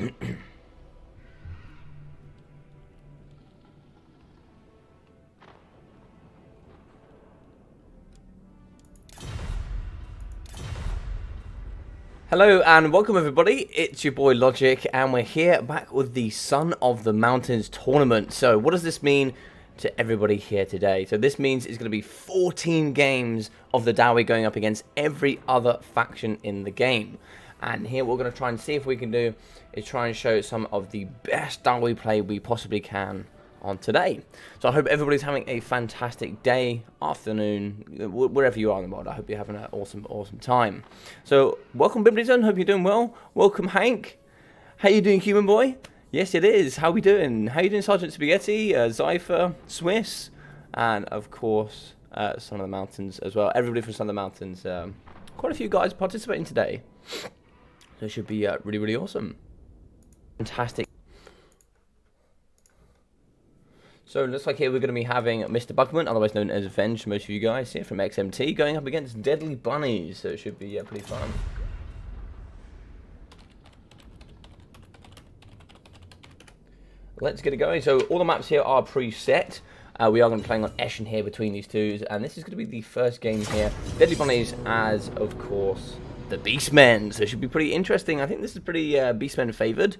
Hello and welcome everybody, it's your boy Logic and we're here back with the Son of the Mountains tournament. So what does this mean to everybody here today? So this means it's going to be 14 games of the Dawi going up against every other faction in the game. And here what we're going to try and see if we can do is try and show some of the best Dawi play we possibly can on today. So I hope everybody's having a fantastic day, afternoon, wherever you are in the world. I hope you're having an awesome time. So welcome Bimbleton, hope you're doing well. Welcome Hank. How you doing, human boy? Yes it is. How we doing? How you doing, Sergeant Spaghetti, Zypher, Swiss, and of course Son of the Mountains as well. Everybody from Son of the Mountains. Quite a few guys participating today. So it should be really awesome. Fantastic. So it looks like here we're going to be having Mr. Bugman, otherwise known as Venge, most of you guys here from XMT, going up against Deadly Bunnies. So it should be pretty fun. Let's get it going. So all the maps here are preset. We are going to be playing on Eschen here between these twos, and this is going to be the first game here. Deadly Bunnies as, of course, the Beastmen. So it should be pretty interesting. I think this is pretty Beastmen favoured.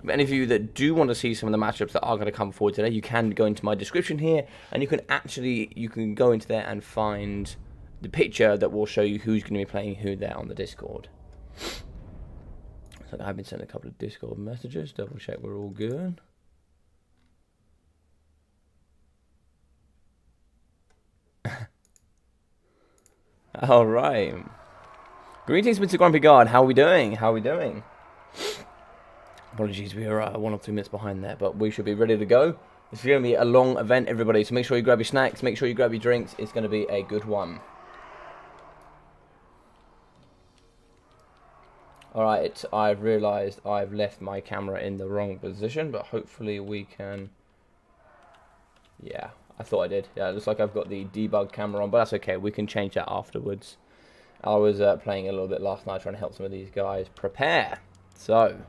Any of you that do want to see some of the matchups that are going to come forward today, you can go into my description here, and you can go into there and find the picture that will show you who's going to be playing who there on the Discord. So I've been sent a couple of Discord messages, double check we're all good. All right. Greetings, Mr. Grumpy Guard. How are we doing? How are we doing? Apologies, we are 1 or 2 minutes behind there, but we should be ready to go. It's going to be a long event, everybody, so make sure you grab your snacks, make sure you grab your drinks. It's going to be a good one. Alright, I've realised I've left my camera in the wrong position, but hopefully we can... Yeah, I thought I did. Yeah, it looks like I've got the debug camera on, but that's okay. We can change that afterwards. I was playing a little bit last night trying to help some of these guys prepare. So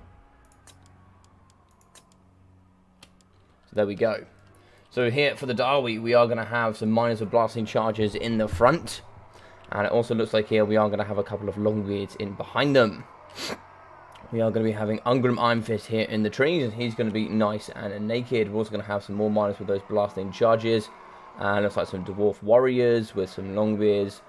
there we go. So here for the Dawi, we are going to have some miners with blasting charges in the front. And it also looks like here we are going to have a couple of Longbeards in behind them. We are going to be having Ungrim Iron Fist here in the trees, and he's going to be nice and naked. We're also going to have some more miners with those blasting charges. And it looks like some Dwarf Warriors with some Longbeards.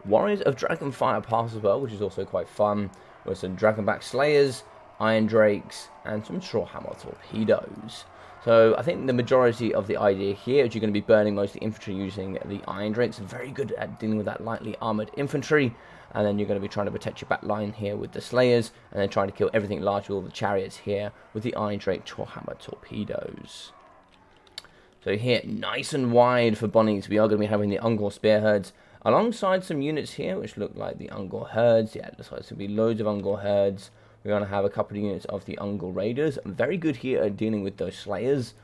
Warriors of Dragonfire Pass as well, which is also quite fun. With some Dragonback Slayers, Iron Drakes, and some Strawhammer Torpedoes. So I think the majority of the idea here is you're going to be burning most of the infantry using the Iron Drakes. Very good at dealing with that lightly armoured infantry. And then you're going to be trying to protect your back line here with the Slayers. And then trying to kill everything large with all the chariots here with the Iron Drake Trollhammer Torpedoes. So here, nice and wide for Bunnies, we are going to be having the Ungor Spearherds. Alongside some units here which look like the Ungor Herds. Yeah, it looks like there's going to be loads of Ungor Herds. We're going to have a couple of units of the Ungor Raiders. Very good here at dealing with those Slayers.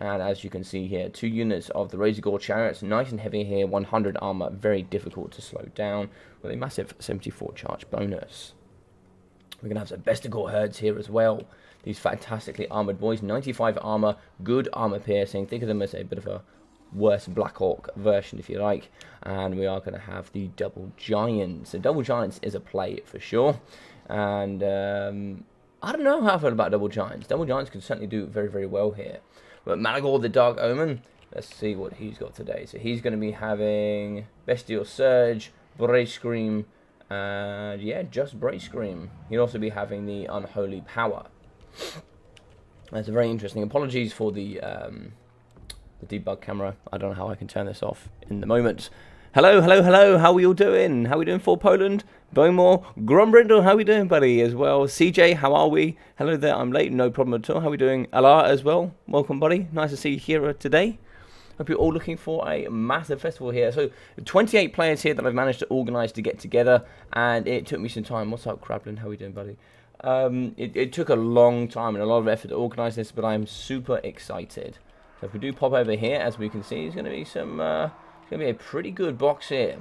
And as you can see here, 2 units of the Razorgore Chariots. Nice and heavy here, 100 armor. Very difficult to slow down with a massive 74 charge bonus. We're going to have some Bestigor Herds here as well. These fantastically armored boys. 95 armor, good armor piercing. Think of them as a bit of a worse Black Orc version if you like. And we are going to have the Double Giants. The Double Giants is a play for sure. And I don't know how I feel about Double Giants. Double Giants can certainly do very well here. But Malagor the Dark Omen, let's see what he's got today. So he's going to be having Bestial Surge, Brace Scream, and yeah, just Brace Scream. He'll also be having the Unholy Power. That's very interesting. Apologies for the debug camera. I don't know how I can turn this off in the moment. Hello. How are we all doing? How are we doing for Poland? Bowmore, Grombrindle, how are we doing, buddy, as well? CJ, how are we? Hello there, I'm late, no problem at all. How are we doing? Alar as well. Welcome, buddy. Nice to see you here today. Hope you're all looking for a massive festival here. So, 28 players here that I've managed to organise to get together, and it took me some time. What's up, Crablin? How are we doing, buddy? It took a long time and a lot of effort to organise this, but I'm super excited. So if we do pop over here, as we can see, it's going to be some, it's going to be a pretty good box here.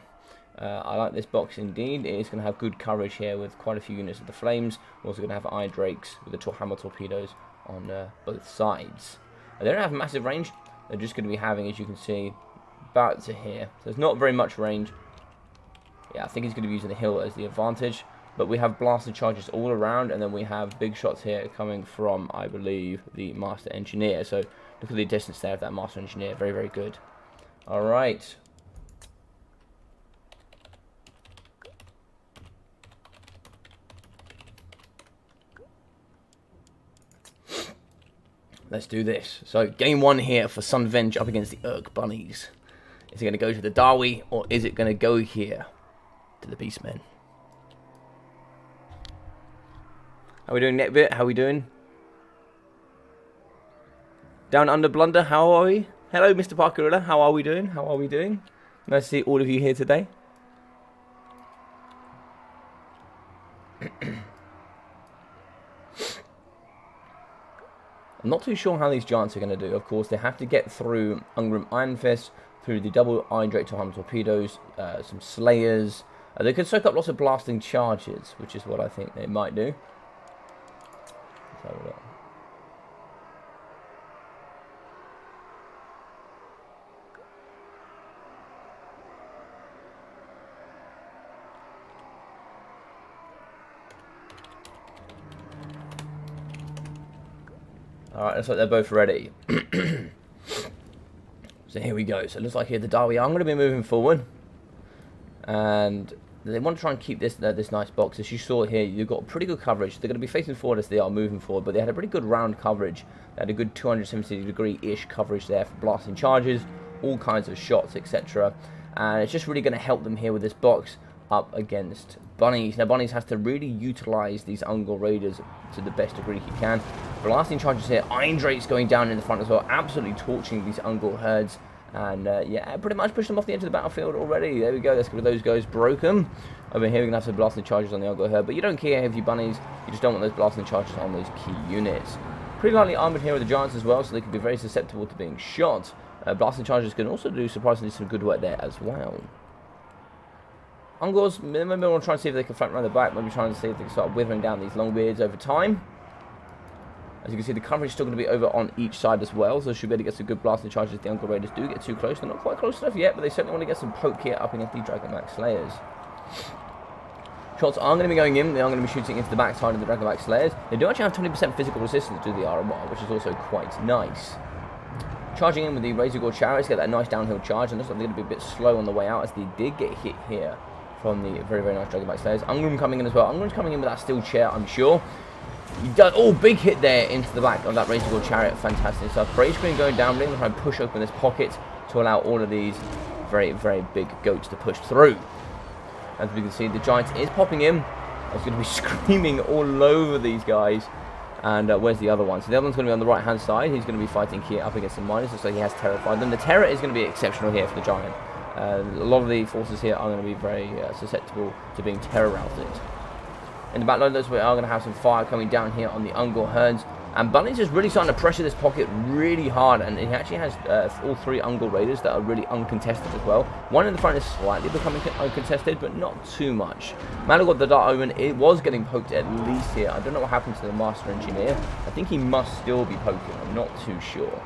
I like this box indeed. It is going to have good coverage here with quite a few units of the flames. We're also going to have Iron Drakes with the Warhammer torpedoes on both sides. They don't have massive range. They're just going to be having, as you can see, about to here. So there's not very much range. Yeah, I think he's going to be using the hill as the advantage. But we have blasted charges all around, and then we have big shots here coming from, I believe, the Master Engineer. So look at the distance there of that Master Engineer. Very, very good. Alright. Let's do this. So, game 1 here for Sunvenge up against the Urk Bunnies. Is it going to go to the Dawi, or is it going to go here to the Beastmen? How are we doing, Netbit? How are we doing? Down Under Blunder, how are we? Hello, Mr. Parkerilla. How are we doing? How are we doing? Nice to see all of you here today. I'm not too sure how these giants are going to do. Of course, they have to get through Ungrim Iron Fist, through the double Iron Drake to Warhammer torpedoes, some Slayers. They could soak up lots of blasting charges, which is what I think they might do. Let's have a look. Alright, looks like they're both ready. So here we go. So it looks like here the Dawi are going to be moving forward. And they want to try and keep this nice box. As you saw here, you've got pretty good coverage. They're going to be facing forward as they are moving forward. But they had a pretty good round coverage. They had a good 270-degree-ish coverage there for blasting charges. All kinds of shots, etc. And it's just really going to help them here with this box up against Bunnies. Now, Bunnies has to really utilize these Ungol Raiders to the best degree he can. Blasting charges here. Iron Drake's going down in the front as well. Absolutely torching these Ungol herds. And, yeah, pretty much pushed them off the edge of the battlefield already. There we go. Let's go with those guys. Broken. Over here, we're going to have some blasting charges on the Ungol herd. But you don't care if you Bunnies. You just don't want those blasting charges on those key units. Pretty lightly armored here with the Giants as well, so they can be very susceptible to being shot. Blasting charges can also do, surprisingly, some good work there as well. Ungols, maybe want to try and see if they can flank around the back. Maybe trying to see if they can start withering down these Longbeards over time. As you can see, the coverage is still going to be over on each side as well, so they should be able to get some good blasting charges if the Ungol Raiders do get too close. They're not quite close enough yet, but they certainly want to get some poke here up against the Dragonback Slayers. Shots are going to be going in. They are going to be shooting into the backside of the Dragonback Slayers. They do actually have 20% physical resistance to the RMR, which is also quite nice. Charging in with the Razor Gore Chariots, get that nice downhill charge, and looks like they're going to be a bit slow on the way out, as they did get hit here from the very, very nice Dragonback Slayers. Ungrim coming in as well. Ungrim's coming in with that steel chair, I'm sure. He does, oh, big hit there into the back of that Razor Gore Chariot. Fantastic stuff. Brave Screen going down, really trying to push open this pocket to allow all of these very, very big goats to push through. As we can see, the Giant is popping in. He's going to be screaming all over these guys. And where's the other one? So the other one's going to be on the right-hand side. He's going to be fighting here up against the miners. Looks like he has terrified them. The terror is going to be exceptional here for the Giant. A lot of the forces here are going to be very susceptible to being terror routed. In the back line, we are going to have some fire coming down here on the Ungol herds. And Bunnies is really starting to pressure this pocket really hard. And he actually has all three Ungol Raiders that are really uncontested as well. One in the front is slightly becoming uncontested, but not too much. Malagod the Dark Omen, it was getting poked at least here. I don't know what happened to the Master Engineer. I think he must still be poking. I'm not too sure.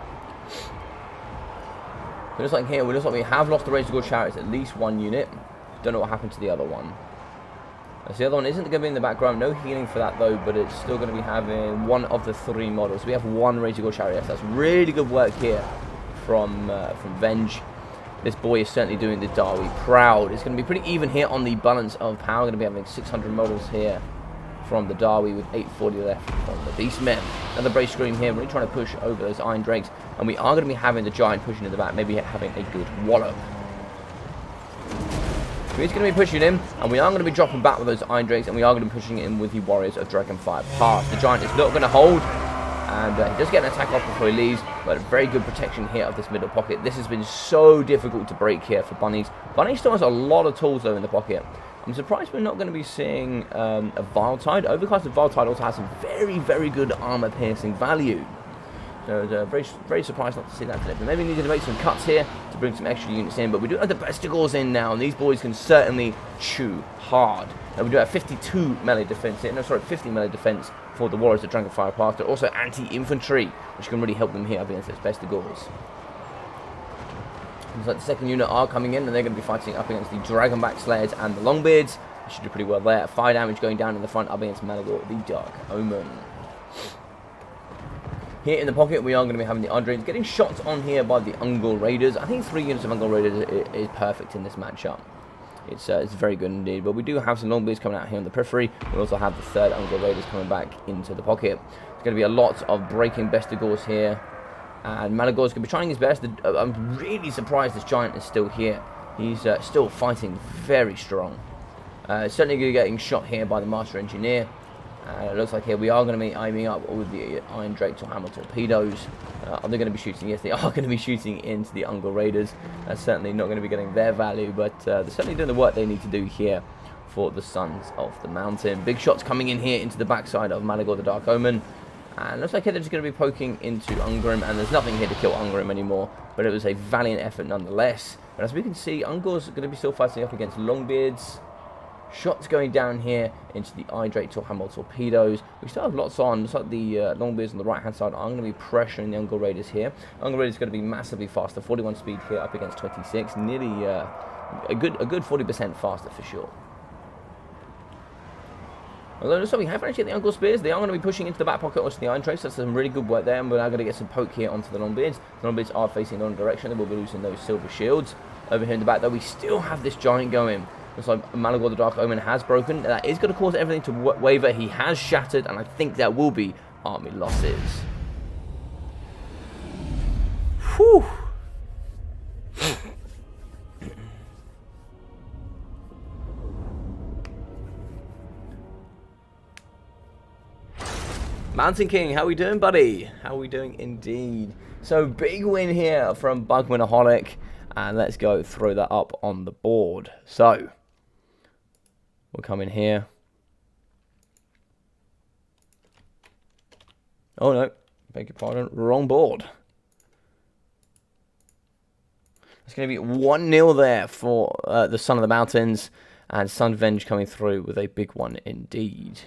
But just like here, we have lost the Razor Gore Chariots, at least one unit. Don't know what happened to the other one. So the other one isn't going to be in the background. No healing for that though, but it's still going to be having one of the three models. We have one Razor Gore Chariot. That's really good work here from Venge. This boy is certainly doing the Dawi proud. It's going to be pretty even here on the balance of power. Going to be having 600 models here from the Dawi with 840 left from the Beastmen. Another Brave Scream here, really trying to push over those Iron Drakes. And we are going to be having the Giant pushing in the back, maybe having a good wallop. So he's going to be pushing in, and we are going to be dropping back with those Iron Drakes, and we are going to be pushing in with the Warriors of Dragonfire Pass. The Giant is not going to hold, and he does get an attack off before he leaves, but very good protection here of this middle pocket. This has been so difficult to break here for Bunnies. Bunnies still has a lot of tools though in the pocket. I'm surprised we're not going to be seeing a Viletide. Overcast of Viletide also has some very, very good armor piercing value. So very surprised not to see that today. But maybe needed to make some cuts here to bring some extra units in. But we do have the Bestigors in now, and these boys can certainly chew hard. Now we do have 52 melee defense here. No, sorry, 50 melee defense for the Warriors of Dragonfire Path. They're also anti-infantry, which can really help them here against those Bestigors. Looks like the second unit are coming in, and they're going to be fighting up against the Dragonback Slayers and the Longbeards. They should do pretty well there. 5 damage going down in the front up against Malagor, the Dark Omen. Here in the pocket, we are going to be having the Undrins getting shots on here by the Ungol Raiders. I think 3 units of Ungol Raiders is perfect in this matchup. It's very good indeed. But we do have some Longbeards coming out here on the periphery. We also have the 3rd Ungol Raiders coming back into the pocket. There's going to be a lot of breaking Bestigors here. And Malagor's going to be trying his best. I'm really surprised this Giant is still here. He's still fighting very strong. Certainly going to be getting shot here by the Master Engineer. It looks like here we are going to be aiming up with the Iron Drake or Hammer torpedoes. Are they going to be shooting? Yes, they are going to be shooting into the Ungol Raiders. That's certainly not going to be getting their value, but they're certainly doing the work they need to do here for the Sons of the Mountain. Big shots coming in here into the backside of Malagor the Dark Omen. And looks like they're just going to be poking into Ungrim, and there's nothing here to kill Ungrim anymore, but it was a valiant effort nonetheless. But as we can see, Ungor's going to be still fighting up against Longbeards. Shots going down here into the Iron Drake or Hammer torpedoes. We still have lots on. Looks like the Longbeards on the right hand side are going to be pressuring the Ungol Raiders here. Ungol Raiders going to be massively faster, 41 speed here up against 26, nearly a good 40% faster for sure. Although so we have actually the Ungol Spears. They are going to be pushing into the back pocket onto the Iron Drakes. That's some really good work there, and we're now going to get some poke here onto the Longbeards. The Longbeards are facing the wrong direction. They will be losing those silver shields. Over here in the back though, we still have this Giant going. Looks like Malagor the Dark Omen has broken. That is going to cause everything to waver. He has shattered, and I think there will be army losses. Whew. Mountain King, how we doing, buddy? How we doing indeed? So, big win here from Bugmanaholic, and let's go throw that up on the board. So, we'll come in here. Oh no, beg your pardon, wrong board. It's going to be 1-0 there for the Son of the Mountains, and Sunvenge coming through with a big one indeed.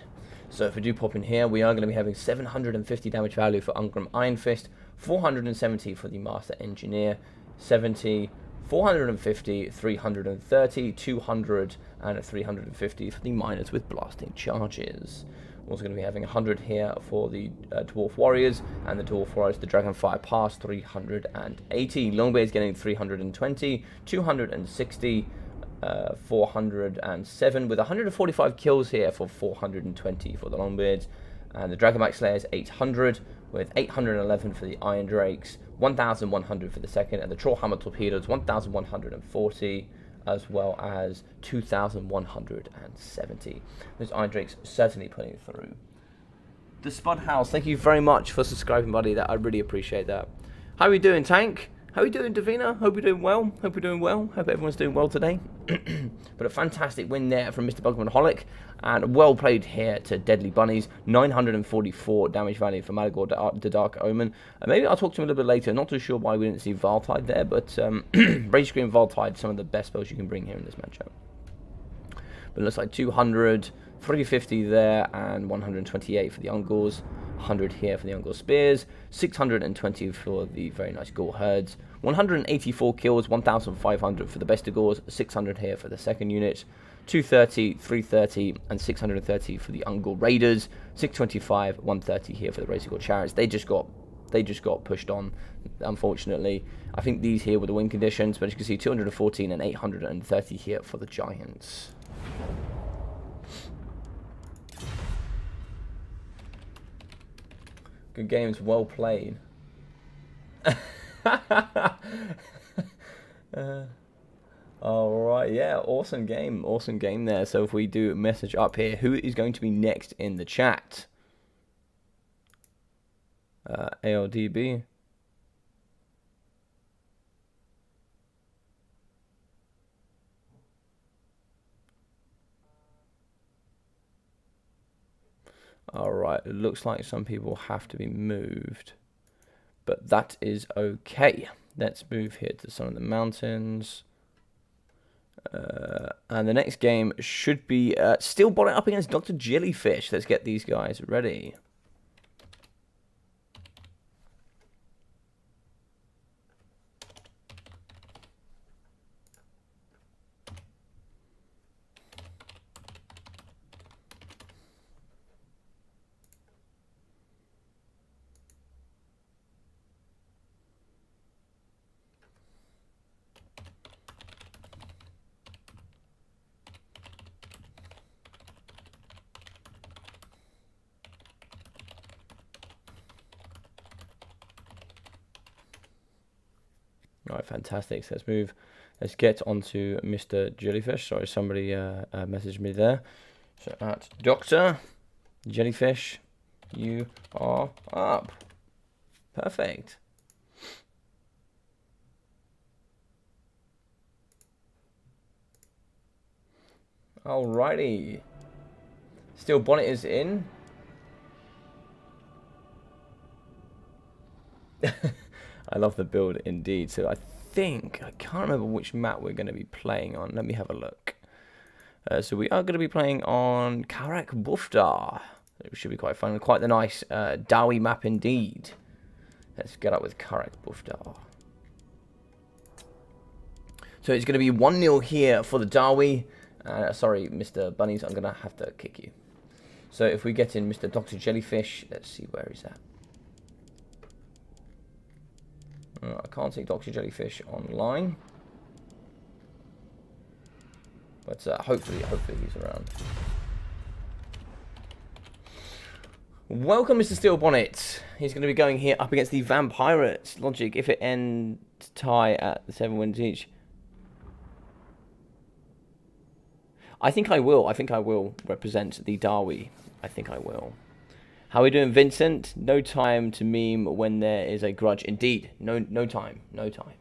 So if we do pop in here, we are going to be having 750 damage value for Ungrim Iron Fist, 470 for the Master Engineer, 70, 450, 330, 200, and 350 for the Miners with Blasting Charges. We're also going to be having 100 here for the Dwarf Warriors, and the Dwarf Warriors, the Dragonfire Pass, 380. Longbeards getting 320, 260, 407, with 145 kills here for 420 for the Longbeards. And the Dragonback Slayers 800, with 811 for the Iron Drakes, 1,100 for the second, and the Trollhammer Torpedoes 1,140, as well as 2,170. Those Iron Drakes certainly putting it through. The Spud House, thank you very much for subscribing, buddy. That I really appreciate that. How are we doing, Tank? How are we doing, Davina? Hope you're doing well. Hope you're doing well. Hope everyone's doing well today. But a fantastic win there from Mr. Bugmanaholic. And well played here to Deadly Bunnies. 944 damage value for Malagor the Dark Omen. Maybe I'll talk to him a little bit later. Not too sure why we didn't see Valtide there. But Rage Scream Valtide, some of the best spells you can bring here in this matchup. But it looks like 200, 350 there, and 128 for the Ungors. 100 here for the Ungol Spears, 620 for the very nice Gaul Herds, 184 kills, 1,500 for the Bestigors, 600 here for the second unit, 230, 330, and 630 for the Ungol Raiders, 625, 130 here for the Razorgore Chariots. They just got pushed on, unfortunately. I think these here were the win conditions, but as you can see, 214 and 830 here for the Giants. Good games, well played. Alright, yeah, awesome game there. So if we do message up here, who is going to be next in the chat? ALDB. Alright, it looks like some people have to be moved. But that is okay. Let's move here to some of the mountains. And the next game should be Steel Bonnet up against Dr. Jellyfish. Let's get these guys ready. Alright, fantastic. So let's move. Let's get onto Mr. Jellyfish. Sorry, somebody messaged me there. So at Dr. Jellyfish, you are up. Perfect. Alrighty. Steel Bonnet is in. I love the build indeed. So I can't remember which map we're going to be playing on. Let me have a look. So we are going to be playing on Karak Buftar. It should be quite fun. Quite the nice Dawi map indeed. Let's get up with Karak Buftar. So it's going to be 1-0 here for the Dawi. Sorry, Mr. Bunnies, I'm going to have to kick you. So if we get in Mr. Dr. Jellyfish, let's see where he's at. I can't see Dr. Jellyfish online. But hopefully he's around. Welcome, Mr. Steel Bonnet. He's going to be going here up against the Vampirates. Logic, if it ends tie at the 7 wins each. I think I will. I think I will represent the Dawi. I think I will. How are we doing, Vincent? No time to meme when there is a grudge. Indeed. No time. No time.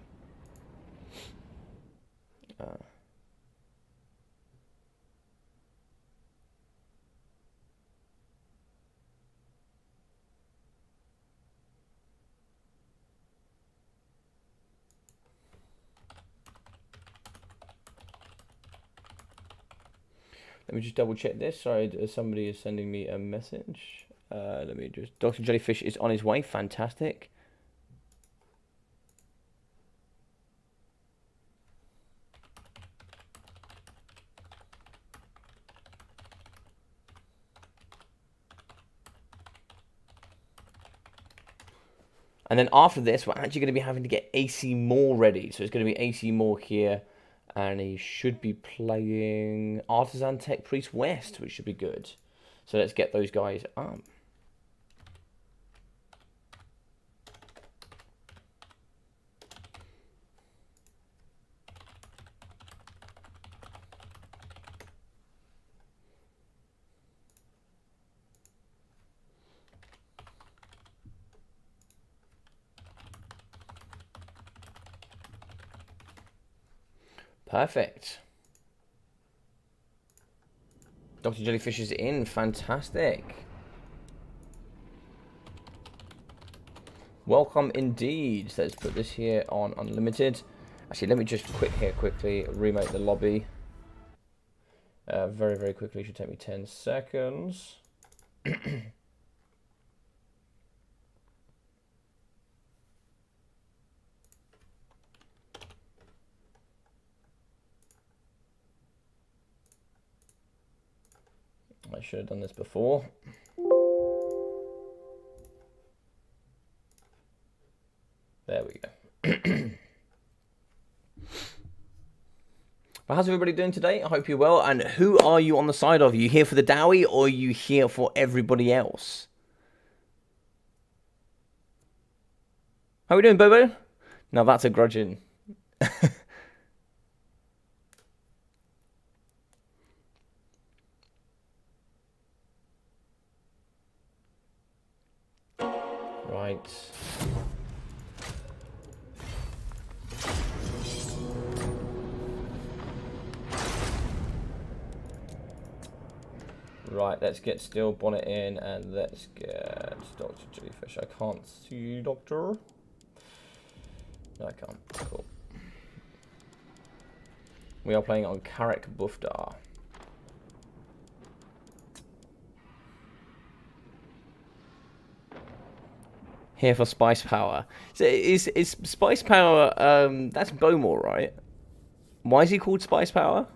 Let me just double check this. Sorry, somebody is sending me a message. Let me just... Dr. Jellyfish is on his way. Fantastic. And then after this, we're actually going to be having to get AC Moore ready. So it's going to be AC Moore here. And he should be playing Artisan Tech Priest West, which should be good. So let's get those guys up. Perfect. Dr. Jellyfish is in. Fantastic. Welcome indeed. So let's put this here on unlimited. Actually, let me just quickly remake the lobby. Very, very quickly. Should take me 10 seconds. I should have done this before. There we go. But how's everybody doing today? I hope you're well. And who are you on the side of? Are you here for the Dawi or are you here for everybody else? How are we doing, Bobo? Now that's a grudging. Right. Right, let's get Steel Bonnet in and let's get Dr. Jellyfish. I can't see you, Doctor. No, I can't. Cool. We are playing on Carrick Bufdar. Here for Spice Power. So is Spice Power, that's Bowmore, right? Why is he called Spice Power?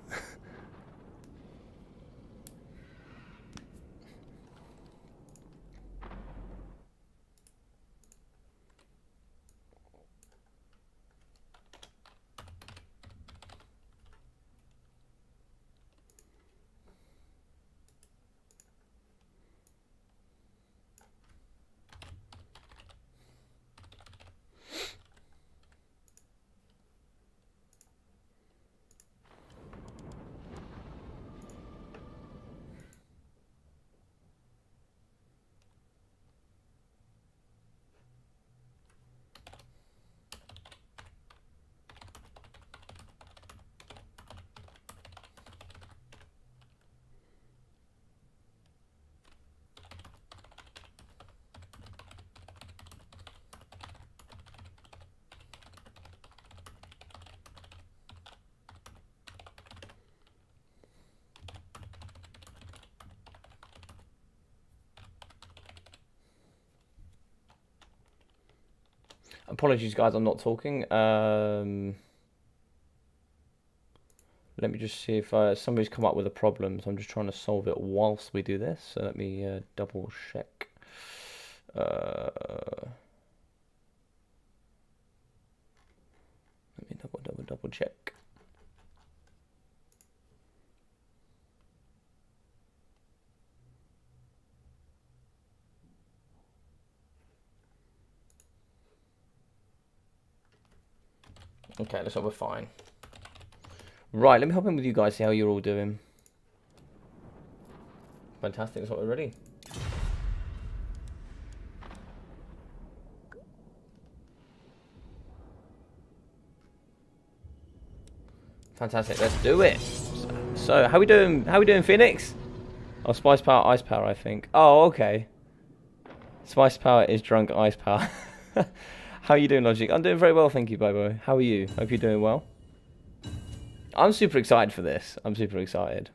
Apologies, guys, I'm not talking. Let me just see if somebody's come up with a problem. So I'm just trying to solve it whilst we do this. So let me double check. Let me double check. Okay, looks like we're fine. Right, let me hop in with you guys, see how you're all doing. Fantastic, looks like we're ready. Fantastic, let's do it. So, how we doing? How we doing, Phoenix? Oh, Spice Power, Ice Power, I think. Oh, okay. Spice Power is drunk Ice Power. How are you doing, Logic? I'm doing very well, thank you, Bobo. How are you? Hope you're doing well. I'm super excited for this. I'm super excited.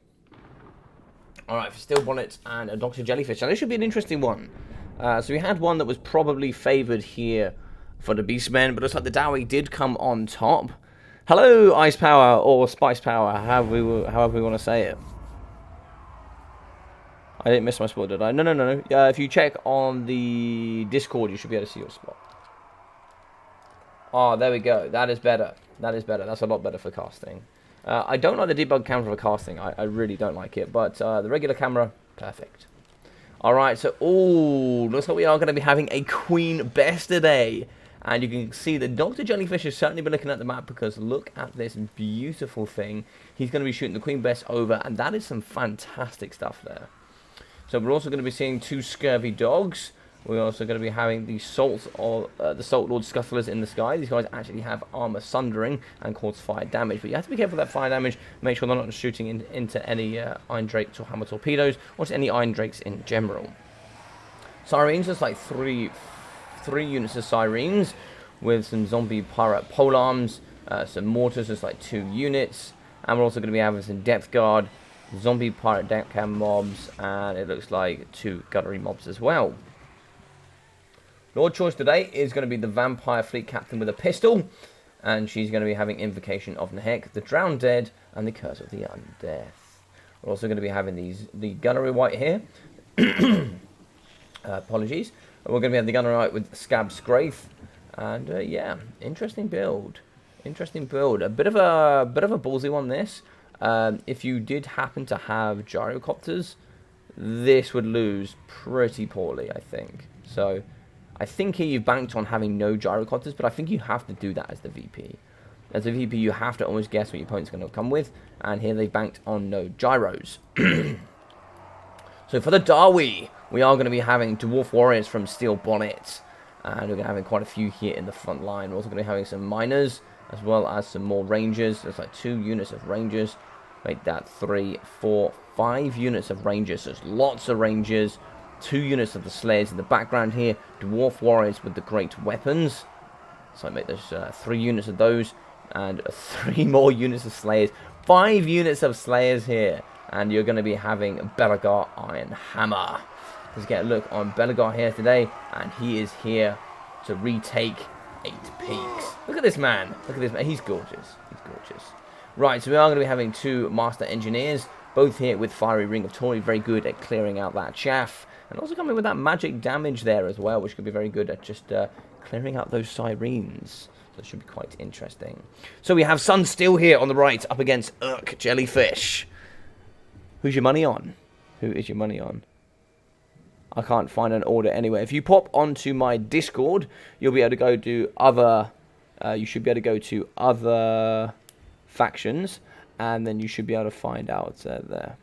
Alright, for Steel Bonnet and a Dr. Jellyfish. Now, this should be an interesting one. So we had one that was probably favoured here for the Beastmen, but it looks like the Dawi did come on top. Hello, Ice Power, or Spice Power, however we want to say it. I didn't miss my spot, did I? No. If you check on the Discord, you should be able to see your spot. Oh, there we go. That is better. That is better. That's a lot better for casting. I don't like the debug camera for casting. I really don't like it. But the regular camera, perfect. Alright, so, looks like we are going to be having a Queen Best today. And you can see that Dr. Jellyfish has certainly been looking at the map because look at this beautiful thing. He's going to be shooting the Queen Best over, and that is some fantastic stuff there. So we're also going to be seeing 2 Scurvy Dogs. We're also going to be having the Salt Lord Scuttlers in the sky. These guys actually have armor sundering and cause fire damage. But you have to be careful with that fire damage. Make sure they're not shooting into any Iron Drakes or Hammer Torpedoes, or just any Iron Drakes in general. Sirens, there's like three units of Sirens with some Zombie Pirate Polearms, some Mortars, there's like 2 units. And we're also going to be having some Depth Guard, Zombie Pirate Deckcam mobs, and it looks like 2 Gunnery mobs as well. Lord choice today is going to be the Vampire Fleet Captain with a pistol, and she's going to be having Invocation of Nehek, the Drowned Dead, and the Curse of the Undeath. We're also going to be having the Gunnery White here. Apologies. We're going to be having the Gunnery White with Scab Scraith, and yeah, interesting build. Interesting build. A bit of a ballsy one. This. If you did happen to have gyrocopters, this would lose pretty poorly, I think. So. I think here you've banked on having no gyrocopters, but I think you have to do that as the VP. As a VP, you have to always guess what your opponent's going to come with, and here they've banked on no gyros. So for the Dawi, we are going to be having Dwarf Warriors from Steel Bonnet, and we're going to be having quite a few here in the front line. We're also going to be having some Miners, as well as some more Rangers. There's like 2 units of Rangers, make that 3, 4, 5 units of Rangers. There's lots of Rangers. 2 units of the Slayers in the background here. Dwarf Warriors with the great weapons. So I make those 3 units of those, and 3 more units of Slayers. 5 units of Slayers here, and you're going to be having Belagar Iron Hammer. Let's get a look on Belagar here today, and he is here to retake 8 Peaks. Look at this man. Look at this man. He's gorgeous. He's gorgeous. Right, so we are going to be having 2 Master Engineers, both here with Fiery Ring of Tory, very good at clearing out that chaff, and also coming with that magic damage there as well, which could be very good at just clearing out those sirens. So it should be quite interesting. So we have Sunsteel here on the right, up against Urk Jellyfish. Who's your money on? Who is your money on? I can't find an order anywhere. If you pop onto my Discord, you'll be able to go to other... you should be able to go to other factions, and then you should be able to find out there.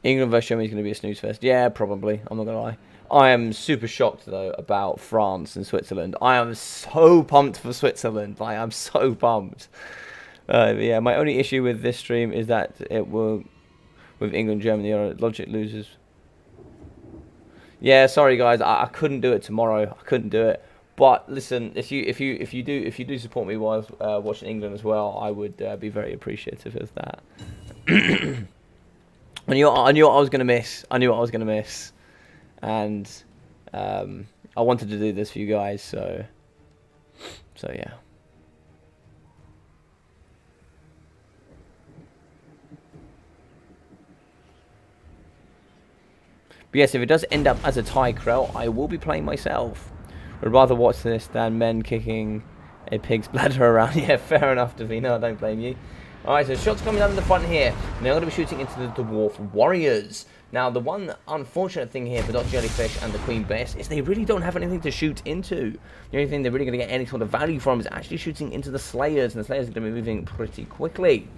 England versus Germany is going to be a snooze fest. Yeah, probably. I'm not going to lie. I am super shocked, though, about France and Switzerland. I am so pumped for Switzerland. I am so pumped. Yeah, my only issue with this stream is that it will, with England, Germany, are logic losers. Yeah, sorry guys, I couldn't do it tomorrow. I couldn't do it. But listen, if you do support me while watching England as well, I would be very appreciative of that. I knew what I was gonna miss. I knew what I was gonna miss, and I wanted to do this for you guys. So yeah. But yes, if it does end up as a tie, Krell, I will be playing myself. I'd rather watch this than men kicking a pig's bladder around. Yeah, fair enough, Davina. I don't blame you. Alright, so shots coming down the front here. And they're going to be shooting into the Dwarf Warriors. Now, the one unfortunate thing here for Dr. Jellyfish and the Queen Bess is they really don't have anything to shoot into. The only thing they're really going to get any sort of value from is actually shooting into the Slayers. And the Slayers are going to be moving pretty quickly.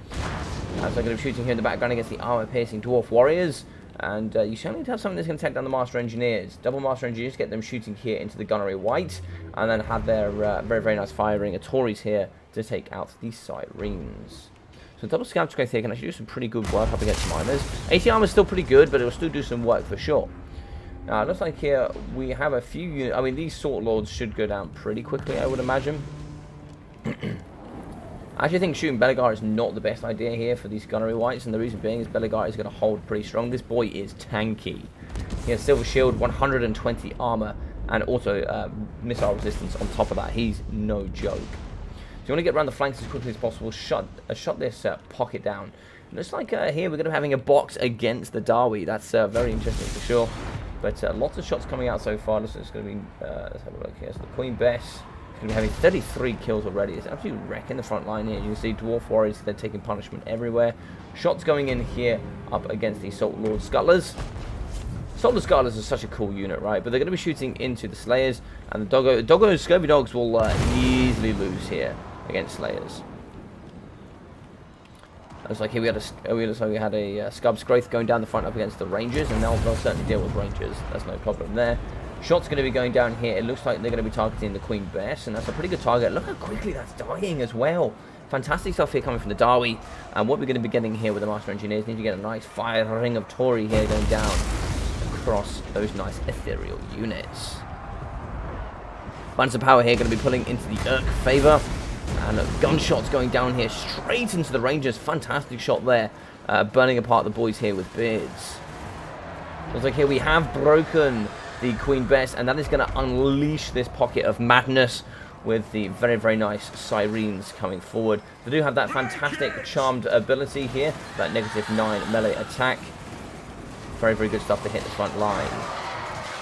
As they're going to be shooting here in the background against the armor-piercing Dwarf Warriors. And you certainly need to have something that's going to take down the Master Engineers. Double Master Engineers, get them shooting here into the Gunnery White. And then have their very, very nice firing of Tories here to take out these Sirens. So double Scout Growth here can actually do some pretty good work up against miners. 80 armor is still pretty good, but it will still do some work for sure. Now, it looks like here we have a few units. I mean, these Sword Lords should go down pretty quickly, I would imagine. I actually think shooting Belagar is not the best idea here for these Gunnery Whites, and the reason being is Belagar is going to hold pretty strong. This boy is tanky. He has Silver Shield, 120 armor, and also missile resistance on top of that. He's no joke. So you want to get around the flanks as quickly as possible, shut this pocket down. It looks like here we're going to be having a box against the Dawi. That's very interesting for sure. But lots of shots coming out so far. It's going to be, let's have a look here. So the Queen Bess is going to be having 33 kills already. It's absolutely wrecking the front line here. You can see Dwarf Warriors, they're taking punishment everywhere. Shots going in here up against the Salt Lord Scuttlers. Salt Lord Scuttlers is such a cool unit, right? But they're going to be shooting into the Slayers. And the Doggo Scurvy Dogs will easily lose here against Slayers. Looks like here we had a Scub's Growth going down the front up against the Rangers, and they'll certainly deal with Rangers. That's no problem there. Shot's going to be going down here. It looks like they're going to be targeting the Queen Bess, and that's a pretty good target. Look how quickly that's dying as well. Fantastic stuff here coming from the Dawi. And what we're going to be getting here with the Master Engineers, need to get a nice fire ring of Tory here going down across those nice ethereal units. Bunch of power here going to be pulling into the Urk favor. And gunshots going down here straight into the Rangers. Fantastic shot there. Burning apart the boys here with beards. Looks like here we have broken the Queen Bess, and that is going to unleash this pocket of madness with the very, very nice Sirens coming forward. They do have that fantastic charmed ability here, that -9 melee attack. Very, very good stuff to hit the front line.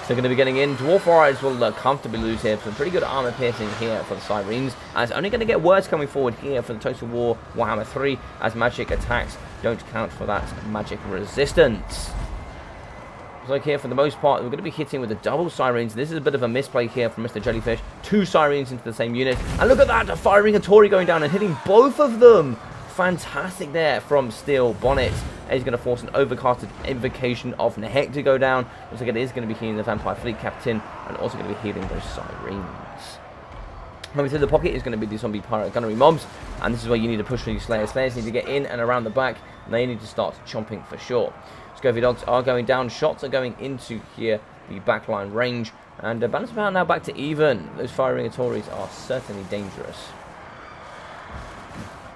So they're going to be getting in. Dwarf Warriors will comfortably lose here. Some pretty good armor piercing here for the Sirens. And it's only going to get worse coming forward here for the Total War Warhammer 3, as magic attacks don't count for that magic resistance. So like here, for the most part, we're going to be hitting with the double Sirens. This is a bit of a misplay here from Mr. Jellyfish. 2 Sirens into the same unit. And look at that, firing a Tory going down and hitting both of them. Fantastic there from Steel Bonnet. He's going to force an overcasted Invocation of Nehek to go down. Looks like it is going to be healing the Vampire Fleet Captain, and also going to be healing those Sirens. Coming through the pocket is going to be the Zombie Pirate Gunnery mobs, and this is where you need to push through your Slayers. Slayers need to get in and around the back, and they need to start chomping for sure. Scurvy Dogs are going down. Shots are going into here the backline range. And balance of power now back to even. Those firing Tories are certainly dangerous.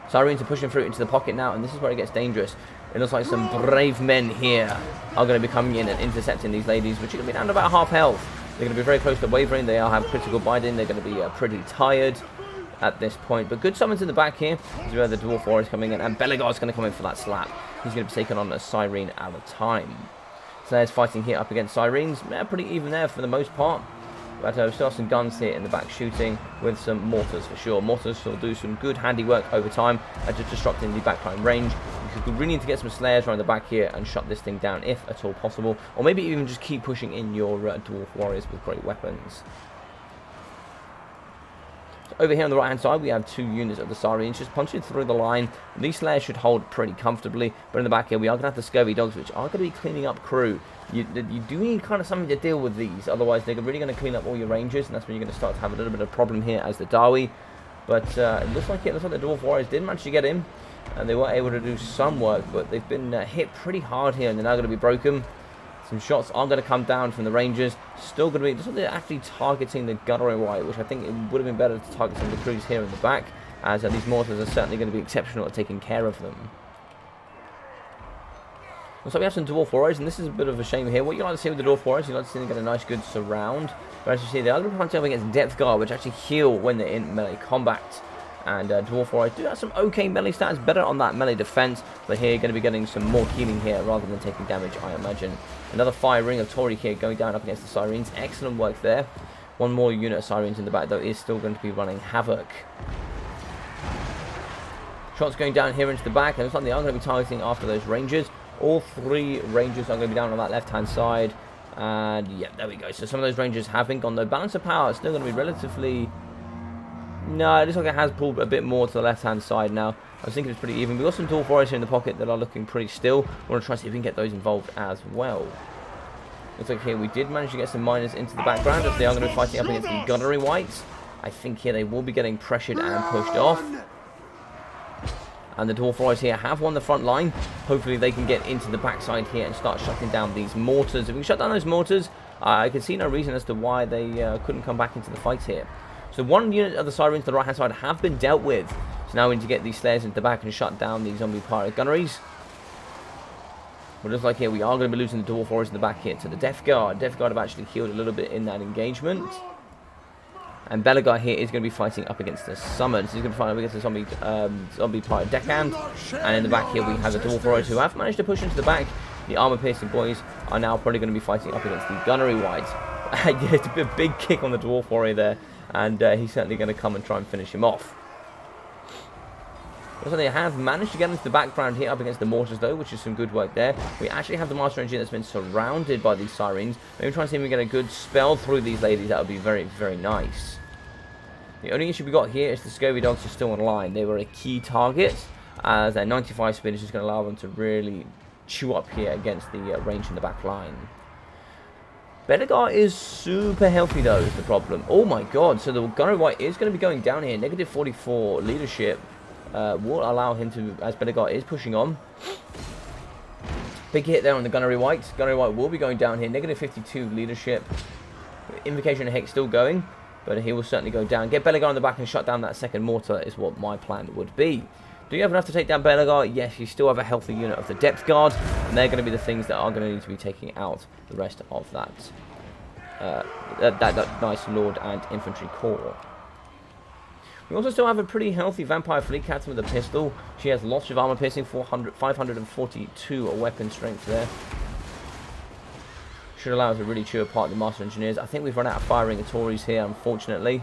Sirens are pushing through into the pocket now, and this is where it gets dangerous. It looks like some brave men here are going to be coming in and intercepting these ladies, which are going to be down to about half health. They're going to be very close to wavering. They all have critical binding. They're going to be pretty tired at this point. But good summons in the back here. This is where the Dwarf Warrior is coming in, and Belegar's going to come in for that slap. He's going to be taking on a Siren at a time. So there's fighting here up against Sirens. They're pretty even there for the most part. But we still have some guns here in the back shooting with some mortars for sure. Mortars will do some good handiwork over time at just disrupting the backline range. You really need to get some Slayers around the back here and shut this thing down if at all possible. Or maybe even just keep pushing in your Dwarf Warriors with great weapons. Over here on the right hand side we have 2 units of the Sirens just punching through the line. These Slayers should hold pretty comfortably, but in the back here we are going to have the Scurvy Dogs, which are going to be cleaning up crew. You do need kind of something to deal with these, otherwise they're really going to clean up all your ranges, and that's when you're going to start to have a little bit of problem here as the Dawi. But it looks like the Dwarf Warriors did manage to get in, and they were able to do some work, but they've been hit pretty hard here, and they're now going to be broken. Some shots are going to come down from the Rangers. Still going to be, just they're actually targeting the Gunnery White, which I think it would have been better to target some of the crews here in the back, as these mortars are certainly going to be exceptional at taking care of them. So we have some Dwarf Warriors, and this is a bit of a shame here. What you like to see with the Dwarf Warriors, you like to see them get a nice good surround. But as you see, they are going to be punching up against Depth Guard, which actually heal when they're in melee combat. And Dwarf Warriors do have some okay melee stats, better on that melee defense, but here you're going to be getting some more healing here rather than taking damage, I imagine. Another fire ring of Tory here going down up against the Sirens. Excellent work there. One more unit of Sirens in the back, though, is still going to be running havoc. Shots going down here into the back, and it looks like they are going to be targeting after those Rangers. All 3 Rangers are going to be down on that left-hand side. And yeah, there we go. So some of those Rangers have been gone, though. Balance of power is still going to be relatively... No, it looks like it has pulled a bit more to the left-hand side now. I was thinking it's pretty even. We've got some Dwarf Warriors here in the pocket that are looking pretty still. We want to try to see if we can get those involved as well. Looks like here we did manage to get some miners into the background, as they are going to be fighting up against the Gunnery Whites. I think here they will be getting pressured and pushed off. And the Dwarf Warriors here have won the front line. Hopefully they can get into the backside here and start shutting down these mortars. If we can shut down those mortars, I can see no reason as to why they couldn't come back into the fight here. So 1 unit of the Sirens to the right hand side have been dealt with. So now we need to get these Slayers into the back and shut down the zombie pirate gunneries. But it looks like here we are going to be losing the Dwarf Warriors in the back here to the Death Guard. Death Guard have actually healed a little bit in that engagement. And Belegar here is going to be fighting up against the Summons. He's going to fight up against the zombie pirate deckhand. And in the back here we have the Dwarf Warriors who have managed to push into the back. The armor-piercing boys are now probably going to be fighting up against the Gunnery Whites. Yeah, it's a big kick on the Dwarf Warrior there. And he's certainly going to come and try and finish him off. Also, they have managed to get into the background here up against the mortars, though, which is some good work there. We actually have the Master Engineer that's been surrounded by these Sirens. Maybe try and see if we can get a good spell through these ladies. That would be very, very nice. The only issue we got here is the Scurvy Dogs are still online. They were a key target, as their 95 speed is just going to allow them to really chew up here against the range in the back line. Belegar is super healthy, though, is the problem. Oh my god, so the Gunnery White is going to be going down here. Negative 44 leadership will allow him to, as Belegar is pushing on. Big hit there on the Gunnery White. Gunnery White will be going down here. Negative 52 leadership. Invocation of Hate still going, but he will certainly go down. Get Belegar on the back and shut down that second mortar is what my plan would be. Do you have enough to take down Belegar? Yes, you still have a healthy unit of the Depth Guard, and they're going to be the things that are going to need to be taking out the rest of that that nice Lord and Infantry Corps. We also still have a pretty healthy Vampire Fleet Captain with a pistol. She has lots of armor piercing, 542 weapon strength there. Should allow us to really chew apart the Master Engineers. I think we've run out of firing Tories here, unfortunately.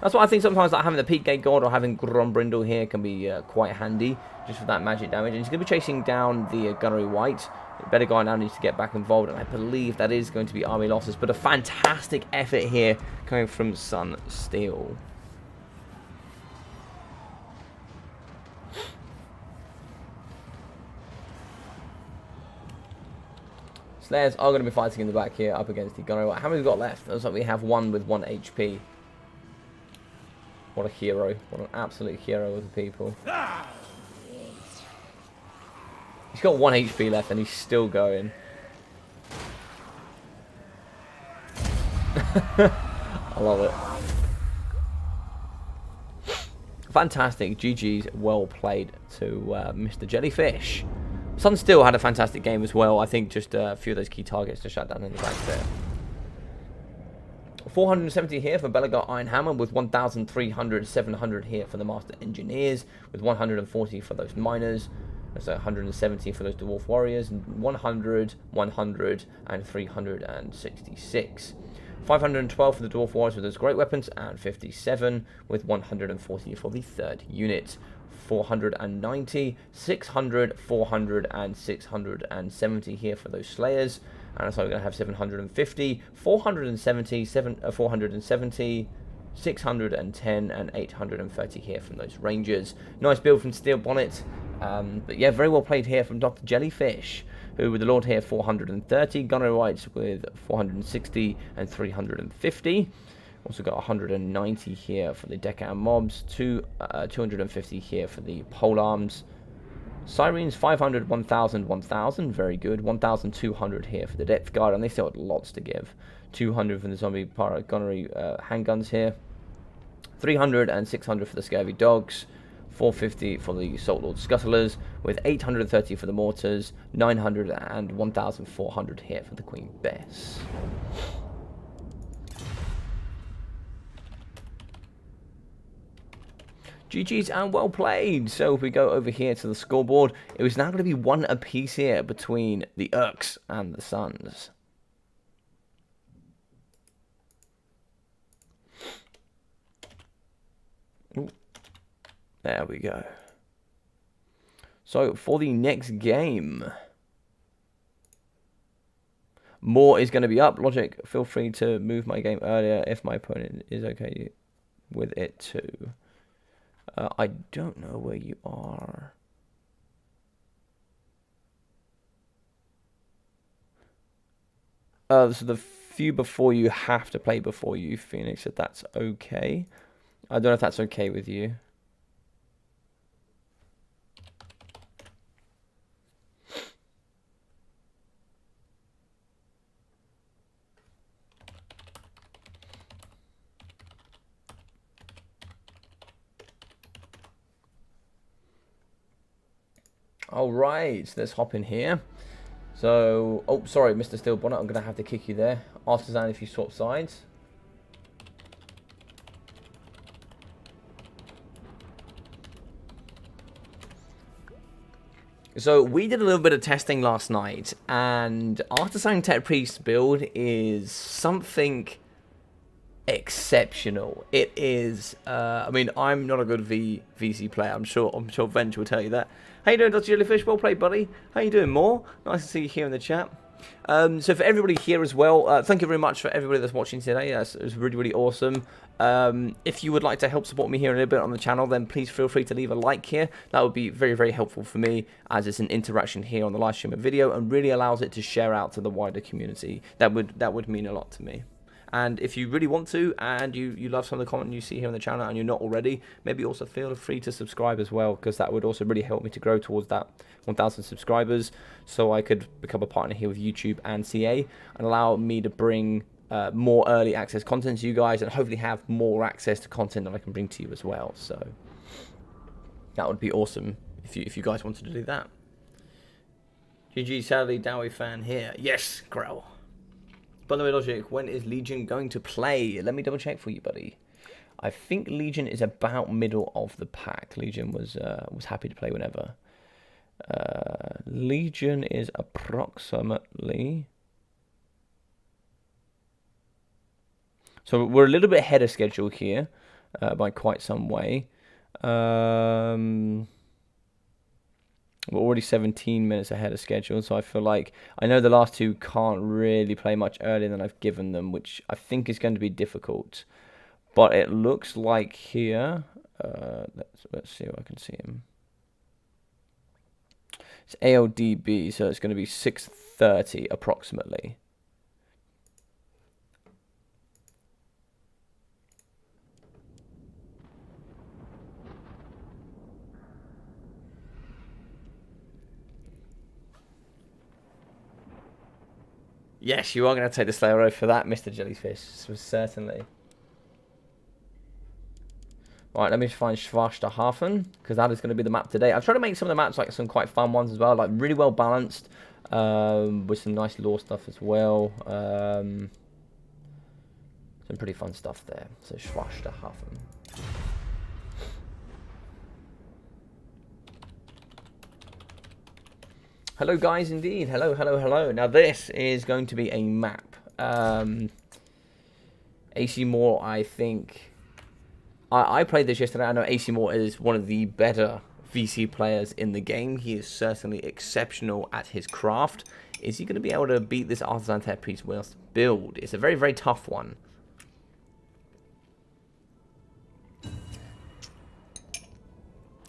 That's why I think sometimes like having the Peak Gate God or having Grombrindle here can be quite handy, just for that magic damage. And he's going to be chasing down the Gunnery White. Belegar now needs to get back involved, and I believe that is going to be army losses. But a fantastic effort here coming from Sun Steel. Slayers are going to be fighting in the back here up against the Gunnery White. How many have we got left? Looks like we have one with 1 HP. What a hero. What an absolute hero of the people. He's got 1 HP left and he's still going. I love it. Fantastic. GG's, well played to Mr. Jellyfish. Sun still had a fantastic game as well. I think just a few of those key targets to shut down in the back there. 470 here for Belagar Ironhammer, with 1,300, 700 here for the Master Engineers, with 140 for those Miners, so 170 for those Dwarf Warriors, 100, 100, and 366. 512 for the Dwarf Warriors with those Great Weapons, and 57 with 140 for the 3rd unit. 490, 600, 400, and 670 here for those Slayers. And so we're going to have 750, 470, 470, 610, and 830 here from those Rangers. Nice build from Steel Bonnet. But yeah, very well played here from Dr. Jellyfish, who with the Lord here 430, Gunner Whites with 460 and 350. Also got 190 here for the Deccan Mobs, 250 here for the Pole Arms. Sirens 500, 1000, 1000, very good. 1200 here for the Depth Guard, and they still had lots to give. 200 for the Zombie Pirate Gunnery handguns here. 300 and 600 for the Scurvy Dogs. 450 for the Salt Lord Scuttlers, with 830 for the Mortars. 900 and 1400 here for the Queen Bess. GG's and well played. So if we go over here to the scoreboard, it was now going to be 1 apiece here between the Urks and the Suns. Ooh. There we go. So for the next game, more is going to be up. Logic, feel free to move my game earlier if my opponent is okay with it too. I don't know where you are. So the few before you have to play before you, Phoenix, if that's okay. I don't know if that's okay with you. All right, let's hop in here. So, oh, sorry, Mr. Steel Bonnet, I'm going to have to kick you there. Artisan, if you swap sides. So, we did a little bit of testing last night, and Artisan Tech Priest build is something exceptional. It is, I mean, I'm not a good VC player. I'm sure Venture will tell you that. How you doing, Dr. Jellyfish? Well played, buddy. How you doing, More? Nice to see you here in the chat. So for everybody here as well, thank you very much for everybody that's watching today. It was really, really awesome. If you would like to help support me here a little bit on the channel, then please feel free to leave a like here. That would be very, very helpful for me, as it's an interaction here on the live stream and video, and really allows it to share out to the wider community. That would mean a lot to me. And if you really want to, and you love some of the content you see here on the channel and you're not already, maybe also feel free to subscribe as well, because that would also really help me to grow towards that 1,000 subscribers, so I could become a partner here with YouTube and CA, and allow me to bring more early access content to you guys, and hopefully have more access to content that I can bring to you as well. So that would be awesome if you guys wanted to do that. GG, sadly, Dawi fan here. Yes, Grell. By the way, Logic, when is Legion going to play? Let me double check for you, buddy. I think Legion is about middle of the pack. Legion was happy to play whenever. Legion is approximately... So we're a little bit ahead of schedule here, by quite some way. We're already 17 minutes ahead of schedule, so I feel like I know the last two can't really play much earlier than I've given them, which I think is going to be difficult. But it looks like here, let's see if I can see him. It's ALDB, so it's going to be 6:30 approximately. Yes, you are going to take the Slayer Oath for that, Mr. Jellyfish. Certainly. Right, let me find Schwarsterhafen, because that is going to be the map today. I've tried to make some of the maps like some quite fun ones as well, like really well balanced, with some nice lore stuff as well. Some pretty fun stuff there. So Schwarsterhafen. Hello guys, indeed. Hello, hello, hello. Now this is going to be a map. AC Moore, I think... I played this yesterday. I know AC Moore is one of the better VC players in the game. He is certainly exceptional at his craft. Is he going to be able to beat this Artisan Piece whilst build? It's a very, very tough one.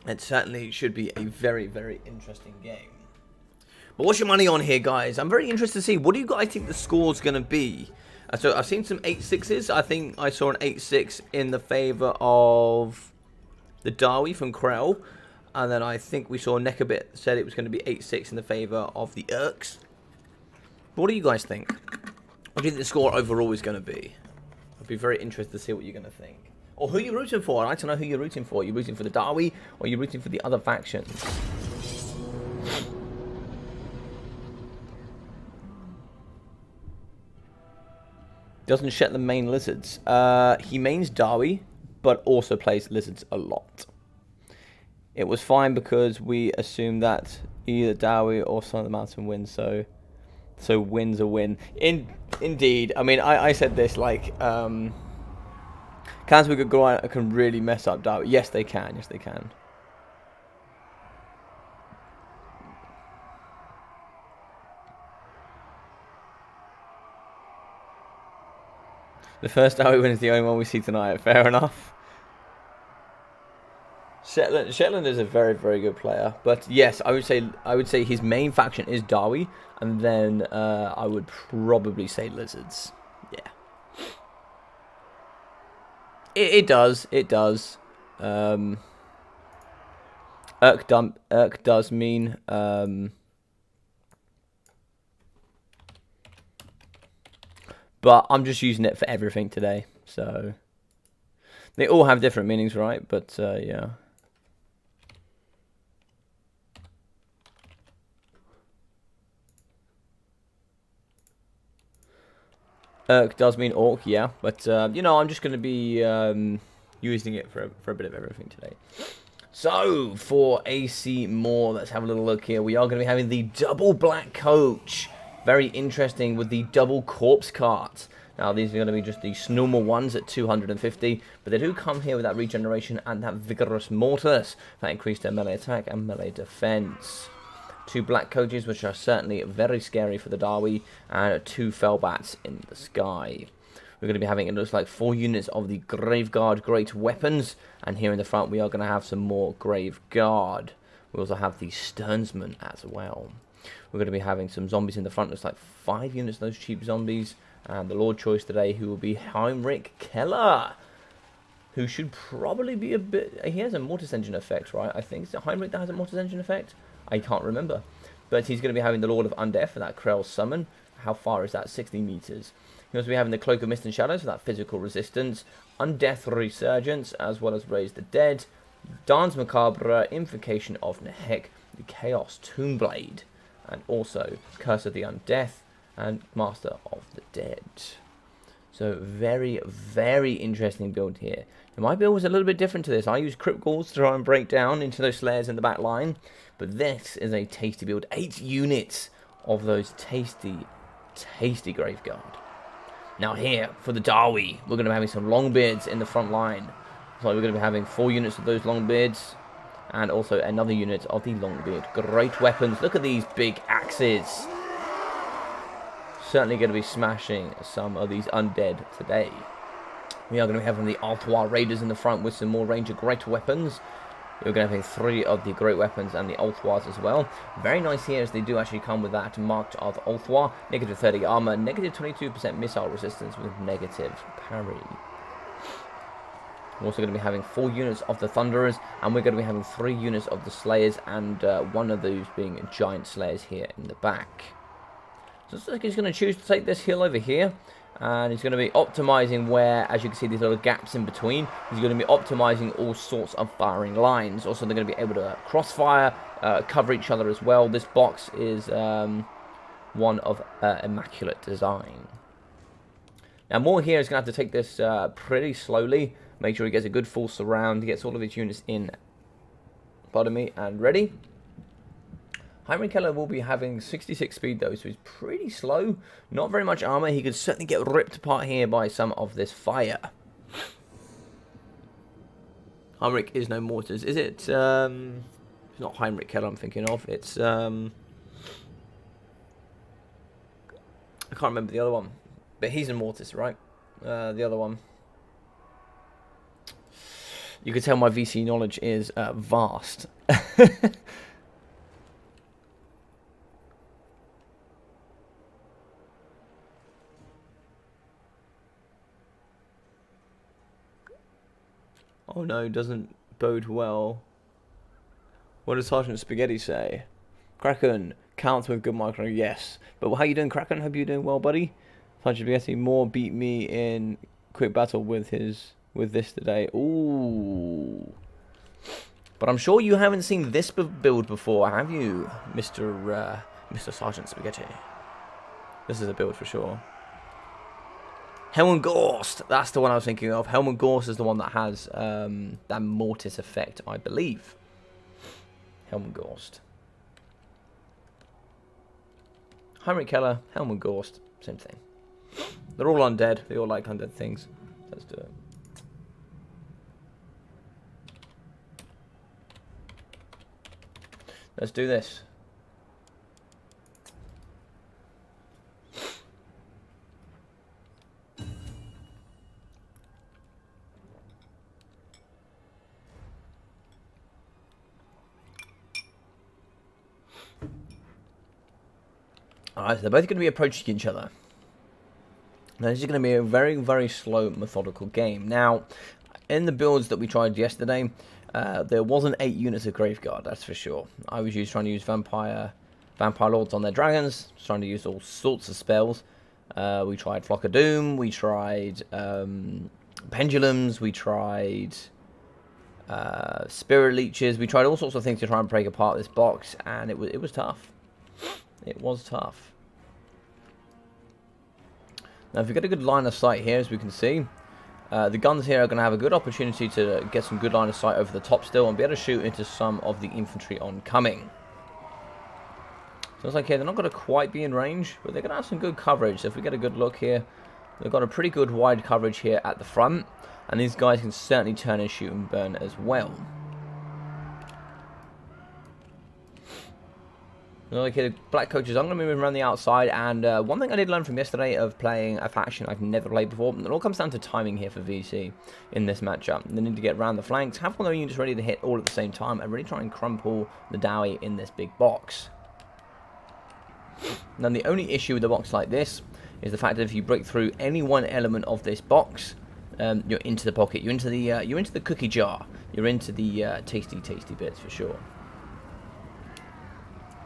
It certainly should be a very, very interesting game. But what's your money on here, guys? I'm very interested to see. What do you guys think the score's going to be? So I've seen some 8-6s. I think I saw an 8-6 in the favour of the Dawi from Krell. And then I think we saw Nekabit said it was going to be 8-6 in the favour of the Urks. What do you guys think? What do you think the score overall is going to be? I'd be very interested to see what you're going to think. Or who you're rooting for. I'd like to know who you're rooting for. Are you rooting for the Dawi or are you rooting for the other factions? Doesn't Shetland main lizards? He mains Dawi, but also plays lizards a lot. It was fine because we assumed that either Dawi or Son of the Mountain wins, so win's a win. Indeed, I mean, I said this, like, Clansburg can really mess up Dawi. Yes, they can. Yes, they can. The first Dawi win is the only one we see tonight. Fair enough. Shetland is a very, very good player, but yes, I would say his main faction is Dawi, and then I would probably say lizards. Yeah, it does. Urk does mean. But I'm just using it for everything today, so they all have different meanings, right? But yeah. Urk does mean orc, yeah, but you know, I'm just going to be using it for a bit of everything today. So for AC Moore, let's have a little look here. We are going to be having the double black coach. Very interesting with the double corpse cart. Now, these are going to be just the normal ones at 250, but they do come here with that regeneration and that vigorous mortis that increase their melee attack and melee defense. 2 black coaches, which are certainly very scary for the Dawi, and 2 fellbats in the sky. We're going to be having, it looks like, 4 units of the Graveguard Great Weapons, and here in the front we are going to have some more Graveguard. We also have the Sternsman as well. We're going to be having some zombies in the front. Looks like 5 units of those cheap zombies. And the Lord Choice today, who will be Heinrich Keller. Who should probably be a bit... He has a Mortis Engine effect, right? I think. Is it Heinrich that has a Mortis Engine effect? I can't remember. But he's going to be having the Lord of Undeath for that Krell summon. How far is that? 60 meters. He'll also be having the Cloak of Mist and Shadows for that physical resistance. Undeath Resurgence, as well as Raise the Dead. Dance Macabre, Invocation of Nehek. The Chaos Tombblade. And also Curse of the Undeath and Master of the Dead. So very, very interesting build here. Now, my build was a little bit different to this. I used Crypt Ghouls to try and break down into those slayers in the back line. But this is a tasty build. 8 units of those tasty, tasty Graveguard. Now here, for the Dawi, we're going to be having some Longbeards in the front line. So we're going to be having 4 units of those Longbeards. And also another unit of the Longbeard Great Weapons. Look at these big axes. Certainly going to be smashing some of these undead today. We are going to be having the Artois Raiders in the front with some more Ranger Great Weapons. We're going to have 3 of the Great Weapons and the Artois as well. Very nice here as they do actually come with that marked of Artois. Negative 30 armor, negative 22% missile resistance with negative parry. We're also going to be having 4 units of the Thunderers, and we're going to be having 3 units of the Slayers, and one of those being Giant Slayers here in the back. So it looks like he's going to choose to take this hill over here. And he's going to be optimizing where, as you can see, these little gaps in between. He's going to be optimizing all sorts of firing lines. Also, they're going to be able to crossfire, cover each other as well. This box is one of immaculate design. Now, Moore here is going to have to take this pretty slowly. Make sure he gets a good full surround. He gets all of his units in. Pardon me, and ready. Heinrich Keller will be having 66 speed though, so he's pretty slow. Not very much armor. He could certainly get ripped apart here by some of this fire. Heinrich is no mortars. Is it? It's not Heinrich Keller I'm thinking of. It's I can't remember the other one, but he's a mortis, right? The other one. You can tell my VC knowledge is vast. Oh no, doesn't bode well. What does Sergeant Spaghetti say? Kraken, counts with good micro, yes. But how you doing, Kraken? Hope you're doing well, buddy. Sergeant Spaghetti, Moore beat me in quick battle with this today. Ooh. But I'm sure you haven't seen this build before, have you, Mr. Sergeant Spaghetti? This is a build for sure. Helmengorst, that's the one I was thinking of. Helmengorst is the one that has that mortis effect, I believe. Helmengorst. Heinrich Keller, Helmengorst, same thing. They're all undead. They all like undead things. Let's do it. Let's do this. Alright, so they're both going to be approaching each other. Now, this is going to be a very, very slow, methodical game. Now, in the builds that we tried yesterday, there wasn't 8 units of Graveguard, that's for sure. I was trying to use Vampire Lords on their dragons, trying to use all sorts of spells. We tried Flock of Doom, we tried Pendulums, we tried Spirit Leeches, we tried all sorts of things to try and break apart this box, and it was tough. It was tough. Now, if we get a good line of sight here, as we can see, the guns here are going to have a good opportunity to get some good line of sight over the top still and be able to shoot into some of the infantry oncoming. So it's like here, they're not going to quite be in range, but they're going to have some good coverage. So if we get a good look here, they've got a pretty good wide coverage here at the front, and these guys can certainly turn and shoot and burn as well. Okay, the black coaches, I'm going to move around the outside, and one thing I did learn from yesterday of playing a faction I've never played before, and it all comes down to timing here for VC in this matchup. They need to get around the flanks, have one of their units ready to hit all at the same time, and really try and crumple the Dawi in this big box. Now, the only issue with a box like this is the fact that if you break through any one element of this box, you're into the pocket, you're into the cookie jar, you're into the tasty bits for sure.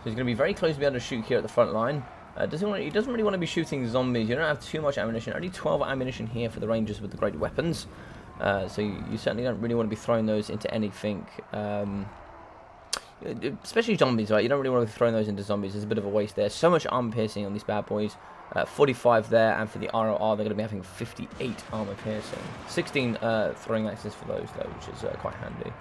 So he's going to be very close to be able to shoot here at the front line. He doesn't really want to be shooting zombies. You don't have too much ammunition. Only 12 ammunition here for the Rangers with the great weapons. So you certainly don't really want to be throwing those into anything. Especially zombies, right? You don't really want to be throwing those into zombies. There's a bit of a waste there. So much armor piercing on these bad boys. 45 there, and for the ROR, they're going to be having 58 armor piercing. 16 throwing axes for those, though, which is quite handy.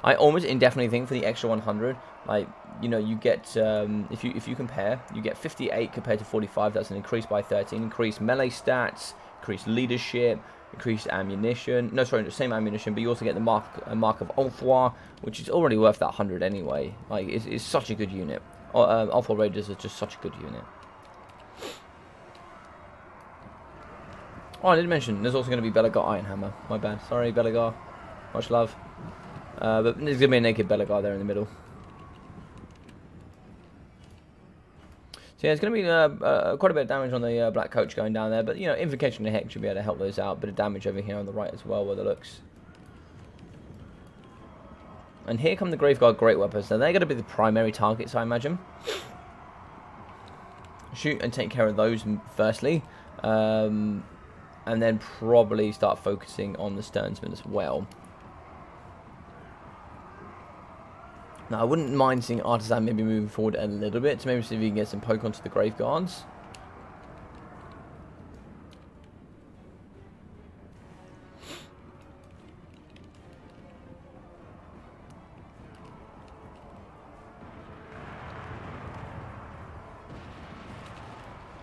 I almost indefinitely think for the extra 100, like, you know, you get, if you compare, you get 58 compared to 45, that's an increase by 13, increased melee stats, increased leadership, increased ammunition, no, sorry, the same ammunition, but you also get the mark of Ulthwar, which is already worth that 100 anyway. Like, it's such a good unit. Ulthwar Raiders are just such a good unit. Oh, I didn't mention, there's also going to be Belagar Ironhammer, my bad, sorry Belagar, much love. But there's going to be a naked Belagar there in the middle. So yeah, it's going to be quite a bit of damage on the black coach going down there. But, you know, Invocation of Hex should be able to help those out. Bit of damage over here on the right as well, where the looks. And here come the Graveguard Great Weapons. Now, they're going to be the primary targets, I imagine. shoot and take care of those firstly. And then probably start focusing on the Sternsmen as well. Now, I wouldn't mind seeing Artisan maybe moving forward a little bit to maybe see if you can get some poke onto the Grave Guards.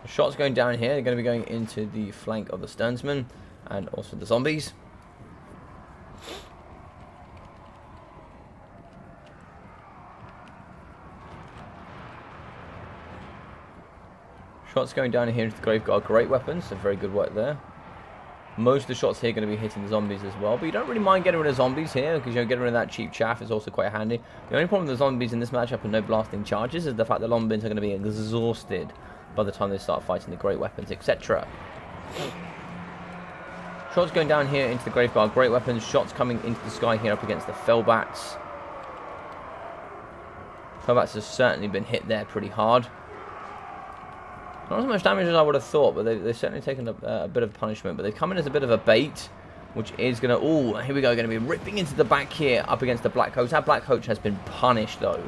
Shots going down here. They're going to be going into the flank of the Sternsmen and also the zombies. Shots going down here into the Grave Guard. Great weapons. So very good work there. Most of the shots here are going to be hitting the zombies as well. But you don't really mind getting rid of zombies here, because getting rid of that cheap chaff is also quite handy. The only problem with the zombies in this matchup and no blasting charges is the fact that longbins are going to be exhausted by the time they start fighting the great weapons, etc. Shots going down here into the Grave Guard. Great weapons. Shots coming into the sky here up against the Fellbats. Fellbats has certainly been hit there pretty hard. Not as much damage as I would have thought, but they've certainly taken a bit of punishment. But they've come in as a bit of a bait, which is going to... Oh, here we go. Going to be ripping into the back here up against the Black Coach. That Black Coach has been punished, though.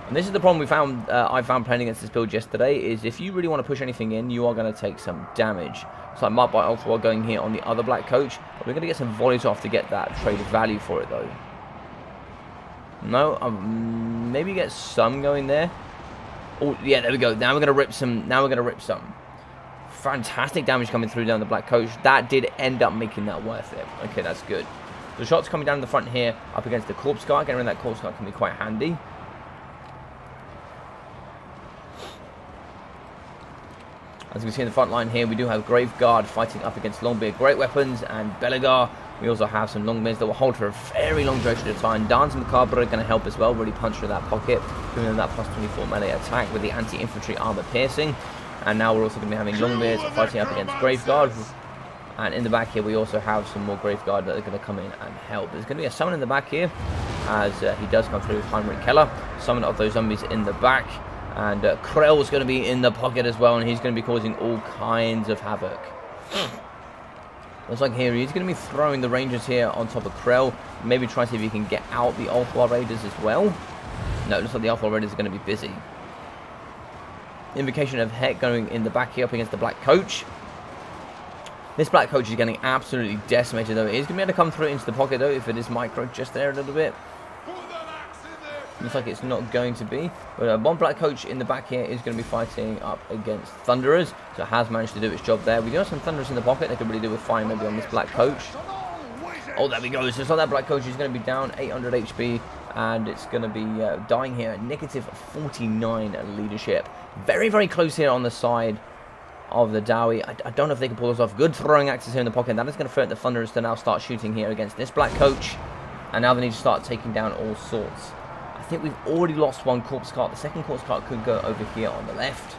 And this is the problem we found. I found playing against this build yesterday, is if you really want to push anything in, you are going to take some damage. So I might buy Ultra going here on the other Black Coach, but we're going to get some volleys off to get that traded value for it, though. No, maybe get some going there. Oh, yeah, there we go. Now we're going to rip some. Now we're going to rip some. Fantastic damage coming through down the Black Coach. That did end up making that worth it. Okay, that's good. The shots coming down the front here up against the Corpse Guard. Getting rid of that Corpse Guard can be quite handy. As we can see in the front line here, we do have Grave Guard fighting up against Longbeard Great Weapons and Belegar. We also have some Longbeards that will hold for a very long duration of time. Dance Macabre are going to help as well, really punch through that pocket, giving them that plus 24 melee attack with the anti-infantry armor piercing. And now we're also going to be having Longbeards fighting up against Grave Guard. And in the back here, we also have some more Grave Guard that are going to come in and help. There's going to be a summon in the back here, as he does come through with Heinrich Keller. Summon of those zombies in the back. And Krell's going to be in the pocket as well, and he's going to be causing all kinds of havoc. Looks like here he's going to be throwing the Rangers here on top of Krell. Maybe try to see if he can get out the Ulthwar Raiders as well. No, it looks like the Ulthwar Raiders are going to be busy. Invocation of Heck going in the back here up against the Black Coach. This Black Coach is getting absolutely decimated, though. It is going to be able to come through into the pocket, though, if it is micro just there a little bit. Looks like it's not going to be. But one Black Coach in the back here is going to be fighting up against Thunderers. So it has managed to do its job there. We do have some Thunderers in the pocket. They could really do with fine maybe on this Black Coach. Oh, there we go. So it's like that Black Coach is going to be down 800 HP. And it's going to be dying here at negative 49 leadership. Very, very close here on the side of the Dawi. I don't know if they can pull this off. Good throwing axes here in the pocket. That is going to threaten the Thunderers to now start shooting here against this Black Coach. And now they need to start taking down all sorts. I think we've already lost one Corpse Cart. The second Corpse Cart could go over here on the left.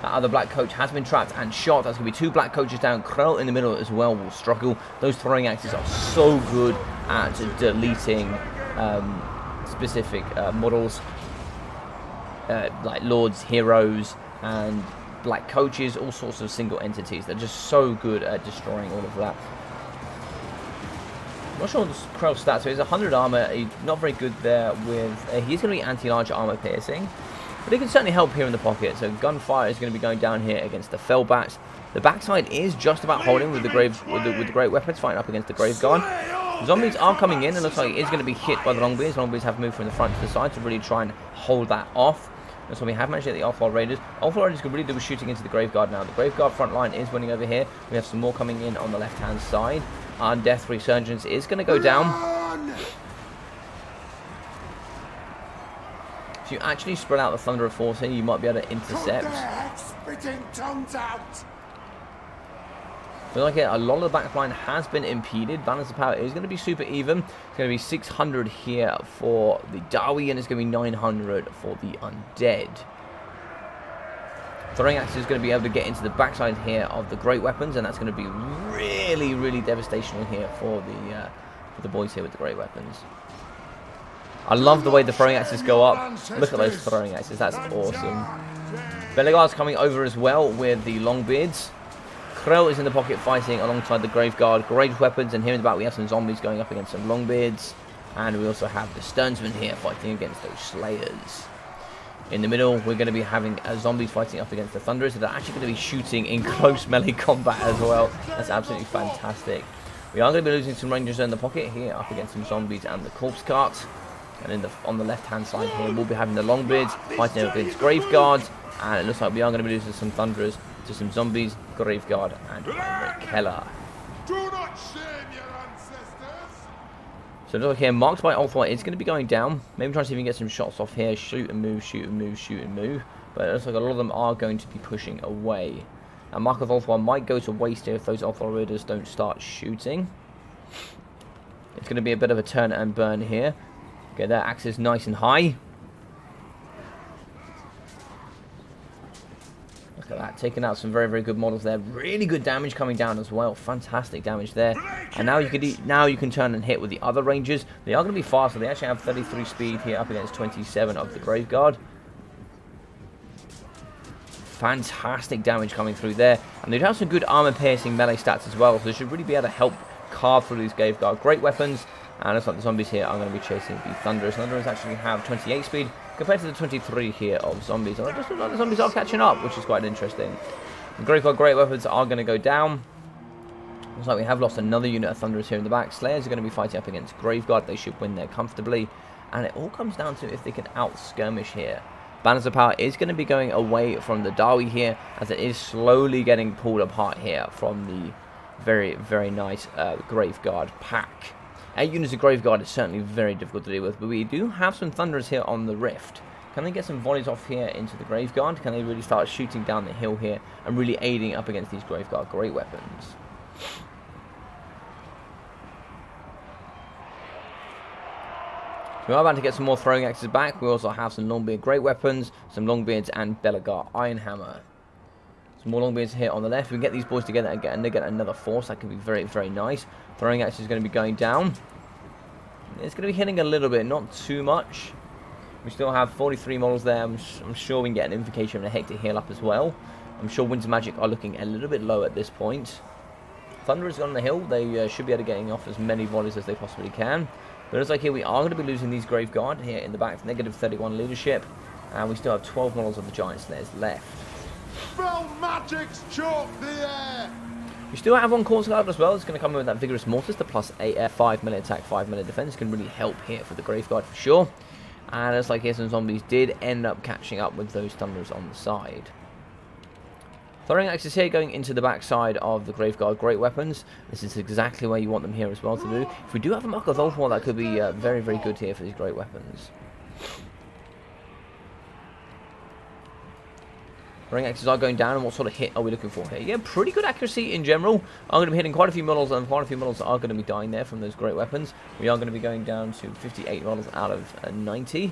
That other Black Coach has been trapped and shot. That's going to be two Black Coaches down. Krell in the middle as well will struggle. Those throwing axes are so good at deleting specific models. Like Lords, Heroes, and Black Coaches. All sorts of single entities. They're just so good at destroying all of that. I'm not sure what Krell's stats are. He's 100 armor. He's not very good there with... he's going to be anti-large armor piercing. But he can certainly help here in the pocket. So gunfire is going to be going down here against the Fellbats. The backside is just about holding with the Great Weapons fighting up against the Grave Guard. The zombies are coming in. It looks like it is going to be hit by the Longbeards. Longbeards have moved from the front to the side to really try and hold that off. And so we have managed to get the Ulthwar Raiders. Ulthwar Raiders can really do with shooting into the Grave Guard now. The Grave Guard front line is winning over here. We have some more coming in on the left-hand side. Death Resurgence is going to go down. If you actually spread out the Thunder of Force here, you might be able to intercept. Feel like a lot of the back line has been impeded. Balance of power is going to be super even. It's going to be 600 here for the Dawi, and it's going to be 900 for the Undead. Throwing Axe is going to be able to get into the backside here of the Great Weapons, and that's going to be really, really devastational here for the boys here with the Great Weapons. I love the way the throwing axes go up. Look at those throwing axes. That's awesome. Belegar's coming over as well with the Longbeards. Krell is in the pocket fighting alongside the Graveguard. Great weapons, and here in the back we have some zombies going up against some Longbeards. And we also have the Sternsmen here fighting against those Slayers. In the middle, we're going to be having zombies fighting up against the Thunderers that are actually going to be shooting in close melee combat as well. That's absolutely fantastic. We are going to be losing some Rangers in the pocket here up against some zombies and the Corpse Cart. And on the left-hand side here, we'll be having the Longbeards fighting against Graveguards. And it looks like we are going to be losing some Thunderers to some zombies, Graveguard, and Keller. Do not shame your ancestors. So look here, marked by Ulthwar is going to be going down. Maybe try to see if we can get some shots off here. Shoot and move, shoot and move, shoot and move. But it looks like a lot of them are going to be pushing away. Now, Mark of Ulthwar might go to waste here if those Ulthwar raiders don't start shooting. It's going to be a bit of a turn and burn here. Get their axes nice and high. Look at that, taking out some very, very good models there. Really good damage coming down as well. Fantastic damage there. And now you can turn and hit with the other Rangers. They are going to be faster. They actually have 33 speed here up against 27 of the Graveguard. Fantastic damage coming through there. And they do have some good armor-piercing melee stats as well. So they should really be able to help carve through these Graveguard. Great weapons. And looks like the zombies here are going to be chasing the Thunderers. Thunderers actually have 28 speed compared to the 23 here of zombies. And I just feel like the zombies are catching up, which is quite interesting. The Graveguard great weapons are going to go down. Looks like we have lost another unit of Thunderers here in the back. Slayers are going to be fighting up against Graveguard. They should win there comfortably. And it all comes down to if they can out-skirmish here. Banners of Power is going to be going away from the Dawi here, as it is slowly getting pulled apart here from the very, very nice Graveguard pack. 8 units of Graveguard is certainly very difficult to deal with, but we do have some Thunderers here on the Rift. Can they get some volleys off here into the Graveguard? Can they really start shooting down the hill here and really aiding up against these Graveguard great weapons? We are about to get some more throwing axes back. We also have some Longbeard great weapons, some Longbeards and Belegar Iron Hammer. Some more Longbeards here on the left. We can get these boys together and get another force. That could be very, very nice. Throwing axe is going to be going down. It's going to be hitting a little bit, not too much. We still have 43 models there. I'm sure we can get an Invocation and a Hector heal up as well. I'm sure Winds of Magic are looking a little bit low at this point. Thunder is on the hill. They should be able to get off as many volleys as they possibly can. But it's like here we are going to be losing these Graveguard here in the back. Negative 31 leadership. And we still have 12 models of the Giant Slayers left. Spell magics chalk the air. We still have one Corpse Guard as well. It's going to come in with that Vigorous Mortis, the plus 5 melee attack, 5 melee defense. Can really help here for the Graveguard for sure. And it's like here some zombies did end up catching up with those Thunderers on the side. Throwing axes here going into the backside of the Graveguard great weapons. This is exactly where you want them here as well to do. If we do have a Mark of Ulthwar, that could be very, very good here for these great weapons. Throwing axes are going down, and what sort of hit are we looking for here? Yeah, pretty good accuracy in general. I'm going to be hitting quite a few models, and quite a few models are going to be dying there from those great weapons. We are going to be going down to 58 models out of 90.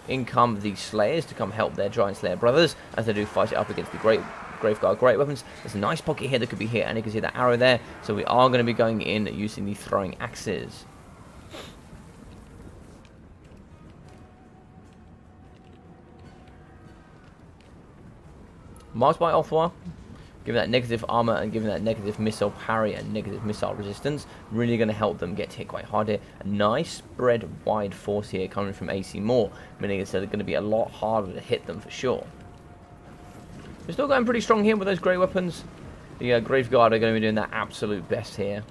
In come the Slayers to come help their Giant Slayer brothers as they do fight it up against the Graveguard great weapons. There's a nice pocket here that could be hit, and you can see the arrow there. So we are going to be going in using the throwing axes. Marked by Ulthwar, giving that negative armor and giving that negative missile parry and negative missile resistance, really going to help them get hit quite hard here. A nice spread wide force here coming from AC Moore, meaning it's going to be a lot harder to hit them for sure. We're still going pretty strong here with those great weapons. The Graveguard are going to be doing their absolute best here.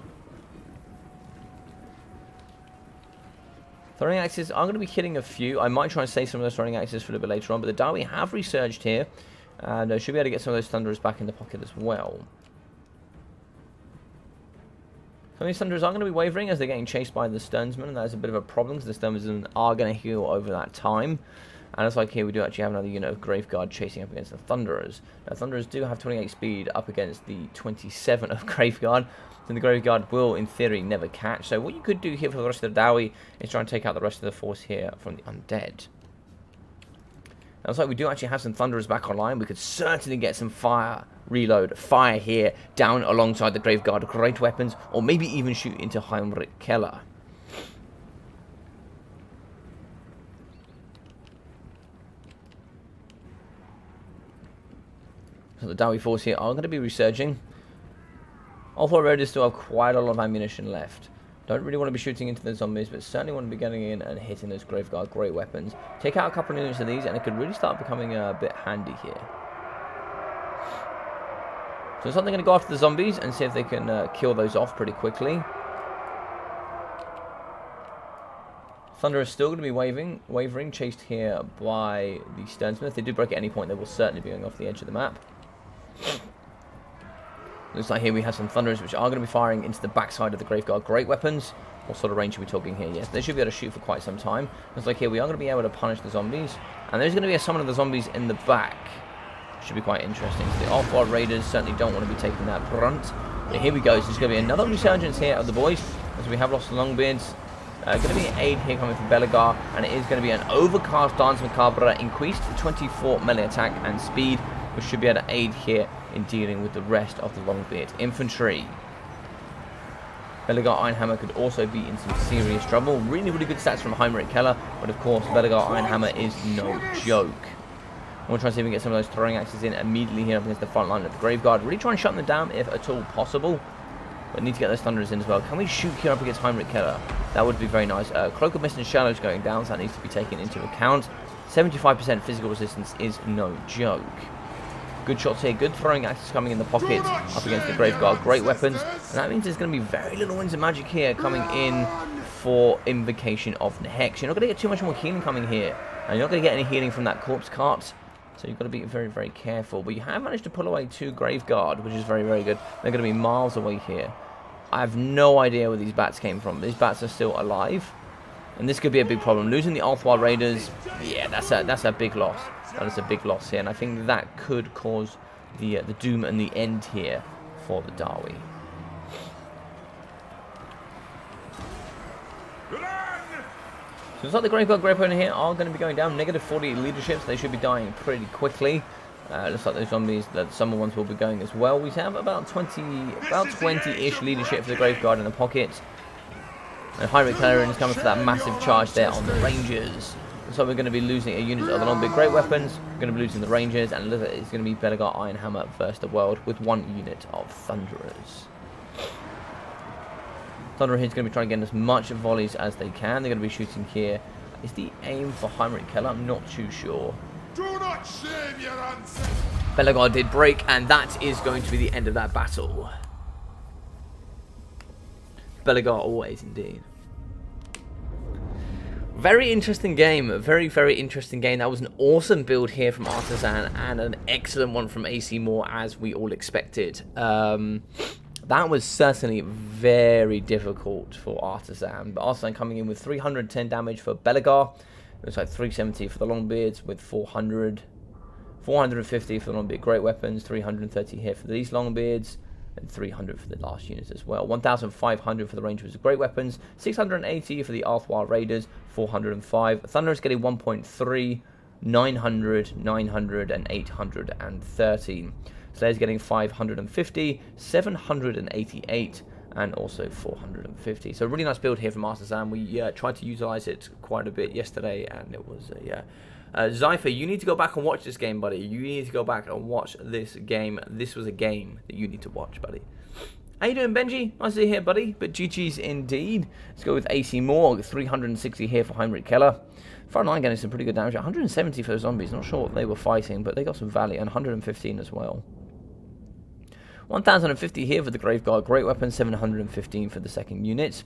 Throwing axes, I'm going to be hitting a few. I might try and save some of those throwing axes for a little bit later on, but the Dawi have resurged here. And should be able to get some of those Thunderers back in the pocket as well. Some of these Thunderers are going to be wavering as they're getting chased by the Sternsmen, and that is a bit of a problem because the Sternsmen are going to heal over that time. And it's like here we do actually have another unit of Graveguard chasing up against the Thunderers. Now Thunderers do have 28 speed up against the 27 of Graveguard, so the Graveguard will in theory never catch. So what you could do here for the rest of the Dawi is try and take out the rest of the force here from the Undead. Now it's like we do actually have some Thunderers back online. We could certainly get some fire here down alongside the Graveguard great weapons, or maybe even shoot into Heinrich Keller. So the Dawi force here are going to be resurging. All four raiders still have quite a lot of ammunition left. Don't really want to be shooting into the zombies, but certainly want to be getting in and hitting those Graveguard great weapons. Take out a couple of units of these, and it could really start becoming a bit handy here. So something going to go after the zombies and see if they can kill those off pretty quickly. Thunder is still going to be wavering, chased here by the Sternsmith. If they do break at any point, they will certainly be going off the edge of the map. Looks like here we have some Thunderers which are going to be firing into the backside of the Graveguard great weapons. What sort of range are we talking here? Yes, they should be able to shoot for quite some time. Looks like here we are going to be able to punish the zombies. And there's going to be a summon of the zombies in the back. Should be quite interesting. So the off-world raiders certainly don't want to be taking that brunt. But here we go. So there's going to be another resurgence here of the boys. As we have lost the Longbeards. Going to be an aid here coming from Belegar. And it is going to be an overcast Dance Macabre. Increased 24 melee attack and speed. Which should be able to aid here in dealing with the rest of the Longbeard infantry. Belegar Ironhammer could also be in some serious trouble. Really, really good stats from Heinrich Keller. But of course, Belegar Ironhammer is no joke. We'll try and see if we can get some of those throwing axes in immediately here up against the front line of the Graveguard. Really try and shut them down if at all possible. But need to get those Thunderers in as well. Can we shoot here up against Heinrich Keller? That would be very nice. Cloak of Mist and Shadows going down, so that needs to be taken into account. 75% physical resistance is no joke. Good shots here, good throwing axes coming in the pocket up against the Graveguard. Great weapons. And that means there's going to be very little winds of magic here coming in for Invocation of the Hex. You're not going to get too much more healing coming here. And you're not going to get any healing from that corpse cart. So you've got to be very, very careful. But you have managed to pull away 2 Graveguard, which is very, very good. They're going to be miles away here. I have no idea where these bats came from. These bats are still alive. And this could be a big problem. Losing the Althwar Raiders, yeah, that's a big loss. That is a big loss here. And I think that could cause the doom and the end here for the Dawi. So it's like the Graveguard Great Opponent here are going to be going down. Negative 40 leaderships. They should be dying pretty quickly. Looks like those zombies, the summer ones will be going as well. We have about 20-ish leadership for the Graveguard in the pocket. And Heinrich Keller is coming for that massive charge there on the Rangers. So we're going to be losing a unit of the long big great weapons. We're going to be losing the Rangers, and look, it's going to be Belegar Ironhammer versus the world with 1 unit of Thunderers. Thunderer here is going to be trying to get as much volleys as they can. They're going to be shooting here. Is the aim for Heinrich Keller? I'm not too sure. Do not shame your ancestors. Belegar did break, and that is going to be the end of that battle. Belegar always, indeed. Very interesting game. Very, very interesting game. That was an awesome build here from Artisan and an excellent one from AC Moore, as we all expected. That was certainly very difficult for Artisan. But Artisan coming in with 310 damage for Belegar. It looks like 370 for the Longbeards with 400. 450 for the Longbeard Great Weapons. 330 here for these Longbeards. And 300 for the last units as well. 1,500 for the Rangers of Great Weapons. 680 for the Althwar Raiders. 405. Thunder is getting 1.3. 900, 900, and 813. Slayer's getting 550. 788. And also 450. So a really nice build here from Artisan. We tried to utilize it quite a bit yesterday. And it was, Zypher, you need to go back and watch this game, buddy. You need to go back and watch this game. This was a game that you need to watch, buddy. How you doing, Benji? Nice to hear, buddy. But GG's indeed. Let's go with AC Moore. 360 here for Heinrich Keller. Front line getting some pretty good damage. 170 for the zombies. Not sure what they were fighting, but they got some value. And 115 as well. 1,050 here for the Graveguard Great Weapon. 715 for the second unit.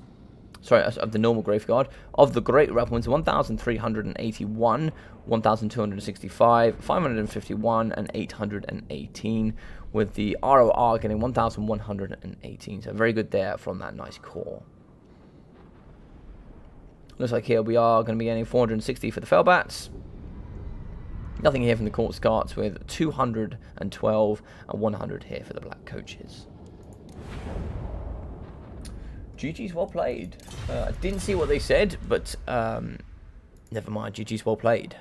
Sorry, of the normal Graveguard. Of the Great Weapons, 1,381, 1,265, 551, and 818, with the ROR getting 1,118. So very good there from that nice core. Looks like here we are going to be getting 460 for the Fellbats. Nothing here from the Corpse Carts with 212 and 100 here for the Black Coaches. GG's well played. I didn't see what they said, but never mind. GG's well played.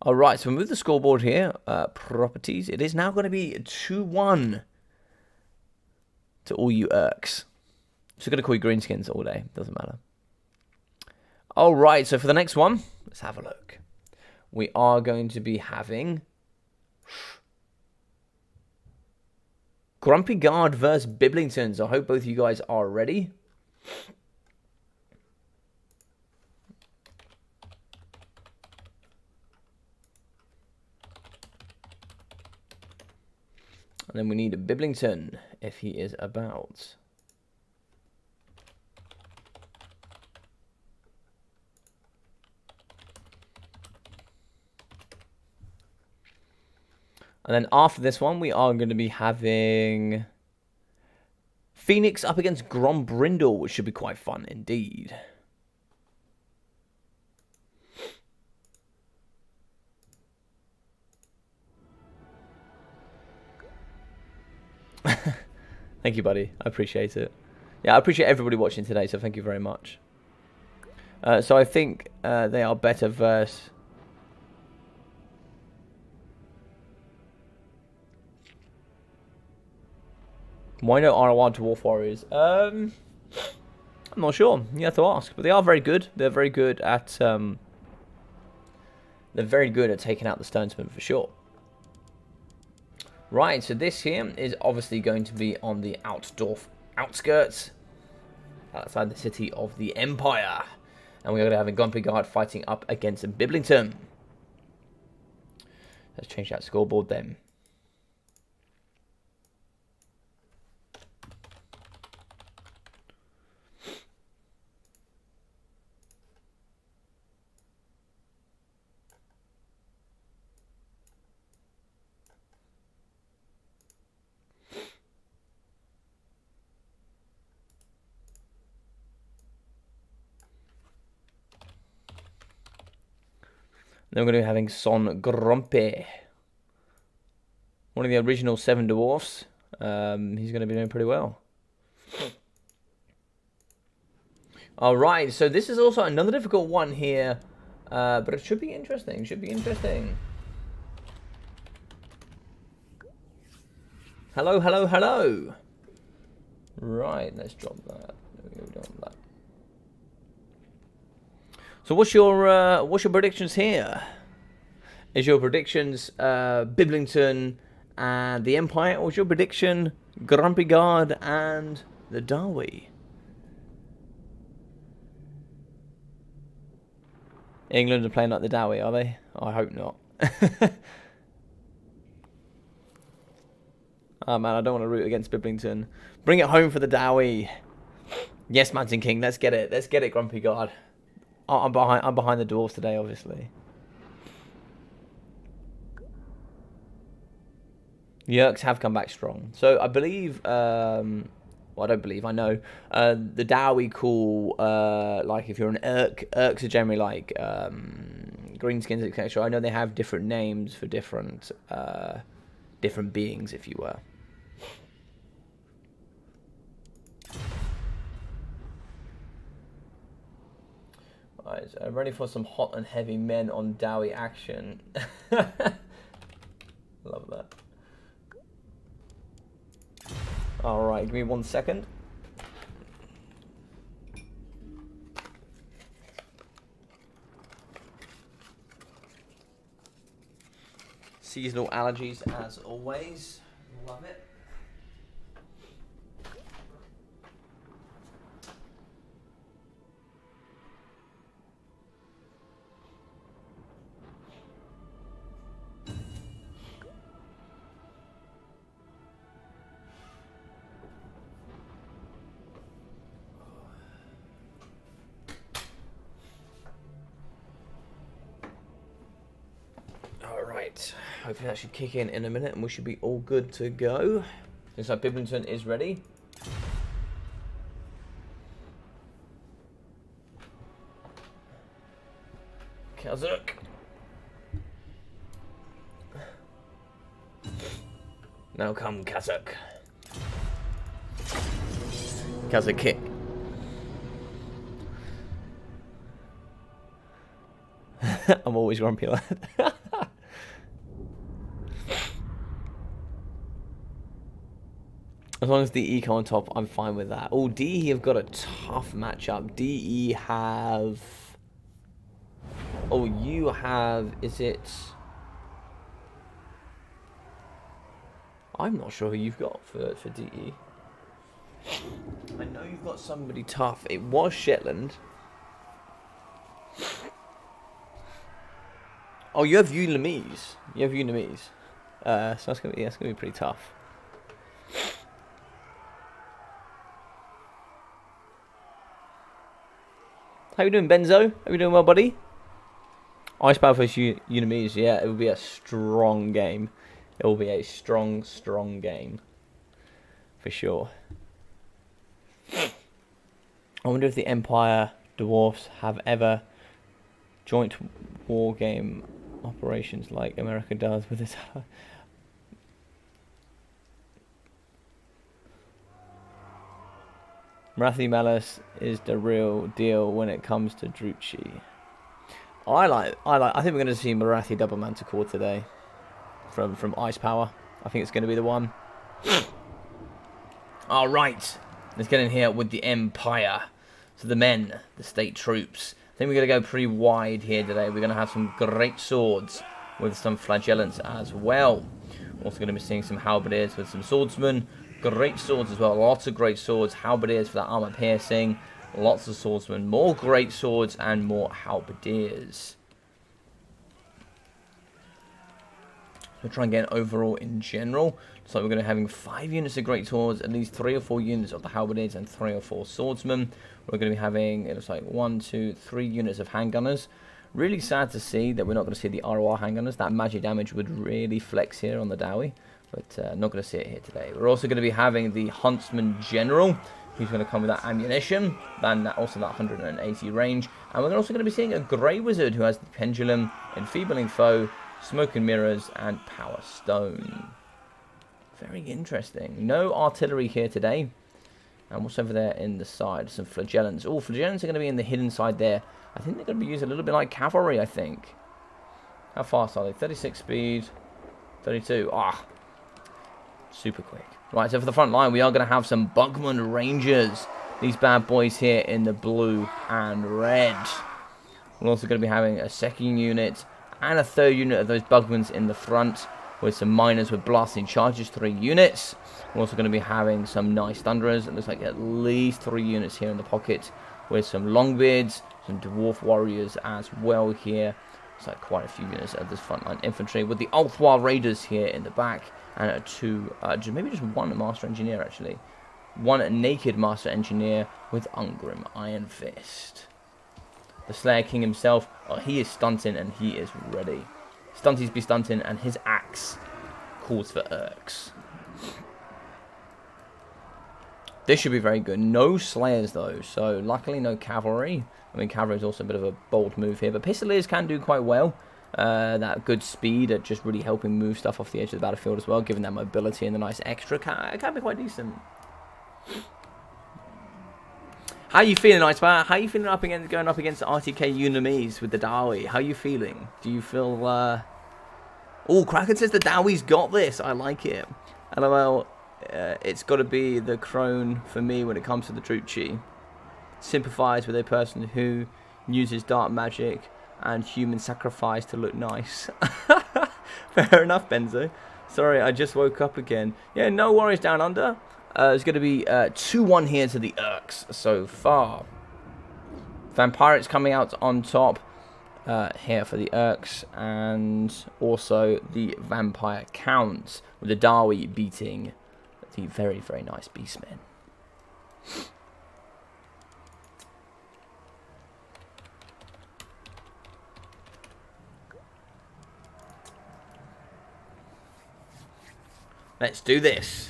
Alright, so we move the scoreboard here. Properties. It is now going to be 2-1 to all you Urks. Just going to call you Greenskins all day. Doesn't matter. Alright, so for the next one, let's have a look. We are going to be having Grumpy Guard versus Biblingtons. I hope both of you guys are ready. And then we need a Biblington, if he is about. And then after this one, we are going to be having Phoenix up against Grombrindle, which should be quite fun indeed. Thank you, buddy. I appreciate it. Yeah, I appreciate everybody watching today, so thank you very much. So I think they are better versus... Why no ROR Dwarf Warriors? I'm not sure. You have to ask. But they are very good. They're very good at... they're very good at taking out the Stonesmen for sure. Right, so this here is obviously going to be on the outskirts, outside the city of the Empire. And we're going to have a Grumpy Guard fighting up against a Biblington. Let's change that scoreboard then. Then we're going to be having Son Grumpy. One of the original 7 dwarfs. He's going to be doing pretty well. Alright, so this is also another difficult one here. But it should be interesting. Should be interesting. Hello, hello, hello. Right, let's drop that. There we go, drop that. So what's your predictions here? Is your predictions Biblington and the Empire, or is your prediction Grumpy Guard and the Dawi? England are playing like the Dawi, are they? I hope not. Oh man, I don't want to root against Biblington. Bring it home for the Dawi. Yes, Mountain King, let's get it. Let's get it, Grumpy Guard. I'm behind the dwarves today, obviously. Yerks have come back strong. So I believe, well, I don't believe, I know, the Dawi call, like if you're an Erks are generally like greenskins, etc. I know they have different names for different beings, if you were. Right, so I'm ready for some hot and heavy men on Dawi action. Love that. Alright, give me 1 second. Seasonal allergies as always. Love it. Hopefully that should kick in a minute and we should be all good to go. Looks like Biblington is ready. Kazuk. Now come Kazuk. Kazuk kick. I'm always grumpy lad. As long as DE come on top, I'm fine with that. Oh, DE have got a tough matchup. DE have... Oh, you have... Is it... I'm not sure who you've got for DE. I know you've got somebody tough. It was Shetland. Oh, you have Unamise. You have Unamise. So that's gonna be pretty tough. How you doing, Benzo? How you doing, well, buddy? Ice Power vs Unamise. Yeah, it will be a strong game. It will be a strong game for sure. I wonder if the Empire dwarfs have ever joint war game operations like America does with its. Marathi Malice is the real deal when it comes to Druchii. I think we're going to see Marathi Double Manticore today from Ice Power. I think it's going to be the one. All right, let's get in here with the Empire. So the men, the state troops. I think we're going to go pretty wide here today. We're going to have some great swords with some flagellants as well. Also going to be seeing some halberdiers with some swordsmen. Great swords as well. Lots of great swords. Halberdiers for that armor piercing. Lots of swordsmen. More great swords and more halberdiers. We'll try and get an overall in general. So we're going to be having 5 units of great swords, at least 3 or 4 units of the halberdiers, and 3 or 4 swordsmen. We're going to be having, it looks like 1, 2, 3 units of handgunners. Really sad to see that we're not going to see the ROR handgunners. That magic damage would really flex here on the Dawi. But not going to see it here today. We're also going to be having the Huntsman General, who's going to come with that ammunition, and also that 180 range. And we're also going to be seeing a Grey Wizard who has the Pendulum, Enfeebling Foe, Smoke and Mirrors, and Power Stone. Very interesting. No artillery here today. And what's over there in the side? Some flagellants. Oh, flagellants are going to be in the hidden side there. I think they're going to be used a little bit like cavalry, I think. How fast are they? 36 speed. 32. Ah. Super quick. Right, so for the front line, we are going to have some Bugman Rangers. These bad boys here in the blue and red. We're also going to be having a second unit and a third unit of those Bugmans in the front, with some miners with blasting charges, 3 units. We're also going to be having some nice thunderers. It looks like at least 3 units here in the pocket, with some longbeards, some dwarf warriors as well here. It's like quite a few units of this frontline infantry, with the Ulthwar Raiders here in the back, and maybe just 1 Master Engineer actually. 1 naked Master Engineer with Ungrim Iron Fist. The Slayer King himself, he is stunting and he is ready. Stunties be stunting, and his axe calls for Urks. This should be very good. No Slayers though, so luckily no Cavalry. I mean, Cavalry is also a bit of a bold move here, but Pistoliers can do quite well. That good speed at just really helping move stuff off the edge of the battlefield as well, giving that mobility and the nice extra can be quite decent. How are you feeling, Ice Power? How are you feeling going up against RTK Unamise with the Dawi? How are you feeling? Do you feel... Oh, Kraken says the Dawi's got this. I like it. LOL, it's got to be the crone for me when it comes to the Druchii. Sympathise with a person who uses dark magic and human sacrifice to look nice. Fair enough, Benzo. Sorry, I just woke up again. Yeah, no worries down under. It's going to be 2-1 here to the Urks so far. Vampirates coming out on top here for the Urks, and also the Vampire Counts, with the Dawi beating the very, very nice Beastmen. Let's do this.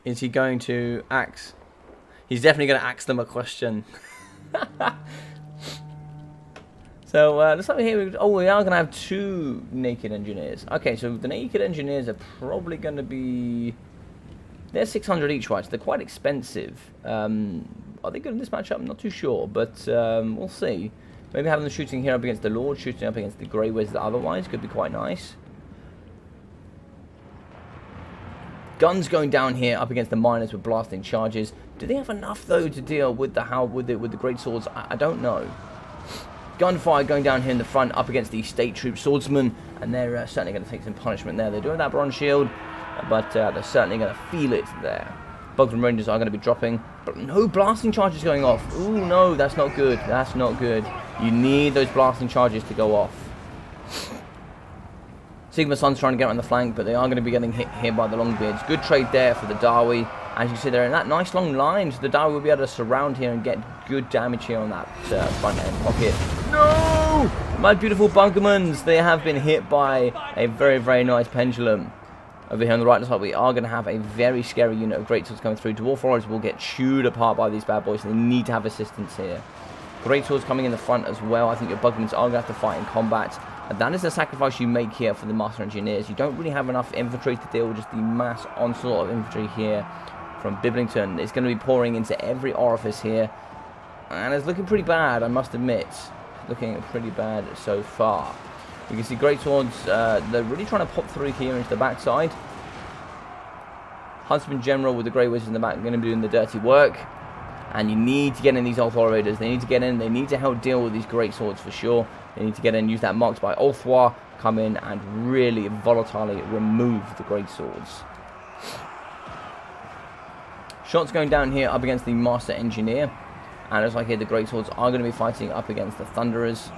Is he going to axe? He's definitely going to axe them a question. So, let's have here. Oh, we are going to have 2 naked engineers. Okay, so the naked engineers are probably going to be... They're 600 each, right? So they're quite expensive. Are they good in this matchup? I'm not too sure, but we'll see. Maybe having them shooting here up against the Lord, shooting up against the Grey Wizard otherwise could be quite nice. Guns going down here up against the miners with blasting charges. Do they have enough though to deal with the with the great swords? I don't know. gunfire going down here in the front up against the state troop swordsmen, and they're certainly going to take some punishment there. They do have that bronze shield, but they're certainly going to feel it there. Bugman Rangers are going to be dropping, but no blasting charges going off. Ooh, no, that's not good. That's not good. You need those blasting charges to go off. Sigma Sun's trying to get on the flank, but they are going to be getting hit here by the Longbeards. Good trade there for the Dawi. As you see, they're in that nice long line, so the Dawi will be able to surround here and get good damage here on that front end pocket. No! My beautiful Bunkermans, they have been hit by a very, very nice pendulum. Over here on the right side, we are going to have a very scary unit of Greatswords coming through. Dwarf Warriors will get chewed apart by these bad boys, and they need to have assistance here. Greatswords coming in the front as well. I think your Bunkermans are going to have to fight in combat. And that is the sacrifice you make here for the Master Engineers. You don't really have enough infantry to deal with just the mass onslaught of infantry here from Biblington. It's going to be pouring into every orifice here. And it's looking pretty bad, I must admit. Looking pretty bad so far. You can see Greatswords, they're really trying to pop through here into the backside. Huntsman General with the Grey Wizards in the back are going to be doing the dirty work. And you need to get in these Ulthwar Raiders. They need to get in. They need to help deal with these Greatswords for sure. They need to get in, use that Marked by Ulthwar, come in and really volatilely remove the Greatswords. Shots going down here up against the Master Engineer. And as I hear, the Greatswords are going to be fighting up against the Thunderers.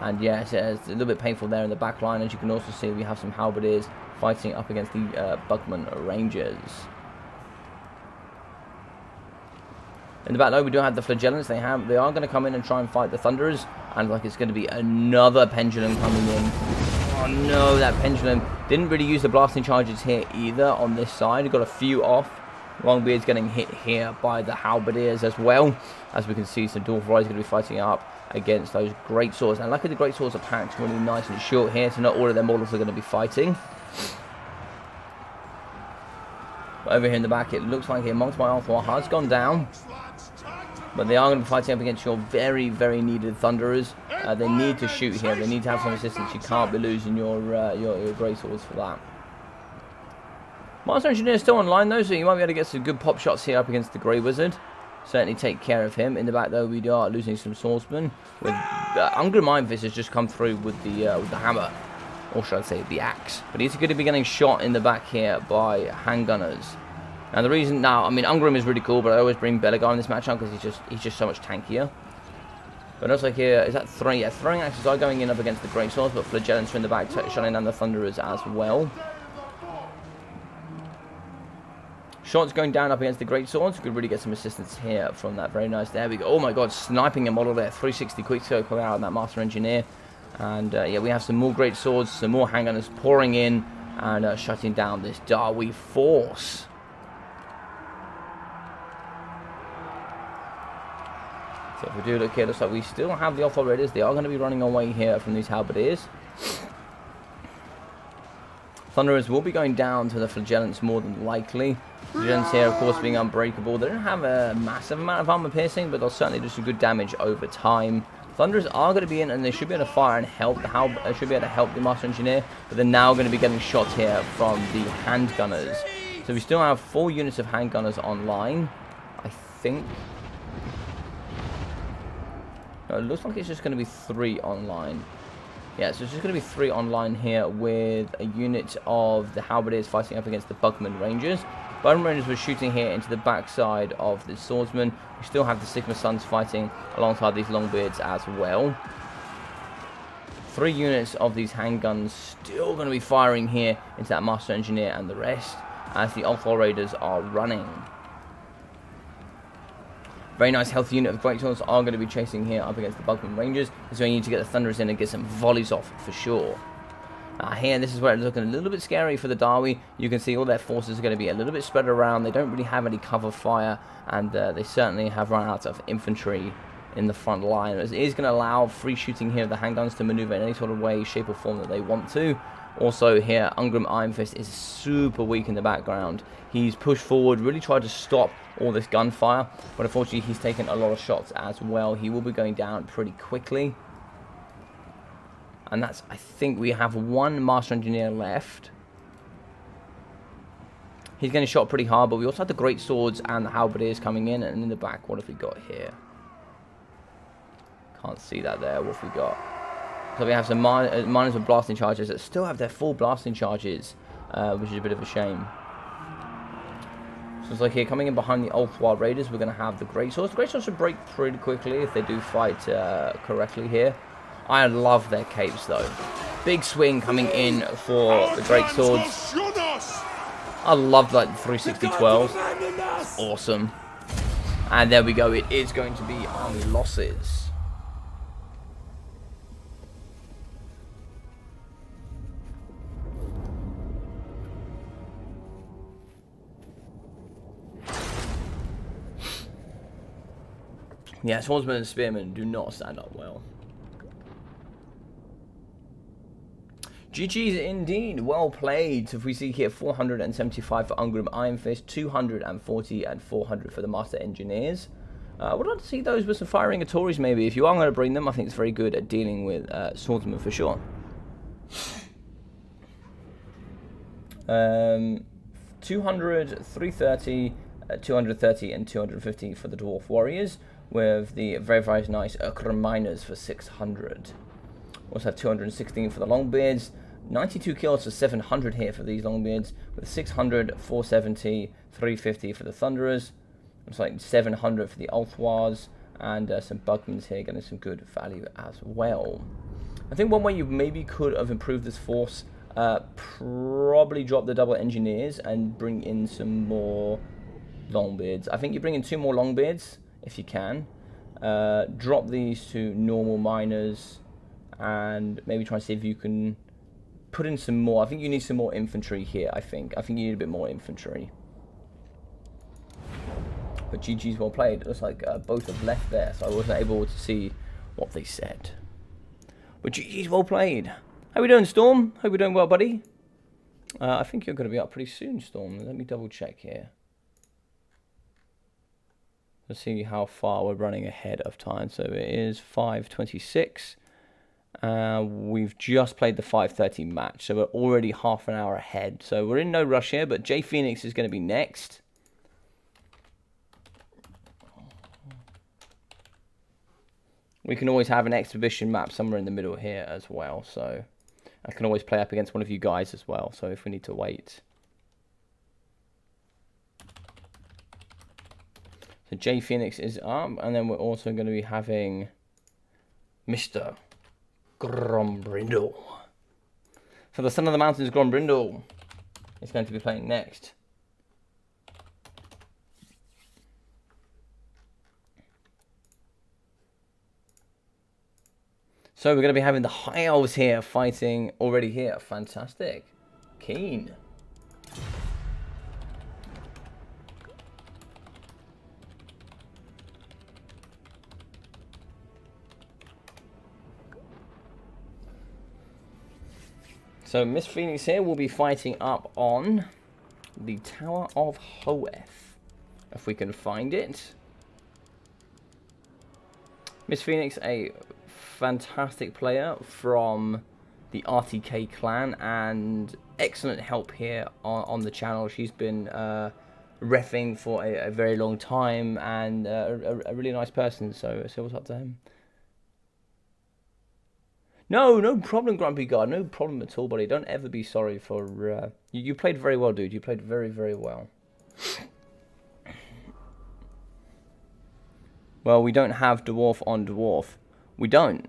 And yes, it's a little bit painful there in the back line. As you can also see, we have some Halberdiers fighting up against the Bugman Rangers. In the back though, we do have the Flagellants. They are going to come in and try and fight the Thunderers. And like it's going to be another Pendulum coming in. Oh no, that Pendulum didn't really use the blasting charges here either on this side. Got a few off. Longbeard's getting hit here by the Halberdiers as well. As we can see, some Dwarf Warriors going to be fighting up against those Greatswords. And luckily the Greatswords are packed really nice and short here, so not all of their models are going to be fighting. But over here in the back, it looks like here Marked by Ulthwar has gone down. But they are going to be fighting up against your very, very needed Thunderers. They need to shoot here. They need to have some assistance. You can't be losing your Greatswords for that. Master Engineer is still online though, so you might be able to get some good pop shots here up against the Grey Wizard. Certainly take care of him. In the back though, we are losing some swordsmen. With Ungrim Ironfist has just come through with the hammer, or should I say the axe. But he's going to be getting shot in the back here by handgunners. Now the reason, Ungrim is really cool, but I always bring Belegar in this matchup because he's just so much tankier. But also here, is that throwing? Yeah, throwing axes are going in up against the Greatswords, but Flagellants are in the back, shutting down the Thunderers as well. Shots going down up against the Greatswords. We could really get some assistance here from that. Very nice. There we go. Oh my god, sniping a model there. 360 quickscope coming out on that Master Engineer. And yeah, we have some more Greatswords, some more handgunners pouring in and shutting down this Dawi force. So if we do look here, looks like we still have the Ulthwar Raiders. They are going to be running away here from these Halberdiers. Thunderers will be going down to the Flagellants more than likely. Flagellants here, of course, being unbreakable. They don't have a massive amount of armor piercing, but they'll certainly do some good damage over time. Thunderers are going to be in, and they should be able to fire and help. Should be able to help the Master Engineer, but they're now going to be getting shots here from the handgunners. So we still have 4 units of handgunners online, I think. No, it looks like it's just going to be 3 online. Yeah, so it's just going to be 3 online here with a unit of the Halberdiers fighting up against the Bugman Rangers. Bugman Rangers were shooting here into the backside of the Swordsman. We still have the Sigma Suns fighting alongside these Longbeards as well. 3 units of these handguns still going to be firing here into that Master Engineer and the rest as the Ulthwar Raiders are running. Very nice healthy unit of Greatswords are going to be chasing here up against the Bugman Rangers. So you need to get the Thunderers in and get some volleys off for sure. Here, this is where it's looking a little bit scary for the Dawi. You can see all their forces are going to be a little bit spread around. They don't really have any cover fire, and they certainly have run out of infantry in the front line. It is going to allow free shooting here of the handguns to maneuver in any sort of way, shape or form that they want to. Also here, Ungrim Ironfist is super weak in the background. He's pushed forward, really tried to stop all this gunfire, but unfortunately he's taken a lot of shots as well. He will be going down pretty quickly. And that's, I think we have 1 Master Engineer left. He's getting shot pretty hard, but we also have the Greatswords and the Halberdiers coming in. And in the back, what have we got here? Can't see that there. What have we got? So we have some miners with blasting charges that still have their full blasting charges, which is a bit of a shame. So it's like here, coming in behind the Ulthwar Raiders, we're going to have the Greatswords. The Greatswords should break pretty quickly if they do fight correctly here. I love their capes, though. Big swing coming in for the Greatswords. I love like the 360-12. It's awesome. And there we go. It is going to be army losses. Yeah, swordsmen and spearmen do not stand up well. GG's indeed, well played. So if we see here, 475 for Ungrim Iron Fist, 240 and 400 for the Master Engineers. I would like to see those with some firing Tories maybe. If you are going to bring them, I think it's very good at dealing with swordsmen for sure. 200, 330, 230 and 250 for the Dwarf Warriors, with the very, very nice Urkra Miners for 600. Also have 216 for the Longbeards, 92 kills for 700 here for these Longbeards, with 600, 470, 350 for the Thunderers. It's like 700 for the Ulthwars, and some Bugmans here getting some good value as well. I think one way you maybe could have improved this force, probably drop the double engineers and bring in some more Longbeards. I think you bring in 2 more Longbeards if you can. Drop these to normal miners and maybe try and see if you can put in some more. I think you need some more infantry here, I think you need a bit more infantry. But GG's well played. It looks like both have left there, so I wasn't able to see what they said. But GG's well played. How we doing, Storm? Hope you're doing well, buddy. I think you're going to be up pretty soon, Storm. Let me double check here. Let's see how far we're running ahead of time. So it is 5:26. We've just played the 5:30 match, so we're already half an hour ahead. So we're in no rush here, but J Phoenix is going to be next. We can always have an exhibition map somewhere in the middle here as well, so I can always play up against one of you guys as well, so if we need to wait. So J Phoenix is up, and then we're also going to be having Mr. Grombrindle. So the Son of the Mountains, Grombrindle, is going to be playing next. So we're going to be having the High Elves here fighting already here. Fantastic. Keen. So Miss Phoenix here will be fighting up on the Tower of Hoeth, if we can find it. Miss Phoenix, a fantastic player from the RTK clan and excellent help here on the channel. She's been reffing for a very long time and a really nice person, so what's up to him. No problem, Grumpy God. No problem at all, buddy. Don't ever be sorry for... You played very well, dude. You played very, very well. Well, we don't have Dwarf on Dwarf. We don't.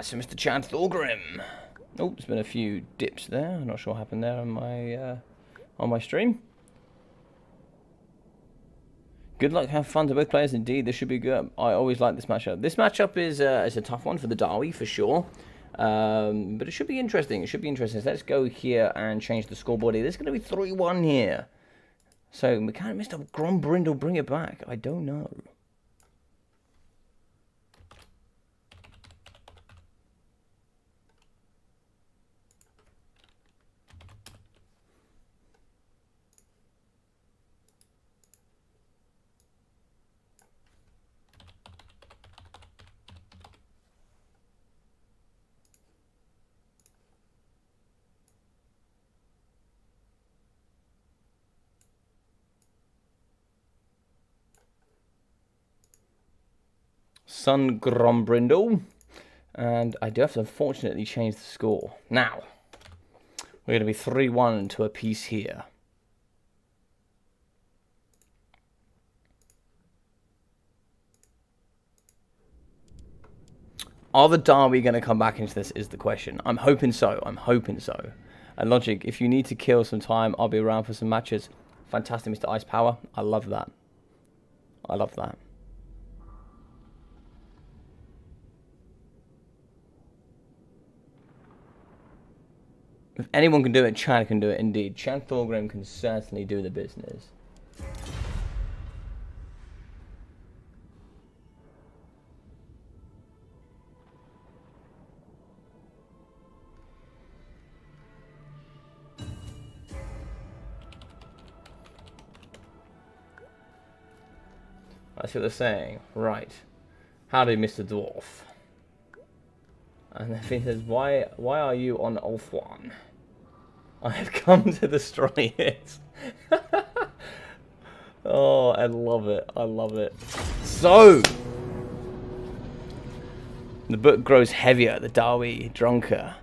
So Mr. Chad Thorgrim. Oh, there's been a few dips there. I'm not sure what happened there on my stream. Good luck, have fun to both players indeed. This should be good. I always like this matchup. This matchup is a tough one for the Dawi for sure. But it should be interesting. So let's go here and change the scoreboard here. There's going to be 3-1 here. So can Mr. Grombrindle bring it back? I don't know. Sun Grombrindle. And I do have to unfortunately change the score. Now, we're going to be 3-1 to a piece here. Are the Dawi going to come back into this is the question. I'm hoping so. I'm hoping so. And Logic, if you need to kill some time, I'll be around for some matches. Fantastic, Mr. Ice Power. I love that. I love that. If anyone can do it, Chan can do it indeed. Chan Thorgrim can certainly do the business. I see what they're saying. Right. Howdy, Mr. Dwarf. And then he says, why are you on Ulf 1? I have come to destroy it. Oh, I love it. I love it. So, the book grows heavier, the Dawi drunker.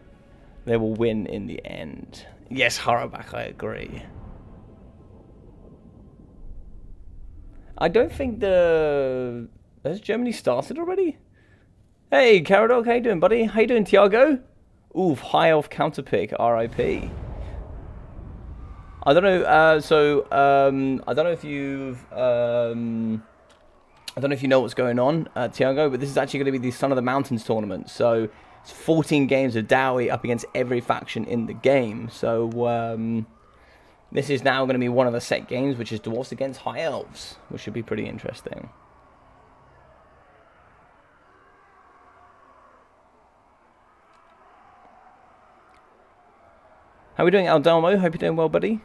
They will win in the end. Yes, Harabak, I agree. I don't think has Germany started already? Hey, Caradog, how you doing, buddy? How you doing, Tiago? Oof, high elf counterpick, RIP. I don't know. I don't know if you've. I don't know if you know what's going on, Tiago, but this is actually going to be the Son of the Mountains tournament. So it's 14 games of Dawi up against every faction in the game. So this is now going to be one of the set games, which is Dwarfs against High Elves, which should be pretty interesting. How are we doing, Aldelmo? Hope you're doing well, buddy.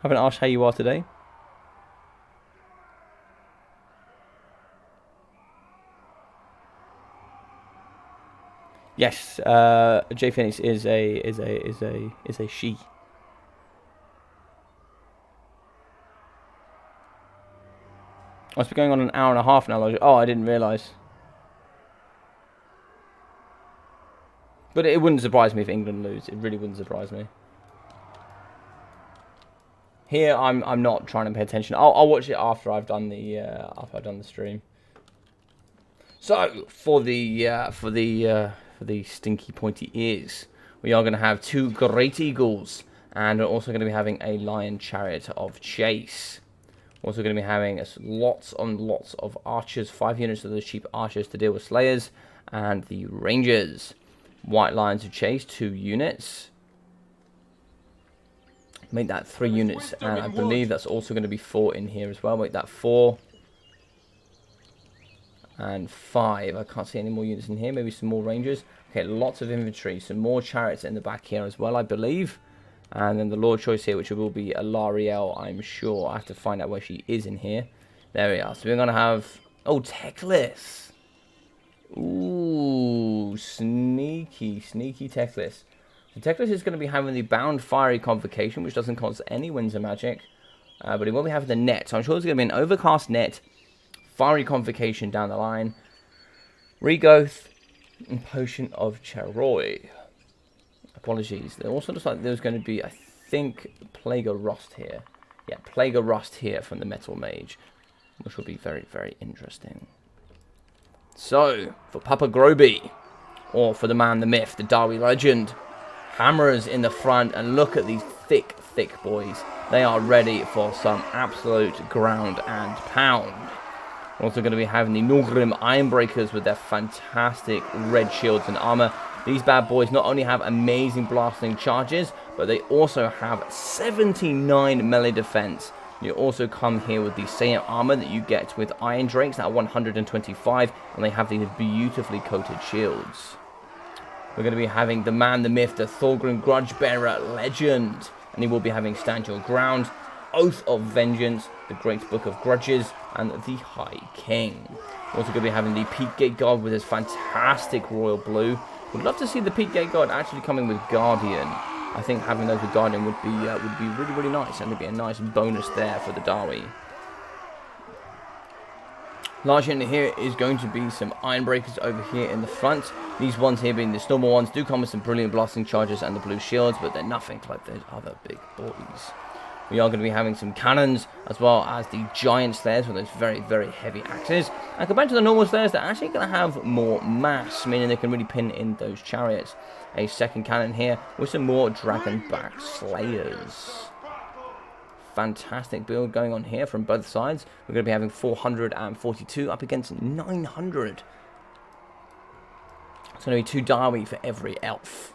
Haven't asked how you are today. Yes, J Phoenix is a she. Oh, it's been going on an hour and a half now. Oh, I didn't realise. But it wouldn't surprise me if England lose. It really wouldn't surprise me. Here, I'm not trying to pay attention. I'll watch it after I've done the stream. So for the stinky pointy ears, we are going to have 2 great eagles, and we're also going to be having a lion chariot of chase. Also going to be having lots and lots of archers, 5 units of those cheap archers to deal with slayers, and the rangers. White lions of chase, 2 units. Make that 3 units, and I believe that's also going to be 4 in here as well. Make that 4 and 5. I can't see any more units in here. Maybe some more rangers. Okay, lots of infantry. Some more chariots in the back here as well, I believe. And then the Lord Choice here, which will be Alariel, I'm sure. I have to find out where she is in here. There we are. So we're going to have... Oh, Teclis. Ooh, sneaky Teclis. So Teclis is going to be having the Bound Fiery Convocation, which doesn't cost any Winds of Magic. But he will be having the net. So I'm sure there's going to be an Overcast Net, Fiery Convocation down the line, Regoth, and Potion of Charoy. Apologies. It also looks like there's going to be, I think, Plague of Rust here. Yeah, Plague of Rust here from the Metal Mage, which will be very, very interesting. So, for Papa Groby, or for the man, the myth, the Dawi legend, Hammerers in the front, and look at these thick boys. They are ready for some absolute ground and pound. We're also going to be having the Nulgrim Ironbreakers with their fantastic red shields and armor. These bad boys not only have amazing blasting charges, but they also have 79 melee defense. You also come here with the same armor that you get with Iron Drakes at 125, and they have these beautifully coated shields. We're going to be having the man, the myth, the Thorgrim Grudgebearer legend, and he will be having Stand Your Ground, Oath of Vengeance, the Great Book of Grudges, and the High King. We're also going to be having the Peak Gate God with his fantastic royal blue. Would love to see the Peak Gate God actually coming with Guardian. I think having those with Guardian would be really, really nice, and it'd be a nice bonus there for the Dawi. Large in here is going to be some iron breakers over here in the front. These ones here being the normal ones do come with some brilliant blasting charges and the blue shields, but they're nothing like those other big boys. We are going to be having some cannons as well as the giant slayers with those very, very heavy axes. And compared to the normal slayers, they're actually going to have more mass, meaning they can really pin in those chariots. A second cannon here with some more dragon-back slayers. Fantastic build going on here from both sides. We're going to be having 442 up against 900. It's going to be 2 Dawi for every elf.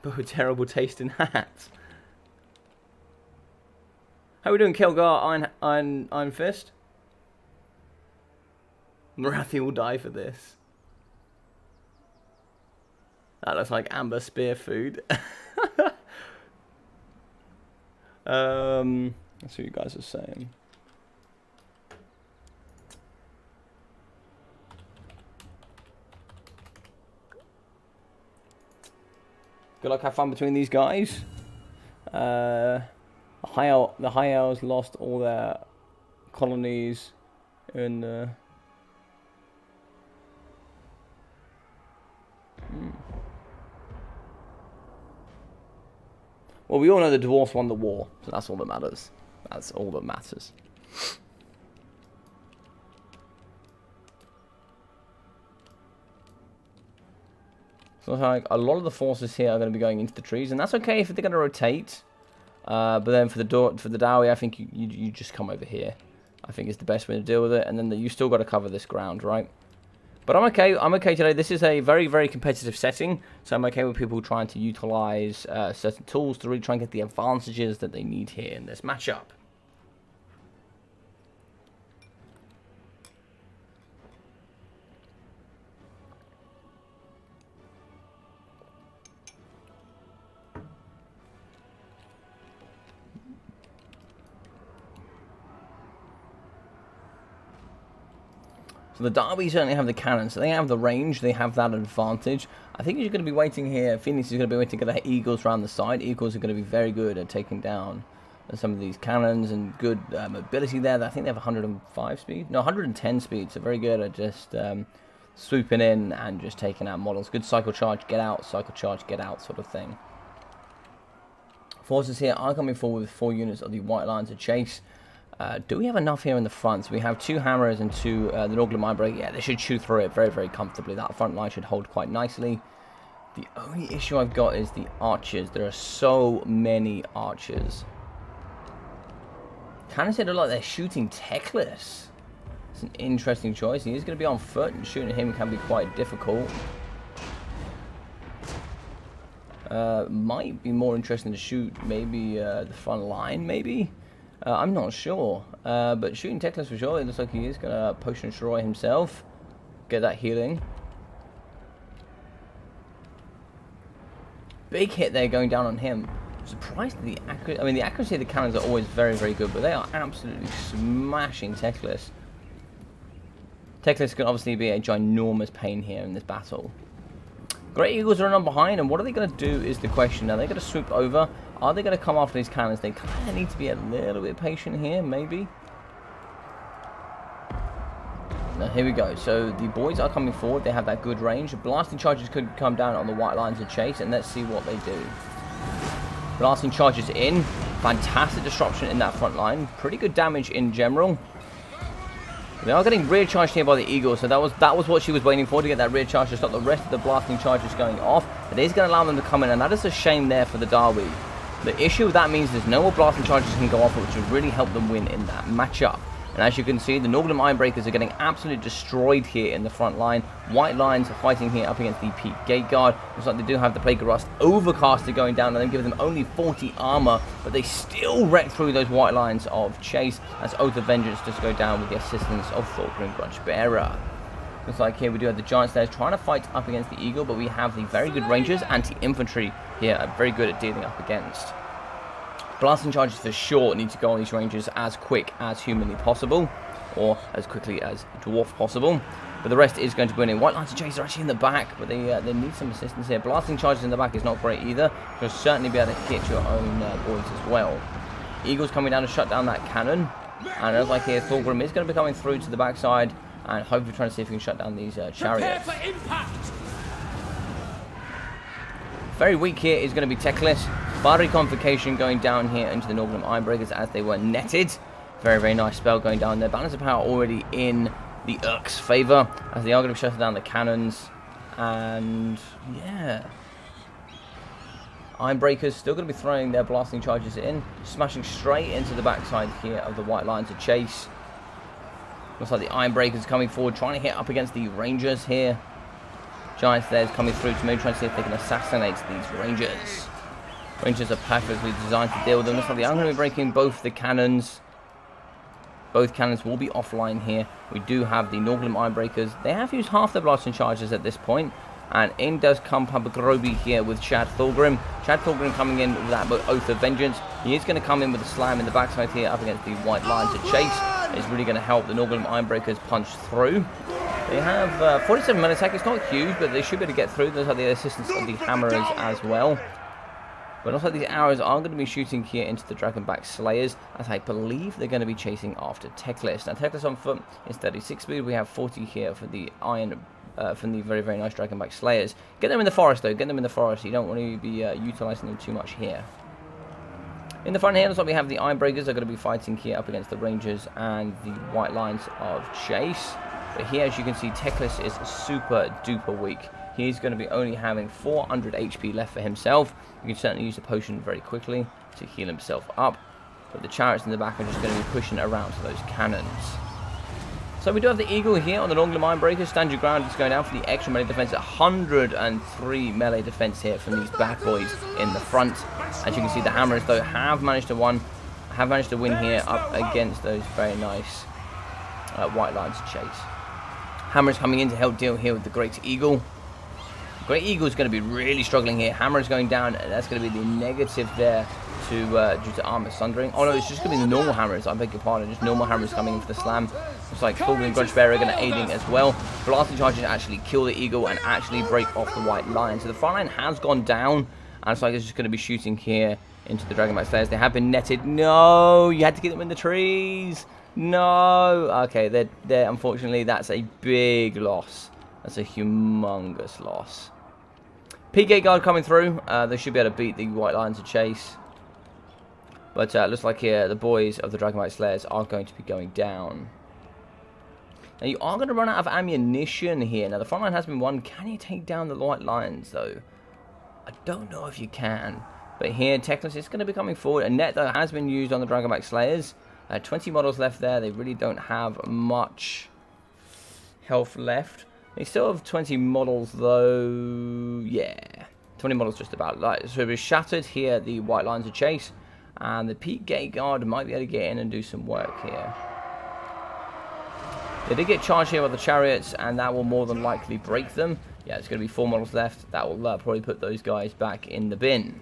But with terrible taste in hats. How are we doing, Kilgar, Iron Fist? Marathi will die for this. That looks like Amber Spear food. That's what you guys are saying. Good luck, have fun between these guys. The High Elves lost all their colonies in the... Well, we all know the dwarfs won the war, so that's all that matters. That's all that matters. So like a lot of the forces here are going to be going into the trees, and that's okay if they're going to rotate. But then for the Dawi, I think you just come over here. I think is the best way to deal with it, and then you still got to cover this ground, right? But I'm okay. I'm okay today. This is a very, very competitive setting, so I'm okay with people trying to utilize certain tools to really try and get the advantages that they need here in this matchup. So the Dawi certainly have the cannons, so they have the range, they have that advantage. I think you're going to be waiting here. Phoenix is going to be waiting to get the Eagles around the side. Eagles are going to be very good at taking down some of these cannons and good mobility there. I think they have 105 speed. No, 110 speed, so very good at just swooping in and just taking out models. Good cycle charge, get out, cycle charge, get out sort of thing. Forces here are coming forward with 4 units of the White Lions of Chase. Do we have enough here in the front? So we have 2 hammers and 2 the Norgler Mine Break. Yeah, they should chew through it very, very comfortably. That front line should hold quite nicely. The only issue I've got is the archers. There are so many archers. Kind of said look like they're shooting Teclis. It's an interesting choice. He is going to be on foot, and shooting him can be quite difficult. Might be more interesting to shoot maybe the front line, maybe. I'm not sure, but shooting Teclis for sure. It looks like he is going to potion destroy himself, get that healing. Big hit there going down on him. Surprised the accuracy. I mean, the accuracy of the cannons are always very, very good, but they are absolutely smashing Teclis. Teclis can obviously be a ginormous pain here in this battle. Great Eagles are on behind, and what are they going to do is the question. Now, they're going to swoop over. Are they going to come after these cannons? They kind of need to be a little bit patient here, maybe. Now, here we go. So, the boys are coming forward. They have that good range. Blasting charges could come down on the White Lions of Chase, and let's see what they do. Blasting charges in. Fantastic disruption in that front line. Pretty good damage in general. They are getting rear charged here by the Eagles, so that was what she was waiting for, to get that rear charge to stop the rest of the blasting charges going off. It is going to allow them to come in, and that is a shame there for the Dawi. The issue with that means there's no more blasting charges can go off, which would really help them win in that matchup. And as you can see, the Norgler Mine Breakers are getting absolutely destroyed here in the front line. White Lions are fighting here up against the Peak Gate Guard. Looks like they do have the Plague of Rust Overcaster going down, and then give them only 40 armor, but they still wreck through those White Lions of Chase as Oath of Vengeance just go down with the assistance of Thorgrim Grudgebearer. Looks like here we do have the Giant Slayers trying to fight up against the Eagle, but we have the very good Rangers, anti-infantry here, are very good at dealing up against. Blasting charges for sure need to go on these Rangers as quick as humanly possible, or as quickly as dwarf possible. but the rest is going to be winning. White Lines of Chase are actually in the back, but they need some assistance here. Blasting charges in the back is not great either. You'll certainly be able to hit your own boys as well. Eagle's coming down to shut down that cannon, and as like here, Thorgrim is going to be coming through to the backside, and hopefully trying to see if we can shut down these chariots. Very weak here is going to be Teclis. Fiery Convocation going down here into the Northern Ironbreakers as they were netted. Very, very nice spell going down there. Balance of power already in the Urk's favour, as they are going to be shutting down the cannons. And yeah, Ironbreakers still going to be throwing their blasting charges in, smashing straight into the backside here of the White Lines of Chase. Looks like the Ironbreakers coming forward, trying to hit up against the Rangers here. Giants there is coming through to maybe trying to see if they can assassinate these Rangers. Rangers are perfectly designed to deal with them. Looks like the I'm going to be breaking both the cannons. Both cannons will be offline here. We do have the Norgrim Ironbreakers. They have used half their blasting charges at this point. And in does come Papagrobi here with Chad Thorgrim. Chad Thorgrim coming in with that Oath of Vengeance. He is going to come in with a slam in the backside here up against the White Lines of Chase. It's really going to help the Norgrim Ironbreakers punch through. They have 47 melee attack. It's not huge, but they should be able to get through. Those are the assistance of the Hammerers as well. But also these arrows are going to be shooting here into the Dragonback Slayers, as I believe they're going to be chasing after Teclis. Now Teclis on foot is 36 speed. We have 40 here for the iron, from the very, very nice Dragonback Slayers. Get them in the forest though. Get them in the forest. You don't want to be utilising them too much here. In the front here, looks like we have the Ironbreakers. They're going to be fighting here up against the Rangers and the White Lines of Chase. But here, as you can see, Teclis is super duper weak. He's going to be only having 400 HP left for himself. You can certainly use a potion very quickly to heal himself up. But the chariots in the back are just going to be pushing around to those cannons. So we do have the Eagle here on the Norgrim Ironbreakers. Stand your ground. It's going down for the extra melee defense. 103 melee defense here from these bad boys in the front. As you can see, the Hammers though have managed to win here up against those very nice White Lines of Chase. Hammers coming in to help deal here with the Great Eagle. Great Eagle is going to be really struggling here. Hammer is going down, and that's going to be the negative there due to armor sundering. Oh no, it's just going to be the normal hammers. I beg your pardon, just normal hammers coming in for the slam. Looks like Thorgrim and Grudgebearer are going to aiding as well. Blasting charges actually kill the Eagle and actually break off the White Lion. So the front line has gone down, and it's like it's just going to be shooting here into the Dragonback Slayers. They have been netted. No, you had to get them in the trees. No. Okay, they're unfortunately, that's a big loss. That's a humongous loss. P-Gate Guard coming through. They should be able to beat the White Lines of Chase. But it looks like here the boys of the Dragonback Slayers are going to be going down. Now you are going to run out of ammunition here. Now the front line has been won. Can you take down the White Lions though? I don't know if you can. But here Teclis is going to be coming forward. A net though has been used on the Dragonback Slayers. 20 models left there. They really don't have much health left. They still have 20 models though. Yeah, 20 models just about. So we've shattered here the White Lines of Chase, and the P-Gate Guard might be able to get in and do some work here. They did get charged here by the chariots, and that will more than likely break them. Yeah, there's going to be 4 models left. That will probably put those guys back in the bin.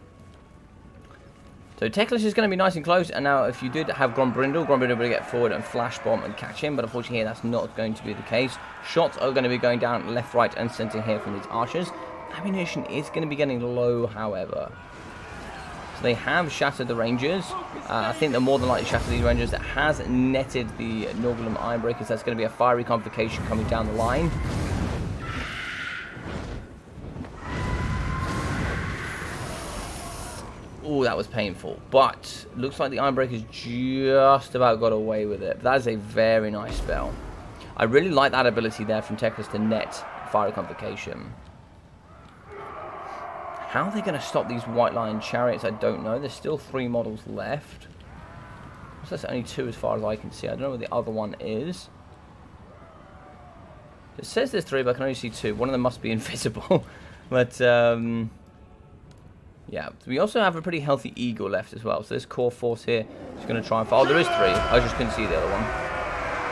So Teclis is going to be nice and close, and now if you did have Grombrindle will get forward and flash bomb and catch him, but unfortunately here that's not going to be the case. Shots are going to be going down left, right, and centre here from these archers. Ammunition is going to be getting low, however. So they have shattered the Rangers. I think they're more than likely shattered these Rangers. It has netted the Norgrim Ironbreakers. That's going to be a fiery convocation coming down the line. Oh, that was painful. But looks like the Ironbreakers just about got away with it. But that is a very nice spell. I really like that ability there from Teclis to net fiery convocation. How are they going to stop these White Lion chariots? I don't know. There's still 3 models left. So that's only 2 as far as I can see. I don't know where the other one is. It says there's 3, but I can only see 2. One of them must be invisible. But, yeah, we also have a pretty healthy Eagle left as well. So this core force here is going to try and fight. Oh, there is 3. I just couldn't see the other one.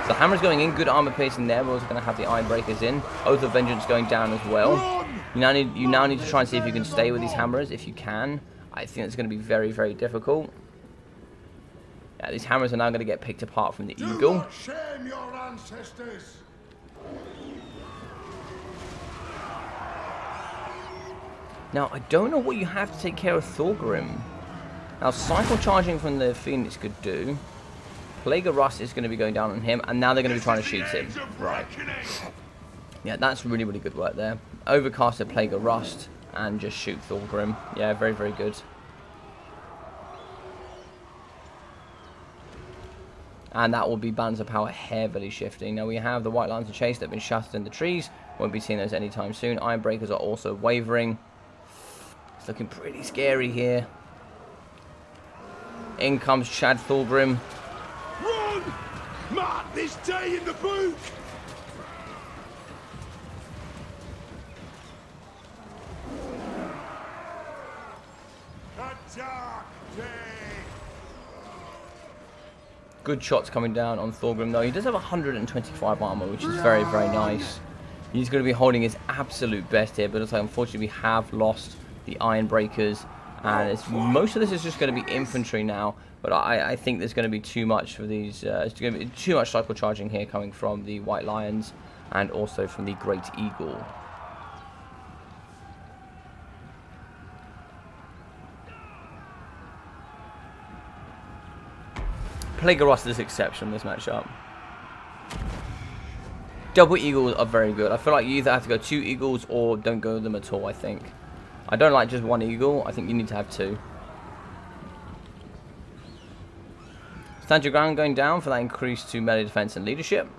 So Hammer's going in. Good armor piercing there. We're also going to have the Ironbreakers in. Oath of Vengeance going down as well. You now need to try and see if you can stay with these Hammers. If you can, I think it's going to be very, very difficult. Yeah, these Hammers are now going to get picked apart from the Eagle. Shame your ancestors. Now, I don't know what you have to take care of Thorgrim. Now, cycle charging from the Phoenix could do. Plague of Rust is going to be going down on him, and now they're going to be trying to shoot him. Right. Yeah, that's really, really good work there. Overcast a Plague of Rust and just shoot Thorgrim. Yeah, very, very good. And that will be balance of power heavily shifting. Now we have the White Lines of Chase that have been shattered in the trees. Won't be seeing those anytime soon. Iron Breakers are also wavering. It's looking pretty scary here. In comes Chad Thorgrim. Run! Mark this day in the boot! A dark day! Good shots coming down on Thorgrim, though. He does have 125 armor, which is very, very nice. He's going to be holding his absolute best here, but it's like, unfortunately, we have lost the Iron Breakers, and most of this is just going to be infantry now. But I think there's going to be too much for these. It's going to be too much cycle charging here coming from the White Lions and also from the Great Eagle. Plague of Rust is exceptional in this matchup. Double Eagles are very good. I feel like you either have to go 2 Eagles or don't go them at all, I think. I don't like just 1 Eagle. I think you need to have 2. Stand your ground going down for that increase to melee defense and leadership.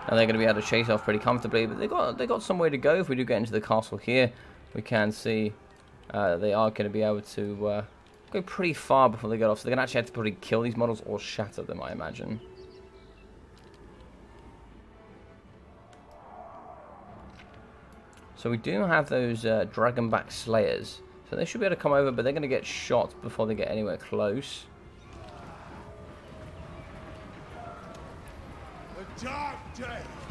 Now they're going to be able to chase off pretty comfortably, but they got some way to go. If we do get into the castle here, we can see they are going to be able to go pretty far before they get off. So they're going to actually have to probably kill these models or shatter them, I imagine. So we do have those Dragonback Slayers. So they should be able to come over, but they're going to get shot before they get anywhere close.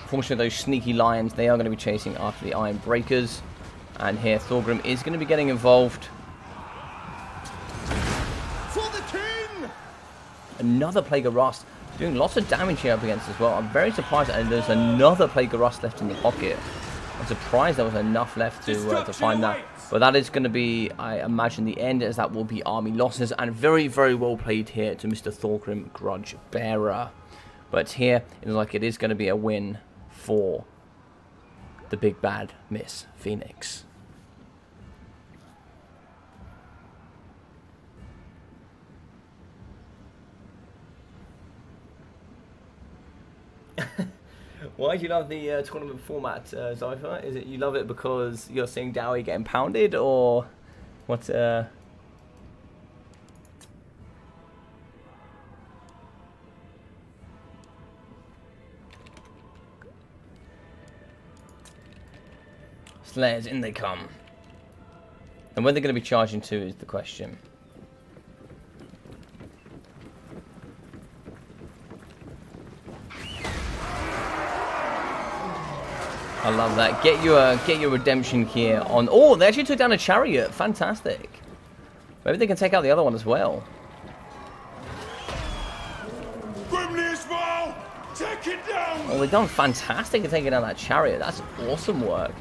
Fortunately, those sneaky lions, they are going to be chasing after the Iron Breakers. And here, Thorgrim is going to be getting involved. For the king! Another Plague of Rust. Doing lots of damage here up against as well. I'm very surprised that there's another Plague of Rust left in the pocket. I'm surprised there was enough left to find that. But that is going to be, I imagine, the end, as that will be army losses. And very, very well played here to Mr. Thorgrim Grudge Bearer. But here, it looks like it is going to be a win for the big bad Miss Phoenix. Why do you love the tournament format, Zypher? Is it you love it because you're seeing Dawi getting pounded, or what? Slayers, in they come. And where they're going to be charging to is the question. I love that. Get your redemption gear on. Oh, they actually took down a chariot. Fantastic. Maybe they can take out the other one as well. Take it down. Oh, they've done fantastic at taking down that chariot. That's awesome work.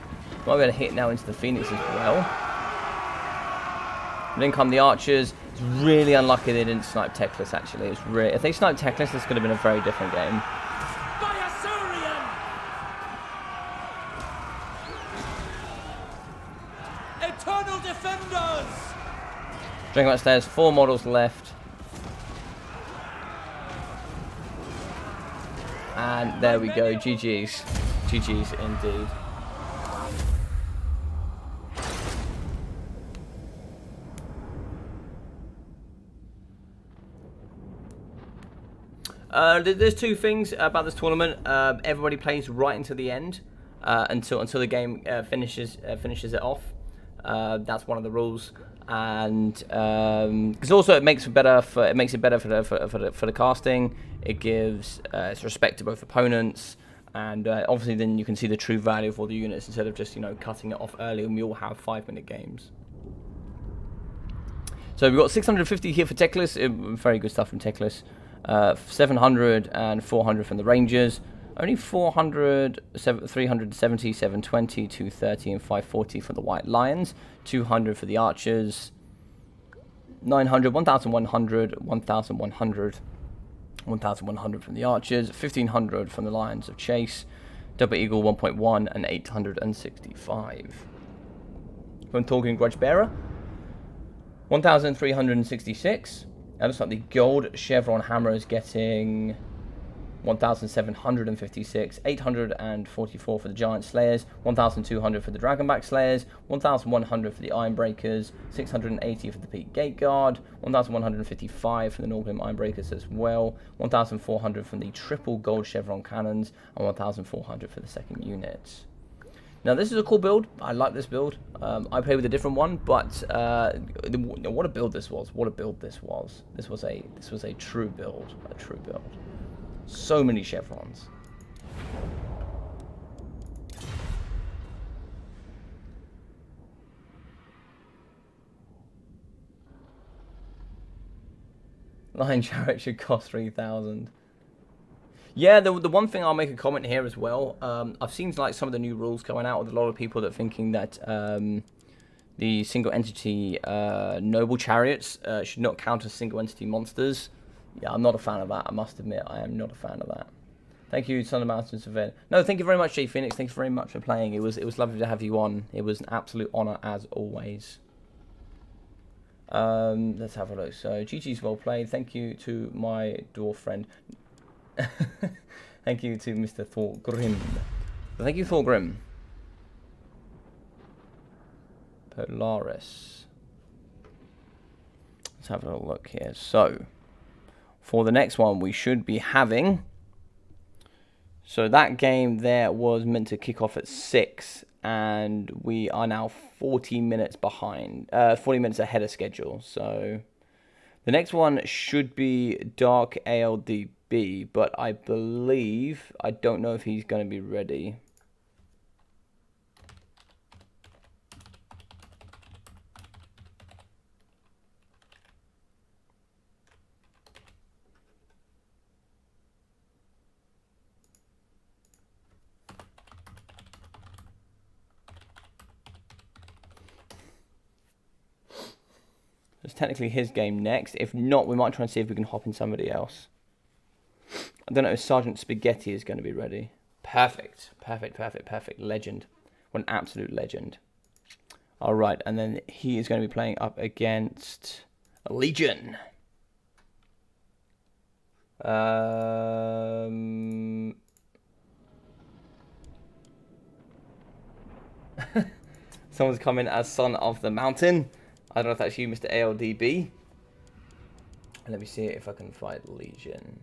Might be able to hit now into the Phoenix as well. And then come the archers. It's really unlucky they didn't snipe Teclis, actually. It's really, if they sniped Teclis, this could have been a very different game. Eternal Defenders! Drinking upstairs, 4 models left. And there we go, GG's. GG's indeed. There's 2 things about this tournament. Everybody plays right until the end, until the game finishes it off. That's one of the rules, and because also it makes it better for the casting. It gives respect to both opponents, and obviously then you can see the true value of all the units instead of just cutting it off early, and we all have 5-minute games. So we've got 650 here for Teclis. Very good stuff from Teclis. 700 and 400 from the Rangers. Only 400, 370, 720, 230, and 540 for the White Lions. 200 for the Archers. 900, 1,100, 1,100, 1,100 from the Archers. 1,500 from the Lions of Chase. Double Eagle 1.1 and 865. From Talking Grudge Bearer. 1,366. That looks like the gold chevron hammer is getting 1,756, 844 for the Giant Slayers, 1,200 for the Dragonback Slayers, 1,100 for the Ironbreakers, 680 for the Peak Gate Guard, 1,155 for the Norgrim Ironbreakers as well, 1,400 from the triple gold chevron cannons, and 1,400 for the second unit. Now this is a cool build. I like this build. I played with a different one, but what a build this was! What a build this was! This was a true build. A true build. So many chevrons. Lion Chariot should cost 3,000. Yeah, the one thing I'll make a comment here as well. I've seen like some of the new rules coming out with a lot of people that are thinking that the single entity noble chariots should not count as single entity monsters. Yeah, I'm not a fan of that. I must admit, I am not a fan of that. Thank you, Son of Mountains Event. No, thank you very much, Jay Phoenix. Thank you very much for playing. It was lovely to have you on. It was an absolute honor as always. Let's have a look. So GG's well played. Thank you to my dwarf friend. Thank you to Mr. Thorgrim. Thank you, Thorgrim. Polaris. Let's have a little look here. So, for the next one, we should be having... So that game there was meant to kick off at 6, and we are now 40 minutes behind. 40 minutes ahead of schedule. So, the next one should be Dark ALDB, but I believe... I don't know if he's going to be ready. It's technically his game next. If not, we might try and see if we can hop in somebody else. I don't know if Sergeant Spaghetti is going to be ready. Perfect. Perfect, perfect, perfect. Legend. What an absolute legend. Alright, and then he is going to be playing up against a Legion. Someone's coming as Son of the Mountain. I don't know if that's you, Mr. ALDB. Let me see if I can find Legion.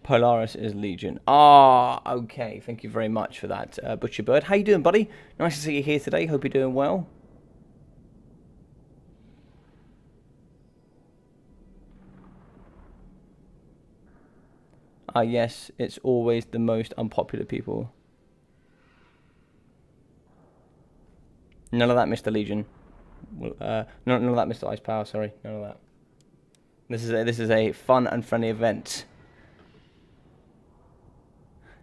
Polaris is Legion. Ah, okay. Thank you very much for that, Butcher Bird. How you doing, buddy? Nice to see you here today. Hope you're doing well. Ah, yes, it's always the most unpopular people. None of that, Mr. Legion. None of that, Mr. Ice Power. Sorry, none of that. This is a fun and friendly event.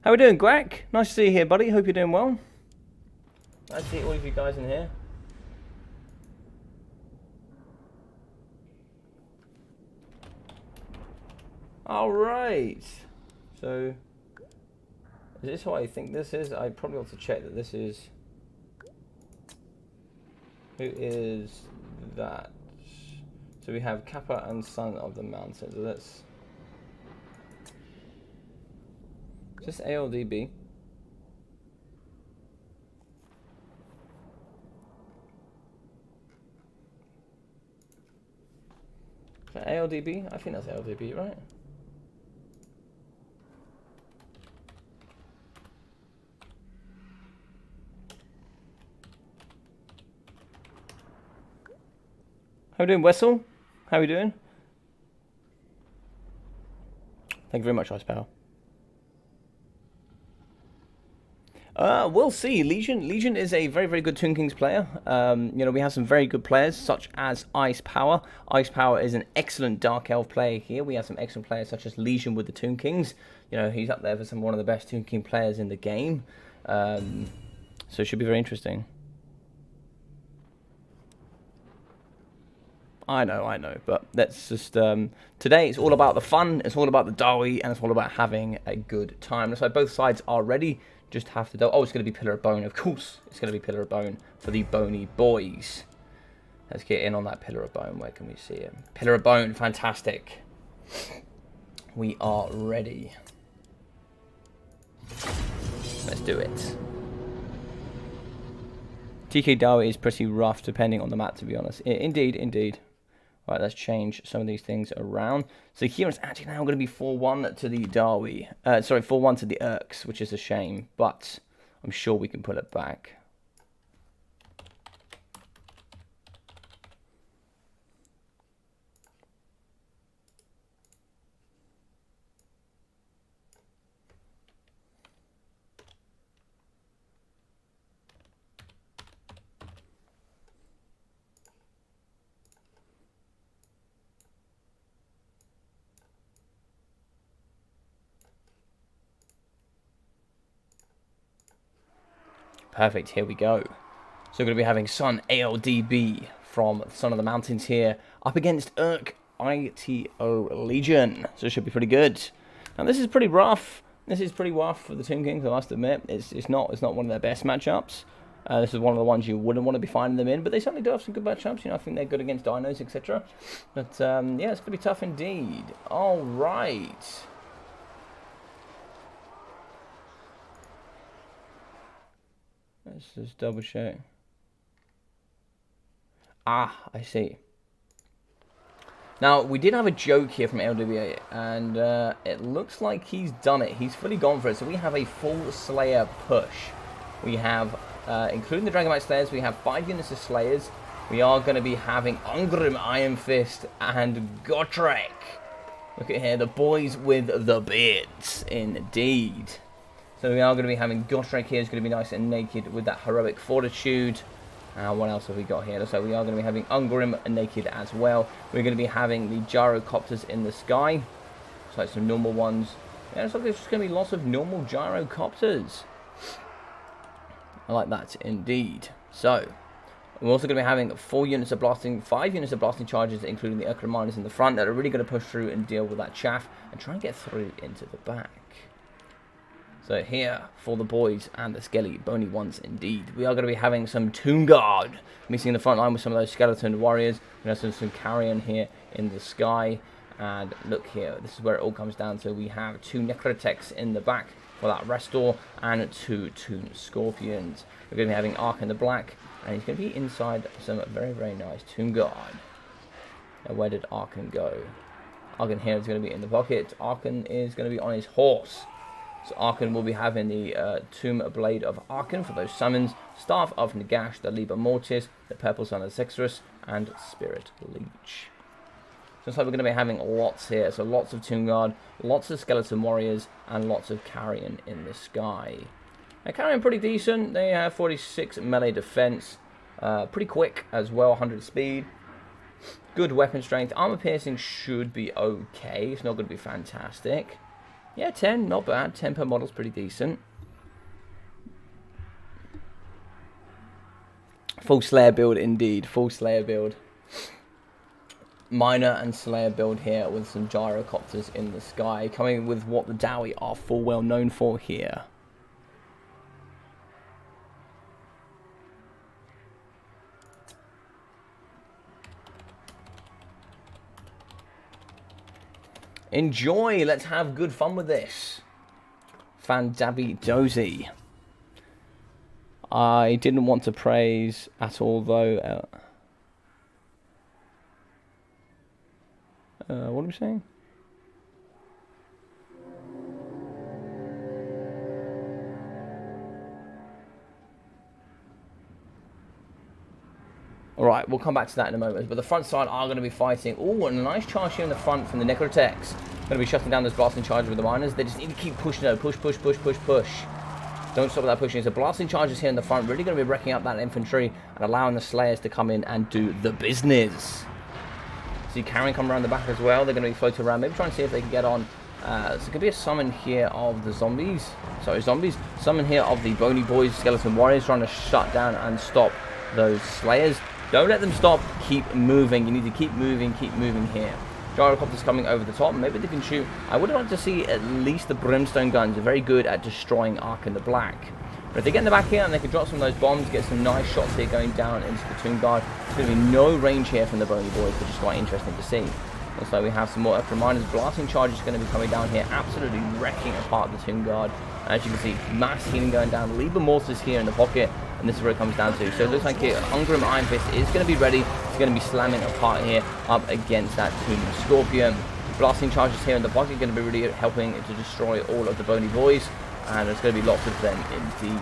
How we doing, Gwack? Nice to see you here, buddy. Hope you're doing well. Nice to see all of you guys in here. All right. So, is this what I think this is? I probably ought to check that this is... Who is that? So we have Kappa and Son of the Mountain. So that's... Is this ALDB? Is that ALDB? I think that's ALDB, right? How are we doing, Wessel? How are we doing? Thank you very much, Ice Power. We'll see. Legion is a very, very good Toon Kings player. You know, we have some very good players, such as Ice Power. Ice Power is an excellent Dark Elf player here. We have some excellent players, such as Legion with the Toon Kings. You know, he's up there for one of the best Toon King players in the game. So it should be very interesting. I know, but that's just, today it's all about the fun, it's all about the Dawi, and it's all about having a good time. So both sides are ready. Just have to do. Oh, it's going to be Pillar of Bone. Of course, it's going to be Pillar of Bone for the Bony boys. Let's get in on that Pillar of Bone. Where can we see him? Pillar of Bone, fantastic. We are ready. Let's do it. TK Dawi is pretty rough, depending on the map, to be honest. Indeed, indeed. Right, let's change some of these things around. So here it's actually now going to be 4-1 to the Dawi. Sorry, 4-1 to the Urks, which is a shame. But I'm sure we can put it back. Perfect, here we go. So we're going to be having Sun ALDB from Son of the Mountains here up against Urk ITO Legion. So it should be pretty good. Now this is pretty rough. This is pretty rough for the Toon Kings, I must admit. It's not one of their best matchups. This is one of the ones you wouldn't want to be finding them in, but they certainly do have some good matchups. You know, I think they're good against dinos, etc. But yeah, it's going to be tough indeed. All right. Let's just double check. Ah, I see. Now, we did have a joke here from LWA, and it looks like he's done it. He's fully gone for it. So we have a full Slayer push. We have, including the Dragonite Slayers, we have 5 units of Slayers. We are going to be having Ungrim, Iron Fist, and Gotrek. Look at here, the boys with the beards, indeed. So we are going to be having Gotrek here. Is going to be nice and naked with that heroic fortitude. What else have we got here? So we are going to be having Ungrim naked as well. We're going to be having the gyrocopters in the sky. So like some normal ones. Yeah, it's like there's just going to be lots of normal gyrocopters. I like that indeed. So we're also going to be having 5 units of blasting charges, including the Urkra miners in the front, that are really going to push through and deal with that chaff and try and get through into the back. So here, for the boys and the skelly bony ones indeed, we are going to be having some Tomb Guard meeting the front line with some of those skeleton warriors. We have some carrion here in the sky. And look here, this is where it all comes down to. We have 2 Necrotechs in the back for that restore and 2 Toon Scorpions. We're going to be having Ark in the black, and he's going to be inside some very, very nice Tomb Guard. Now, where did Arkan go? Arkan here is going to be in the pocket. Arkan is going to be on his horse. So Arkan will be having the Tomb Blade of Arkan for those summons, Staff of Nagash, the Liber Mortis, the Purple Sun of Sexorus, and Spirit Leech. So it's like we're going to be having lots here. So lots of Tomb Guard, lots of Skeleton Warriors, and lots of Carrion in the sky. Now Carrion pretty decent. They have 46 melee defense, pretty quick as well, 100 speed. Good weapon strength. Armor piercing should be okay. It's not going to be fantastic. Yeah, 10, not bad. 10 per model's pretty decent. Full Slayer build indeed. Full Slayer build. Miner and Slayer build here with some gyrocopters in the sky. Coming with what the Dawi are full well known for here. Enjoy, let's have good fun with this. Fandabi Dozy. I didn't want to praise at all though. What are we saying? Alright, we'll come back to that in a moment. But the front side are going to be fighting. Oh, and a nice charge here in the front from the Necrotechs. Going to be shutting down those blasting charges with the miners. They just need to keep pushing though. Push, push, push, push, push. Don't stop that pushing. So blasting charges here in the front, really going to be wrecking up that infantry and allowing the Slayers to come in and do the business. See Karen come around the back as well. They're going to be floating around, maybe trying to see if they can get on. So it could be a summon here of the zombies. Summon here of the Bony Boys, Skeleton Warriors, trying to shut down and stop those Slayers. Don't let them stop. Keep moving. You need to keep moving here. Gyrocopters coming over the top. Maybe they can shoot. I would like to see at least the Brimstone guns. They're very good at destroying Ark in the Black. But if they get in the back here and they can drop some of those bombs, get some nice shots here going down into the Tomb Guard. There's going to be no range here from the Bony Boys, which is quite interesting to see. Looks like we have some more Earth Reminders. Blasting charges going to be coming down here, absolutely wrecking apart the Tomb Guard. As you can see, mass healing going down. Liber Mortis here in the pocket, and this is where it comes down to. So it looks like here, Ungrim Iron Fist is going to be ready. It's going to be slamming apart here up against that Tomb Scorpion. Blasting charges here in the pocket going to be really helping to destroy all of the Bony Boys, and there's going to be lots of them indeed.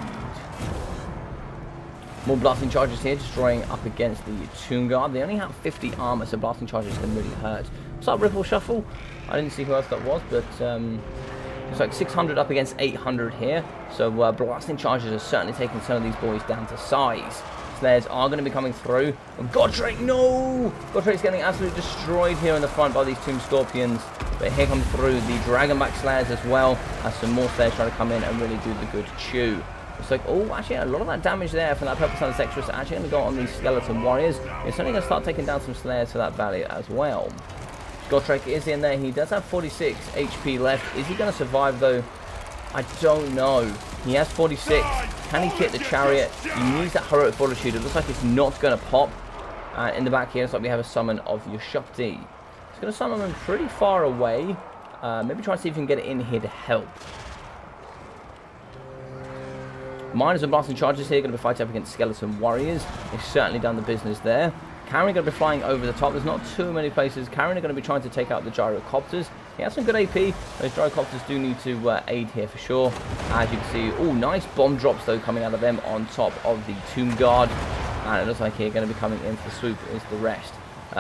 More blasting charges here, destroying up against the Tomb Guard. They only have 50 armor, so blasting charges can really hurt. What's up, Ripple Shuffle? I didn't see who else that was, but it's like 600 up against 800 here. So blasting charges are certainly taking some of these boys down to size. Slayers are going to be coming through. And Godric, no! Godric's getting absolutely destroyed here in the front by these Tomb Scorpions. But here comes through the Dragonback Slayers as well, as some more Slayers trying to come in and really do the good chew. It's like, oh, actually, a lot of that damage there from that Purple Sun Sextrus is actually going to go on these Skeleton Warriors. It's certainly going to start taking down some Slayers for that valley as well. Godric is in there. He does have 46 HP left. Is he going to survive, though? I don't know. He has 46. Can he hit the Chariot? He needs that Heroic Fortitude. It looks like it's not going to pop. In the back here, it's like we have a summon of Yushupti. It's going to summon him pretty far away. Maybe try and see if we can get it in here to help. Miners and blasting charges here, going to be fighting up against Skeleton Warriors. They've certainly done the business there. Karen going to be flying over the top. There's not too many places. Karen are going to be trying to take out the Gyrocopters. He has some good AP. Those Gyrocopters do need to aid here for sure. As you can see, oh, nice bomb drops though coming out of them on top of the Tomb Guard. And it looks like here going to be coming in for the swoop is the rest.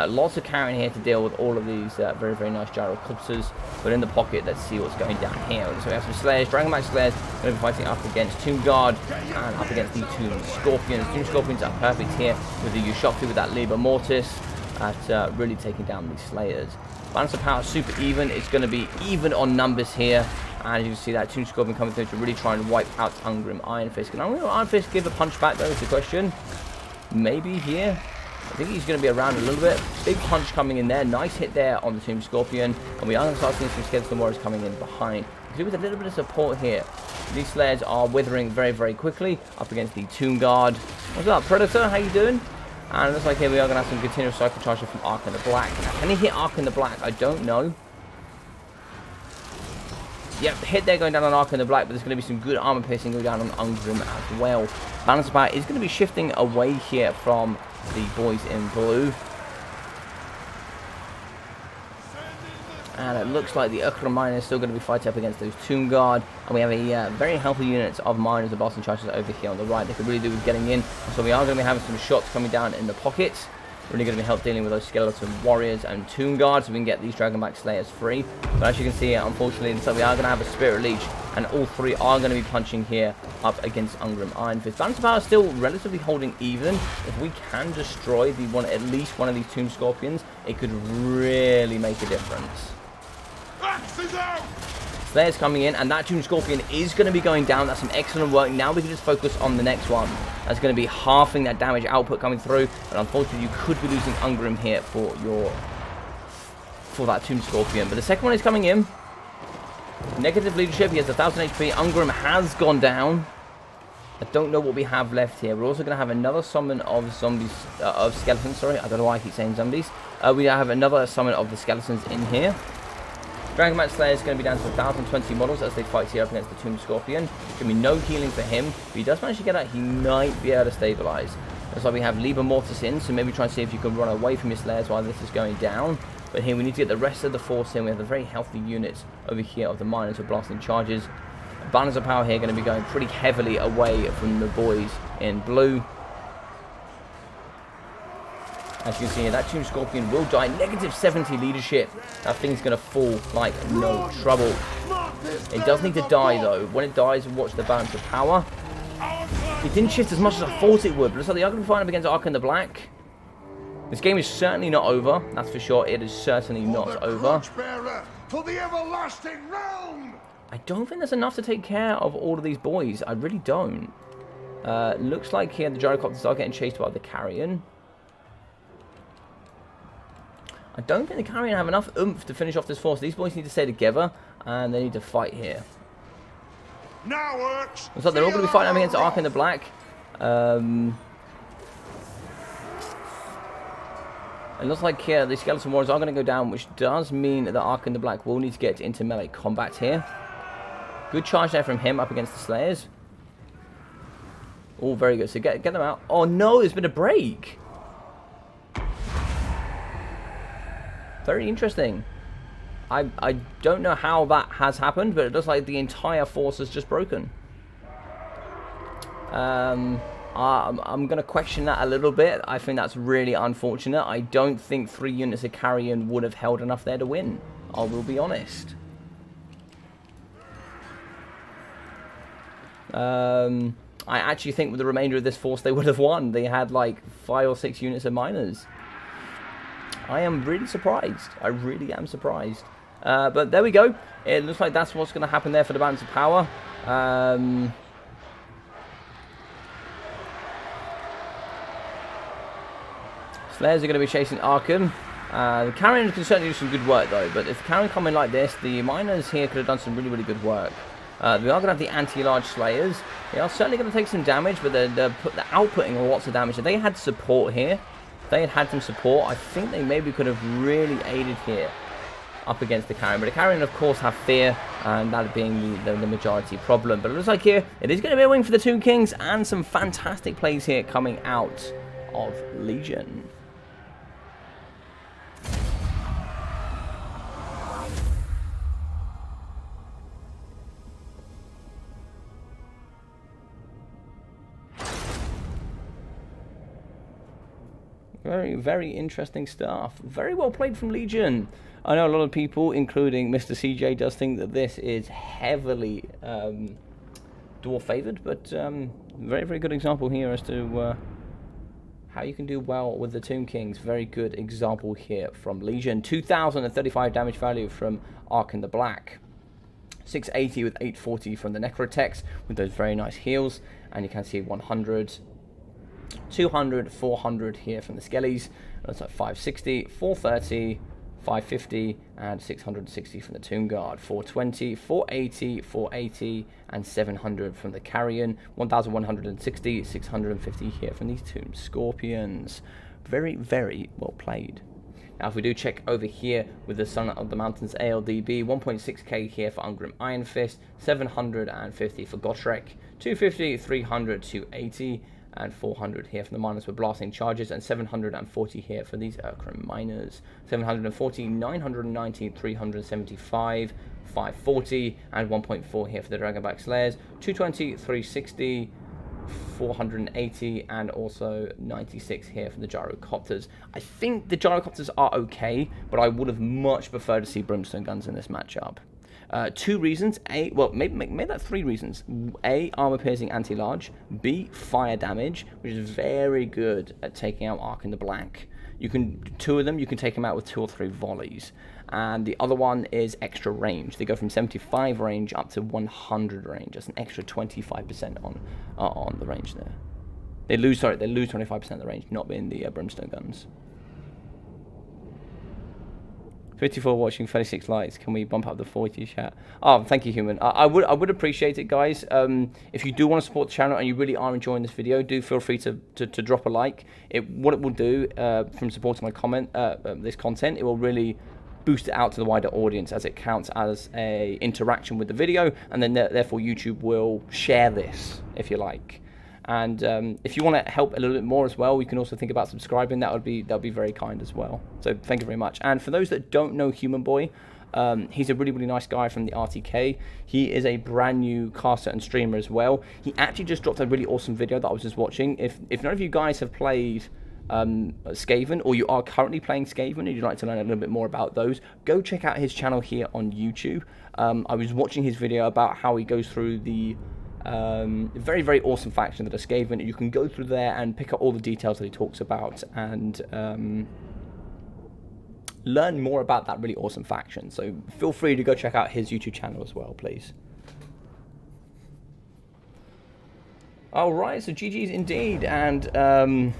Lots of Karen here to deal with all of these very, very nice Gyrocopters. But in the pocket, let's see what's going down here. So we have some Slayers, Dragonback Slayers, going to be fighting up against Tomb Guard and up against the Tomb Scorpions. Tomb Scorpions are perfect here with the Yushupti with that Liber Mortis at really taking down these Slayers. Balance of power super even. It's going to be even on numbers here. And you can see that Tomb Scorpion coming through to really try and wipe out Ungrim Iron Fist. Can Ungrim Iron Fist give a punch back though is the question. Maybe here. I think he's going to be around a little bit. Big punch coming in there. Nice hit there on the Tomb Scorpion. And we are going to start seeing some Skeleton Warriors coming in behind. With a little bit of support here. These Slayers are withering very, very quickly up against the Tomb Guard. What's up, Predator? How you doing? And it looks like here we are going to have some continuous cycle charges from Ark in the Black. Now, can he hit Ark in the Black? I don't know. Yep, hit there going down on Ark in the Black, but there's going to be some good armor piercing going down on Ungrim as well. Balance of power is going to be shifting away here from the boys in blue. And it looks like the Ukra Miner is still going to be fighting up against those Tomb Guard. And we have a very healthy unit of Miners and Blasting Charges over here on the right. They could really do with getting in. So we are going to be having some shots coming down in the pockets. Really going to be help dealing with those Skeleton Warriors and Tomb Guards so we can get these Dragonback Slayers free. But as you can see, unfortunately, so we are going to have a Spirit Leech. And all three are going to be punching here up against Ungrim Iron Fist. Balance of power is still relatively holding even. If we can destroy at least one of these Tomb Scorpions, it could really make a difference. Slayers coming in, and that Tomb Scorpion is going to be going down. That's some excellent work. Now we can just focus on the next one. That's going to be halving that damage output coming through. And unfortunately, you could be losing Ungrim here for that Tomb Scorpion. But the second one is coming in. Negative leadership. He has 1,000 HP. Ungrim has gone down. I don't know what we have left here. We're also going to have another summon of zombies, of skeletons. Sorry, I don't know why I keep saying zombies. We have another summon of the skeletons in here. Dragonback Slayer is going to be down to 1,020 models as they fight here up against the Tomb Scorpion. There's going to be no healing for him, but he does manage to get out. He might be able to stabilize. That's why we have Liber Mortis in, so maybe try and see if you can run away from your Slayers while this is going down. But here we need to get the rest of the force in. We have the very healthy units over here of the Miners with Blasting Charges. Banners of Power here going to be going pretty heavily away from the boys in blue. As you can see here, that Tomb Scorpion will die. Negative 70 leadership. That thing's going to fall like no trouble. It does need to die, though. When it dies, watch the balance of power. It didn't shift as much as I thought it would, but looks like they are going to be fighting up against Ark the Black. This game is certainly not over. That's for sure. It is certainly not over. For the everlasting realm. I don't think there's enough to take care of all of these boys. I really don't. Looks like here the gyrocopters are getting chased by the Carrion. I don't think the Carrion have enough oomph to finish off this force. These boys need to stay together, and they need to fight here. Now works. Looks like they're all going to be fighting up against Ark the Black. It looks like here the Skeleton Warriors are going to go down, which does mean that Ark the Black will need to get into melee combat here. Good charge there from him up against the Slayers. All very good. So get them out. Oh no, there's been a break. Very interesting. I don't know how that has happened, but it looks like the entire force has just broken. I'm going to question that a little bit. I think that's really unfortunate. I don't think 3 units of Carrion would have held enough there to win. I will be honest. I actually think with the remainder of this force they would have won. They had like 5 or 6 units of miners. I am really surprised. I really am surprised. But there we go. It looks like that's what's going to happen there for the balance of power. Slayers are going to be chasing Arkham. The Carrion can certainly do some good work though, but if the Carrion come in like this, the miners here could have done some really, really good work. We are going to have the anti-large Slayers. They are certainly going to take some damage, but they're outputting lots of damage. If they had support here, if they had some support, I think they maybe could have really aided here up against the Carrion. But the Carrion, of course, have fear, and that being the majority problem. But it looks like here, it is going to be a win for the Tomb Kings, and some fantastic plays here coming out of Legion. Very, very interesting stuff. Very well played from Legion. I know a lot of people, including Mr. CJ, does think that this is heavily dwarf favored, but very, very good example here as to how you can do well with the Tomb Kings. Very good example here from Legion. 2,035 damage value from Ark the Black. 680 with 840 from the Necrotex with those very nice heals, and you can see 100. 200, 400 here from the Skellies. Looks like 560, 430, 550, and 660 from the Tomb Guard. 420, 480, 480, and 700 from the Carrion. 1160, 650 here from these Tomb Scorpions. Very, very well played. Now, if we do check over here with the Son of the Mountains ALDB, 1.6k here for Ungrim Iron Fist, 750 for Gotrek, 250, 300, 280, and 400 here from the miners with blasting charges, and 740 here for these Urkrim miners. 740, 990, 375, 540, and 1.4 here for the Dragonback Slayers. 220, 360, 480, and also 96 here for the Gyrocopters. I think the Gyrocopters are okay, but I would have much preferred to see Brimstone Guns in this matchup. 2 reasons. A, well, maybe that 3 reasons. A, armor piercing anti-large. B, fire damage, which is very good at taking out Ark the Black. You can 2 of them. You can take them out with 2 or 3 volleys. And the other one is extra range. They go from 75 range up to 100 range. That's an extra 25% on the range there. They lose 25% of the range, not being the Brimstone Guns. 54 watching, 36 likes. Can we bump up the 40 chat? Oh, thank you, Human. I would appreciate it, guys. If you do want to support the channel and you really are enjoying this video, do feel free to drop a like. What it will do from supporting my this content, it will really boost it out to the wider audience, as it counts as a interaction with the video, and then therefore YouTube will share this if you like. And if you want to help a little bit more as well, you can also think about subscribing. That would be very kind as well. So thank you very much. And for those that don't know Human Boy, he's a really, really nice guy from the RTK. He is a brand new caster and streamer as well. He actually just dropped a really awesome video that I was just watching. If none of you guys have played Skaven, or you are currently playing Skaven and you'd like to learn a little bit more about those, go check out his channel here on YouTube. I was watching his video about how he goes through the very, very awesome faction that are Skaven. You can go through there and pick up all the details that he talks about and learn more about that really awesome faction. So feel free to go check out his YouTube channel as well, please. Alright, so GG's indeed, and the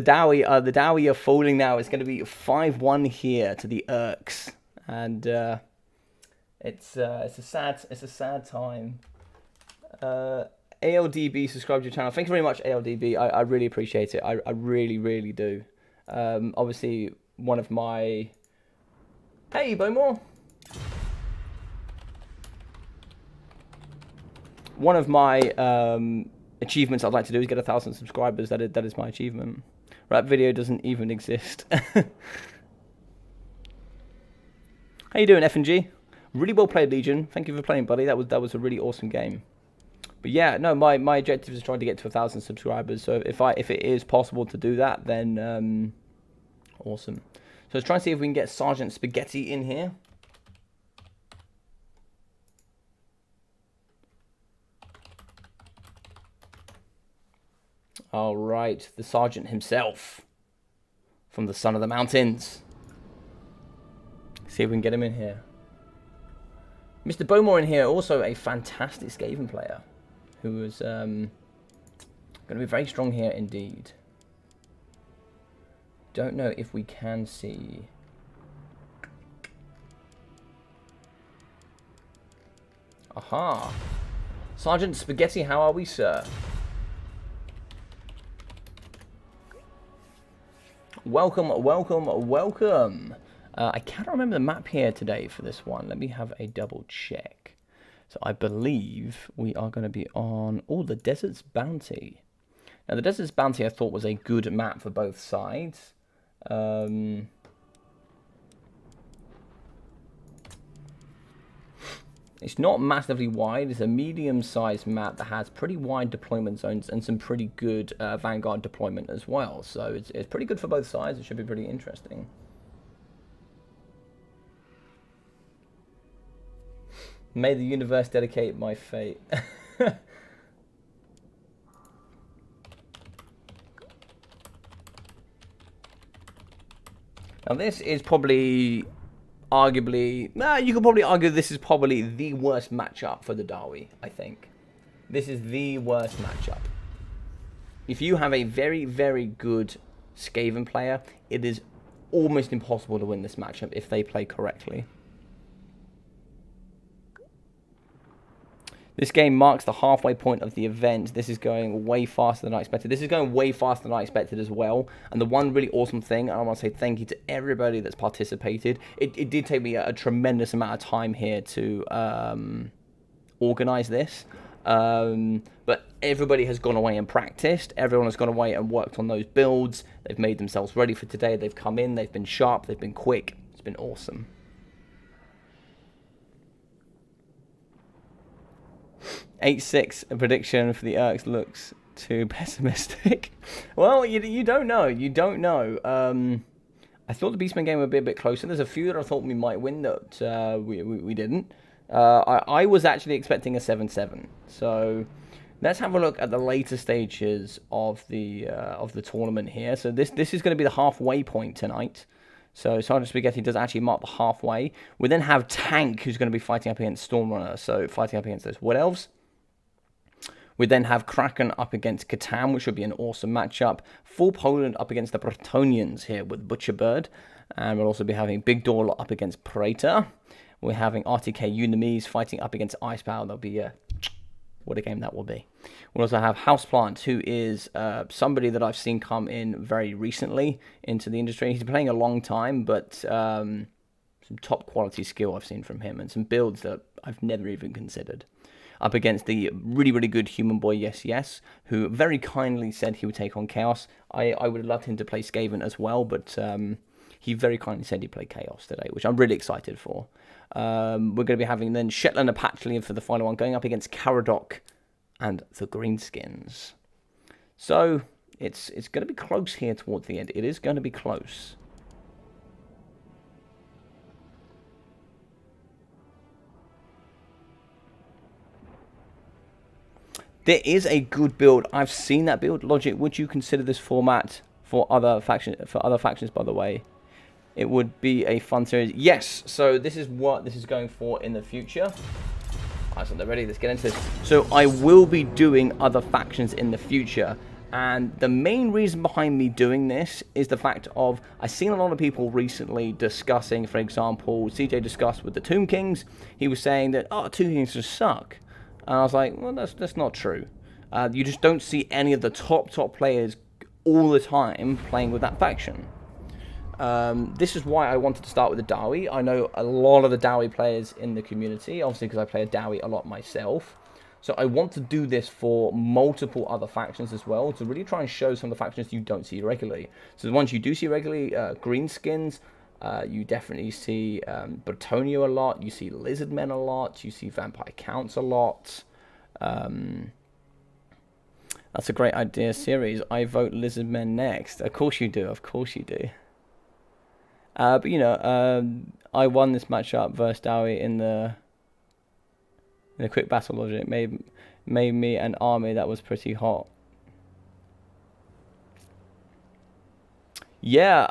Dawi are falling now. It's going to be 5-1 here to the Urks, and it's a sad time. ALDB, subscribe to your channel. Thank you very much, ALDB. I really appreciate it. I really do. Obviously, one of my... Hey, Bowmore! One of my achievements I'd like to do is get 1,000 subscribers. That is my achievement. That video doesn't even exist. How you doing, F&G? Really well played, Legion. Thank you for playing, buddy. That was a really awesome game. But yeah, no, my objective is trying to get to 1,000 subscribers. So if it is possible to do that, then awesome. So let's try and see if we can get Sergeant Spaghetti in here. All right, the Sergeant himself from the Son of the Mountains. See if we can get him in here. Mr. Bowmore in here, also a fantastic Skaven player, who is going to be very strong here indeed. Don't know if we can see. Aha. Sergeant Spaghetti, how are we, sir? Welcome. I cannot remember the map here today for this one. Let me have a double check. So I believe we are going to be on... Oh, the Desert's Bounty. Now, the Desert's Bounty I thought was a good map for both sides. It's not massively wide. It's a medium-sized map that has pretty wide deployment zones and some pretty good Vanguard deployment as well. So it's pretty good for both sides. It should be pretty interesting. May the universe dedicate my fate. Now this is probably... Arguably, you could probably argue this is probably the worst matchup for the Dawi, I think. This is the worst matchup. If you have a very, very good Skaven player, it is almost impossible to win this matchup if they play correctly. This game marks the halfway point of the event. This is going way faster than I expected. This is going way faster than I expected as well. And the one really awesome thing, and I want to say thank you to everybody that's participated. It did take me a tremendous amount of time here to organize this. But everybody has gone away and practiced. Everyone has gone away and worked on those builds. They've made themselves ready for today. They've come in. They've been sharp. They've been quick. It's been awesome. 8-6, a prediction for the Urks looks too pessimistic. Well, you don't know. You don't know. I thought the Beastmen game would be a bit closer. There's a few that I thought we might win that we didn't. I was actually expecting a 7-7. So let's have a look at the later stages of the tournament here. So this is going to be the halfway point tonight. So Sergeant Spaghetti does actually mark the halfway. We then have Tank, who's going to be fighting up against Stormrunner. So fighting up against those Wood Elves. We then have Kraken up against Catan, which would be an awesome matchup. Full Poland up against the Bretonians here with Butcherbird. And we'll also be having Big Door up against Praetor. We're having RTK Unamis fighting up against Icepower. That'll be what a game that will be. We'll also have Houseplant, who is somebody that I've seen come in very recently into the industry. He's been playing a long time, but some top quality skill I've seen from him and some builds that I've never even considered. Up against the really, really good Human Boy Yes, who very kindly said he would take on Chaos. I would have loved him to play Skaven as well, but he very kindly said he'd play Chaos today, which I'm really excited for. We're going to be having then Shetland Apache for the final one, going up against Caradoc and the Greenskins. So, It's going to be close here towards the end. It is going to be close. There is a good build. I've seen that build. Logic, would you consider this format for other factions, by the way? It would be a fun series. Yes, so this is what this is going for in the future. Alright, so they're ready. Let's get into this. So I will be doing other factions in the future. And the main reason behind me doing this is the fact of I've seen a lot of people recently discussing, for example, CJ discussed with the Tomb Kings. He was saying that, oh, Tomb Kings just suck. And I was like, well, that's not true. You just don't see any of the top players all the time playing with that faction. This is why I wanted to start with the Dawi. I know a lot of the Dawi players in the community, obviously because I play a Dawi a lot myself. So I want to do this for multiple other factions as well, to really try and show some of the factions you don't see regularly. So the ones you do see regularly, Greenskins, you definitely see Bretonnia a lot, you see Lizardmen a lot, you see Vampire Counts a lot. That's a great idea series. I vote Lizardmen next. Of course you do, of course you do. But you know, I won this matchup versus Dawi in the quick battle logic. It made me an army that was pretty hot. Yeah,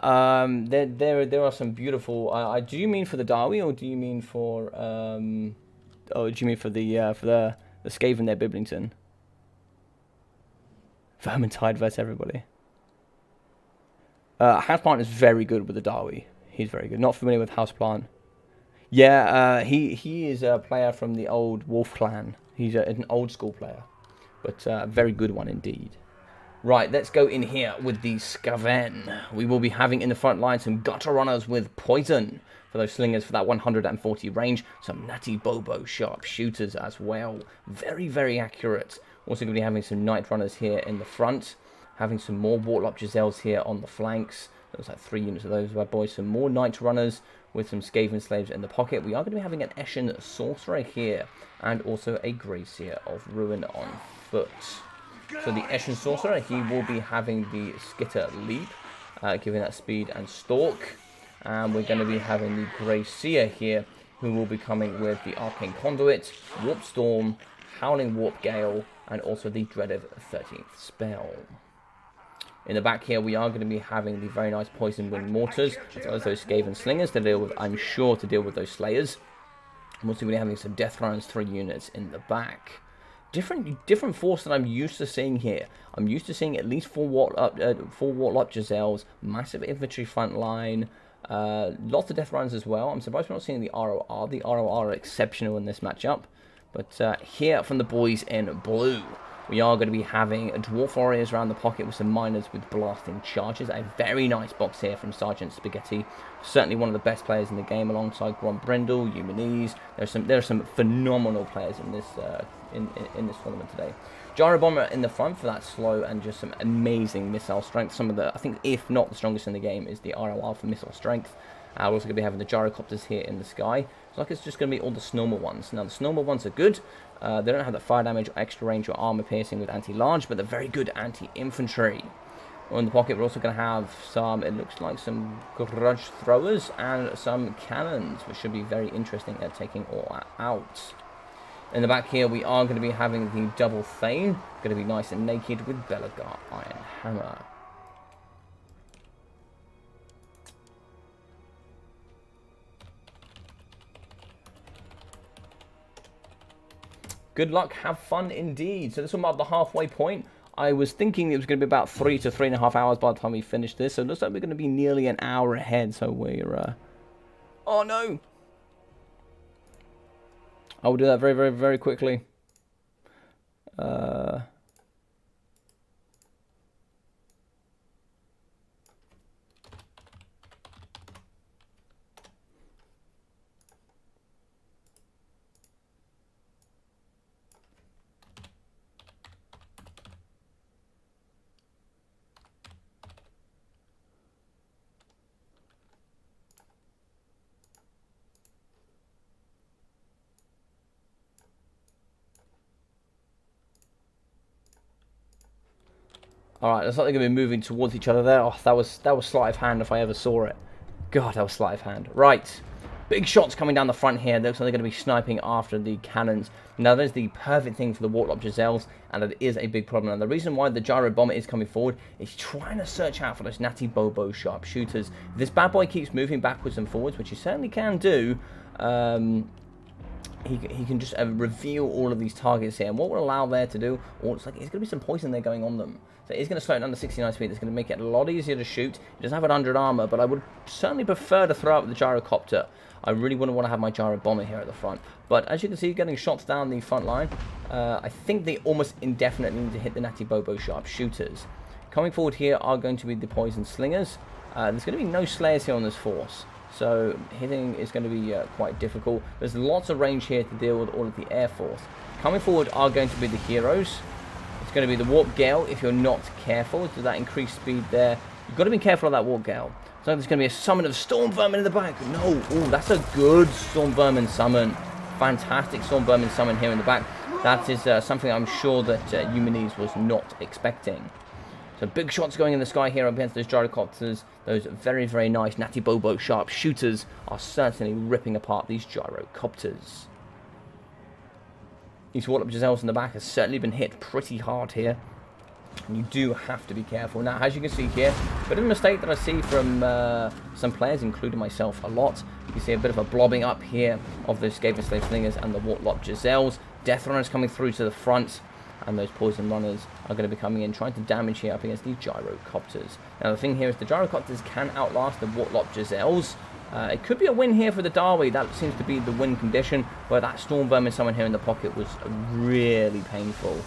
there are some beautiful. Do you mean for the Dawi, or do you mean for oh, do you mean for the Skaven there, Biblington? Vermintide versus everybody. Houseplant is very good with the Dawi. He's very good. Not familiar with Houseplant. Yeah, he is a player from the old Wolf clan. He's an old school player, but a very good one indeed. Right, let's go in here with the Skaven. We will be having in the front line some gutter runners with poison for those slingers for that 140 range. Some natty bobo sharp shooters as well. Very, very accurate. Also going to be having some night runners here in the front. Having some more Warlock Giselles here on the flanks. Looks like 3 units of those bad boys. Some more night runners with some Skaven slaves in the pocket. We are going to be having an Eshin sorcerer here. And also a Gracier of Ruin on foot. So the Eshin sorcerer, he will be having the Skitter leap, giving that speed and stalk. And we're going to be having the Gracier here, who will be coming with the Arcane Conduit, Warp Storm, Howling Warp Gale, and also the dreaded 13th spell. In the back here, we are going to be having the very nice Poison Wind Mortars, as well as those Skaven Slingers to deal with, I'm sure, to deal with those Slayers. I'm also going to be having some Death Runners, 3 units in the back. Different force that I'm used to seeing here. I'm used to seeing at least 4 Warlock Giselles, massive infantry front line, lots of Death Runners as well. I'm surprised we're not seeing the ROR. The ROR are exceptional in this matchup. But here from the boys in blue, we are going to be having Dwarf Warriors around the pocket with some Miners with Blasting Charges. A very nice box here from Sergeant Spaghetti. Certainly one of the best players in the game alongside Grom Brindle, Humanese. There are some phenomenal players in this in this tournament today. Gyro Bomber in the front for that slow and just some amazing missile strength. Some of the, I think, if not the strongest in the game, is the ROR for missile strength. We're also going to be having the gyrocopters here in the sky. It's like it's just going to be all the normal ones. Now, the normal ones are good. They don't have the fire damage or extra range or armor piercing with anti-large, but they're very good anti-infantry. In the pocket, we're also going to have some, it looks like some grudge throwers and some cannons, which should be very interesting at taking all out. In the back here, we are going to be having the double Thane. Going to be nice and naked with Belagar Iron Hammer. Good luck, have fun indeed. So this will mark the halfway point. I was thinking it was going to be about 3 to 3.5 hours by the time we finish this. So it looks like we're going to be nearly an hour ahead. So we're... Oh no! I will do that very, very, very quickly. Alright, looks like they're going to be moving towards each other there. Oh, that was sleight of hand if I ever saw it. God, that was sleight of hand. Right. Big shots coming down the front here. Looks like they're going to be sniping after the cannons. Now, that is the perfect thing for the Warlock Giselles, and that is a big problem. And the reason why the Gyro Bomber is coming forward is trying to search out for those Natty Bobo sharpshooters. If this bad boy keeps moving backwards and forwards, which he certainly can do, he can just reveal all of these targets here. And what will allow there to do, it's like there's going to be some poison there going on them. So it's going to slow it down to 69 speed. It's going to make it a lot easier to shoot. It doesn't have 100 armor, but I would certainly prefer to throw out the gyrocopter. I really wouldn't want to have my gyro bomber here at the front. But as you can see, getting shots down the front line, I think they almost indefinitely need to hit the Natty Bobo sharpshooters. Coming forward here are going to be the poison slingers. There's going to be no slayers here on this force, so hitting is going to be quite difficult. There's lots of range here to deal with all of the air force. Coming forward are going to be the heroes. It's going to be the Warp Gale if you're not careful. So that increased speed there. You've got to be careful of that Warp Gale. So there's going to be a summon of Storm Vermin in the back. No, ooh, that's a good Storm Vermin summon. Fantastic Storm Vermin summon here in the back. That is something I'm sure that Eumenes was not expecting. So big shots going in the sky here against those gyrocopters. Those very, very nice Natty Bobo sharpshooters are certainly ripping apart these gyrocopters. These Warlock Giselles in the back have certainly been hit pretty hard here. And you do have to be careful. Now, as you can see here, a bit of a mistake that I see from some players, including myself a lot. You can see a bit of a blobbing up here of those Skaven Slave Slingers and the Warlock Giselles. Death Runners coming through to the front. And those Poison Runners are going to be coming in, trying to damage here up against these Gyrocopters. Now, the thing here is the Gyrocopters can outlast the Warlock Giselles. It could be a win here for the Dawi. That seems to be the win condition. But that Storm Vermin summon here in the pocket was really painful.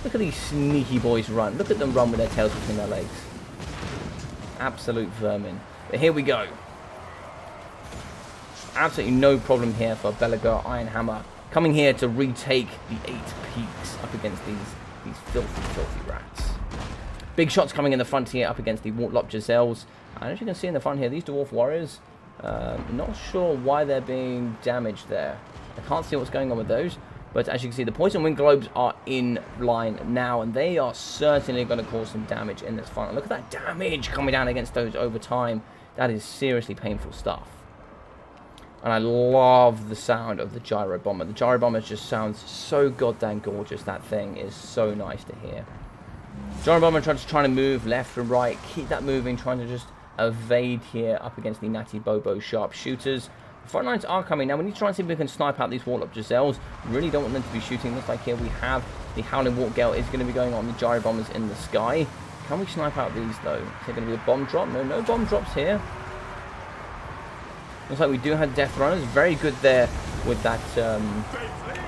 Look at these sneaky boys run. Look at them run with their tails between their legs. Absolute vermin. But here we go. Absolutely no problem here for Belagar Ironhammer. Coming here to retake the 8 peaks up against these filthy, filthy rats. Big shots coming in the front here up against the Warlock Giselles. And as you can see in the front here, these Dwarf Warriors, not sure why they're being damaged there. I can't see what's going on with those. But as you can see, the Poison Wind Globes are in line now, and they are certainly going to cause some damage in this fight. Look at that damage coming down against those over time. That is seriously painful stuff. And I love the sound of the Gyro Bomber. The Gyro Bomber just sounds so goddamn gorgeous. That thing is so nice to hear. Gyro Bomber trying to move left and right, keep that moving, trying to just evade here up against the Natty Bobo sharpshooters. The front lines are coming now. We need to try and see if we can snipe out these Warlock Giselles. Really don't want them to be shooting. Looks like here we have the Howling Warp Gale is going to be going on the Gyro Bombers in the sky. Can we snipe out these though? Is there going to be a bomb drop? No, no bomb drops here. Looks like we do have Death Runners. Very good there with that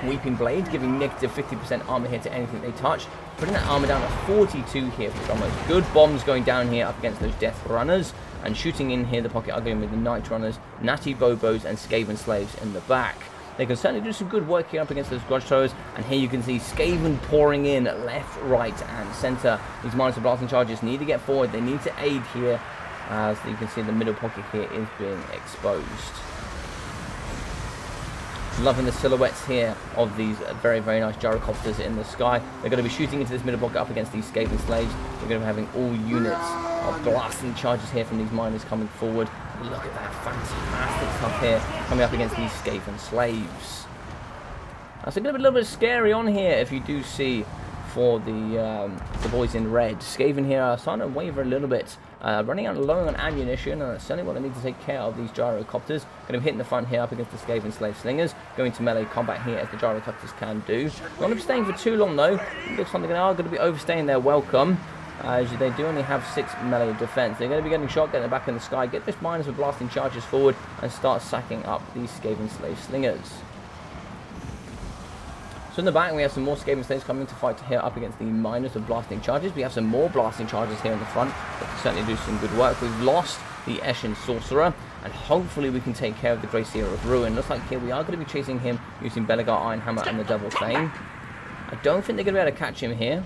Weeping Blade, giving negative 50% armor here to anything they touch. Putting that armor down to 42 here for Drummers. Good bombs going down here up against those Death Runners. And shooting in here the pocket are going with the Night Runners, Natty Bobos, and Skaven Slaves in the back. They can certainly do some good work here up against those Grudge Throwers. And here you can see Skaven pouring in left, right, and center. These Miners of Blasting Charges need to get forward. They need to aid here. As you can see, the middle pocket here is being exposed. Loving the silhouettes here of these very, very nice gyrocopters in the sky. They're going to be shooting into this middle pocket up against these Skaven Slaves. We're going to be having all units of blasting charges here from these miners coming forward. Look at that fantastic stuff here coming up against these Skaven Slaves. So it's going to be a little bit scary on here if you do see for the boys in red. Skaven here are starting to waver a little bit. Running out low on ammunition, and that's certainly what I need to take care of these gyrocopters. Going to be hitting the front here up against the Skaven Slave Slingers. Going to melee combat here as the gyrocopters can do. Not going to be staying for too long though. It looks like they are going to be overstaying their welcome. As they do only have 6 melee defense. They're going to be getting shot, getting back in the sky, get those miners with blasting charges forward, and start sacking up these Skaven Slave Slingers. So in the back we have some more Skaven Slaves coming to fight here up against the miners with blasting charges. We have some more blasting charges here in the front that can certainly do some good work. We've lost the Eshin Sorcerer, and hopefully we can take care of the Grey Seer of Ruin. Looks like here we are going to be chasing him using Belagar Ironhammer and the Double Flame. I don't think they're going to be able to catch him here,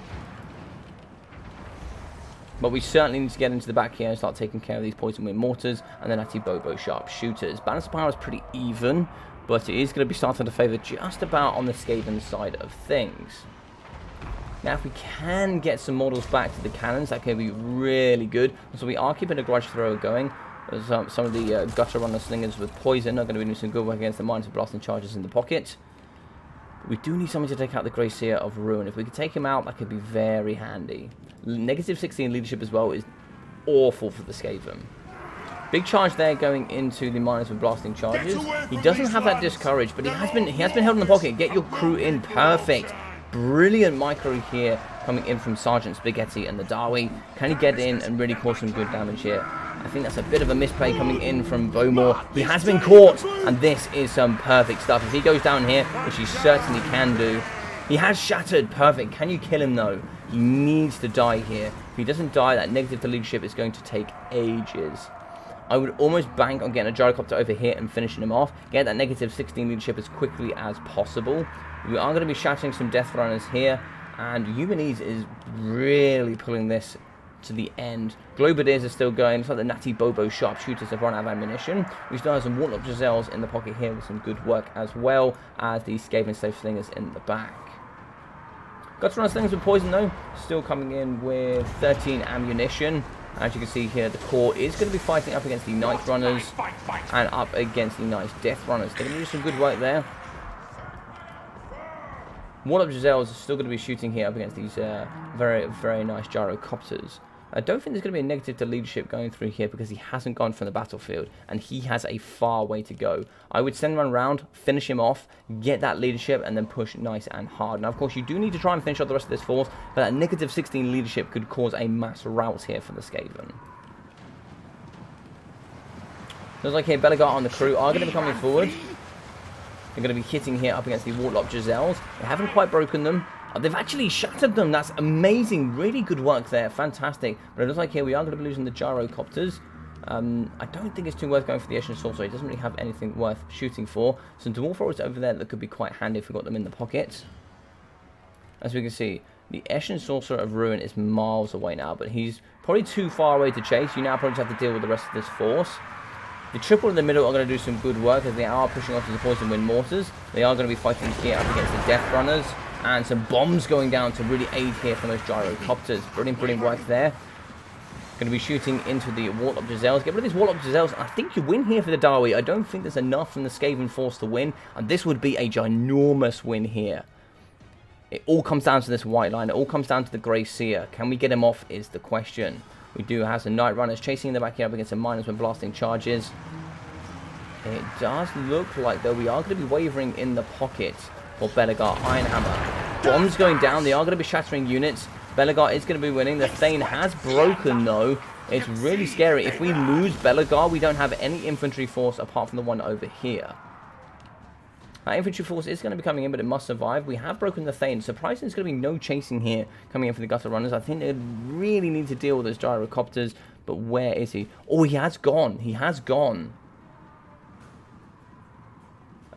but we certainly need to get into the back here and start taking care of these Poison Wind Mortars and the Natty Bobo Sharpshooters. Balance of power is pretty even, but it is going to be starting to favour just about on the Skaven side of things. Now, if we can get some models back to the cannons, that could be really good. So we are keeping a grudge thrower going. Some of the gutter runner slingers with poison are going to be doing some good work against the miners with blasting charges in the pocket. We do need something to take out the Grey Seer of Ruin. If we could take him out, that could be very handy. Negative 16 leadership as well is awful for the Skaven. Big charge there going into the miners with blasting charges. He doesn't have that discourage, but he has been held in the pocket. Get your crew in, perfect. Brilliant micro here coming in from Sergeant Spaghetti and the Dawi. Can he get in and really cause some good damage here? I think that's a bit of a misplay coming in from Bowmore. He has been caught, and this is some perfect stuff. If he goes down here, which he certainly can do, he has shattered. Perfect. Can you kill him, though? He needs to die here. If he doesn't die, that negative to leadership is going to take ages. I would almost bank on getting a gyrocopter over here and finishing him off. Get that negative 16 leadership as quickly as possible. We are going to be shattering some Death Runners here, and Humanese is really pulling this to the end. Globadiers are still going. It's like the Natty Bobo sharpshooters have run out of ammunition. We still have some Warlock Giselles in the pocket here with some good work, as well as the Skaven Slave Slingers in the back. Gutter Runner Slingers with poison, though, still coming in with 13 ammunition. As you can see here, the core is going to be fighting up against the Night Runners and up against the nice Death Runners. They're going to do some good work there. Warlock Giselles are still going to be shooting here up against these very, very nice gyrocopters. I don't think there's going to be a negative to leadership going through here because he hasn't gone from the battlefield and he has a far way to go. I would send one round, finish him off, get that leadership, and then push nice and hard. Now, of course, you do need to try and finish off the rest of this force, but that negative 16 leadership could cause a mass rout here for the Skaven. Looks like here, Belagar and the crew are going to be coming forward. They're going to be hitting here up against the Warlock Giselles. They haven't quite broken them. They've actually shattered them. That's amazing. Really good work there. Fantastic. But it looks like here we are going to be losing the gyrocopters. I don't think it's too worth going for the Eshin Sorcerer. He doesn't really have anything worth shooting for. Some Dwarf Forwards over there that could be quite handy if we got them in the pocket. As we can see, the Eshin Sorcerer of Ruin is miles away now, but he's probably too far away to chase. You now probably just have to deal with the rest of this force. The triple in the middle are going to do some good work as they are pushing off to the Poison Wind Mortars. They are going to be fighting here up against the Death Runners. And some bombs going down to really aid here from those gyrocopters. Brilliant, brilliant work there. Going to be shooting into the Warlock Giselles. Get rid of these Warlock Giselles. I think you win here for the Dawi. I don't think there's enough from the Skaven force to win. And this would be a ginormous win here. It all comes down to this white line. It all comes down to the Grey Seer. Can we get him off is the question. We do have some Night Runners chasing in the back here up against some miners when blasting charges. It does look like, though, we are going to be wavering in the pocket for Belagar. Iron Hammer. Bombs going down. They are going to be shattering units. Belagar is going to be winning. The Thane has broken, though. It's really scary. If we lose Belagar, we don't have any infantry force apart from the one over here. That infantry force is going to be coming in, but it must survive. We have broken the Thane. Surprisingly, there's going to be no chasing here coming in for the Gutter Runners. I think they really need to deal with those gyrocopters. But where is he? Oh, he has gone. He has gone.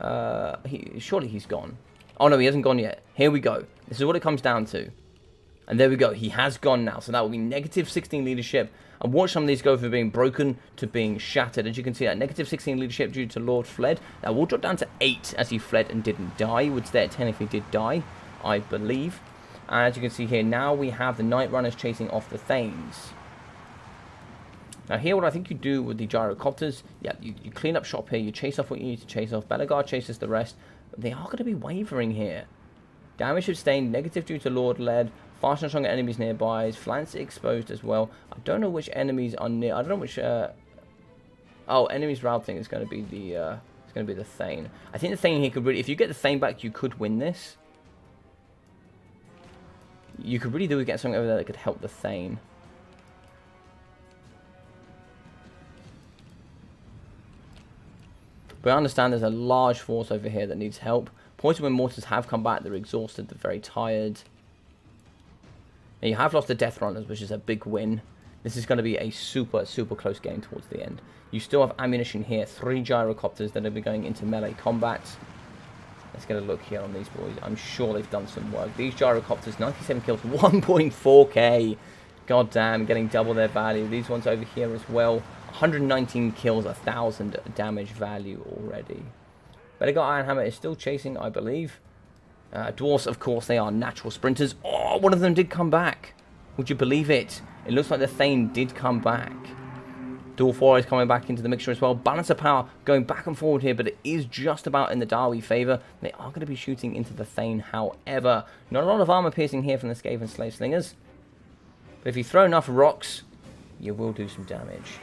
Surely he's gone. Oh, no, he hasn't gone yet. Here we go. This is what it comes down to. And there we go. He has gone now. So that will be negative 16 leadership. And watch some of these go from being broken to being shattered. As you can see, that negative 16 leadership due to Lord fled. That will drop down to 8 as he fled and didn't die. He would stay at 10 if he did die, I believe. And as you can see here, now we have the Night Runners chasing off the Thanes. Now here, what I think you do with the gyrocopters, yeah, you clean up shop here. You chase off what you need to chase off. Belagar chases the rest. But they are going to be wavering here. Damage sustained, negative due to Lord led. Fast and stronger enemies nearby. Flanks exposed as well. I don't know which enemies are near. I don't know which. Oh, enemies routing is going to be the. It's going to be the Thane. I think the Thane here could really. If you get the Thane back, you could win this. You could really do with getting something over there that could help the Thane. But I understand there's a large force over here that needs help. Poison Wind Mortars have come back. They're exhausted. They're very tired. Now you have lost the Death Runners, which is a big win. This is going to be a super, super close game towards the end. You still have ammunition here. 3 gyrocopters that will be going into melee combat. Let's get a look here on these boys. I'm sure they've done some work. These gyrocopters, 97 kills, 1.4k. God damn, getting double their value. These ones over here as well. 119 kills, 1,000 damage value already. Belagar Iron Hammer is still chasing, I believe. Dwarves, of course, they are natural sprinters. Oh, Oh, one of them did come back. Would you believe it? It looks like the Thane did come back. Dwarf Warriors coming back into the mixture as well. Balance of power going back and forward here, but it is just about in the Dawi favour. They are going to be shooting into the Thane, however. Not a lot of armour piercing here from the Skaven Slave Slingers. But if you throw enough rocks, you will do some damage.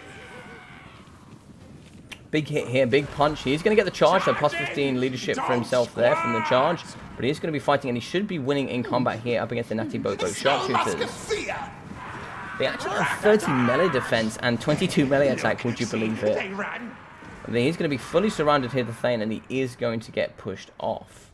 Big hit here, big punch. He's going to get the charge, so plus 15 leadership for himself there from the charge. But he is going to be fighting, and he should be winning in combat here up against the Natty Bobo sharpshooters. They actually have 30 melee defense and 22 melee attack, would you believe it? He's going to be fully surrounded here, the Thane, and he is going to get pushed off.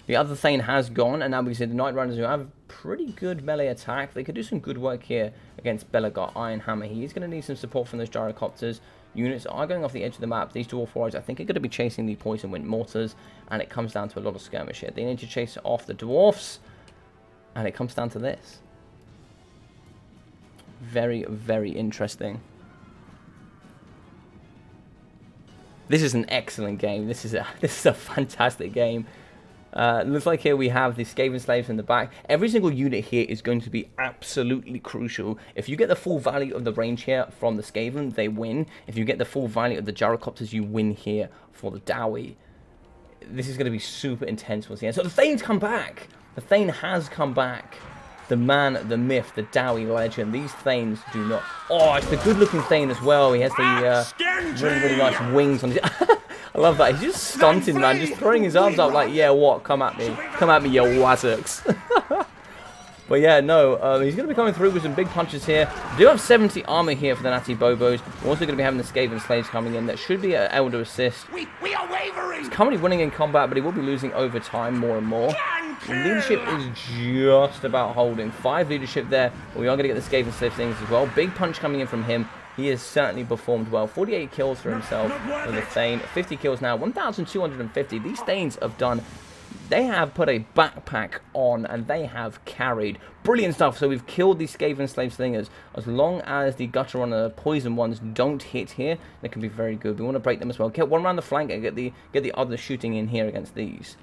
The other Thane has gone, and now we see the Night Runners who have pretty good melee attack. They could do some good work here against Belagar Ironhammer. He is going to need some support from those gyrocopters. Units are going off the edge of the map. These Dwarf Warriors, I think, are going to be chasing the Poison Wind Mortars, and it comes down to a lot of skirmish here. They need to chase off the Dwarfs. And it comes down to this. Very, very interesting. This is an excellent game. This is a fantastic game. Looks like here we have the Skaven Slaves in the back. Every single unit here is going to be absolutely crucial. If you get the full value of the range here from the Skaven, they win. If you get the full value of the Gyrocopters, you win here for the Dawi. This is going to be super intense once again. So the Thane's come back. The Thane has come back. The man, the myth, the Dawi legend. These Thanes do not... Oh, it's the good-looking Thane as well. He has the really, really nice wings on his... I love that. He's just stunting, man. Just throwing his arms up like, yeah, what? Come at me. Come at me, you wazzocks. But yeah, no, he's going to be coming through with some big punches here. We do have 70 armor here for the Natty Bobos. We're also going to be having the Skaven Slaves coming in. That should be an Elder Assist. We are wavering. He's currently winning in combat, but he will be losing over time more and more. Leadership is just about holding. 5 leadership there. But we are going to get the Skaven Slave things as well. Big punch coming in from him. He has certainly performed well. 48 kills for himself with the Thane. 50 kills now. 1,250. These Thanes have done... They have put a backpack on and they have carried. Brilliant stuff. So we've killed these Skaven Slave Slingers. As long as the Gutter Runner poison ones don't hit here, they can be very good. We want to break them as well. Get one around the flank and get the other shooting in here against these.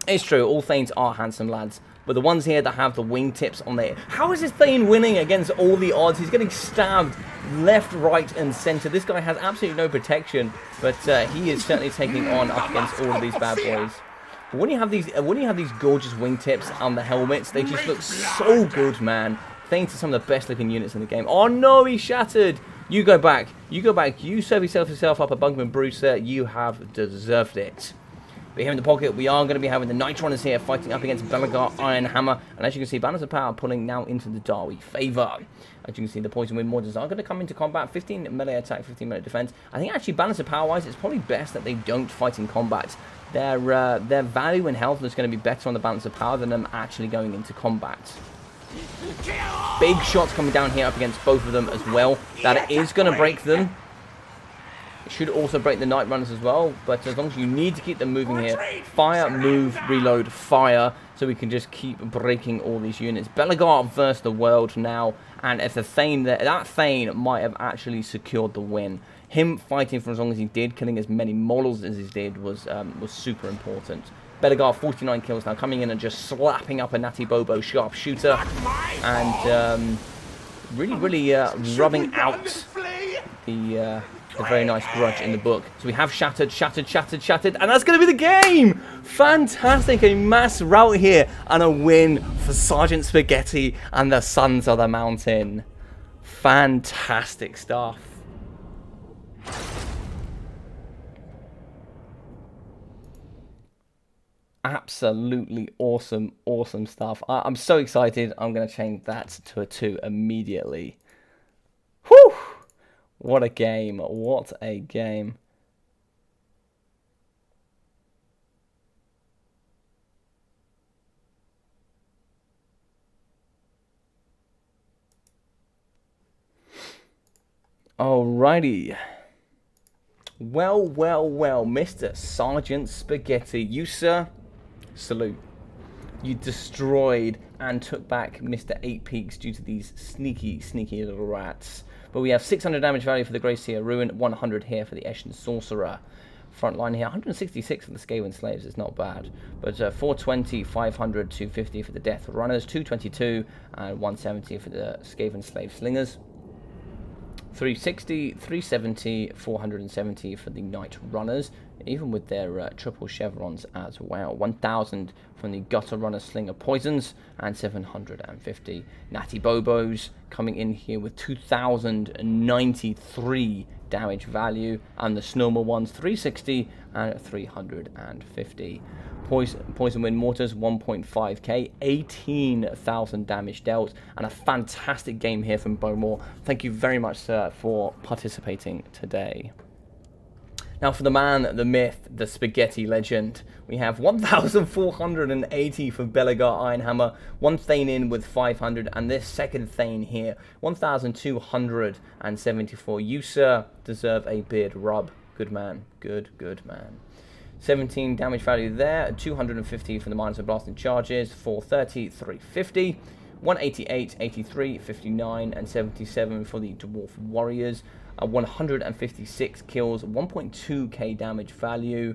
It's true, all Thanes are handsome lads. But the ones here that have the wingtips on there... How is this Thane winning against all the odds? He's getting stabbed left, right, and centre. This guy has absolutely no protection. But he is certainly taking on up against all of these bad boys. But when you have these gorgeous wingtips on the helmets, they just look so good, man. Thanes are some of the best looking units in the game. Oh no, he shattered! You go back. You go back. You serve yourself up a Bunkman Brewster. You have deserved it. But here in the pocket, we are going to be having the Night Runners here fighting up against Belagar Ironhammer. And as you can see, Balance of Power pulling now into the Dawi favour. As you can see, the Poison Wind Mortars are going to come into combat. 15 melee attack, 15 melee defense. I think actually, Balance of Power-wise, it's probably best that they don't fight in combat. Their value and health is going to be better on the Balance of Power than them actually going into combat. Big shots coming down here up against both of them as well. That is going to break them. It should also break the Night Runners as well, but as long as you need to keep them moving here, fire, move, reload, fire, so we can just keep breaking all these units. Belagar versus the world now, and if the Thane there, that Thane might have actually secured the win. Him fighting for as long as he did, killing as many models as he did, was super important. Belagar 49 kills now, coming in and just slapping up a Natty Bobo sharpshooter, and really rubbing out the very nice grudge in the book. So we have shattered, and that's going to be the game! Fantastic, a mass rout here, and a win for Sergeant Spaghetti and the Sons of the Mountain. Fantastic stuff. Absolutely awesome stuff. I'm so excited, I'm going to change that to a 2 immediately. Whew! What a game. What a game. Alrighty. Well, Mr. Sergeant Spaghetti. You, sir, salute. You destroyed and took back Mr. 8 Peaks due to these sneaky little rats. But we have 600 damage value for the Grey Seer Ruin, 100 here for the Eshin Sorcerer. front line here. 166 for the Skaven slaves is not bad, but 420, 500, 250 for the death runners, 222 and 170 for the Skaven slave slingers. 360, 370, 470 for the Knight Runners, even with their triple chevrons as well. 1,000 from the Gutter Runner Slinger Poisons, and 750 Natty Bobos coming in here with 2,093 damage value, and the Snormal ones 360 and 350. Poison Wind Mortars 1.5k, 18,000 damage dealt, and a fantastic game here from Bowmore. Thank you very much, sir, for participating today. Now for the man, the myth, the spaghetti legend, we have 1,480 for Belagar Ironhammer, one Thane in with 500, and this second Thane here, 1,274. You, sir, deserve a beard rub. Good man. Good man. 17 damage value there, 250 for the Miners of Blasting Charges, 430, 350, 188, 83, 59, and 77 for the Dwarf Warriors, 156 kills, 1.2k damage value,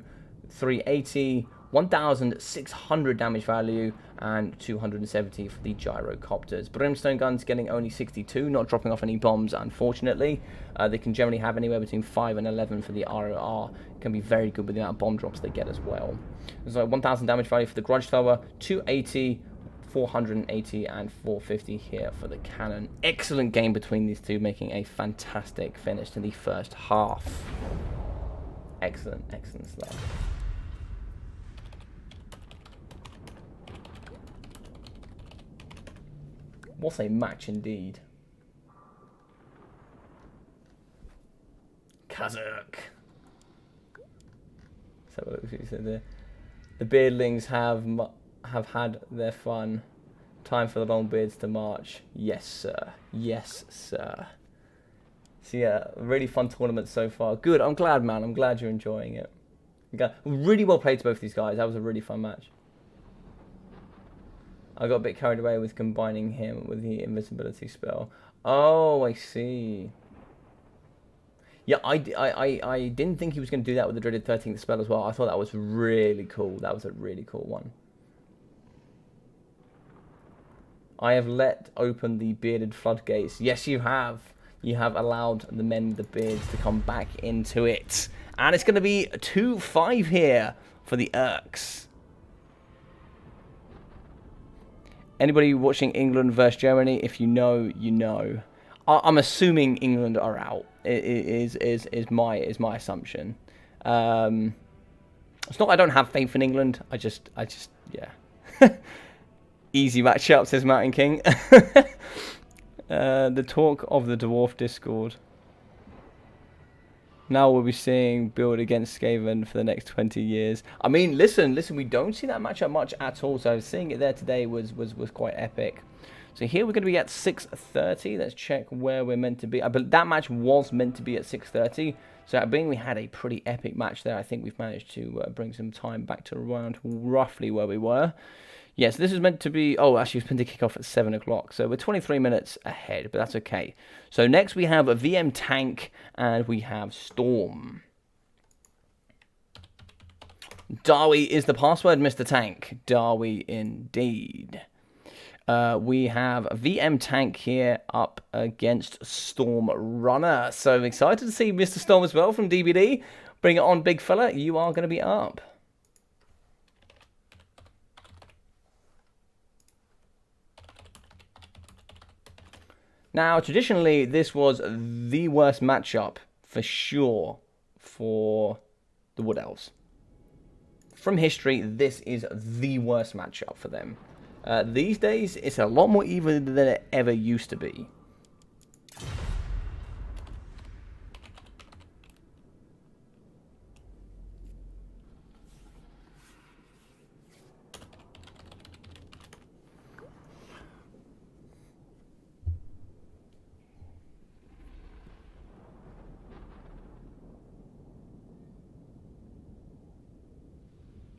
380, 1,600 damage value, and 270 for the Gyrocopters. Brimstone guns getting only 62, not dropping off any bombs, unfortunately. They can generally have anywhere between 5 and 11 for the ROR. Can be very good with the amount of bomb drops they get as well. So 1,000 damage value for the Grudge Thrower, 280, 480, and 450 here for the cannon. Excellent game between these two, making a fantastic finish to the first half. Excellent stuff. What a match indeed. Kazakh. So what you said there. The beardlings have had their fun. Time for the long beards to march. Yes, sir. Yes, sir. So yeah, really fun tournament so far. Good. I'm glad, man. I'm glad you're enjoying it. Really well played to both these guys. That was a really fun match. I got a bit carried away with combining him with the invisibility spell. Oh, I see. Yeah, I didn't think he was going to do that with the Dreaded 13th spell as well. I thought that was really cool. That was a really cool one. I have let open the bearded floodgates. Yes, you have. You have allowed the men with the beards to come back into it. And it's going to be 2-5 here for the Urks. Anybody watching England versus Germany, if you know, you know. I'm assuming England are out. Is my assumption. It's not I don't have faith in England. I just yeah. Easy matchup, says Mountain King. The talk of the Dwarf Discord. Now we'll be seeing build against Skaven for the next 20 years. I mean, listen, we don't see that matchup much at all. So seeing it there today was quite epic. So here we're going to be at 6:30. Let's check where we're meant to be. But that match was meant to be at 6:30. So being we had a pretty epic match there, I think we've managed to bring some time back to around roughly where we were. Yes, this is meant to be... Oh, actually, it was meant to kick off at 7 o'clock. So we're 23 minutes ahead, but that's okay. So next we have a VM Tank, and we have Storm. Dawi is the password, Mr. Tank. Dawi indeed. We have a VM Tank here up against Storm Runner. So I'm excited to see Mr. Storm as well from DBD. Bring it on, big fella. You are going to be up. Now, traditionally, this was the worst matchup, for sure, for the Wood Elves. From history, this is the worst matchup for them. These days, it's a lot more even than it ever used to be.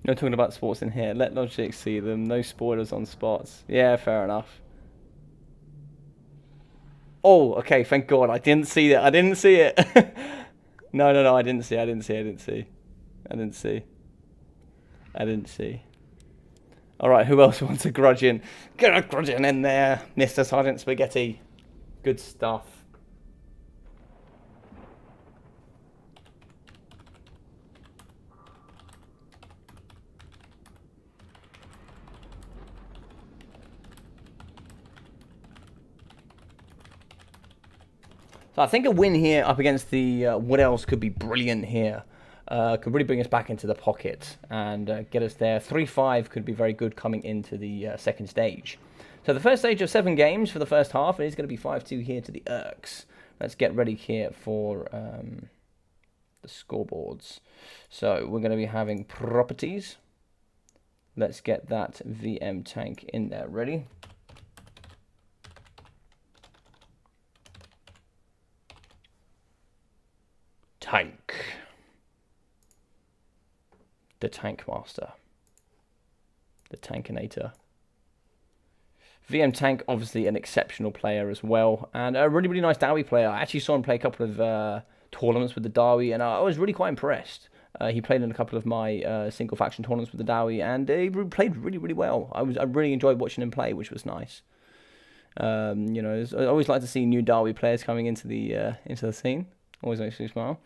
No talking about sports in here. Let Logic see them. No spoilers on spots. Yeah, fair enough. Oh, okay. Thank God. I didn't see that. I didn't see it. No. I didn't see. I didn't see. I didn't see. Alright, who else wants a grudgeon? Get a grudgeon in there, Mr. Sergeant Spaghetti. Good stuff. So I think a win here up against the Wood Elves could be brilliant here. Could really bring us back into the pocket and get us there. 3-5 could be very good coming into the second stage. So the first stage of 7 games for the first half, and it's going to be 5-2 here to the Urks. Let's get ready here for the scoreboards. So we're going to be having properties. Let's get that VM tank in there ready. Tank. The Tank Master. The Tankinator. VM Tank, obviously an exceptional player as well. And a really, really nice Dawi player. I actually saw him play a couple of tournaments with the Dawi, and I was really quite impressed. He played in a couple of my single faction tournaments with the Dawi, and he played really, really well. I really enjoyed watching him play, which was nice. You know, I always like to see new Dawi players coming into the scene. Always makes me smile.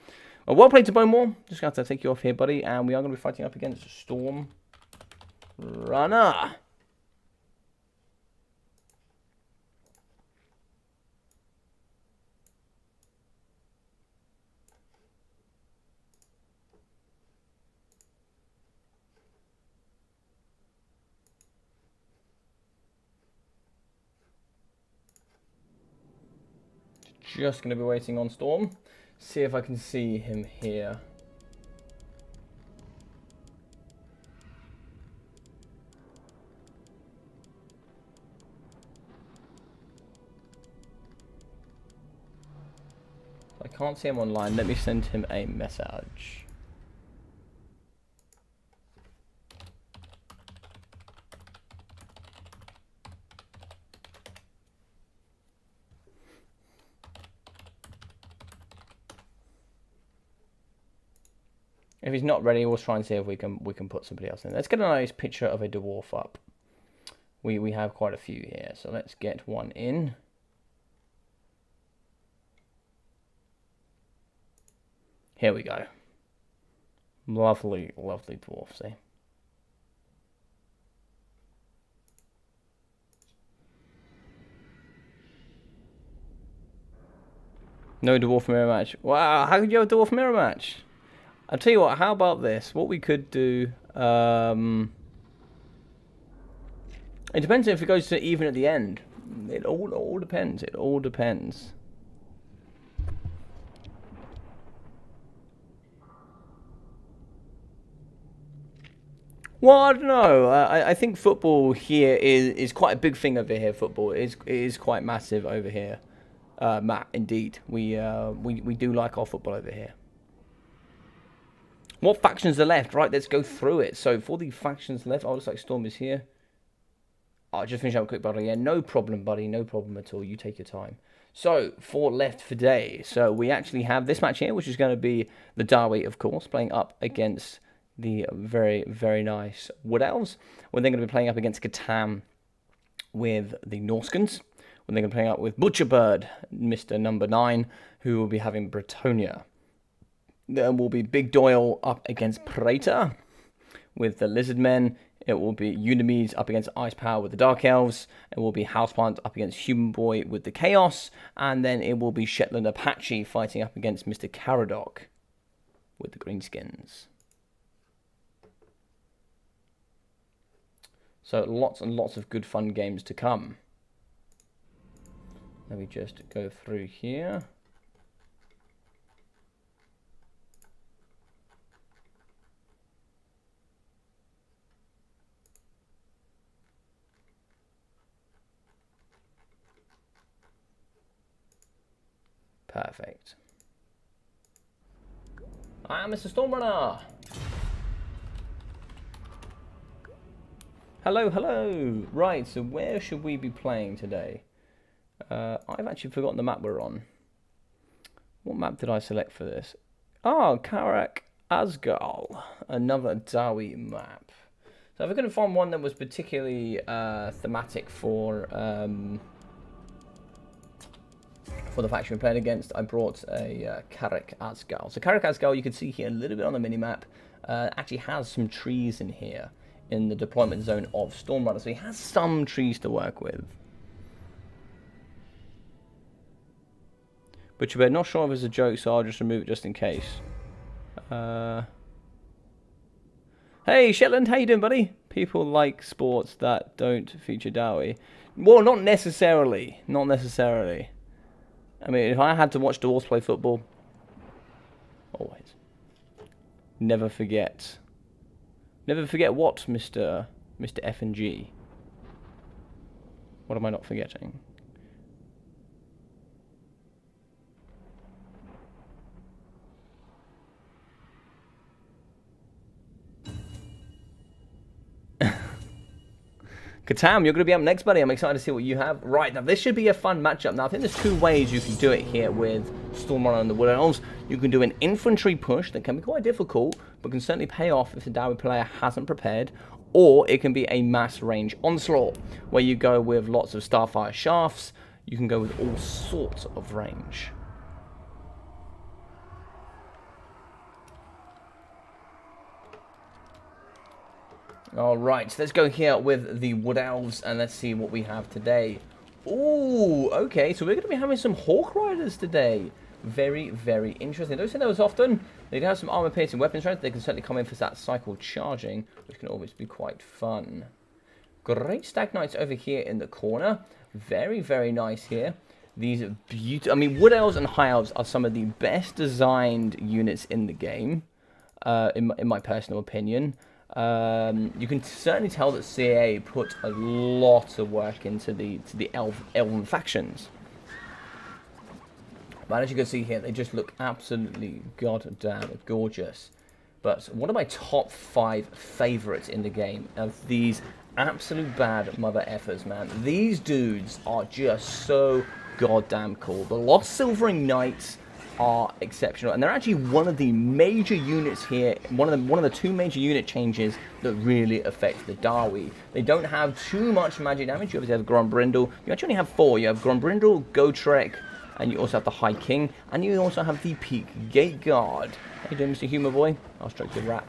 Well played to Bowmore. Just got to take you off here, buddy. And we are going to be fighting up against Storm Runner. Just going to be waiting on Storm. See if I can see him here. I can't see him online. Let me send him a message. If he's not ready, we'll try and see if we can put somebody else in. Let's get a nice picture of a dwarf up. We have quite a few here, so let's get one in. Here we go. Lovely, lovely dwarf, see? No dwarf mirror match. Wow, how could you have a dwarf mirror match? I'll tell you what, how about this? What we could do... it depends if it goes to even at the end. It all depends. It all depends. Well, I don't know. I think football here is quite a big thing over here. Football is quite massive over here. Matt, indeed. We do like our football over here. What factions are left? Right, let's go through it. So for the factions left, looks like Storm is here. I'll just finish up a quick battle. Yeah, no problem, buddy. No problem at all. You take your time. So, for left for day. So, we actually have this match here, which is going to be the Dawi, of course, playing up against the very, very nice Wood Elves. We're then going to be playing up against Catan with the Norskans. We're then going to be playing up with Butcherbird, Mr. Number 9, who will be having Bretonia. Then will be Big Doyle up against Praetor with the Lizardmen. It will be Unimes up against Ice Power with the Dark Elves. It will be Houseplant up against Human Boy with the Chaos. And then it will be Shetland Apache fighting up against Mr. Caradoc with the Greenskins. So lots and lots of good fun games to come. Let me just go through here. Perfect. I am Mr. Stormrunner. Hello, hello. Right, so where should we be playing today? I've actually forgotten the map we're on. What map did I select for this? Oh, Karak Asgal, another Dawi map. So if I couldn't find one that was particularly thematic for the faction we're playing against, I brought a Carrick Asgal. So Carrick Asgal, you can see here a little bit on the minimap, actually has some trees in here in the deployment zone of Stormrunner, so he has some trees to work with. But you're not sure if it's a joke, so I'll just remove it just in case. Hey, Shetland, how you doing, buddy? People like sports that don't feature Dawi. Well, not necessarily. Not necessarily. I mean, if I had to watch dwarves play football, always. Never forget. Never forget what, Mr. F and G? What am I not forgetting? Katam, you're going to be up next, buddy. I'm excited to see what you have. Right, now this should be a fun matchup. Now, I think there's two ways you can do it here with Stormrunner and the Wood Elves. You can do an infantry push that can be quite difficult, but can certainly pay off if the Dawi player hasn't prepared. Or it can be a mass range onslaught, where you go with lots of Starfire shafts. You can go with all sorts of range. Alright, so let's go here with the Wood Elves and let's see what we have today. Ooh, okay, so we're going to be having some Hawk Riders today. Very, very interesting. Don't see those often. They do have some armor-piercing weapon strength. They can certainly come in for that cycle charging, which can always be quite fun. Great Stag Knights over here in the corner. Very, very nice here. These are beautiful. I mean, Wood Elves and High Elves are some of the best designed units in the game, in my personal opinion. You can certainly tell that CA put a lot of work into the Elven factions. But as you can see here, they just look absolutely goddamn gorgeous. But one of my top 5 favorites in the game of these absolute bad mother effers, man. These dudes are just so goddamn cool. The Lost Silvering Knights are exceptional, and they're actually one of the major units here, one of the 2 major unit changes that really affect the Dawi. They don't have too much magic damage. You obviously have Grombrindle. You actually only have 4. You have Grombrindle, Gotrek, and you also have the High King, and you also have the Peak Gate Guard. How you doing, Mr. Humor Boy? I'll stroke your rap.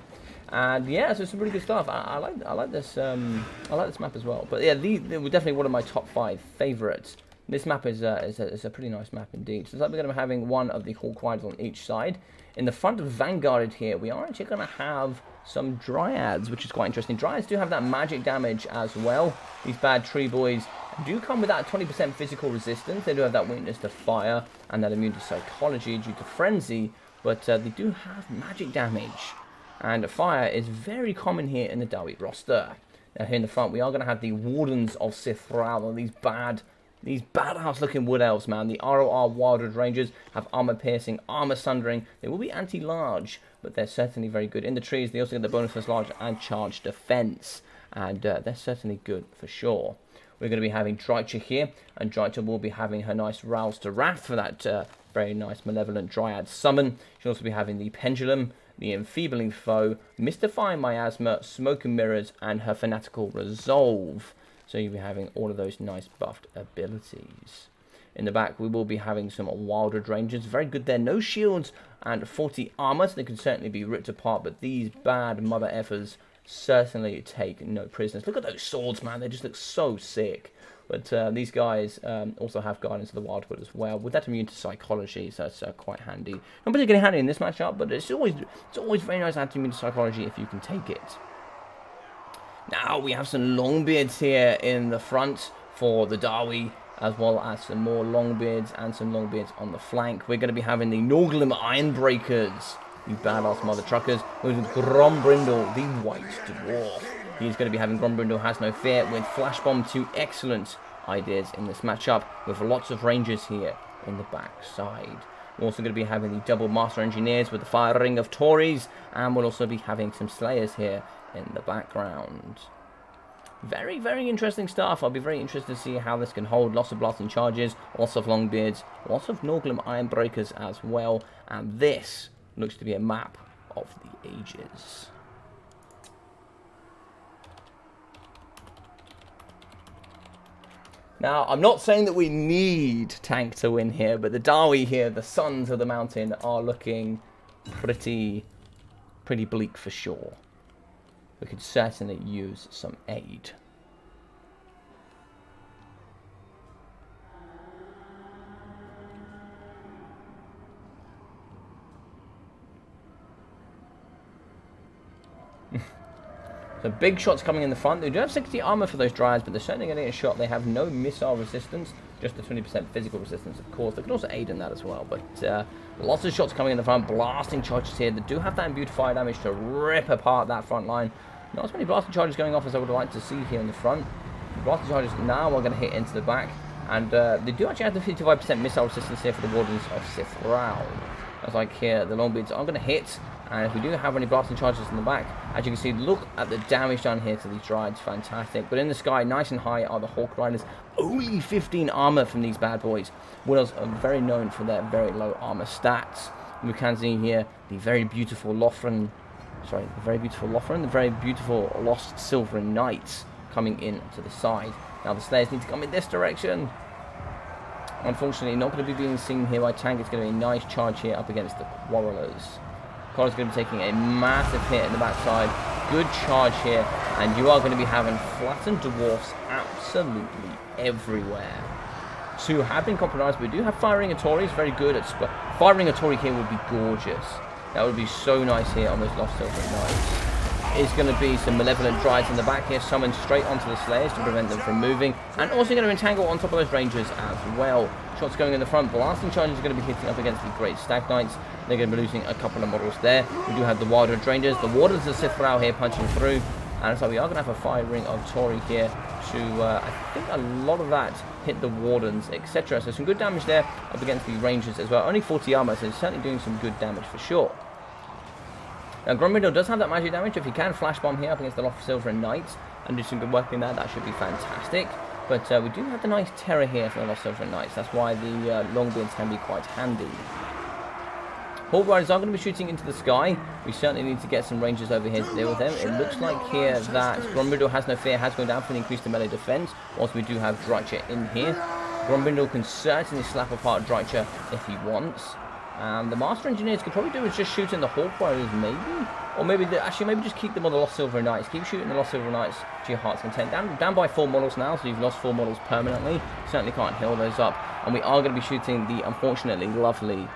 And yeah, so some really good stuff. I like this map as well. But yeah, they were definitely one of my top 5 favorites. This map is a pretty nice map indeed. So it's like we're going to be having one of the Hawk Riders on each side. In the front of Vanguarded here, we are actually going to have some Dryads, which is quite interesting. Dryads do have that magic damage as well. These bad tree boys do come with that 20% physical resistance. They do have that weakness to fire and that immune to psychology due to frenzy, but they do have magic damage. And fire is very common here in the Dawi roster. Now here in the front, we are going to have the Wardens of Sithral, these badass looking Wood Elves, man. The ROR Wildwood Rangers have armor piercing, armor sundering. They will be anti-large, but they're certainly very good. In the trees, they also get the bonus for large and charge defense. And they're certainly good for sure. We're going to be having Drycha here, and Drycha will be having her nice Rouse to Wrath for that very nice Malevolent Dryad summon. She'll also be having the Pendulum, the Enfeebling Foe, Mystifying Miasma, Smoke and Mirrors, and her Fanatical Resolve. So you'll be having all of those nice buffed abilities. In the back, we will be having some Wildwood Rangers. Very good there. No shields and 40 armor, so they can certainly be ripped apart. But these bad mother effers certainly take no prisoners. Look at those swords, man. They just look so sick. But these guys also have Guardians of the Wildwood as well, with that immune to psychology, so it's quite handy. Not particularly handy in this matchup, but it's always very nice to have immune to psychology if you can take it. Now we have some Longbeards here in the front for the Dawi, as well as some more Longbeards and some Longbeards on the flank. We're going to be having the Norglim Ironbreakers, the badass mother truckers, with Grombrindle, the white dwarf. He's going to be having Grombrindle Has No Fear with Flash Bomb, 2 excellent ideas in this matchup, with lots of rangers here in the back side. We're also going to be having the double Master Engineers with the Fire Ring of Tories, and we'll also be having some Slayers here in the background. Very, very interesting stuff. I'll be very interested to see how this can hold. Lots of blasting charges, lots of Longbeards, lots of Norglim Ironbreakers as well, and this looks to be a map of the ages. Now, I'm not saying that we need tank to win here, but the Dawi here, the Sons of the Mountain, are looking pretty bleak for sure. We could certainly use some aid. So big shots coming in the front. They do have 60 armor for those Dryads, but they're certainly going to get a shot. They have no missile resistance, just the 20% physical resistance, of course. They can also aid in that as well, but lots of shots coming in the front. Blasting charges here. They do have that imbued fire damage to rip apart that front line. Not as many blasting charges going off as I would like to see here in the front. Blasting charges now are going to hit into the back, and they do actually have the 55% missile resistance here for the Wardens of Sithral. As like here, the Longbeards are going to hit. And if we do have any blasting charges in the back, as you can see, look at the damage done here to these Dryads. Fantastic. But in the sky, nice and high, are the Hawk Riders. Only 15 armor from these bad boys. Widows are very known for their very low armor stats. We can see here the very beautiful Lothran, the very beautiful Lost Silverin Knights coming in to the side. Now the Slayers need to come in this direction. Unfortunately, not going to be being seen here by tank. It's going to be a nice charge here up against the Quarrelers. Quarrelers going to be taking a massive hit in the backside. Good charge here, and you are going to be having flattened dwarfs absolutely everywhere. Two have been compromised, but we do have firing Tories. Very good at firing a Tory here would be gorgeous. That would be so nice here on those Lost Silver Knights. Is going to be some malevolent Dryads in the back here, summoned straight onto the Slayers to prevent them from moving, and also going to entangle on top of those Rangers as well. Shots going in the front, blasting charges are going to be hitting up against the Great Stag Knights. They're going to be losing a couple of models there. We do have the Wilder Rangers, the Wardens of Sithral here punching through, and so we are going to have a firing of Tory here to, I think a lot of that hit the Wardens, etc. So some good damage there up against the Rangers as well. Only 40 armor, so it's certainly doing some good damage for sure. Now, Gromrindle does have that magic damage. If he can flash bomb here up against the Lost Silverin Knights and do some good work in there, that should be fantastic. But we do have the nice terror here for the Lost Silverin Knights. That's why the Longbeards can be quite handy. Hawk Riders are going to be shooting into the sky. We certainly need to get some Rangers over here to deal with them. It looks like here that Gromrindle has no fear, has gone down for an increase to melee defense, whilst we do have Drycha in here. Gromrindle can certainly slap apart Drycha if he wants. And the Master Engineers could probably do is just shoot in the Hawk Riders, maybe? Or maybe, maybe just keep them on the Lost Silver Knights. Keep shooting the Lost Silver Knights to your heart's content. Down by 4 models now, so you've lost 4 models permanently. Certainly can't heal those up. And we are going to be shooting the, unfortunately, lovely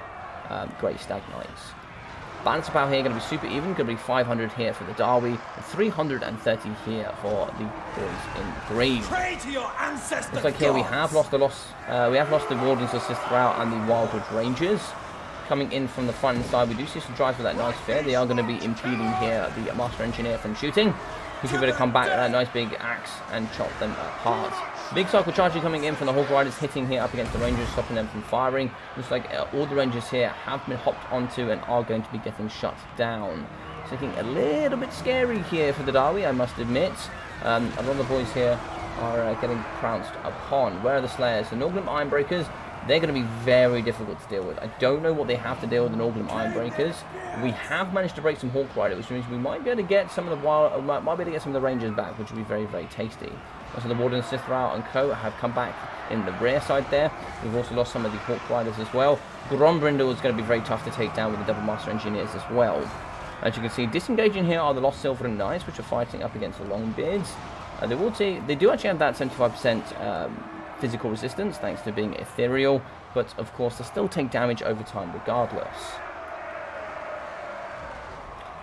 Great Stag Knights. Balance of power here going to be super even. Going to be 500 here for the Dawi, and 330 here for the boys in green. Pray to your ancestors. Looks like here we have lost the Wardens of Sithral and the Wildwood Rangers. Coming in from the front and side, we do see some drives with that nice fear. They are going to be impeding here the Master Engineer from shooting. He should be able to come back with that nice big axe and chop them apart. Big cycle charging coming in from the Hawk Riders, hitting here up against the Rangers, stopping them from firing. Looks like all the Rangers here have been hopped onto and are going to be getting shut down. It's looking a little bit scary here for the Dawi, I must admit. A lot of the boys here are getting pounced upon. Where are the Slayers? The Norgrim Ironbreakers. They're going to be very difficult to deal with. I don't know what they have to deal with the Norgrim Ironbreakers. We have managed to break some Hawk Rider, which means we might be able to get some of the Rangers back, which would be very, very tasty. Also, the Wardens, Sithral and Co. have come back in the rear side there. We've also lost some of the Hawk Riders as well. Gromrindle is going to be very tough to take down with the Double Master Engineers as well. As you can see, disengaging here are the Lost Silverin Knights, which are fighting up against the Longbeards. They do actually have that 75% physical resistance, thanks to being ethereal, but of course they still take damage over time regardless.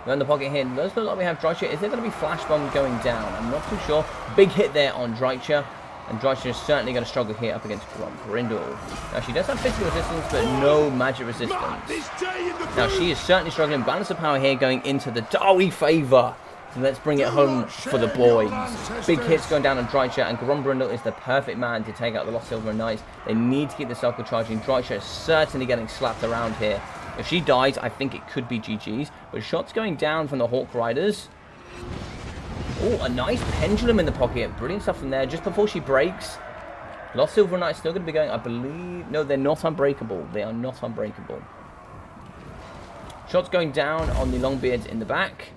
We're in the pocket here. It does look like we have Drycha. Is there going to be flash bomb going down? I'm not too sure. Big hit there on Drycha, and Drycha is certainly going to struggle here up against Gromrindle. Now she does have physical resistance, but no magic resistance. Now she is certainly struggling. Balance of power here going into the Dawi favour. So let's bring it home for the boys. Big hits going down on Drycha, and Gromrindle is the perfect man to take out the Lost Silver Knights. They need to keep the cycle charging. Drycha is certainly getting slapped around here. If she dies, I think it could be GG's. But shots going down from the Hawk Riders. Oh, a nice pendulum in the pocket. Brilliant stuff from there. Just before she breaks. Lost Silver Knights still going to be going, I believe. No, they're not unbreakable. They are not unbreakable. Shots going down on the Longbeards in the back.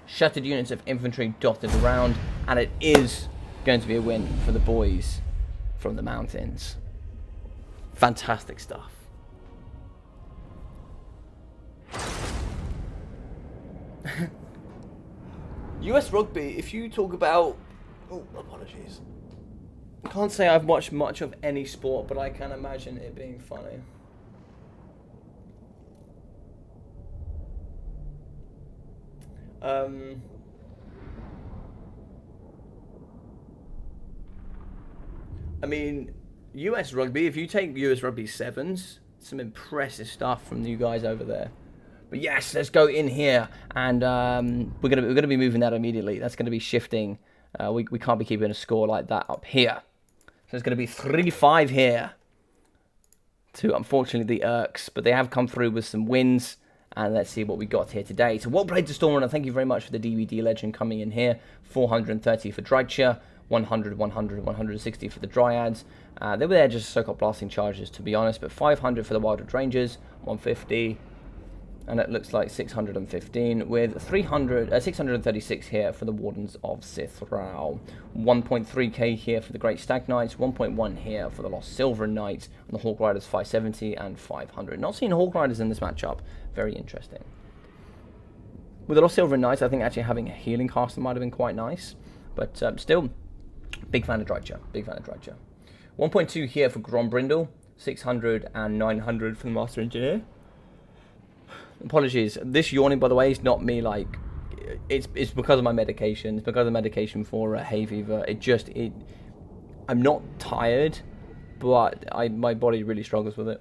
Shattered units of infantry dotted around. And it is going to be a win for the boys from the mountains. Fantastic stuff. US rugby, if you talk about... Oh, apologies. I can't say I've watched much of any sport, but I can imagine it being funny. I mean, US rugby, if you take US rugby sevens, some impressive stuff from you guys over there. But yes, let's go in here, and we're gonna be moving that immediately. That's gonna be shifting. We can't be keeping a score like that up here. So it's gonna be 3-5 here to, unfortunately, the Urks, but they have come through with some wins. And let's see what we got here today. So well played to Stormrunner. Thank you very much for the DVD Legend coming in here. 430 for Drycha, 100, 100, 160 for the Dryads. They were there just to soak up blasting charges, to be honest. But 500 for the Wildwood Rangers, 150. And it looks like 615 with 636 here for the Wardens of Sithral. 1.3k here for the Great Stag Knights, 1.1 here for the Lost Silver Knights, and the Hawk Riders 570 and 500. Not seeing Hawk Riders in this matchup. Very interesting. With the Lost Silver Knights, I think actually having a healing caster might have been quite nice. But still, big fan of Drycha. Big fan of Drycha. 1.2 here for Grombrindle, 600 and 900 for the Master Engineer. Apologies. This yawning, by the way, is not me, like... It's because of my medication. It's because of the medication for hay fever. I'm not tired, but my body really struggles with it.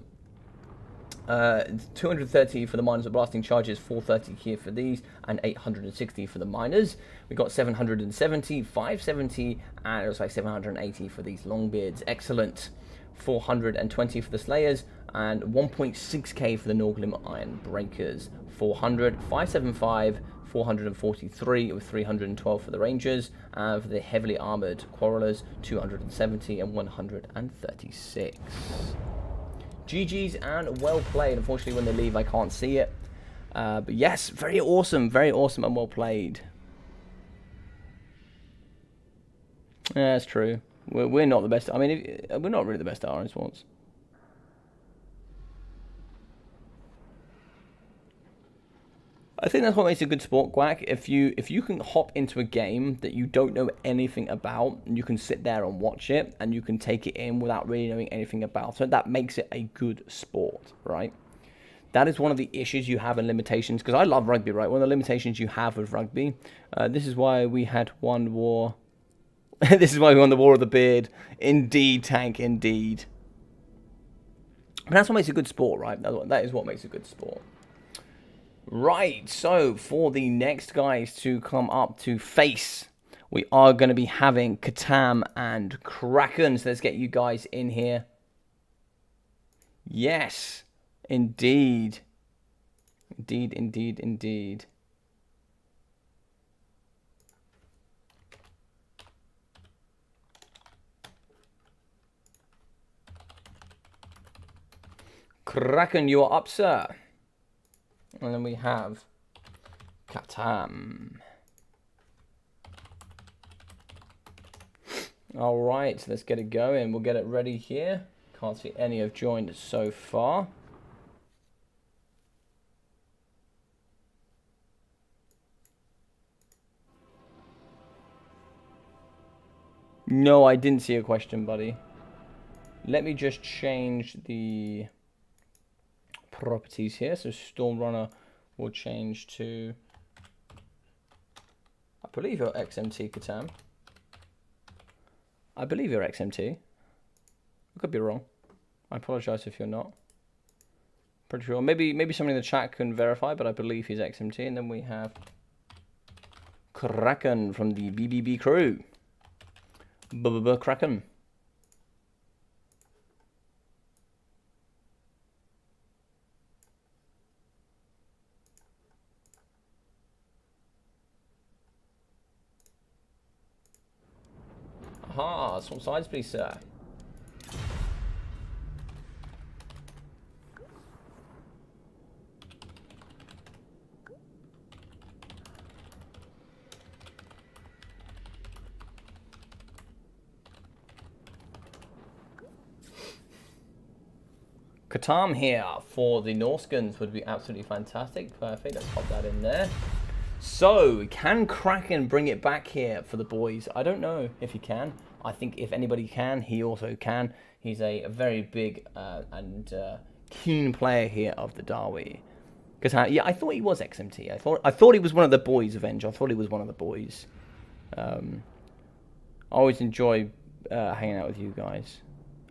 230 for the Miners of Blasting Charges, 430 here for these, and 860 for the Miners. We got 770, 570, and it was like 780 for these Longbeards. Excellent. 420 for the Slayers, and 1.6k for the Norglim Iron Breakers. 400, 575, 443 with 312 for the Rangers, and for the heavily armoured Quarrelers, 270 and 136. GG's and well played. Unfortunately, when they leave, I can't see it. But yes, very awesome and well played. Yeah, that's true. We're not the best. I mean, we're not really the best at Iron Swords. I think that's what makes a good sport, Quack. If you can hop into a game that you don't know anything about, and you can sit there and watch it, and you can take it in without really knowing anything about it, that makes it a good sport, right? That is one of the issues you have and limitations, because I love rugby, right? One of the limitations you have with rugby. This is why we had one war. This is why we won the War of the Beard. Indeed, Tank, indeed. But that's what makes a good sport, right? That is what makes a good sport. Right, so for the next guys to come up to face, we are going to be having Katam and Kraken. So let's get you guys in here. Yes, indeed. Indeed, indeed, indeed. Kraken, you are up, sir. And then we have Katam. Alright, so let's get it going. We'll get it ready here. Can't see any have joined so far. No, I didn't see a question, buddy. Let me just change the properties here. So Stormrunner will change to, I believe you're XMT, Katam. I believe you're XMT. I could be wrong. I apologize if you're not. Pretty sure. Maybe somebody in the chat can verify, but I believe he's XMT. And then we have Kraken from the BBB crew. Kraken. Aha, swap sides please, sir. Katam here for the Norskins would be absolutely fantastic. Perfect. Let's pop that in there. So, can Kraken bring it back here for the boys? I don't know if he can. I think if anybody can, he also can. He's a very big and keen player here of the Dawi. Because yeah, I thought he was XMT. I thought he was one of the boys, Avenger. I thought he was one of the boys. I always enjoy hanging out with you guys.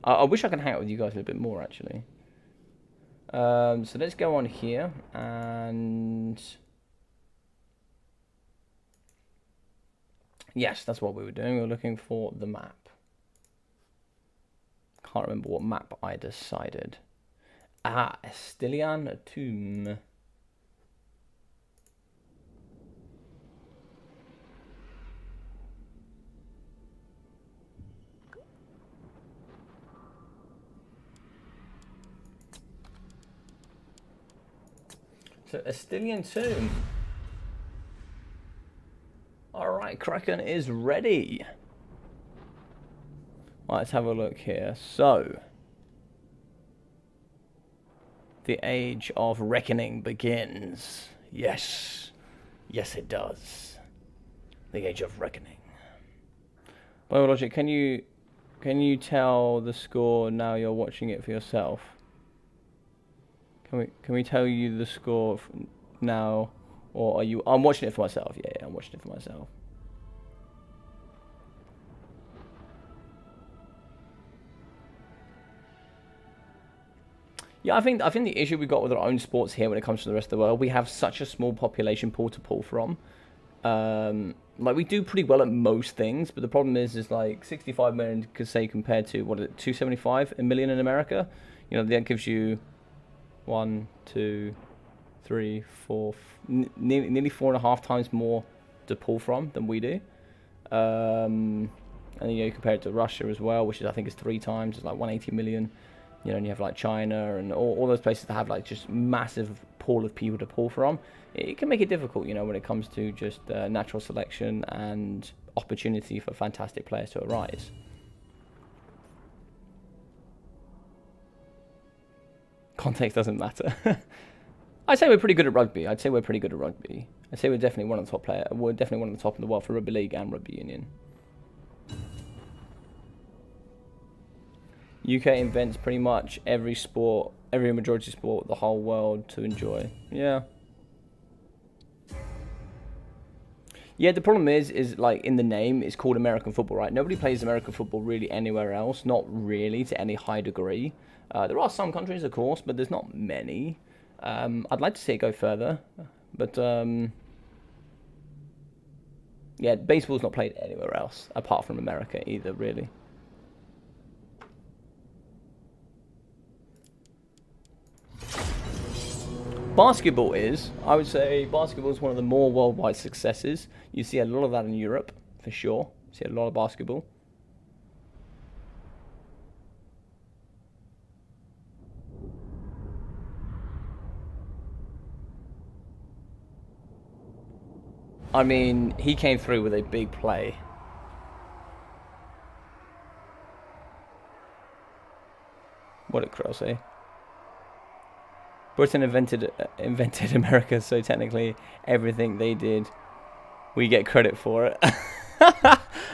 I wish I could hang out with you guys a little bit more, actually. So let's go on here and yes, that's what we were doing. We were looking for the map. Can't remember what map I decided. Ah, Estilian Tomb. So Estilian Tomb. Alright, Kraken is ready. Let's have a look here. So, the Age of Reckoning begins. Yes. Yes, it does. The Age of Reckoning. Biologic, can you tell the score now you're watching it for yourself? Can we tell you the score now, or are you? I'm watching it for myself. Yeah, I'm watching it for myself. Yeah, I think the issue we've got with our own sports here when it comes to the rest of the world, we have such a small population pool to pull from. Like we do pretty well at most things, but the problem is like 65 million, say compared to what is it, 275 million in America. You know, that gives you 1, 2, 3, 4, nearly 4.5 times more to pull from than we do. And then, you know, you compare it to Russia as well, which is, I think is 3 times. It's like 180 million. You know, and you have like China and all those places that have like just massive pool of people to pull from. It can make it difficult, you know, when it comes to just natural selection and opportunity for fantastic players to arise. Context doesn't matter. I'd say we're pretty good at rugby. I'd say we're definitely one of the top players. We're definitely one of the top in the world for rugby league and rugby union. UK invents pretty much every sport, every majority sport, the whole world to enjoy. Yeah. Yeah, the problem is like in the name, it's called American football, right? Nobody plays American football really anywhere else, not really to any high degree. There are some countries, of course, but there's not many. I'd like to see it go further, but yeah, baseball's not played anywhere else apart from America either, really. Basketball is, I would say, basketball is one of the more worldwide successes. You see a lot of that in Europe, for sure. You see a lot of basketball. I mean, he came through with a big play. What did Krell say? Britain invented America, so technically everything they did, we get credit for it.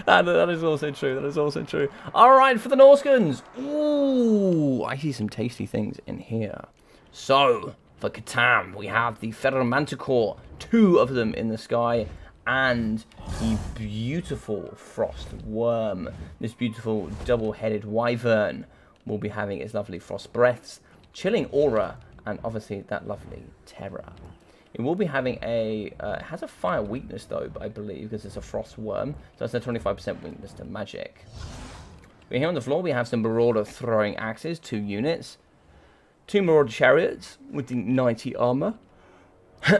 that is also true. That is also true. All right, for the Norskins. Ooh, I see some tasty things in here. So, for Catan, we have the Feral Manticore, 2 of them in the sky, and the beautiful Frost Worm. This beautiful double-headed wyvern will be having its lovely frost breaths, chilling aura, and obviously that lovely terror. It will be having a, it has a fire weakness though, I believe, because it's a frost worm. So that's a 25% weakness to magic. Here on the floor we have some Marauder throwing axes, 2 units. 2 Marauder chariots with the 90 armor.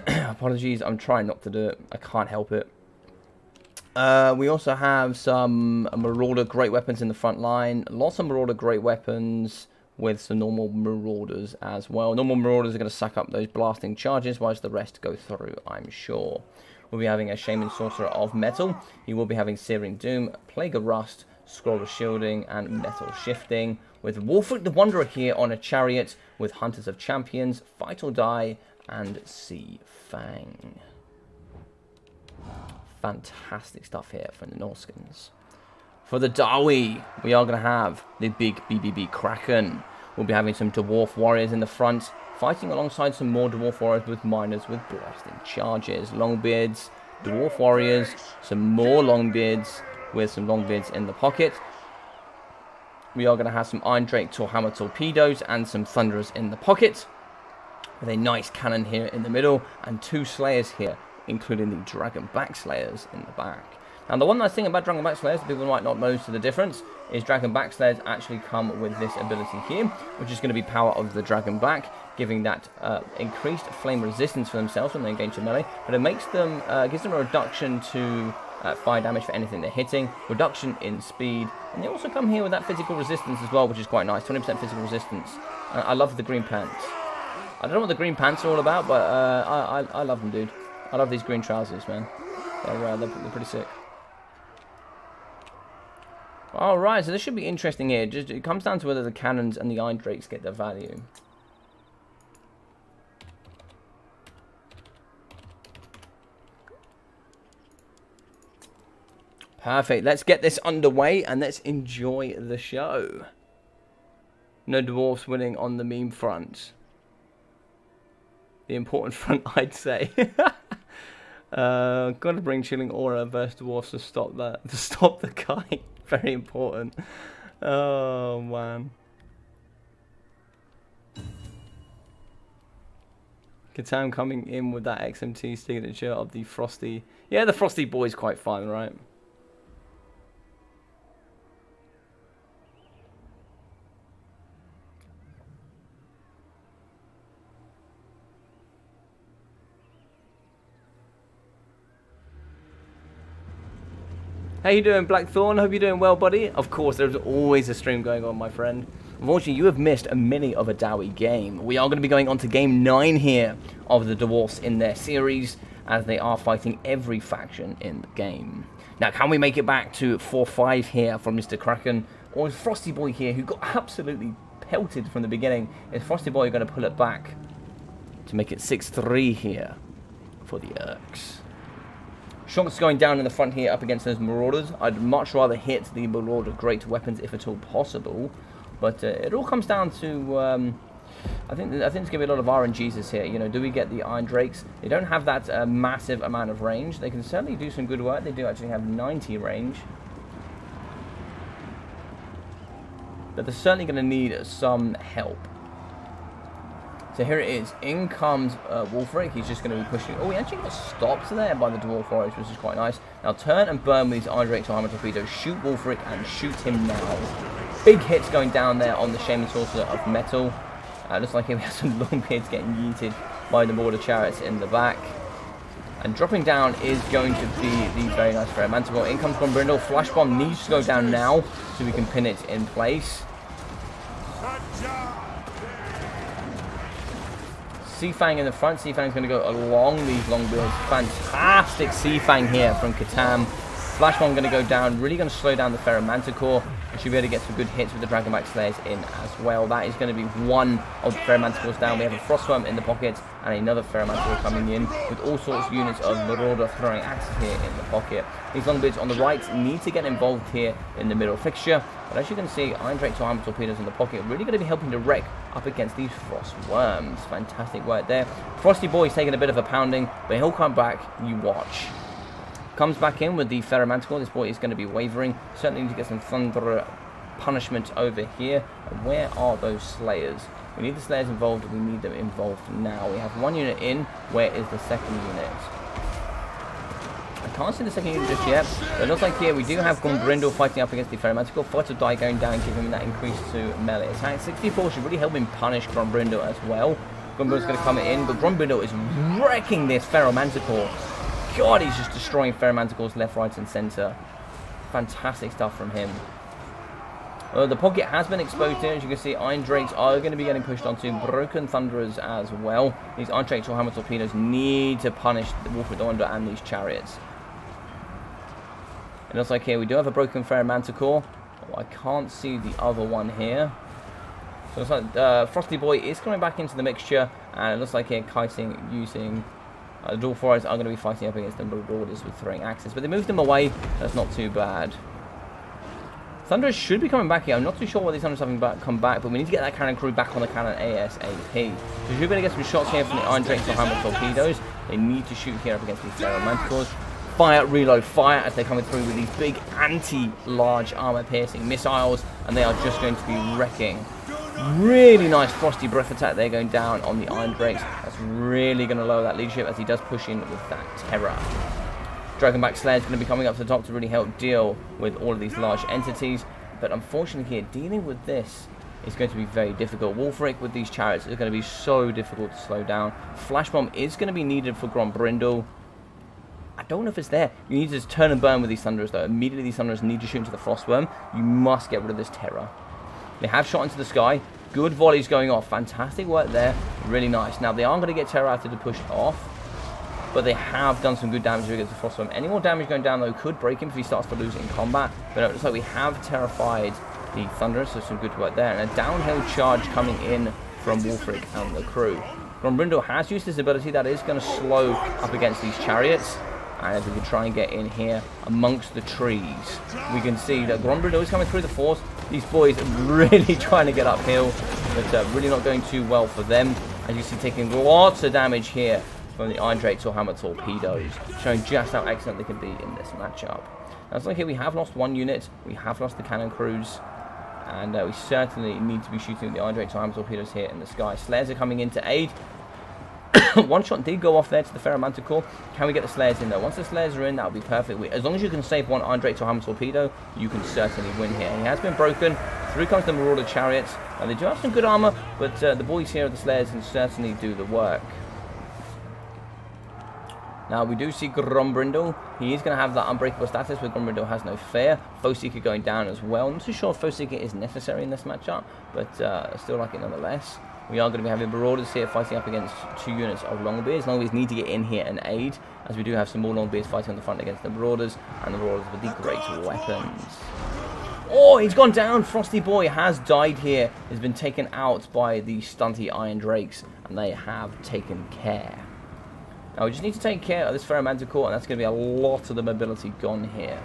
Apologies, I'm trying not to do it. I can't help it. We also have some Marauder great weapons in the front line. Lots of Marauder great weapons with some normal Marauders as well. Normal Marauders are going to suck up those blasting charges, whilst the rest go through, I'm sure. We'll be having a Shaman Sorcerer of Metal. You will be having Searing Doom, Plague of Rust, Scroll of Shielding, and Metal Shifting. with Wolfric the Wanderer here on a chariot with Hunters of Champions, Fight or Die, and Sea Fang. Fantastic stuff here from the Norskins. For the Dawi, we are going to have the big BBB Kraken. We'll be having some Dwarf Warriors in the front, fighting alongside some more Dwarf Warriors with Miners with Blasting Charges. Longbeards, Dwarf Warriors, some more Longbeards with some Longbeards in the pocket. We are going to have some Iron Drake Torhammer Torpedoes and some Thunderers in the pocket, with a nice cannon here in the middle, and 2 Slayers here, including the Dragon Back Slayers in the back. And the one nice thing about Dragon Back Slayers, people might not know the difference, is Dragon Back Slayers actually come with this ability here, which is going to be Power of the Dragon Back, giving that increased flame resistance for themselves when they engage in melee, but it makes them, gives them a reduction to fire damage for anything they're hitting, reduction in speed, and they also come here with that physical resistance as well, which is quite nice, 20% physical resistance. I love the green pants. I don't know what the green pants are all about, but I love them, dude. I love these green trousers, man. They're pretty sick. Alright, so this should be interesting here. It comes down to whether the cannons and the Iron Drakes get their value. Perfect. Let's get this underway and let's enjoy the show. No dwarfs winning on the meme front. The important front, I'd say. Gotta bring Chilling Aura versus dwarfs to stop that. To stop the kite. Very important. Oh man. Catan coming in with that XMT signature of the Frosty. Yeah, the Frosty boy's quite fun, right? How you doing, Blackthorn? Hope you're doing well, buddy. Of course, there's always a stream going on, my friend. Unfortunately, you have missed a mini of a Dawi game. We are going to be going on to game 9 here of the Dwarfs in their series, as they are fighting every faction in the game. Now, can we make it back to 4-5 here from Mr. Kraken? Or is Frosty Boy here, who got absolutely pelted from the beginning, is Frosty Boy going to pull it back to make it 6-3 here for the Urks? Shots going down in the front here up against those Marauders. I'd much rather hit the Marauder great weapons if at all possible. But it all comes down to, I think there's going to be a lot of RNGs here. You know, do we get the Iron Drakes? They don't have that massive amount of range. They can certainly do some good work. They do actually have 90 range. But they're certainly going to need some help. So here it is. In comes Wolfric. He's just going to be pushing. Oh, he actually got stopped there by the Dwarf Warriors, which is quite nice. Now turn and burn with these Iron Drakes or Hammer Torpedoes. Shoot Wolfric and shoot him now. Big hits going down there on the Shaman Sorcerer of Metal. Looks like here we have some Longbeards getting yeeted by the Border Chariots in the back. And dropping down is going to be the very nice Ferromanticore. In comes Grombrindle. Flash Bomb needs to go down now so we can pin it in place. Sea Fang in the front. Sea Fang's going to go along these Longbeards. Fantastic Sea Fang here from Catan. Flash Bomb going to go down. Really going to slow down the Ferromanticore. And should be able to get some good hits with the Dragonback Slayers in as well. That is going to be one of the Ferromanticores down. We have a Frostworm in the pocket and another Ferromanticore coming in with all sorts of units of Marauder throwing axes here in the pocket. These Longbeards on the right need to get involved here in the middle fixture. But as you can see, Iron Drake to Armor Torpedoes in the pocket really going to be helping to wreck up against these Frostworms. Fantastic work there. Frosty Boy's taking a bit of a pounding, but he'll come back. You watch. Comes back in with the Ferromanticore. This boy is going to be wavering. Certainly need to get some Thunder punishment over here. Where are those Slayers? We need the Slayers involved. We need them involved now. We have one unit in. Where is the second unit? I can't see the second unit just yet. But it looks like here we do have Grombrindle fighting up against the Ferromanticore. Fight or Die going down, giving him that increase to melee attack. 64 should really help him punish Grombrindle as well. Grombrindle's going to come in, but Grombrindle is wrecking this Ferromanticore. God, he's just destroying Ferromanticores left, right, and centre. Fantastic stuff from him. The pocket has been exposed here. As you can see, Iron Drakes are going to be getting pushed onto Broken Thunderers as well. These Iron Drakes or Hammer Torpedoes need to punish the Wolf the Wanderer and these Chariots. It looks like here we do have a Broken Ferromanticore. Oh, I can't see the other one here. So it looks like Frosty Boy is coming back into the mixture, and it looks like here Kiting using the dwarf warriors are going to be fighting up against the Marauders with throwing axes, but they moved them away. That's not too bad. Thunderers should be coming back here. I'm not too sure why these Thunderers haven't come back, but we need to get that cannon crew back on the cannon ASAP. So you're going to get some shots here from the Iron Drakes or Hammer Torpedoes. They need to shoot here up against these Feral Manticores. Fire, reload, fire as they're coming through with these big anti-large armor-piercing missiles, and they are just going to be wrecking. Really nice Frosty Breath attack there going down on the Iron Drakes. That's really going to lower that leadership as he does push in with that terror. Dragonback Slayer is going to be coming up to the top to really help deal with all of these large entities, but unfortunately here, dealing with this is going to be very difficult. Wolfric with these chariots is going to be so difficult to slow down. Flash Bomb is going to be needed for Grombrindle. I don't know if it's there. You need to just turn and burn with these Thunderers though. Immediately these Thunderers need to shoot into the Frostworm. You must get rid of this terror. They have shot into the sky. Good volleys going off. Fantastic work there. Really nice. Now they aren't going to get terror after to push off, but they have done some good damage against the Frostworm. Any more damage going down though could break him if he starts to lose in combat. But it looks like we have terrified the Thunderers, so some good work there. And a downhill charge coming in from Wolfric and the crew. Grombrindle has used his ability that is going to slow up against these chariots. And as we can try and get in here amongst the trees, we can see that Grombrindle is coming through the force. These boys are really trying to get uphill, but really not going too well for them. As you see, taking lots of damage here from the Iron Drakes or Hammer Torpedoes, showing just how excellent they can be in this matchup. Now, it's like here we have lost one unit, we have lost the cannon crews, and we certainly need to be shooting the Iron Drakes or Hammer Torpedoes here in the sky. Slayers are coming in to aid. One shot did go off there to the Feral Manticore. Can we get the Slayers in there? Once the Slayers are in, that'll be perfect. As long as you can save one Iron Drake or Hammer Torpedo, you can certainly win here. He has been broken. Through comes the Marauder Chariots. They do have some good armor, but the boys here of the Slayers can certainly do the work. Now, we do see Grombrindle. He is going to have that unbreakable status, but Grombrindle has no fear. Foeseeker going down as well. I'm not too sure if Foeseeker is necessary in this matchup, but still like it nonetheless. We are going to be having Marauders here fighting up against two units of Longbeards. Longbeards need to get in here and aid, as we do have some more Longbeards fighting on the front against the Marauders, and the Marauders with the great weapons. Oh, he's gone down. Frosty Boy has died here. He's been taken out by the stunty Iron Drakes, and they have taken care. Now, we just need to take care of this Feral Manticore, and that's going to be a lot of the mobility gone here.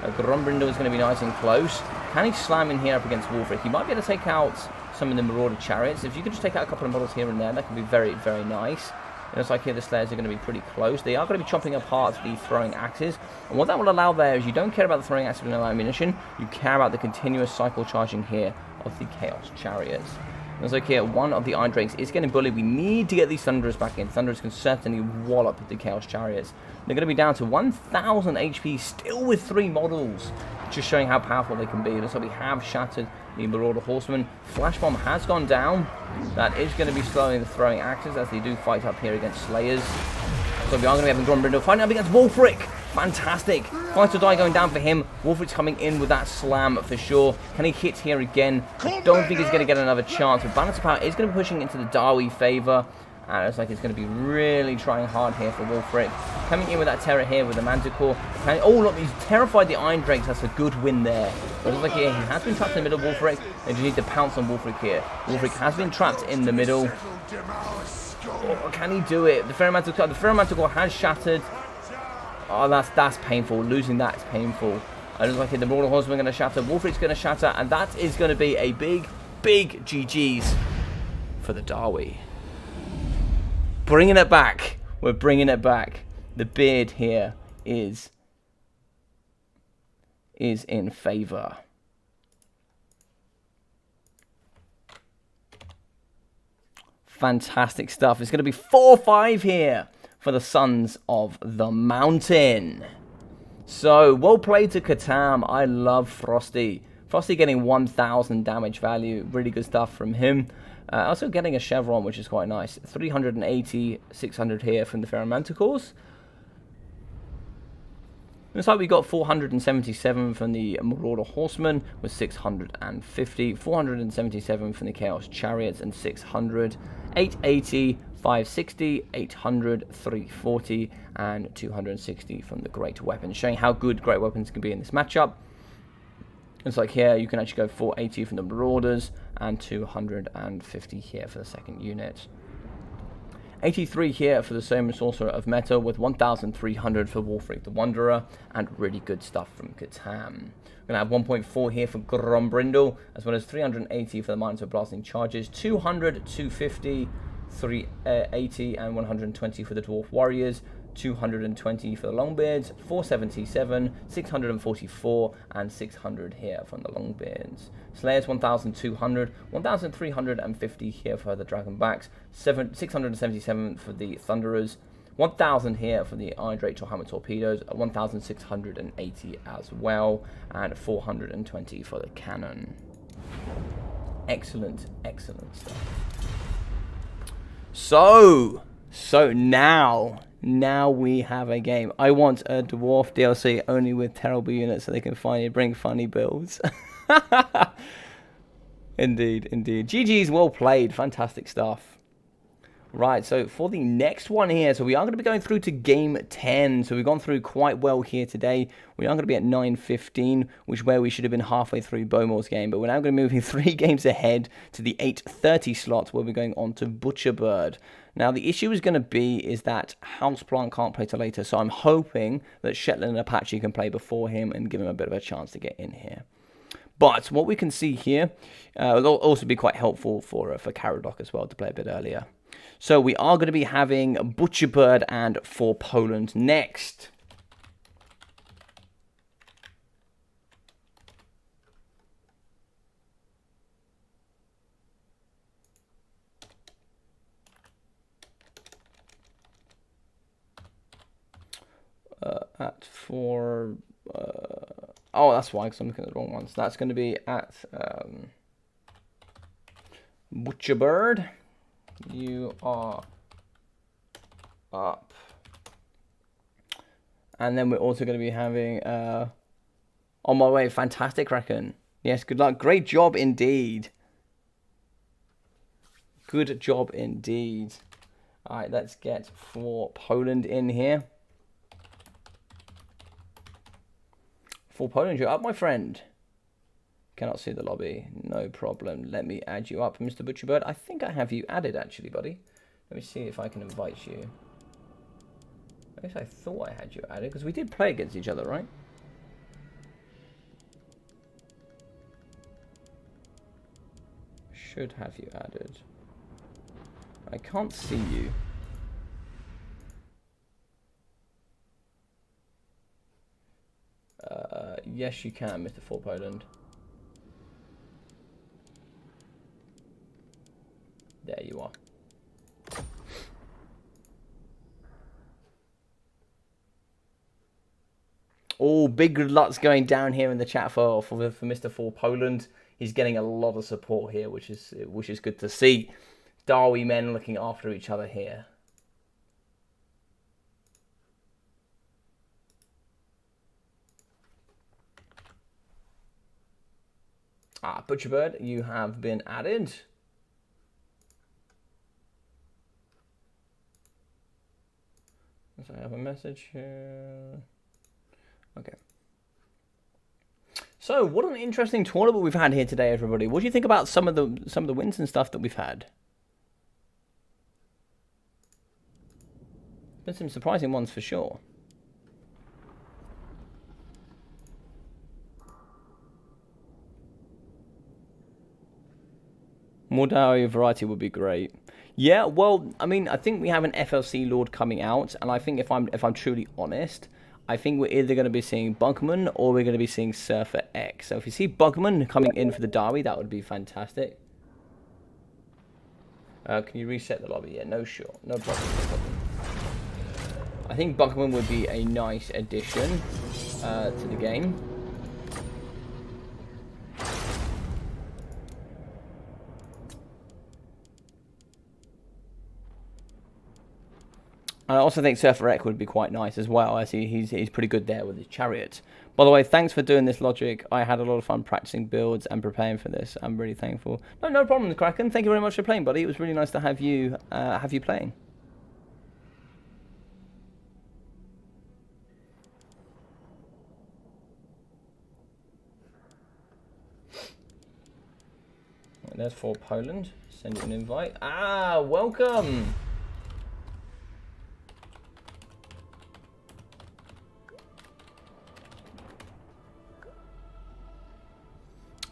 Grombrindle is going to be nice and close. Can he slam in here up against Wolfric? He might be able to take out some of the Marauder Chariots. If you could just take out a couple of models here and there, that could be very, very nice. It looks like here the Slayers are going to be pretty close. They are going to be chopping apart the throwing axes. And what that will allow there is you don't care about the throwing axes with no ammunition. You care about the continuous cycle charging here of the Chaos Chariots. It looks like here one of the Iron Drakes is getting bullied. We need to get these Thunderers back in. Thunderers can certainly wallop the Chaos Chariots. They're going to be down to 1,000 HP, still with 3 models. Just showing how powerful they can be. It looks like we have shattered the Marauder Horseman. Flash Bomb has gone down. That is going to be slowing the throwing axes as they do fight up here against Slayers. So we are going to be having Grombrindle fighting up against Wolfric. Fantastic. Fight or die going down for him. Wolfric's coming in with that slam for sure. Can he hit here again? I don't think he's going to get another chance. But Balance of Power is going to be pushing into the Dawi favor. And it looks like it's going to be really trying hard here for Wolfric. Coming in with that terror here with the Manticore. Oh, look, he's terrified the Iron Drakes. That's a good win there. But it looks like here, he has been trapped in the middle of Wolfric. They just need to pounce on Wolfric here. Wolfric has been trapped in the middle. Oh, can he do it? The Feral Manticore has shattered. Oh, that's painful. Losing that is painful. It looks like the Marauder Horseman are going to shatter. Wolfric's going to shatter. And that is going to be a big, big GG's for the Dawi. Bringing it back. We're bringing it back. The beard here is in favor. Fantastic stuff. It's going to be 4-5 here for the Sons of the Mountain. So, well played to Katam. I love Frosty. Frosty getting 1,000 damage value. Really good stuff from him. Also getting a Chevron, which is quite nice. 380, 600 here from the Feral Manticores. Looks like we got 477 from the Marauder Horsemen with 650. 477 from the Chaos Chariots and 600. 880, 560, 800, 340, and 260 from the Great Weapons. Showing how good Great Weapons can be in this matchup. It's like here you can actually go 480 from the Marauders and 250 here for the second unit. 83 here for the Soma Sorcerer of Meta with 1,300 for Wolfric the Wanderer and really good stuff from Catan. We're going to have 1.4 here for Grombrindle as well as 380 for the Miners of Blasting Charges, 200, 250, 380 and 120 for the Dwarf Warriors, 220 for the Longbeards, 477, 644 and 600 here from the Longbeards. Slayers 1,200, 1,350 here for the Dragonbacks, 677 for the Thunderers, 1,000 here for the Iron Drake Hammer Torpedoes, 1,680 as well, and 420 for the Cannon. Excellent, excellent stuff. So now we have a game. I want a Dwarf DLC only with terrible units so they can finally bring funny builds. Indeed, indeed. GG's, well played. Fantastic stuff. Right, so for the next one here, so we are going to be going through to game 10. So we've gone through quite well here today. We are going to be at 9:15, which is where we should have been halfway through Bowmore's game. But we're now going to be moving 3 games ahead to the 8:30 slot, where we're going on to Butcherbird. Now, the issue is going to be is that Houseplant can't play till later. So I'm hoping that Shetland and Apache can play before him and give him a bit of a chance to get in here. But what we can see here will also be quite helpful for Caradoc as well to play a bit earlier. So we are going to be having Butcherbird and For Poland next. Oh, that's why, because I'm looking at the wrong ones. That's going to be at Butcherbird. You are up. And then we're also going to be having On My Way. Fantastic, Kraken. Yes, good luck. Great job indeed. Good job indeed. All right, let's get For Poland in here. For Poland, you're up, my friend. Cannot see the lobby. No problem. Let me add you up, Mr. Butcherbird. I think I have you added, actually, buddy. Let me see if I can invite you. I guess I thought I had you added, because we did play against each other, right? Should have you added. I can't see you. Yes, you can, Mr. For Poland. There you are. Oh, big good luck's going down here in the chat for Mr. For Poland. He's getting a lot of support here, which is good to see. Dawi men looking after each other here. Ah, Butcherbird, you have been added. So I have a message here. Okay. So, what an interesting tournament we've had here today, everybody. What do you think about some of the wins and stuff that we've had? Been some surprising ones for sure. More Dawi variety would be great. Yeah, well, I mean, I think we have an FLC Lord coming out, and I think if I'm truly honest, I think we're either going to be seeing Bugman or we're going to be seeing Surfer X. So if you see Bugman coming in for the Dawi, that would be fantastic. Can you reset the lobby? Yeah, no problem. I think Bugman would be a nice addition to the game. And I also think Surfer Ek would be quite nice as well, as he's pretty good there with his chariot. By the way, thanks for doing this, Logic. I had a lot of fun practicing builds and preparing for this. I'm really thankful. No problem, Kraken. Thank you very much for playing, buddy. It was really nice to have you playing. there's for Poland. Send you an invite. Ah, welcome.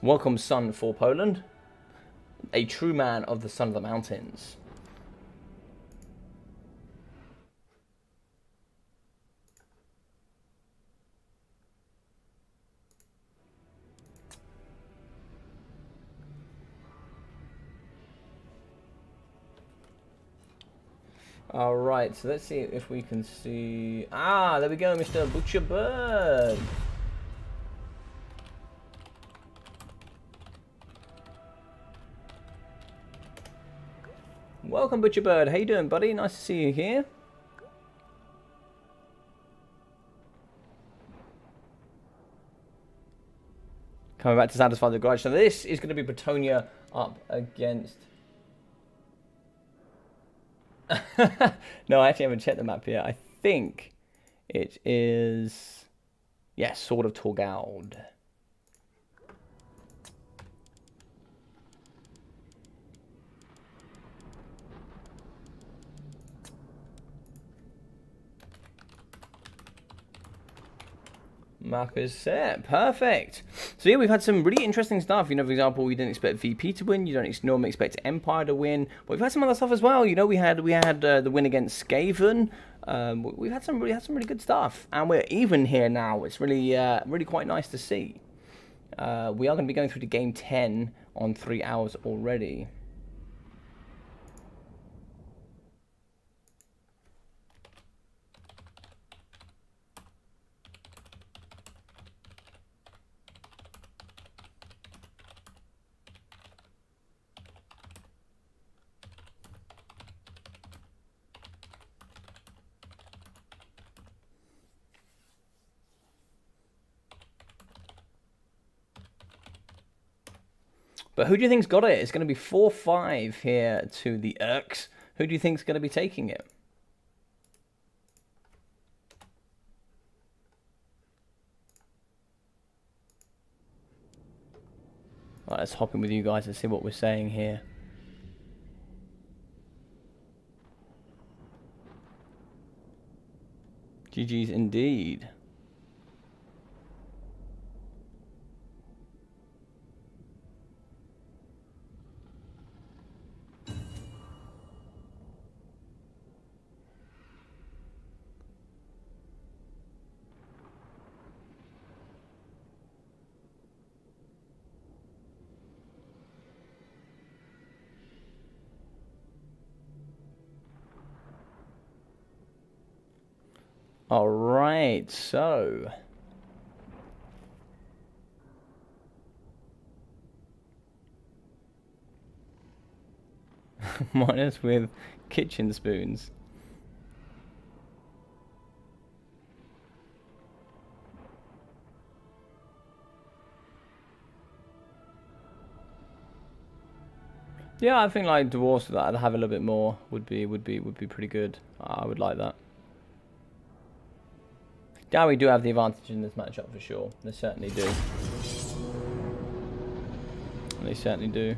Welcome, son for Poland. A true man of the son of the mountains. Alright, so let's see if we can see... Ah, there we go, Mr. Butcher Bird. Welcome, Butcher Bird. How you doing, buddy? Nice to see you here. Coming back to satisfy the grudge. So this is going to be Bretonia up against... No, I actually haven't checked the map yet. I think it is... Yes, Sword of Torgald. Map is set. Perfect. So yeah, we've had some really interesting stuff. You know, for example, we didn't expect VP to win. You don't normally expect Empire to win. But we've had some other stuff as well. You know, we had the win against Skaven. We've had some really good stuff, and we're even here now. It's really quite nice to see. We are going to be going through to game 10 on 3 hours already. But who do you think's got it? It's going to be 4-5 here to the Urks. Who do you think's going to be taking it? Right, let's hop in with you guys and see what we're saying here. GG's indeed. All right, so minus with kitchen spoons. Yeah, I think like dwarfs that I'd have a little bit more would be pretty good. I would like that. Dawi do have the advantage in this matchup for sure. They certainly do. They certainly do.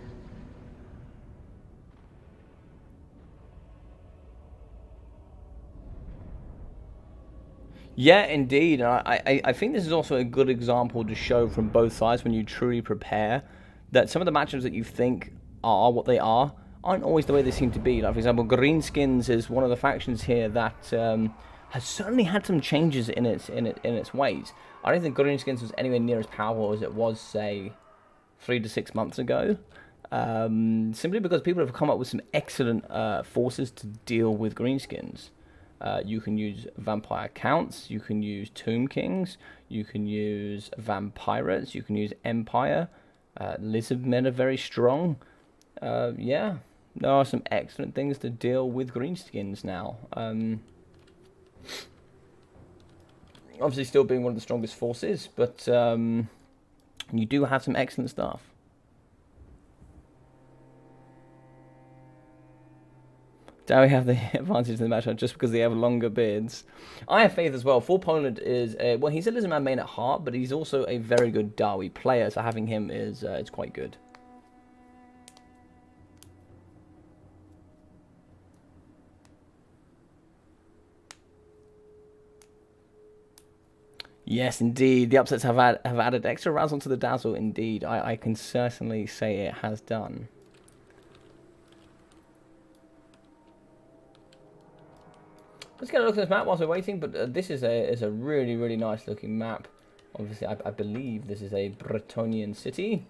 Yeah, indeed. I think this is also a good example to show from both sides when you truly prepare that some of the matchups that you think are what they are aren't always the way they seem to be. Like, for example, Greenskins is one of the factions here that has certainly had some changes in its ways. I don't think Greenskins was anywhere near as powerful as it was, say, 3 to 6 months ago. Simply because people have come up with some excellent forces to deal with Greenskins. You can use Vampire Counts, you can use Tomb Kings, you can use Vampirates, you can use Empire. Lizardmen are very strong. Yeah, there are some excellent things to deal with Greenskins now. Obviously still being one of the strongest forces, but you do have some excellent stuff. Dawi have the advantage in the matchup just because they have longer beards. I have faith as well. For Poland is, well, he's a Lizardman main at heart, but he's also a very good Dawi player, so having him is it's quite good. Yes, indeed. The upsets have added extra razzle to the dazzle, indeed. I can certainly say it has done. Let's get a look at this map whilst we're waiting, but this is a really, really nice looking map. Obviously, I believe this is a Bretonnian city.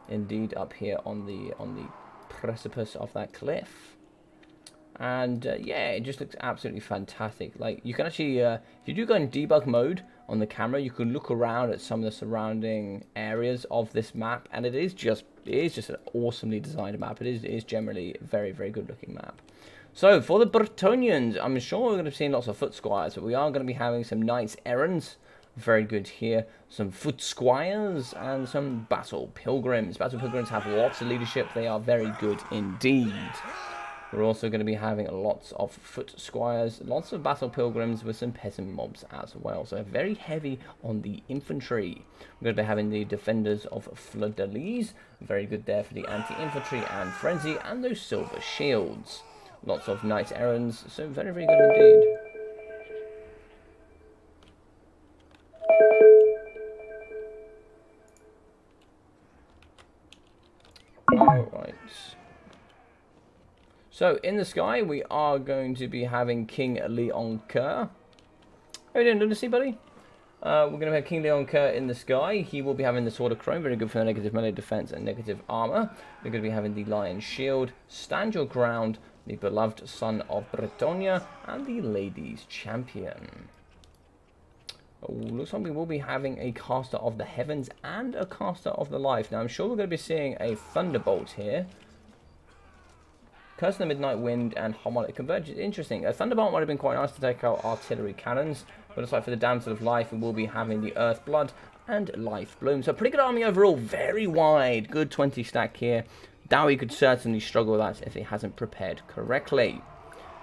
Indeed, up here on the precipice of that cliff. And yeah, it just looks absolutely fantastic. Like, you can actually, if you do go in debug mode on the camera, you can look around at some of the surrounding areas of this map, and it is just an awesomely designed map. It is generally a very, very good looking map. So for the Bretonnians, I'm sure we're going to be seeing lots of foot squires, but we are going to be having some knights errants. Very good here. Some foot squires and some battle pilgrims. Battle pilgrims have lots of leadership. They are very good indeed. We're also going to be having lots of foot squires, lots of battle pilgrims with some peasant mobs as well. So very heavy on the infantry. We're going to be having the defenders of fleur-de-lis. Very good there for the anti-infantry and frenzy and those silver shields. Lots of knights errands. So very, very good indeed. Alright. So, in the sky, we are going to be having King Leoncoeur. How are you doing, Lunacy, buddy? We're going to have King Leoncoeur in the sky. He will be having the Sword of Chrome, very good for the negative melee defense and negative armor. We're going to be having the Lion Shield, Stand Your Ground, the Beloved Son of Bretonia, and the Ladies Champion. Oh, looks like we will be having a Caster of the Heavens and a Caster of the Life. Now, I'm sure we're going to be seeing a Thunderbolt here. Curse of the Midnight Wind and Harmonic Convergence. Interesting. A Thunderbolt might have been quite nice to take out artillery cannons, but it's like for the Damsel of Life, we will be having the Earth Blood and Life Bloom. So pretty good army overall, very wide. Good 20 stack here. Dawi could certainly struggle with that if he hasn't prepared correctly.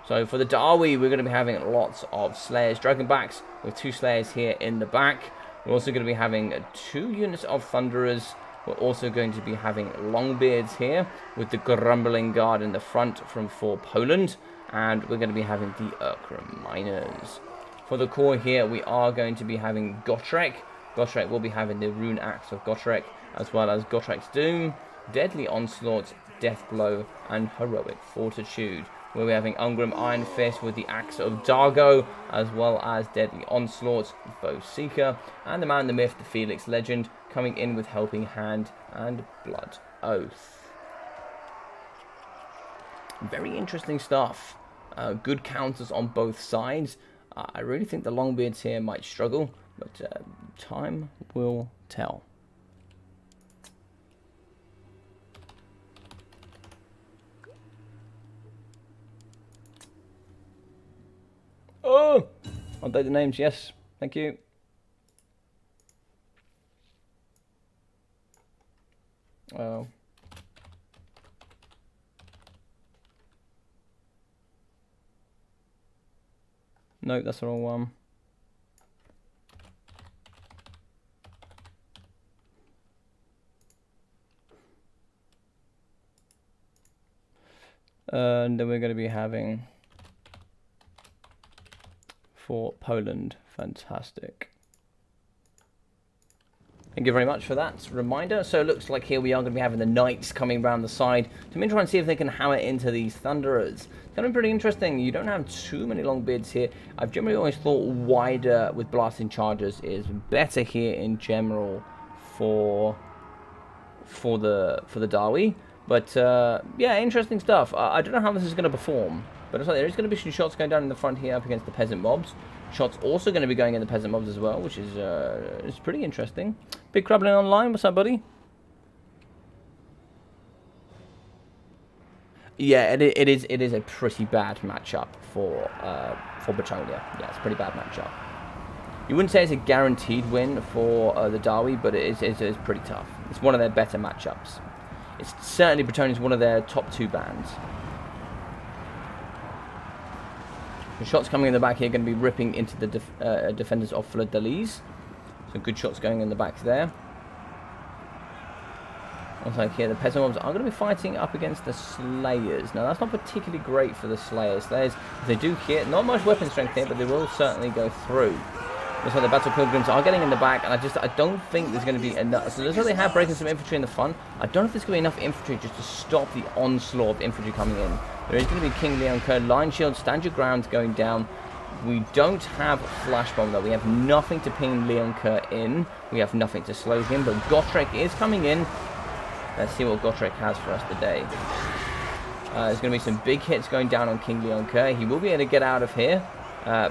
So for the Dawi, we're going to be having lots of Slayers, Dragonbacks, with 2 Slayers here in the back. We're also going to be having 2 units of Thunderers. We're also going to be having Longbeards here with the Grumbling Guard in the front from for Poland. And we're going to be having the Urkram Miners. For the core here, we are going to be having Gotrek. Gotrek will be having the Rune Axe of Gotrek, as well as Gotrek's Doom, Deadly Onslaught, Death Blow, and Heroic Fortitude. We'll be having Ungrim Iron Fist with the Axe of Dargo, as well as Deadly Onslaught, Foe Seeker, and the Man, the Myth, the Felix Legend, coming in with Helping Hand and Blood Oath. Very interesting stuff. Good counters on both sides. I really think the Longbeards here might struggle, but time will tell. Oh! I'll take the names, yes. Thank you. Oh. Nope, that's the wrong one. And then we're going to be having for Poland. Fantastic. Thank you very much for that reminder. So it looks like here we are going to be having the Knights coming around the side to try and see if they can hammer into these Thunderers. It's going to be pretty interesting. You don't have too many Longbeards here. I've generally always thought wider with blasting charges is better here in general for the Dawi. But yeah, interesting stuff. I don't know how this is going to perform, but it's like there is going to be some shots going down in the front here up against the peasant mobs. Shots also going to be going in the peasant mobs as well, which is it's pretty interesting. Big Crubbling Online, what's up, buddy? Yeah, it is a pretty bad matchup for Bretonia. Yeah, it's a pretty bad matchup. You wouldn't say it's a guaranteed win for the Dawi, but it is pretty tough. It's one of their better matchups. It's certainly Bretonia's one of their top 2 bands. The shots coming in the back here are going to be ripping into the defenders of Fleur-de-Lis. So good shots going in the back there. Looks like here the peasant mobs are going to be fighting up against the Slayers. Now that's not particularly great for the Slayers. Slayers, if they do hit, not much weapon strength here, but they will certainly go through. Looks like the Battle Pilgrims are getting in the back, and I don't think there's going to be enough. So looks like they have breaking some infantry in the front. I don't know if there's going to be enough infantry just to stop the onslaught of infantry coming in. There is going to be King Leon Kerr. Line shield, stand your ground going down. We don't have Flash Bomb though. We have nothing to ping Leon Kerr in. We have nothing to slow him, but Gotrek is coming in. Let's see what Gotrek has for us today. There's going to be some big hits going down on King Leon Kerr. He will be able to get out of here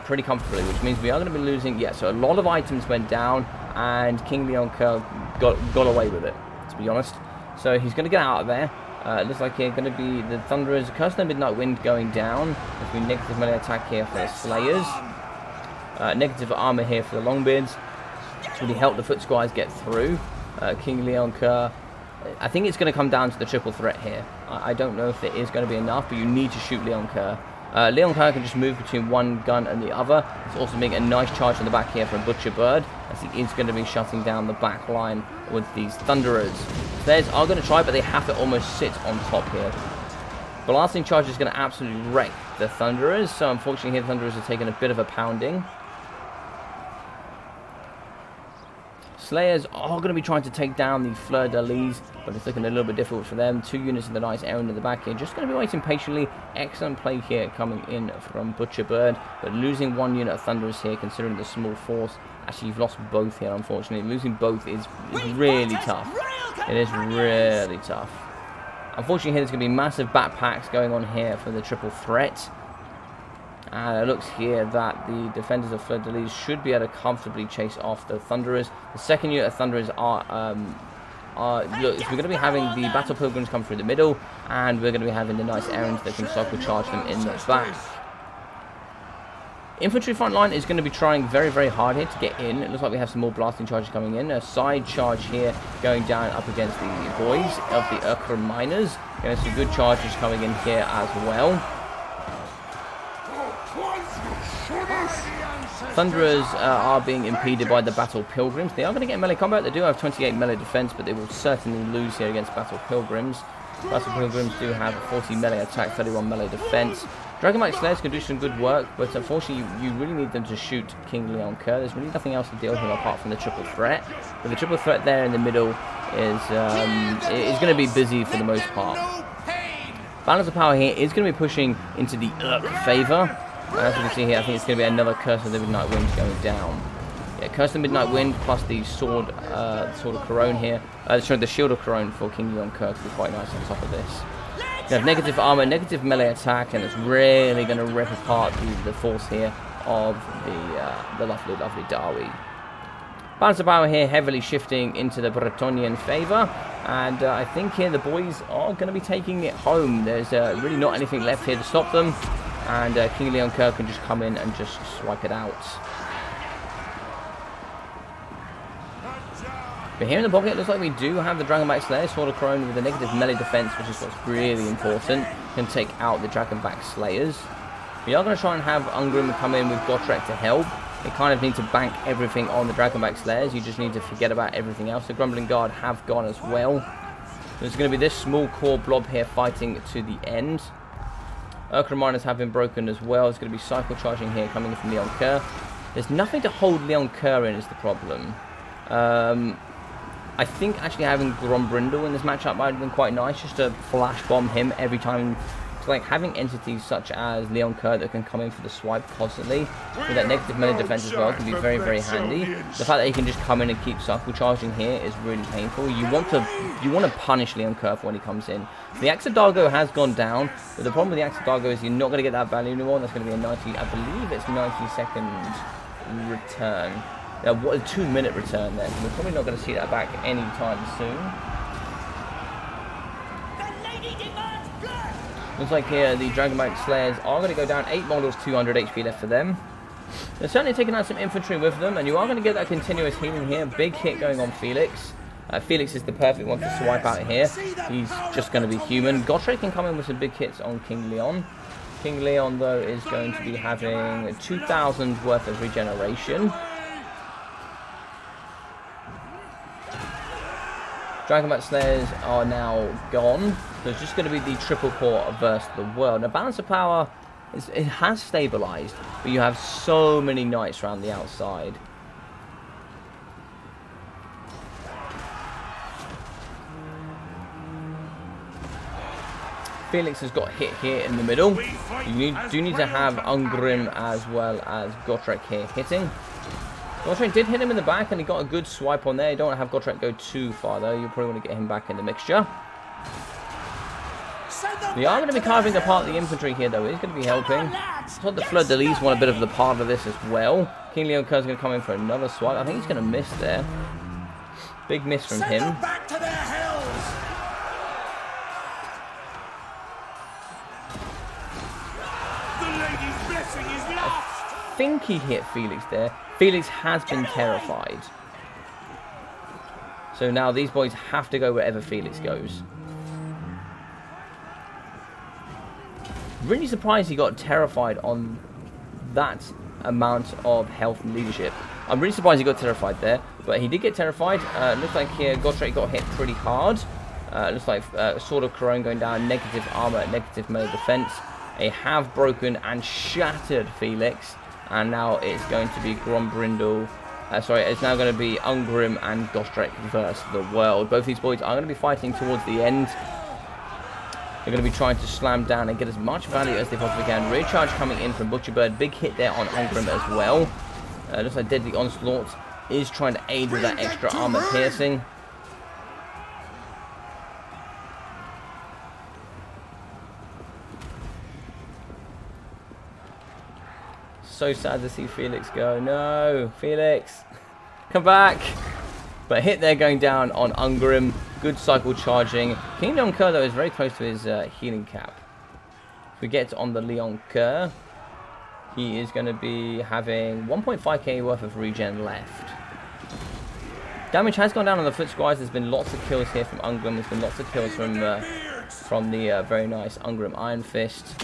pretty comfortably, which means we are going to be losing. Yeah, so a lot of items went down, and King Leon Kerr got away with it, to be honest. So he's going to get out of there. It looks like here going to be the Thunderers, Curse of the Midnight Wind going down. There's going to be negative melee attack here for the Slayers. Negative armor here for the Longbeards. It's really helped the Foot Squires get through. King Leon Kerr. I think it's going to come down to the triple threat here. I don't know if it is going to be enough, but you need to shoot Leon Kerr. Leon Kerr can just move between one gun and the other. He's also making a nice charge in the back here from Butcher Bird, as he is going to be shutting down the back line with these Thunderers. Slayers are going to try, but they have to almost sit on top here. Blasting charge is going to absolutely wreck the Thunderers, so unfortunately here the Thunderers are taking a bit of a pounding. Slayers are going to be trying to take down the Fleur de Lis, but it's looking a little bit difficult for them. 2 units in the nice errand in the back here. Just going to be waiting patiently. Excellent play here coming in from Butcher Bird, but losing 1 unit of Thunderers here, considering the small force. Actually, you've lost both here, unfortunately. Losing both is really tough. It is really tough. Unfortunately, here there's going to be massive backpacks going on here for the triple threat. And it looks here that the defenders of Fleur de Lis should be able to comfortably chase off the Thunderers. The second unit of Thunderers look, we're going to be having the Battle Pilgrims come through the middle, and we're going to be having the nice errands that can cycle charge them in the back. Infantry front line is going to be trying very, very hard here to get in. It looks like we have some more blasting charges coming in. A side charge here going down up against the boys of the Urkra Miners. Getting some good charges coming in here as well. Thunderers are being impeded by the Battle Pilgrims. They are going to get melee combat. They do have 28 melee defense, but they will certainly lose here against Battle Pilgrims. Battle Pilgrims do have 40 melee attack, 31 melee defense. Dragonbite Slayers can do some good work, but unfortunately you really need them to shoot King Leon Kerr. There's really nothing else to deal with him apart from the triple threat. But the triple threat there in the middle is going to be busy for the most part. Balance of power here is going to be pushing into the favor. As you can see here, I think it's going to be another Curse of the Midnight Wind going down. Yeah, Curse of the Midnight Wind plus the Sword of Corone here. Sorry, the Shield of Corone for King Leon Kerr to be quite nice on top of this. You have negative armor, negative melee attack, and it's really going to rip apart the force here of the lovely, lovely Dawi. Balance of power here heavily shifting into the Bretonian favor, and I think here the boys are going to be taking it home. There's really not anything left here to stop them. And King Leon Kerr can just come in and just swipe it out. But here in the pocket, it looks like we do have the Dragonback Slayer, Sword of Corone with a negative melee defense, which is what's really important. Can take out the Dragonback Slayers. We are going to try and have Ungrim come in with Gotrek to help. They kind of need to bank everything on the Dragonback Slayers. You just need to forget about everything else. The Grumbling Guard have gone as well. There's going to be this small core blob here fighting to the end. Urkra Miners have been broken as well. It's going to be cycle charging here coming in from Leon Kerr. There's nothing to hold Leon Kerr in is the problem. I think actually having Grombrindle in this matchup might have been quite nice, just to flash bomb him every time. So like having entities such as Leon Kerr that can come in for the swipe constantly with that negative melee defense as well can be very, very handy. The fact that he can just come in and keep cycle charging here is really painful. You want to punish Leon Kerr when he comes in. The Axe of Dargo has gone down, but the problem with the Axe of Dargo is you're not going to get that value anymore. That's going to be a 90, I believe it's 90-second return. What a 2-minute return then. We're probably not going to see that back anytime soon. Looks like here the Dragonback Slayers are going to go down. 8 models, 200 HP left for them. They're certainly taking out some infantry with them, and you are going to get that continuous healing here. Big hit going on Felix. Felix is the perfect one to swipe out here. He's just going to be human. Gotrek can come in with some big hits on King Leon. King Leon, though, is going to be having 2,000 worth of regeneration. Dragonback Slayers are now gone. So it's just going to be the triple core versus the world. Now, balance of power, it has stabilized, but you have so many knights around the outside. Felix has got hit here in the middle. You do need to have Ungrim as well as Gotrek here hitting. Gotrek did hit him in the back and he got a good swipe on there. You don't want to have Gotrek go too far though. You probably want to get him back in the mixture. We are going to be carving apart the infantry here though. He's going to be helping. I thought the Fleur-de-Lis want a bit of the part of this as well. King Leon Kerr's going to come in for another swipe. I think he's going to miss there. Big miss from him. Back to their hells. The lady's blessing is lost. I think he hit Felix there. Felix has been terrified. So now these boys have to go wherever Felix goes. Really surprised he got terrified on that amount of health and leadership. I'm really surprised he got terrified there, but he did get terrified. Looks like here Gotrek got hit pretty hard. Looks like Sword of Corone going down, negative armor, negative melee defense. They have broken and shattered Felix, and now it's going to be Grombrindle. It's now going to be Ungrim and Gotrek versus the world. Both these boys are going to be fighting towards the end. They're going to be trying to slam down and get as much value as they possibly can. Rear charge coming in from Butcherbird. Big hit there on Ungrim as well. Looks like Deadly Onslaught is trying to aid with that extra armor piercing. So sad to see Felix go. No, Felix, come back. But hit there going down on Ungrim. Good cycle charging. King Leon Kerr, though, is very close to his healing cap. If we get on the Leon Kerr, he is going to be having 1.5k worth of regen left. Damage has gone down on the foot squires. There's been lots of kills here from Ungrim. There's been lots of kills from the very nice Ungrim Iron Fist.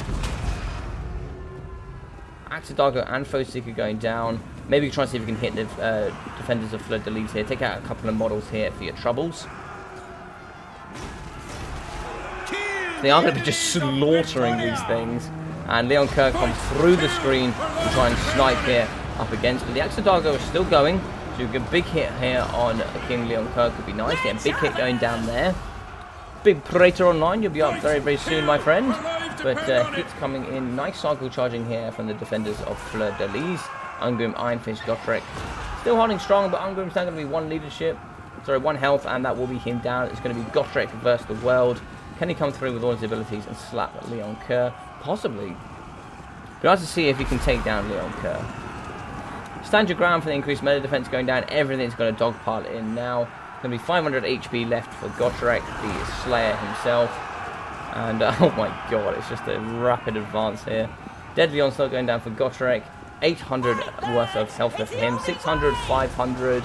Axadago and Foe Seeker going down. Maybe try and see if we can hit the defenders of Fleur-de-Lis here. Take out a couple of models here for your troubles. They are going to be just slaughtering these things. And Leon Kerr comes through the screen to try and snipe here up against. But the Axadago is still going. So you get a big hit here on King Leon Kerr. Could be nice. Get a big hit going down there. Big Praetor online. You'll be up very, very soon, my friend. But hits coming in. Nice cycle charging here from the defenders of Fleur-de-Lis. Ungrim, Iron Fist, Gotrek. Still holding strong, but Ungrim's now going to be one health, and that will be him down. It's going to be Gotrek versus the world. Can he come through with all his abilities and slap Leon Kerr? Possibly. We'll have to see if he can take down Leon Kerr. Stand your ground for the increased melee defense going down. Everything's got a dogpile in now. Going to be 500 HP left for Gotrek, the Slayer himself. And oh my god, it's just a rapid advance here. Deadly Onslaught going down for Gotrek. 800 worth of health left for him. 600, 500,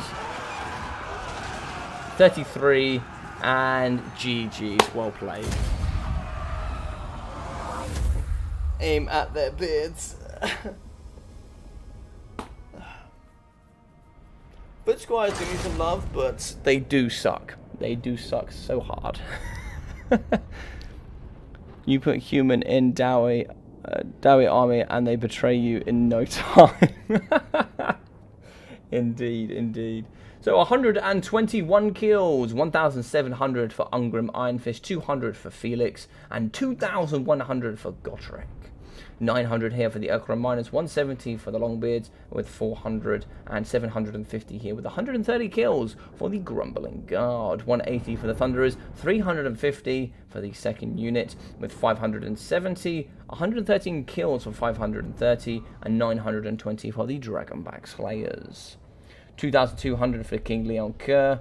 33, and GG's. Well played. Aim at their beards. Foot Squires do need some love, but they do suck. They do suck so hard. You put human in Dawi army and they betray you in no time. Indeed, indeed. So 121 kills, 1,700 for Ungrim Iron Fist, 200 for Felix, and 2,100 for Gotrek. 900 here for the Urkra Miners, 170 for the Longbeards, with 400 and 750 here with 130 kills for the Grumbling Guard, 180 for the Thunderers, 350 for the second unit with 570, 113 kills for 530, and 920 for the Dragonback Slayers. 2,200 for King Leon Kerr,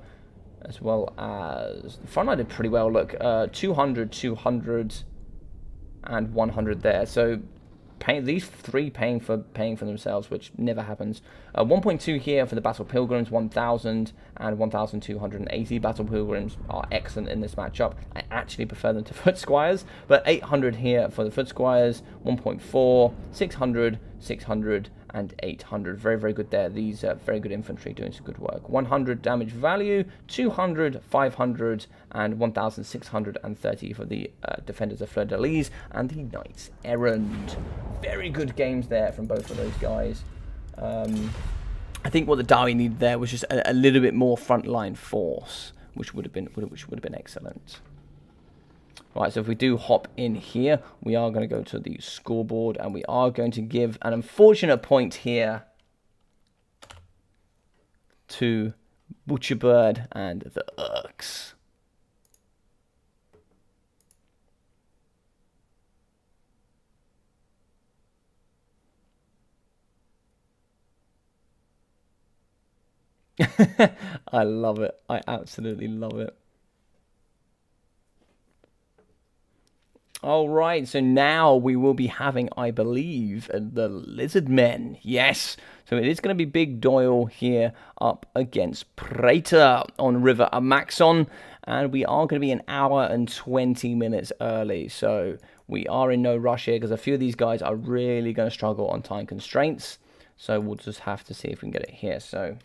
as well as the front line did pretty well. Look, 200, 200, and 100 there. So these three paying for themselves, which never happens. 1.2 here for the Battle Pilgrims, 1,000 and 1,280. Battle Pilgrims are excellent in this matchup. I actually prefer them to Foot Squires, but 800 here for the Foot Squires, 1.4, 600, 600, and 800. Very, very good there. These very good infantry doing some good work. 100 damage value, 200, 500, and 1,630 for the defenders of Fleur-de-Lis and the Knights Errant. Very good games there from both of those guys. I think what the Dawi needed there was just a little bit more frontline force, which would have been excellent. Right, so if we do hop in here, we are going to go to the scoreboard, and we are going to give an unfortunate point here to Butcherbird and the Urks. I love it. I absolutely love it. All right, so now we will be having, I believe, the Lizard Men. Yes, so it is going to be Big Doyle here up against Praetor on River Amaxon, and we are going to be an hour and 20 minutes early. So we are in no rush here because a few of these guys are really going to struggle on time constraints. So we'll just have to see if we can get it here. So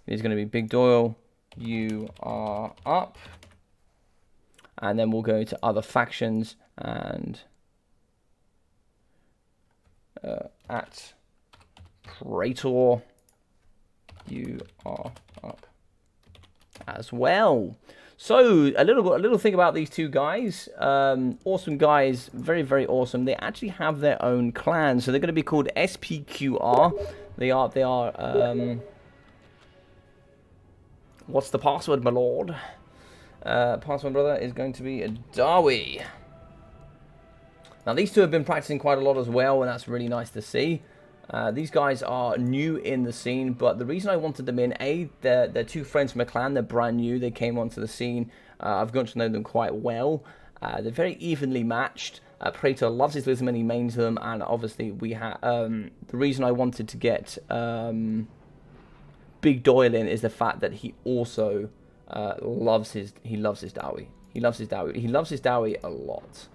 it is going to be Big Doyle. You are up. And then we'll go to other factions and at Praetor, you are up as well. So a little thing about these two guys. Awesome guys, very, very awesome. They actually have their own clan, so they're going to be called SPQR. They are. What's the password, my lord? Password, brother, is going to be a Dawi. Now, these two have been practicing quite a lot as well, and that's really nice to see. These guys are new in the scene, but the reason I wanted them in, they're two friends from a clan. They're brand new. They came onto the scene. I've gotten to know them quite well. They're very evenly matched. Praetor loves his Lizardmen, he mains them, and obviously we have the reason I wanted to get Big Doyle in is the fact that he also loves his Dawi. He loves his Dawi a lot,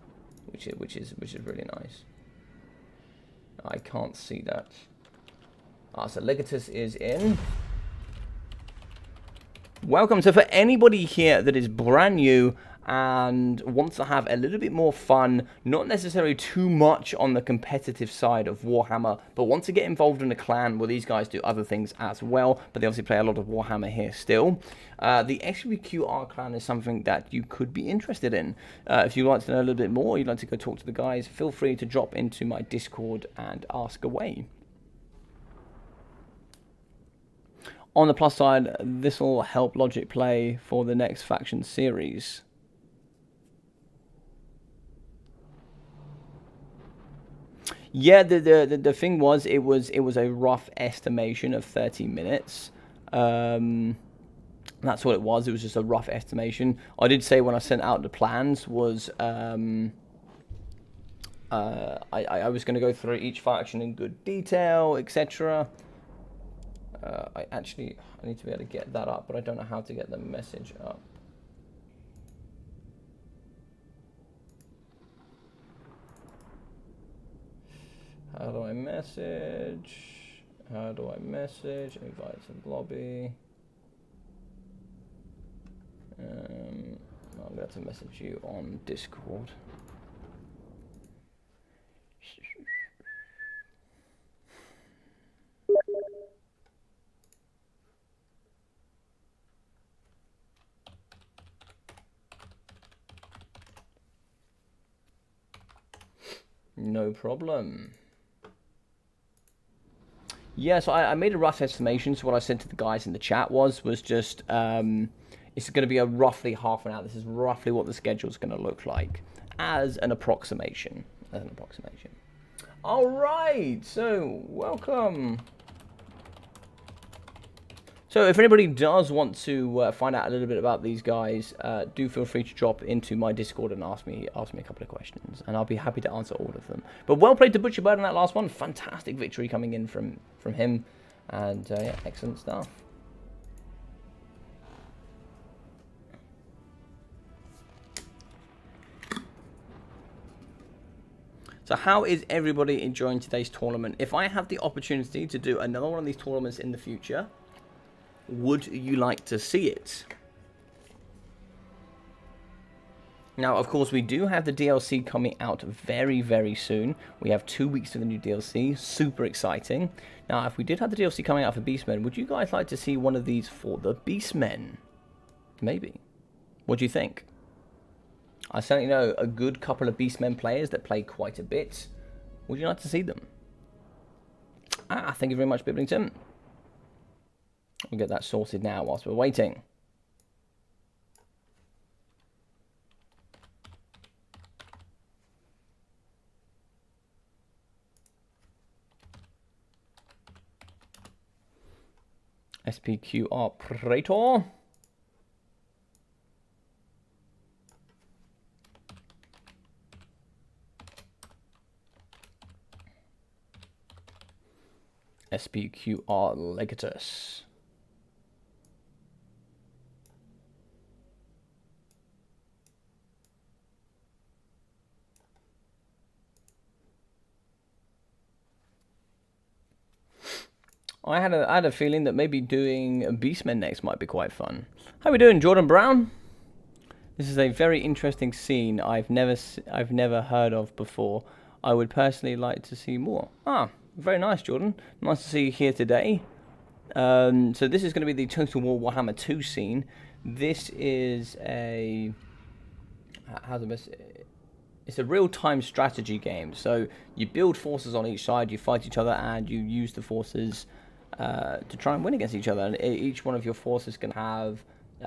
which is really nice. I can't see that. So Legatus is in. Welcome. So for anybody here that is brand new and wants to have a little bit more fun, not necessarily too much on the competitive side of Warhammer, but want to get involved in a clan, well, these guys do other things as well, but they obviously play a lot of Warhammer here still. The SPQR clan is something that you could be interested in. If you'd like to know a little bit more, you'd like to go talk to the guys, feel free to drop into my Discord and ask away. On the plus side, this will help Logic play for the next faction series. Yeah, the thing was, it was a rough estimation of 30 minutes. That's what it was. It was just a rough estimation. I did say when I sent out the plans was I was going to go through each faction in good detail, etc. I need to be able to get that up, but I don't know how to get the message up. How do I message? How do I message? Invite to the lobby. I'm going to message you on Discord. No problem. Yeah, so I made a rough estimation. So what I said to the guys in the chat was just it's going to be a roughly half an hour. This is roughly what the schedule is going to look like as an approximation. All right, so welcome. So if anybody does want to find out a little bit about these guys, do feel free to drop into my Discord and ask me a couple of questions, and I'll be happy to answer all of them. But well played to Butcherbird on that last one. Fantastic victory coming in from him, and yeah, excellent stuff. So how is everybody enjoying today's tournament? If I have the opportunity to do another one of these tournaments in the future, would you like to see it? Now, of course, we do have the DLC coming out very, very soon. We have 2 weeks to the new DLC. Super exciting. Now, if we did have the DLC coming out for Beastmen, would you guys like to see one of these for the Beastmen? Maybe. What do you think? I certainly know a good couple of Beastmen players that play quite a bit. Would you like to see them? Thank you very much, Biblington. We'll get that sorted now whilst we're waiting. SPQR Praetor. SPQR Legatus. I had a feeling that maybe doing Beastmen next might be quite fun. How we doing, Jordan Brown? This is a very interesting scene I've never heard of before. I would personally like to see more. Very nice, Jordan. Nice to see you here today. So this is going to be the Total War Warhammer 2 scene. This is a... how's the best... It's a real-time strategy game. So you build forces on each side, you fight each other, and you use the forces to try and win against each other. And each one of your forces can have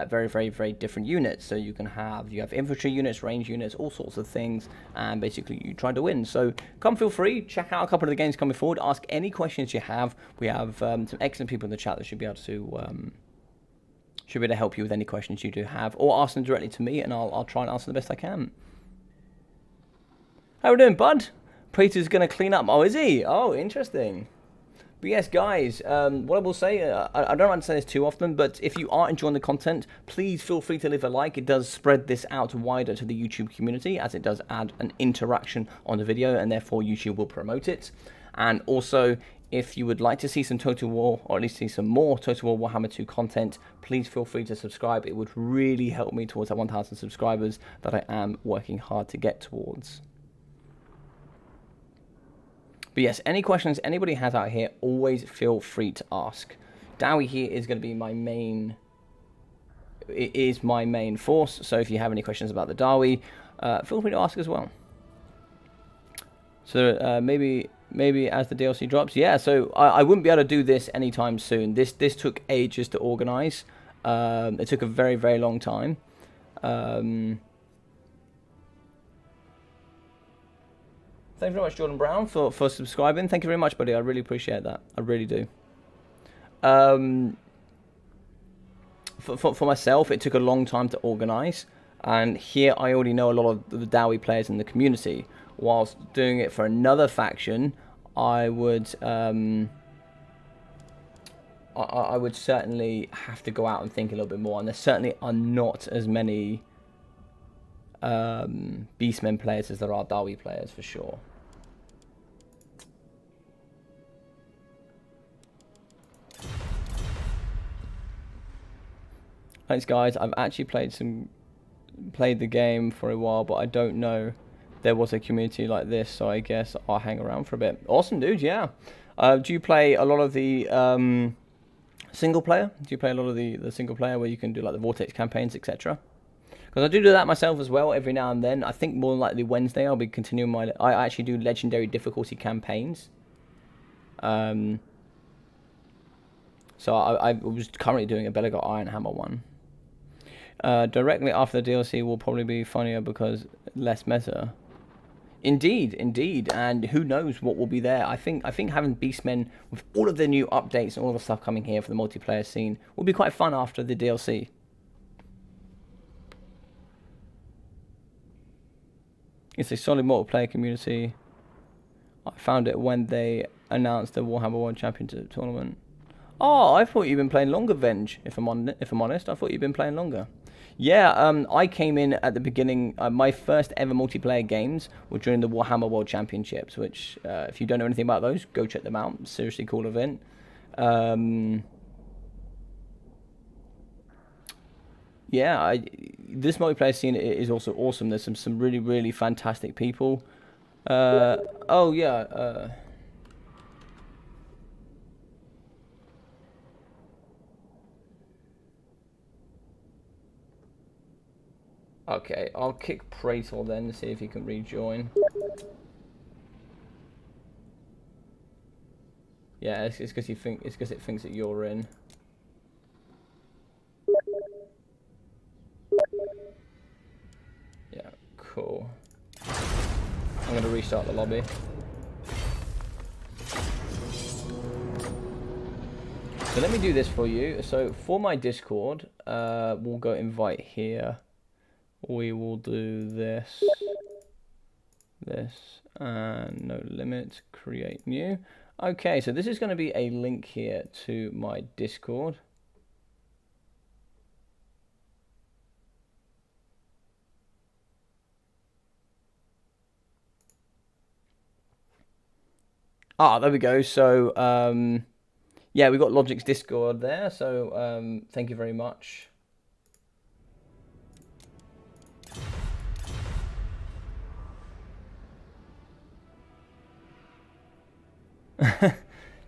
very, very, very different units. So you have infantry units, range units, all sorts of things, and basically you try to win. So come, feel free, check out a couple of the games coming forward, ask any questions you have. We have some excellent people in the chat that should be able to help you with any questions you do have, or ask them directly to me, and I'll try and answer the best I can. How we doing, bud? Praetor's going to clean up. Oh, is he? Oh, interesting. But yes, guys, what I will say, I don't like to say this too often, but if you are enjoying the content, please feel free to leave a like. It does spread this out wider to the YouTube community, as it does add an interaction on the video, and therefore YouTube will promote it. And also, if you would like to see some Total War, or at least see some more Total War Warhammer 2 content, please feel free to subscribe. It would really help me towards that 1,000 subscribers that I am working hard to get towards. But yes, any questions anybody has out here, always feel free to ask. Dawi here is going to be my main... It is my main force, so if you have any questions about the Dawi, feel free to ask as well. So maybe as the DLC drops, yeah. So I wouldn't be able to do this anytime soon. This took ages to organize. It took a very, very long time. Thank you very much, Jordan Brown, for subscribing. Thank you very much, buddy. I really appreciate that. I really do. For myself, it took a long time to organise. And here I already know a lot of the Dawi players in the community. Whilst doing it for another faction, I would certainly have to go out and think a little bit more. And there certainly are not as many Beastmen players as there are Dawi players, for sure. Thanks, guys. I've actually played the game for a while, but I don't know there was a community like this, so I guess I'll hang around for a bit. Awesome, dude. Yeah. Do you play a lot of the single player? Do you play a lot of the single player where you can do like the Vortex campaigns, etc.? Because I do that myself as well every now and then. I think more than likely Wednesday I'll be continuing my... I actually do legendary difficulty campaigns. So I was currently doing a Belagar Ironhammer one. Directly after the DLC will probably be funnier because less meta. Indeed, indeed. And who knows what will be there. I think having Beastmen with all of the new updates and all the stuff coming here for the multiplayer scene will be quite fun after the DLC. It's a solid multiplayer community. I found it when they announced the Warhammer World Championship tournament. Oh, I thought you'd been playing longer, Venge. If I'm honest, I thought you'd been playing longer. Yeah, I came in at the beginning. My first ever multiplayer games were during the Warhammer World Championships, which, if you don't know anything about those, go check them out. Seriously cool event. Yeah, this multiplayer scene is also awesome. There's some really, really fantastic people. Oh, yeah. Okay, I'll kick Praetor then to see if he can rejoin. Yeah, it's because it thinks that you're in. Yeah, cool. I'm gonna restart the lobby. So let me do this for you. So for my Discord, we'll go invite here. We will do this, and no limit, create new. Okay, so this is going to be a link here to my Discord. Ah, there we go. So, yeah, we got Logic's Discord there. So, thank you very much.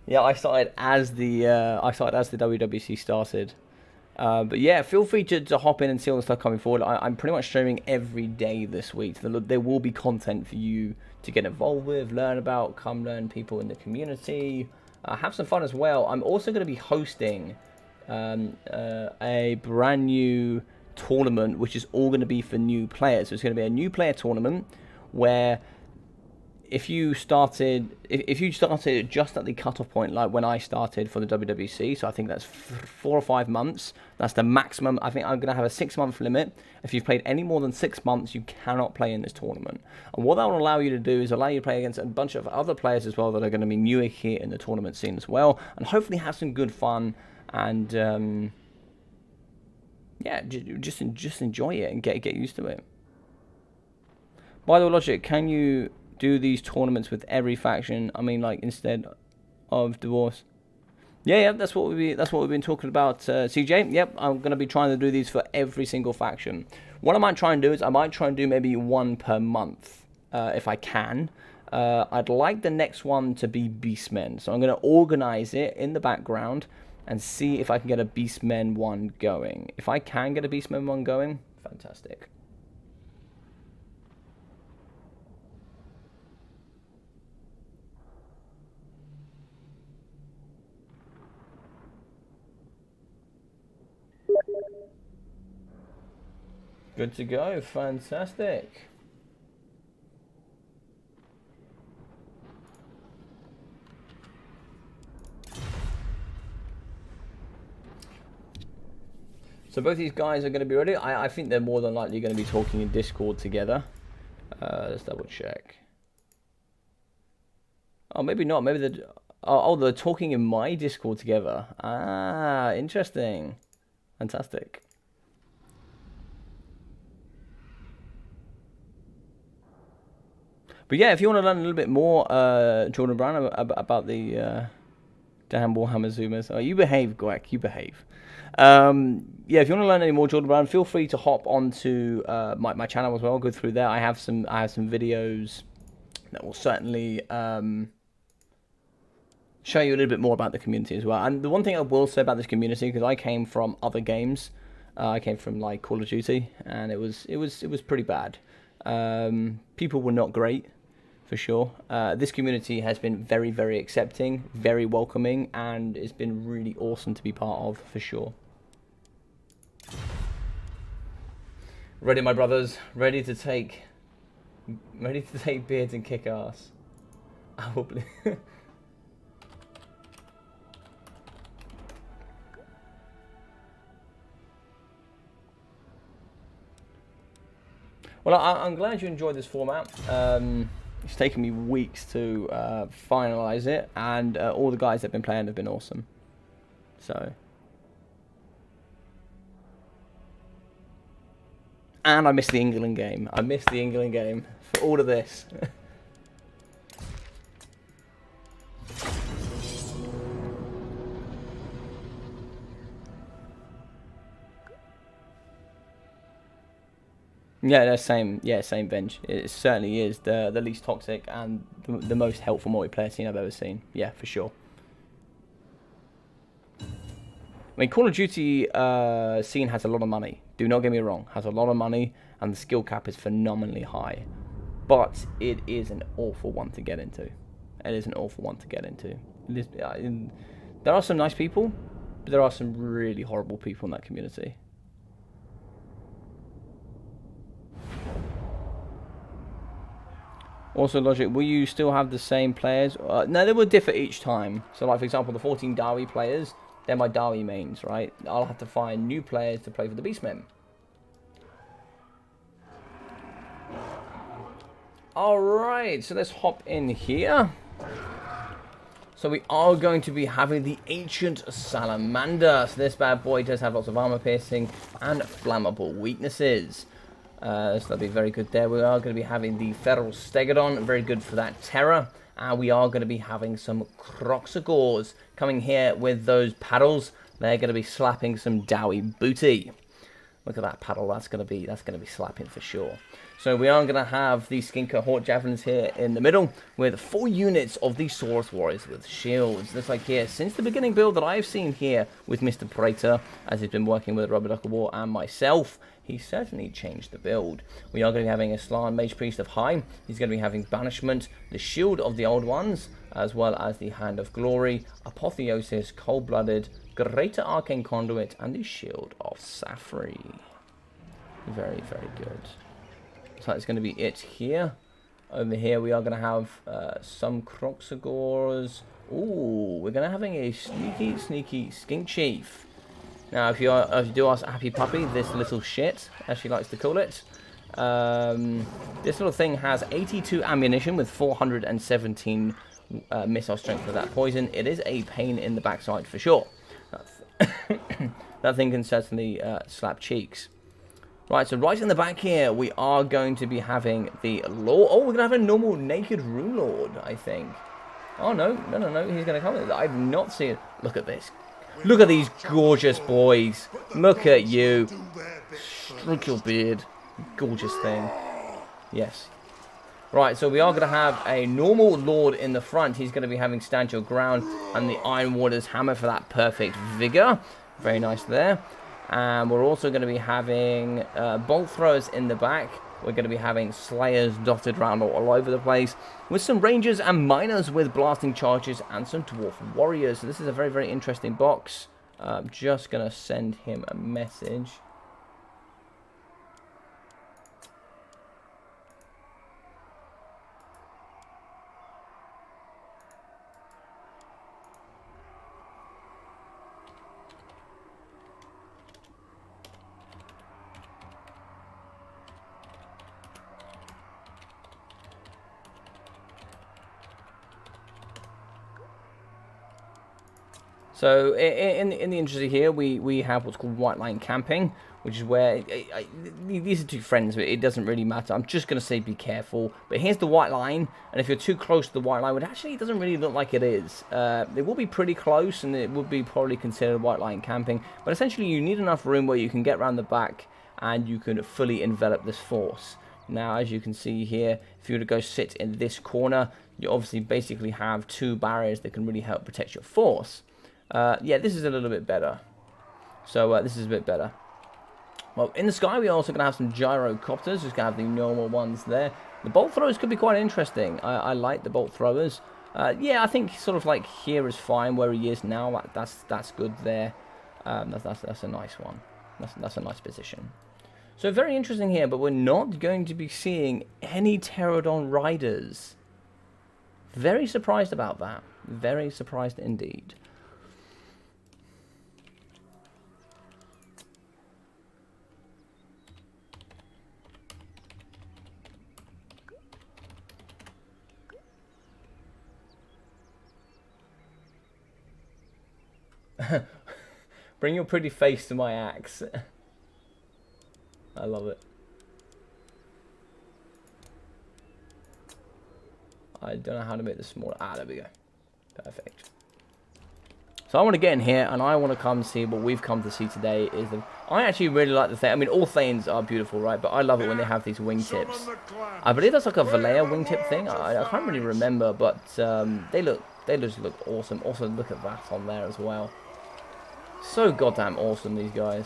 Yeah, I started as the WWC started. But yeah, feel free to hop in and see all the stuff coming forward. I'm pretty much streaming every day this week. There will be content for you to get involved with, learn about, come learn people in the community, have some fun as well. I'm also going to be hosting a brand new tournament, which is all going to be for new players. So it's going to be a new player tournament where if you started just at the cutoff point, like when I started for the WWC, so I think that's 4 or 5 months. That's the maximum. I think I'm going to have a 6-month limit. If you've played any more than 6 months, you cannot play in this tournament. And what that will allow you to do is allow you to play against a bunch of other players as well that are going to be newer here in the tournament scene as well, and hopefully have some good fun and yeah, just enjoy it and get used to it. By the way, Logic, can you do these tournaments with every faction? I mean, like instead of dwarves. Yeah, that's what we've been talking about, CJ. Yep, I'm gonna be trying to do these for every single faction. What I might try and do is I might try and do maybe 1 per month, if I can. I'd like the next one to be Beastmen, so I'm gonna organize it in the background and see if I can get a Beastmen one going. If I can get a Beastmen one going, fantastic. Good to go, fantastic. So both these guys are going to be ready. I think they're more than likely going to be talking in Discord together. Let's double check. Oh, maybe not. Maybe they're talking in my Discord together. Ah, interesting. Fantastic. But yeah, if you want to learn a little bit more, Jordan Brown, about the damn Warhammer Zoomers. Oh, you behave, Gwek, you behave. Yeah, if you want to learn any more, Jordan Brown, feel free to hop onto my channel as well. Go through there. I have some videos that will certainly show you a little bit more about the community as well. And the one thing I will say about this community, because I came from other games, I came from like Call of Duty, and it was pretty bad. People were not great, for sure. This community has been very, very accepting, very welcoming, and it's been really awesome to be part of, for sure. Ready, my brothers, ready to take beards and kick ass. I will Well, I'm glad you enjoyed this format. It's taken me weeks to finalise it, and all the guys that have been playing have been awesome. So, and I missed the England game. I missed the England game for all of this. Yeah, same bench. It certainly is the least toxic and the most helpful multiplayer scene I've ever seen. Yeah, for sure. I mean, Call of Duty scene has a lot of money, Do not get me wrong, has a lot of money, and the skill cap is phenomenally high. But it is an awful one to get into. It is an awful one to get into. There are some nice people, but there are some really horrible people in that community. Also, Logic, will you still have the same players? No, they will differ each time. So, like, for example, the 14 Dawi players, they're my Dawi mains, right? I'll have to find new players to play for the Beastmen. Alright, so let's hop in here. So we are going to be having the Ancient Salamander. So this bad boy does have lots of armor piercing and flammable weaknesses. So that'll be very good there. We are going to be having the Feral Stegodon, very good for that terror. And we are going to be having some Croxagores coming here with those paddles. They're going to be slapping some Dawi booty. Look at that paddle. That's going to be slapping for sure. So we are going to have the Skin Cohort Javelins here in the middle with 4 units of the Saurus Warriors with shields. Just like here, since the beginning build that I've seen here with Mr. Praetor, as he's been working with Rubber Duck of War and myself, he certainly changed the build. We are going to be having a Slan Mage Priest of High. He's going to be having Banishment, the Shield of the Old Ones, as well as the Hand of Glory, Apotheosis, Cold-Blooded, Greater Arcane Conduit, and the Shield of Safri. Very, very good. So that's going to be it here. Over here we are going to have some Croxagores. Ooh, we're going to having a sneaky Skink Chief. Now, if you do ask Happy Puppy, this little shit, as she likes to call it, this little thing has 82 ammunition with 417 missile strength for that poison. It is a pain in the backside for sure. That thing can certainly slap cheeks. Right, so right in the back here, we are going to be having the Lord. Oh, we're going to have a normal naked Rune Lord, I think. Oh, no. He's going to come with it. I've not seen it. Look at this. Look at these gorgeous boys. Look at you. Stroke your beard. Gorgeous thing. Yes. Right, so we are going to have a normal Lord in the front. He's going to be having Stand Your Ground and the Iron Warder's Hammer for that perfect vigor. Very nice there. And we're also going to be having bolt throwers in the back. We're going to be having Slayers dotted around all over the place. With some Rangers and Miners with blasting charges and some Dwarf Warriors. So this is a very, very interesting box. I'm just going to send him a message. So in the industry here, we have what's called white line camping, which is where these are two friends, but it doesn't really matter. I'm just going to say be careful. But here's the white line, and if you're too close to the white line, which actually doesn't really look like it is, it will be pretty close, and it would be probably considered white line camping. But essentially, you need enough room where you can get around the back, and you can fully envelop this force. Now, as you can see here, if you were to go sit in this corner, you obviously basically have 2 barriers that can really help protect your force. Yeah, this is a little bit better. So this is a bit better. Well, in the sky, we're also going to have some gyrocopters. Just going to have the normal ones there. The bolt throwers could be quite interesting. I like the bolt throwers. Yeah, I think sort of like here is fine where he is now. That's good there. That's a nice one. That's a nice position. So very interesting here, but we're not going to be seeing any Pterodon riders. Very surprised about that. Very surprised indeed. Bring your pretty face to my axe. I love it. I don't know how to make this smaller. Ah, there we go. Perfect. So I want to get in here and I want to come see what we've come to see today. Is the I actually really like the thing. I mean, all Thanes are beautiful, right? But I love it when they have these wingtips. I believe that's like a Valea wingtip thing. I can't really remember, but they just look awesome. Also, look at that on there as well. So goddamn awesome, these guys.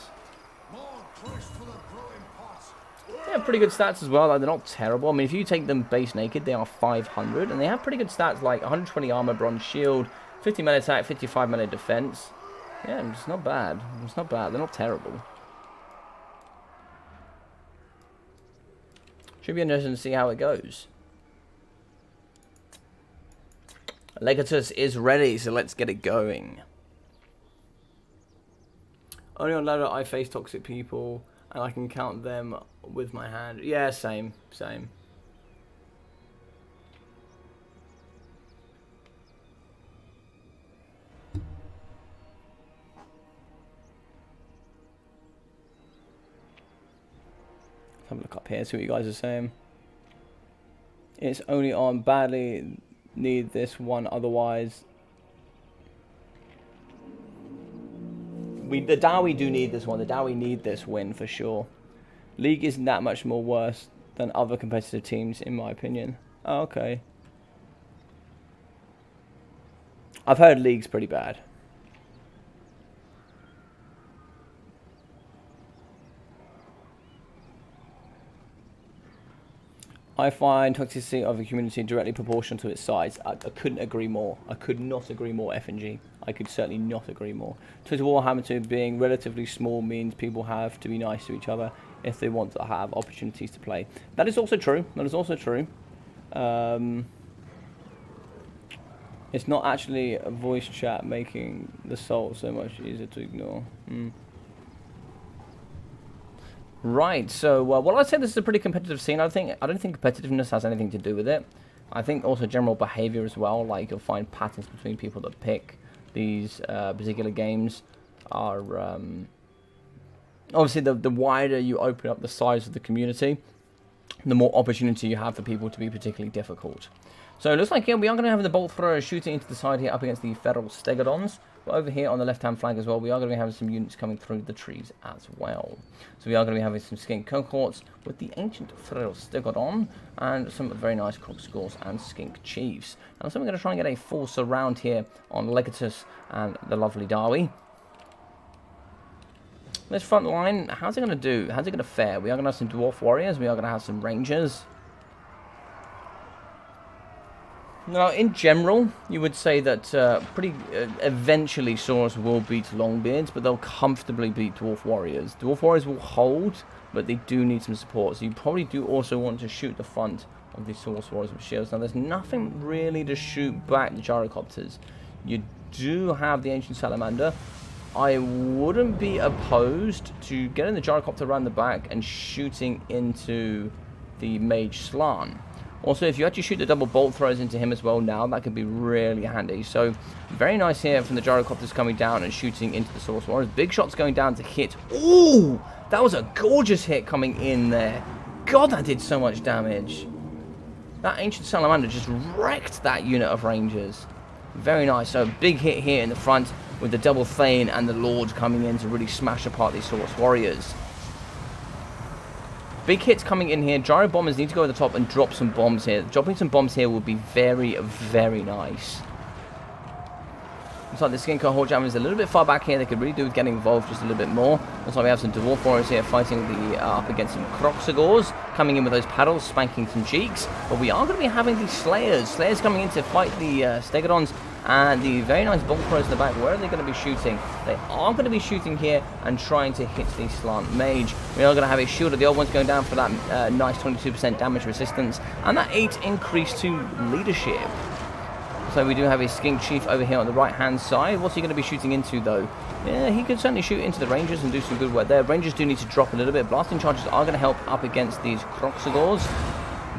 They have pretty good stats as well. Like, they're not terrible. I mean, if you take them base naked, they are 500. And they have pretty good stats like 120 armor, bronze shield, 50 melee attack, 55 melee defense. Yeah, it's not bad. It's not bad. They're not terrible. Should be interesting to see how it goes. Legatus is ready, so let's get it going. Only on ladder I face toxic people, and I can count them with my hand. Yeah, same. Same. Let's have a look up here, see what you guys are saying. It's only on badly need this one, otherwise the Dawi do need this one. The Dawi need this win for sure. League isn't that much more worse than other competitive teams in my opinion. Oh, okay. I've heard League's pretty bad. I find toxicity of a community directly proportional to its size. I couldn't agree more. I could not agree more, FNG. I could certainly not agree more. Twitter Warhammer 2 being relatively small means people have to be nice to each other if they want to have opportunities to play. That is also true. That is also true. It's not actually a voice chat making the soul so much easier to ignore. Right, so well, I'd say this is a pretty competitive scene. I don't think competitiveness has anything to do with it. I think also general behavior as well. Like you'll find patterns between people that pick these particular games are obviously the wider you open up the size of the community, the more opportunity you have for people to be particularly difficult. So it looks like here we are going to have the bolt throwers shooting into the side here up against the feral stegodons. But over here on the left-hand flank as well, we are going to be having some units coming through the trees as well. So we are going to be having some skink cohorts with the ancient feral stegodon and some very nice crocscores and skink chiefs. And so we're going to try and get a full surround here on Legatus and the lovely Dawi. This front line, how's it going to do? How's it going to fare? We are going to have some dwarf warriors. We are going to have some rangers. Now, in general, you would say that eventually Saurus will beat Longbeards, but they'll comfortably beat Dwarf Warriors. Dwarf Warriors will hold, but they do need some support. So you probably do also want to shoot the front of the Saurus Warriors with shields. Now, there's nothing really to shoot back the gyrocopters. You do have the Ancient Salamander. I wouldn't be opposed to getting the gyrocopter around the back and shooting into the Mage Slann. Also, if you actually shoot the double bolt throws into him as well now, that could be really handy. So, very nice here from the gyrocopters coming down and shooting into the Saurus Warriors. Big shots going down to hit. Ooh! That was a gorgeous hit coming in there. God, that did so much damage. That Ancient Salamander just wrecked that unit of Rangers. Very nice. So, big hit here in the front with the double Thane and the Lord coming in to really smash apart these Saurus Warriors. Big hits coming in here. Gyro bombers need to go at the top and drop some bombs here. Dropping some bombs here would be very, very nice. Looks like the Skin Cohort Jam is a little bit far back here. They could really do with getting involved just a little bit more. Looks like we have some Dwarf Warriors here fighting the up against some Crocsagores. Coming in with those paddles, spanking some cheeks. But we are going to be having the Slayers. Slayers coming in to fight the Stegodons. And the very nice bolt throws in the back. Where are they going to be shooting? They are going to be shooting here and trying to hit the Slant Mage. We are going to have a shield of the old ones going down for that nice 22% damage resistance. And that 8 increase to leadership. So we do have a Skink Chief over here on the right-hand side. What's he going to be shooting into, though? Yeah, he could certainly shoot into the Rangers and do some good work there. Rangers do need to drop a little bit. Blasting charges are going to help up against these Crocsagores.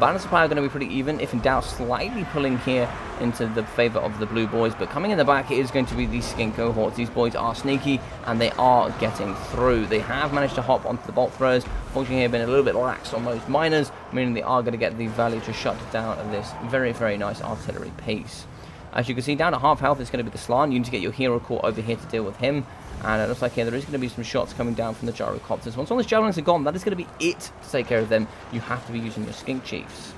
Balance supply are going to be pretty even. If in doubt, slightly pulling here into the favor of the blue boys. But coming in the back, it is going to be these Skink cohorts. These boys are sneaky, and they are getting through. They have managed to hop onto the bolt throwers. Fortunately, here been a little bit lax on those miners, meaning they are going to get the value to shut down this very, very nice artillery piece. As you can see, down to half health is going to be the Slann. You need to get your hero core over here to deal with him. And it looks like here there is going to be some shots coming down from the gyrocopters. Once all those javelins are gone, that is going to be it to take care of them. You have to be using your Skink Chiefs.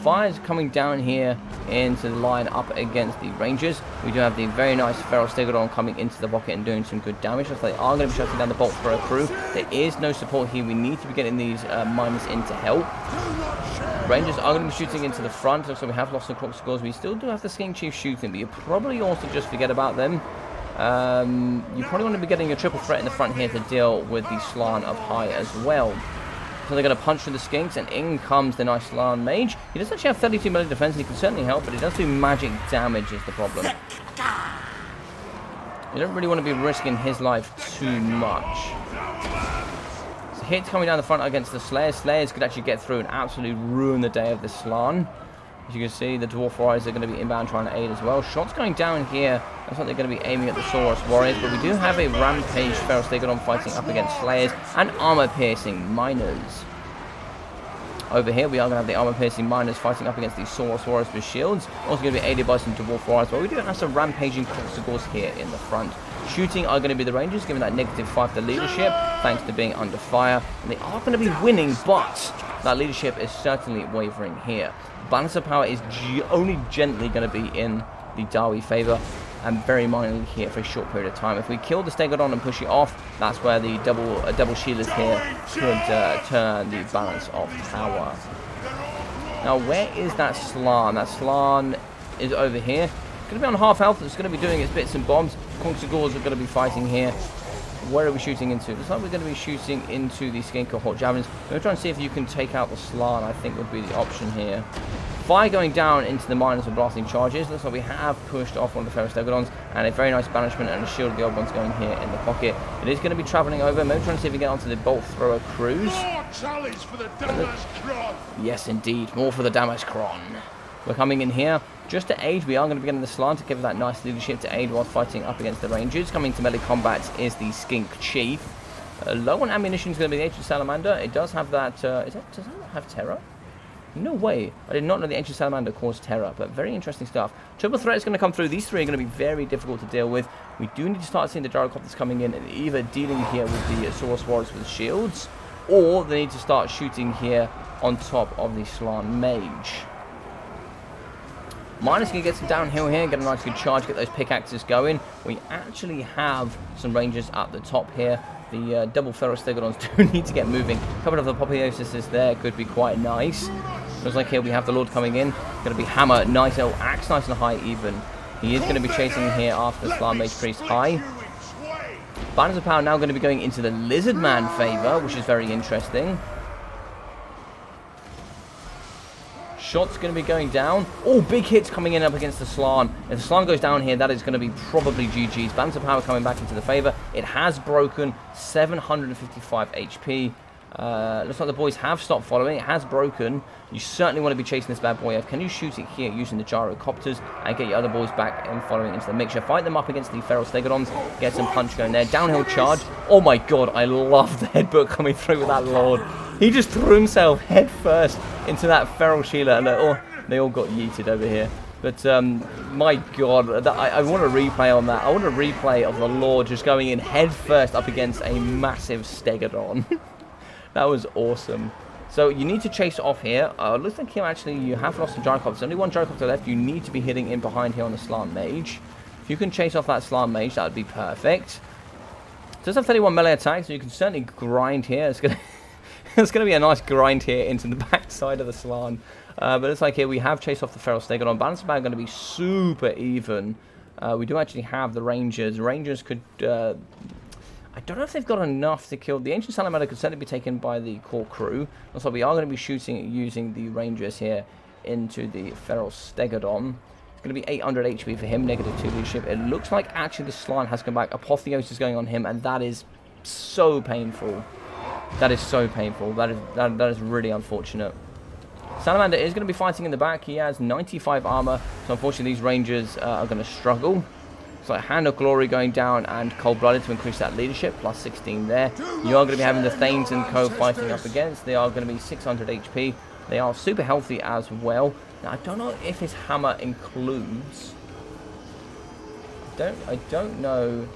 Fire's coming down here into the line up against the Rangers. We do have the very nice Feral Stegodon coming into the pocket and doing some good damage. Looks like they are going to be shutting down the bolt thrower crew. There is no support here. We need to be getting these miners in to help. Rangers are going to be shooting into the front. Looks like we have lost the Croc scores. We still do have the Skink Chief shooting, but you probably also just forget about them. You probably want to be getting a triple threat in the front here to deal with the Slann of High as well. So they're going to punch through the Skinks, and in comes the nice Slann Mage. He does actually have 32 melee defense, and he can certainly help, but he does do magic damage is the problem. You don't really want to be risking his life too much. So hits coming down the front against the Slayers. Slayers could actually get through and absolutely ruin the day of the Slann. As you can see, the Dwarf Warriors are going to be inbound trying to aid as well. Shots going down here. Looks like they're going to be aiming at the Saurus Warriors, but we do have a Rampage Feral Stegodon fighting up against Slayers and armor-piercing Miners. Over here, we are going to have the armor-piercing Miners fighting up against the Saurus Warriors with shields. Also going to be aided by some Dwarf Warriors, but we do have some rampaging Croxagors here in the front. Shooting are going to be the Rangers, giving that -5 to leadership, thanks to being under fire. And they are going to be winning, but that leadership is certainly wavering here. Balance of power is only gently going to be in the Dawi favour, and very minorly here for a short period of time. If we kill the Stegodon and push it off, that's where the double shielders here could turn the balance of power. Now, where is that Slann? That Slann is over here. It's going to be on half health. It's going to be doing its bits and bobs. Croxagors are going to be fighting here. Where are we shooting into? Looks like we're going to be shooting into the Skink Cohort Javelins. We're going to try and see if you can take out the Slann, I think would be the option here. Fire going down into the Miners with blasting charges. Looks like we have pushed off one of the Feral Stegodons, and a very nice banishment and a shield of the old ones going here in the pocket. It is going to be travelling over. Maybe trying to see if we get onto the bolt thrower crews. More challenge for the Damaskron. Yes, indeed. More for the Damaskron. We're coming in here just to aid. We are going to be getting the Slann to give that nice leadership to aid while fighting up against the Rangers. Coming to melee combat is the Skink Chief. Low on ammunition is going to be the Ancient Salamander. It does have that... does that not have terror? No way. I did not know the Ancient Salamander caused terror, but very interesting stuff. Triple threat is going to come through. These three are going to be very difficult to deal with. We do need to start seeing the Gyrocopters coming in and either dealing here with the Saurus Warriors with shields, or they need to start shooting here on top of the Slann Mage. Miners can get some downhill here, get a nice good charge, get those pickaxes going. We actually have some Rangers at the top here. The double Feral Stegodons do need to get moving. A couple of the Apotheosis there could be quite nice. Looks like here we have the Lord coming in. Going to be Hammer, nice, oh, Axe nice and high even. He is going to be chasing here after Slann Mage Priest high. Banners of Power now going to be going into the Lizard Man favour, which is very interesting. Shots going to be going down. Oh, big hits coming in up against the Slann. If the Slann goes down here, that is going to be probably GG's. Balance of Power coming back into the favour. It has broken 755 HP. Looks like the boys have stopped following. It has broken. You certainly want to be chasing this bad boy up. Can you shoot it here using the Gyrocopters and get your other boys back and following into the mixture? Fight them up against the Feral Stegodons. Get some punch going there. Downhill charge. Oh my god, I love the headbutt coming through with that Lord. He just threw himself head first into that Feral Shealer, and they all got yeeted over here. But my god, I want a replay on that. I want a replay of the Lord just going in head first up against a massive Stegodon. That was awesome. So you need to chase it off here. Looks like here actually you have lost some Gyrocopters. Only one Gyrocopter left. You need to be hitting in behind here on the Slann Mage. If you can chase off that Slann Mage, that would be perfect. It does have 31 melee attacks, so you can certainly grind here. It's gonna it's going to be a nice grind here into the back side of the Slann. But it's like here we have chased off the Feral Stegodon. Balance of Power going to be super even. We do actually have the Rangers. Rangers could... I don't know if they've got enough to kill. The Ancient Salamander could certainly be taken by the core crew. Also, we are going to be shooting using the Rangers here into the Feral Stegodon. It's going to be 800 HP for him, -2 leadership. It looks like actually the Slann has come back. Apotheosis is going on him, and that is so painful. That is so painful. That is really unfortunate. Salamander is going to be fighting in the back. He has 95 armor, so unfortunately these Rangers are going to struggle. It's like Hand of Glory going down and Cold-Blooded to increase that leadership, plus 16 there. You are going to be having the Thanes and Co fighting up against. They are going to be 600 HP. They are super healthy as well. Now, I don't know if his hammer includes... I don't know.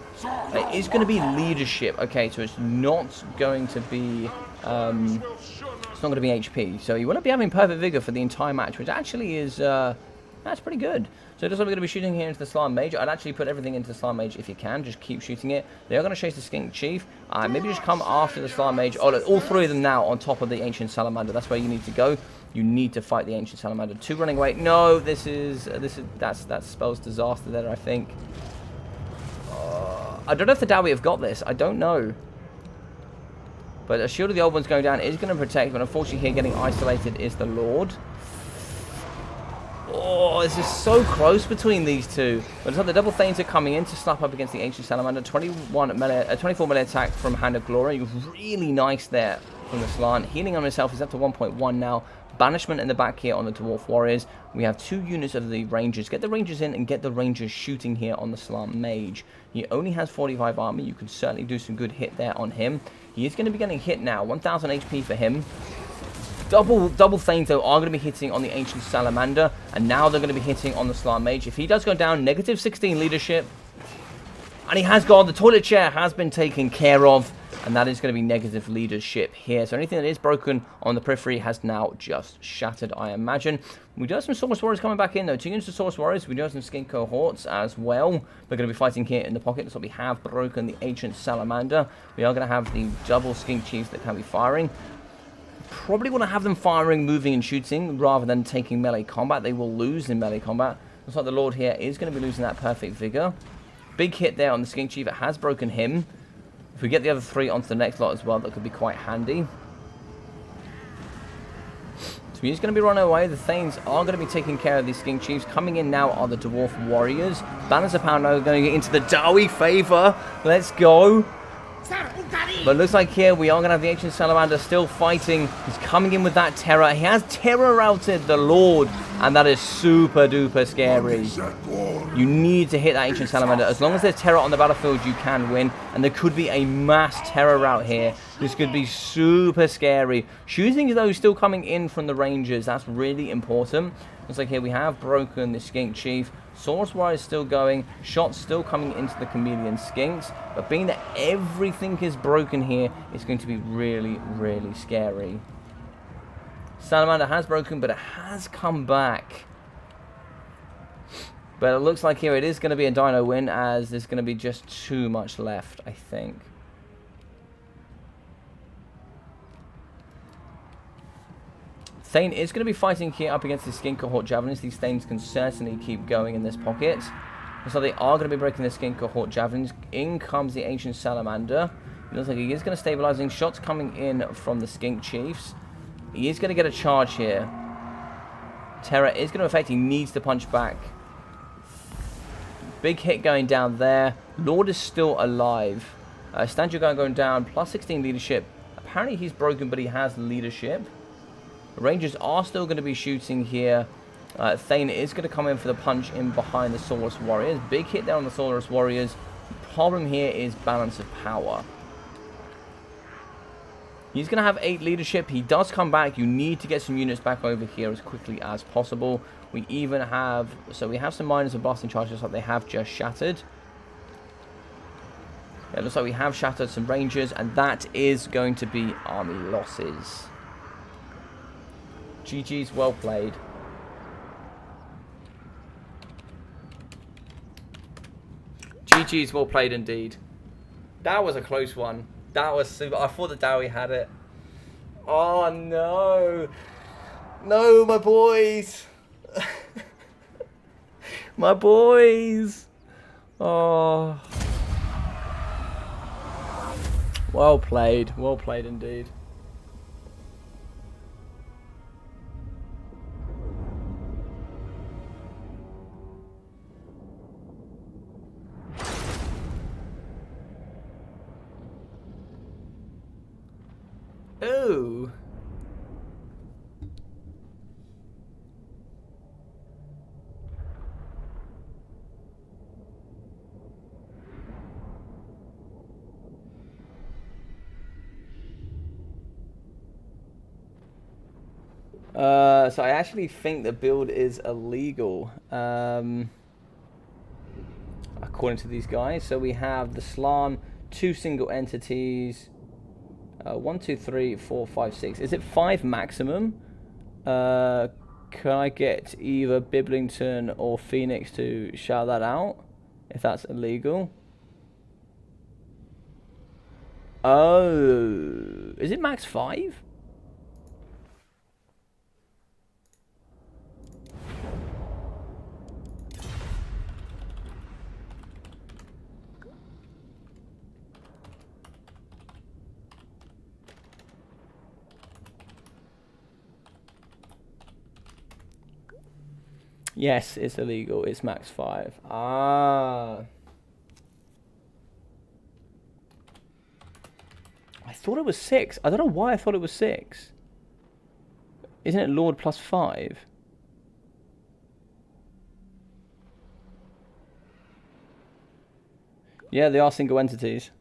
It is going to be leadership. Okay, so it's not going to be it's not going to be HP. So you want to be having perfect vigor for the entire match, which actually is that's pretty good. So just like we're going to be shooting here into the Slam Mage. I'd actually put everything into the Slam Mage if you can. Just keep shooting it. They are going to chase the Skink Chief. Maybe just come after the Slam Mage. Oh, look, all three of them now on top of the Ancient Salamander. That's where you need to go. You need to fight the Ancient Salamander. 2 running away. No, that's spells disaster there, I think. I don't know if the Dawi have got this. I don't know. But a Shield of the Old Ones going down is going to protect, but unfortunately here getting isolated is the Lord. Oh, this is so close between these two. But it's like the double Thanes are coming in to slap up against the Ancient Salamander. 24 melee attack from Hand of Glory. Really nice there from the slant. Healing on himself is up to 1.1 now. Banishment in the back here on the Dwarf Warriors. We have 2 units of the Rangers. Get the Rangers in and get the Rangers shooting here on the Slant Mage. He only has 45 armor. You can certainly do some good hit there on him. He is going to be getting hit now. 1000 HP for him. Double Thanes, though, are going to be hitting on the Ancient Salamander. And now they're going to be hitting on the Slant Mage. If he does go down, negative 16 leadership. And he has gone. The toilet chair has been taken care of. And that is going to be negative leadership here. So anything that is broken on the periphery has now just shattered, I imagine. We do have some Source Warriors coming back in, though. 2 units of Source Warriors. We do have some Skink Cohorts as well. We're going to be fighting here in the pocket. So we have broken the Ancient Salamander. We are going to have the double Skink Chiefs that can be firing. Probably want to have them firing, moving, and shooting rather than taking melee combat. They will lose in melee combat. Looks like the Lord here is going to be losing that perfect vigor. Big hit there on the Skink Chief. It has broken him. If we get the other 3 onto the next lot as well, that could be quite handy. So he's going to be running away. The Thanes are going to be taking care of these Skink Chiefs. Coming in now are the Dwarf Warriors. Banners of Power now going to get into the Dawi favor. Let's go. But it looks like here we are going to have the Ancient Salamander still fighting. He's coming in with that terror. He has terror routed the Lord. And that is super duper scary. You need to hit that Ancient Salamander. As long as there's terror on the battlefield, you can win. And there could be a mass terror route here. This could be super scary. Shooting, though, still coming in from the Rangers. That's really important. Looks like here we have broken the Skink Chief. Source Wire is still going. Shots still coming into the Chameleon Skinks. But being that everything is broken here, it's going to be really, really scary. Salamander has broken, but it has come back. But it looks like here it is going to be a Dino win, as there's going to be just too much left, I think. Thane is going to be fighting here up against the Skink Cohort Javelins. These Thanes can certainly keep going in this pocket. So they are going to be breaking the Skink Cohort Javelins. In comes the Ancient Salamander. It looks like he is going to stabilizing. Shots coming in from the Skink Chiefs. He is going to get a charge here. Terror is going to affect. He needs to punch back. Big hit going down there. Lord is still alive. Stanjugan going down. Plus 16 leadership. Apparently he's broken, but he has leadership. The Rangers are still going to be shooting here. Thane is going to come in for the punch in behind the Saurus Warriors. Big hit there on the Saurus Warriors. The problem here is balance of power. He's going to have 8 leadership. He does come back. You need to get some units back over here as quickly as possible. We even have... So we have some miners of blasting charges like they have just shattered. Yeah, it looks like we have shattered some Rangers. And that is going to be army losses. GG's, well played. GG's, well played indeed. That was a close one. That was super. I thought the Dawi had it. Oh no. No, my boys. My boys. Oh. Well played. Well played indeed. Ooh. So I actually think the build is illegal. according to these guys. So we have the Slan, 2 single entities. 1, 2, 3, 4, 5, 6. Is it 5 maximum? Can I get either Biblington or Phoenix to shout that out? If that's illegal. Oh, is it max 5? Yes, it's illegal. It's max 5. Ah. I thought it was 6. I don't know why I thought it was 6. Isn't it Lord plus 5? Yeah, they are single entities.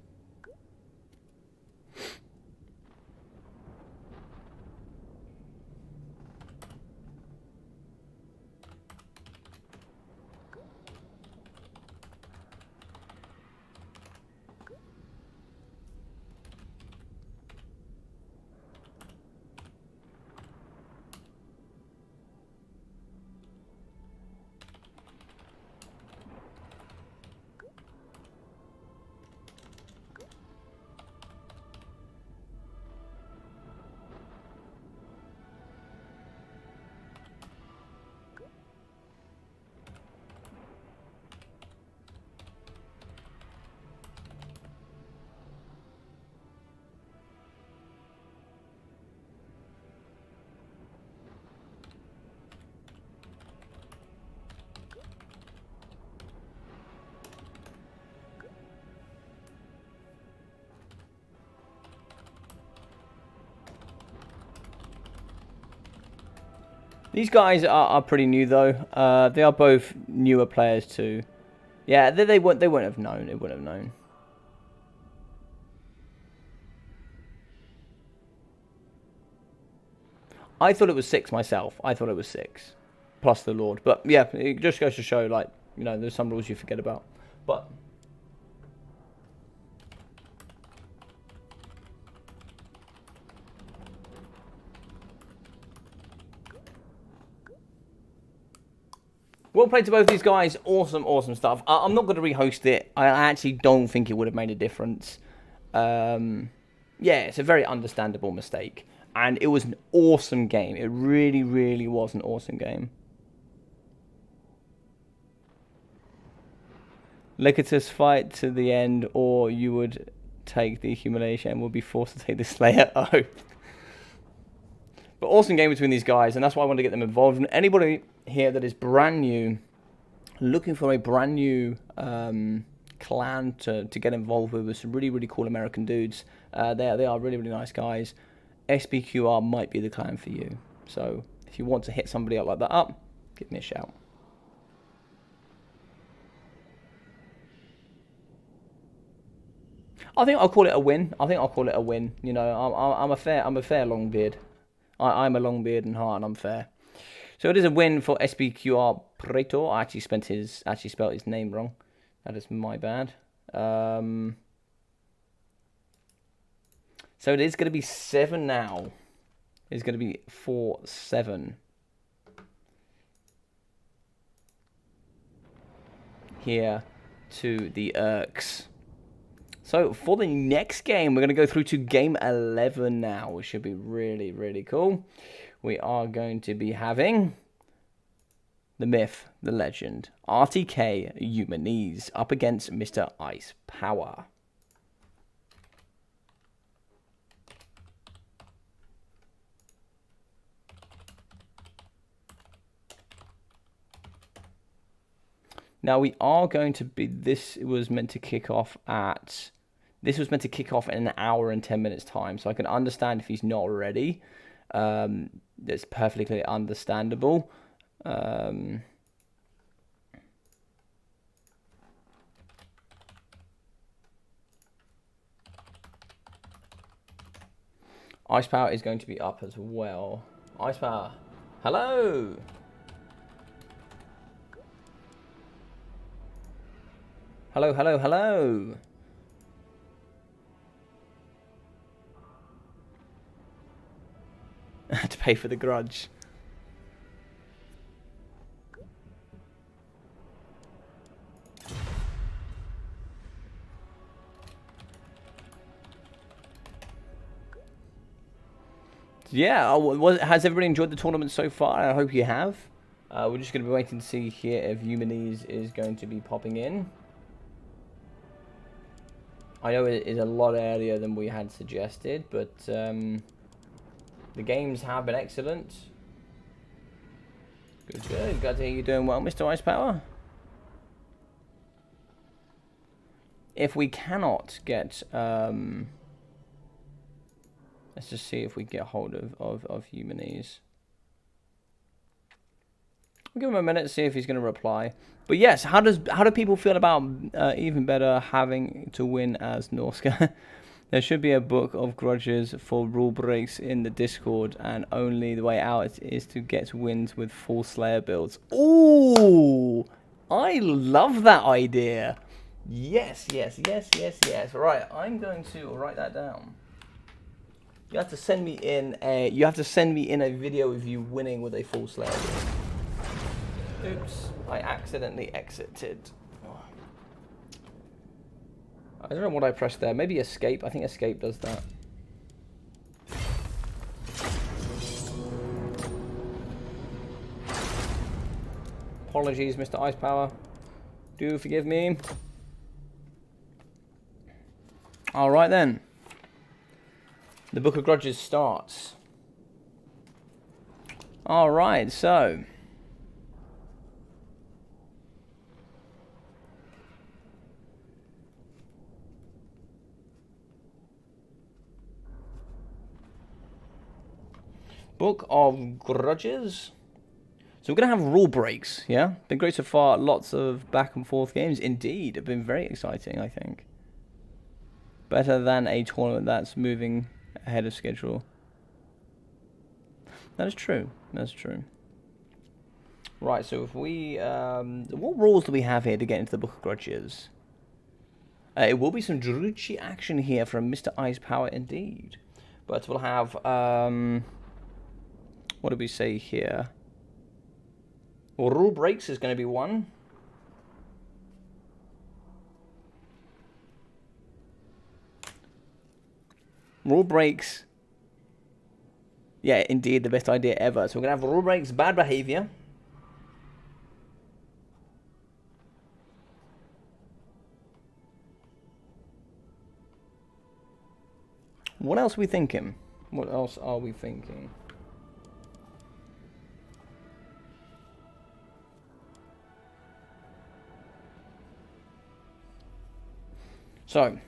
These guys are pretty new though. They are both newer players too. Yeah, they wouldn't have known. They wouldn't have known. I thought it was 6 myself. I thought it was 6 plus the Lord. But yeah, it just goes to show, like, you know, there's some rules you forget about. But well played to both these guys. Awesome, awesome stuff. I'm not going to rehost it. I actually don't think it would have made a difference. Yeah, it's a very understandable mistake. And it was an awesome game. It really, really was an awesome game. Licatus fight to the end, or you would take the humiliation and would be forced to take the Slayer. Oh. But awesome game between these guys, and that's why I want to get them involved. And anybody here that is brand new, looking for a brand new clan to get involved with some really, really cool American dudes, they are really, really nice guys. SBQR might be the clan for you. So if you want to hit somebody up like that up, give me a shout. I think I'll call it a win. You know, I'm a fair Longbeard. I'm a Longbeard in heart, and I'm fair. So it is a win for SBQR Preto. I actually spelled his name wrong. That is my bad. So it is going to be 7 now. It's going to be 4-7. Here to the Urks. So for the next game, we're going to go through to game 11 now, which should be really, really cool. We are going to be having the myth, the legend, RTK Humanese up against Mr. Ice Power. Now we are going to be, this was meant to kick off in an hour and 10 minutes time, so I can understand if he's not ready. That's perfectly understandable. Ice Power is going to be up as well. Ice Power, hello! Hello, hello, hello. To pay for the grudge. Yeah, has everybody enjoyed the tournament so far? I hope you have. We're just going to be waiting to see here if Eumenes is going to be popping in. I know it is a lot earlier than we had suggested, but the games have been excellent. Good, good. Glad to hear you're doing well, Mr. Ice Power. If we cannot get... let's just see if we get hold of Eumenes. We'll give him a minute to see if he's going to reply. But yes, how do people feel about even better having to win as Norska? There should be a book of grudges for rule breaks in the Discord, and only the way out is to get wins with full Slayer builds. Ooh, I love that idea. Yes, yes, yes, yes, yes. Right, I'm going to write that down. You have to send me in a video of you winning with a full Slayer build. Oops, I accidentally exited. I don't know what I pressed there. Maybe escape. I think escape does that. Apologies, Mr. Ice Power. Do forgive me. Alright then. The Book of Grudges starts. Alright, so... Book of Grudges. So we're going to have rule breaks, yeah? Been great so far. Lots of back and forth games. Indeed, have been very exciting, I think. Better than a tournament that's moving ahead of schedule. That is true. That's true. Right, so if we... what rules do we have here to get into the Book of Grudges? It will be some Druchi action here from Mr. Ice Power indeed. But we'll have... what do we say here? Well, rule breaks is going to be one. Rule breaks. Yeah, indeed, the best idea ever. So we're going to have rule breaks, bad behavior. What else are we thinking? What else are we thinking? So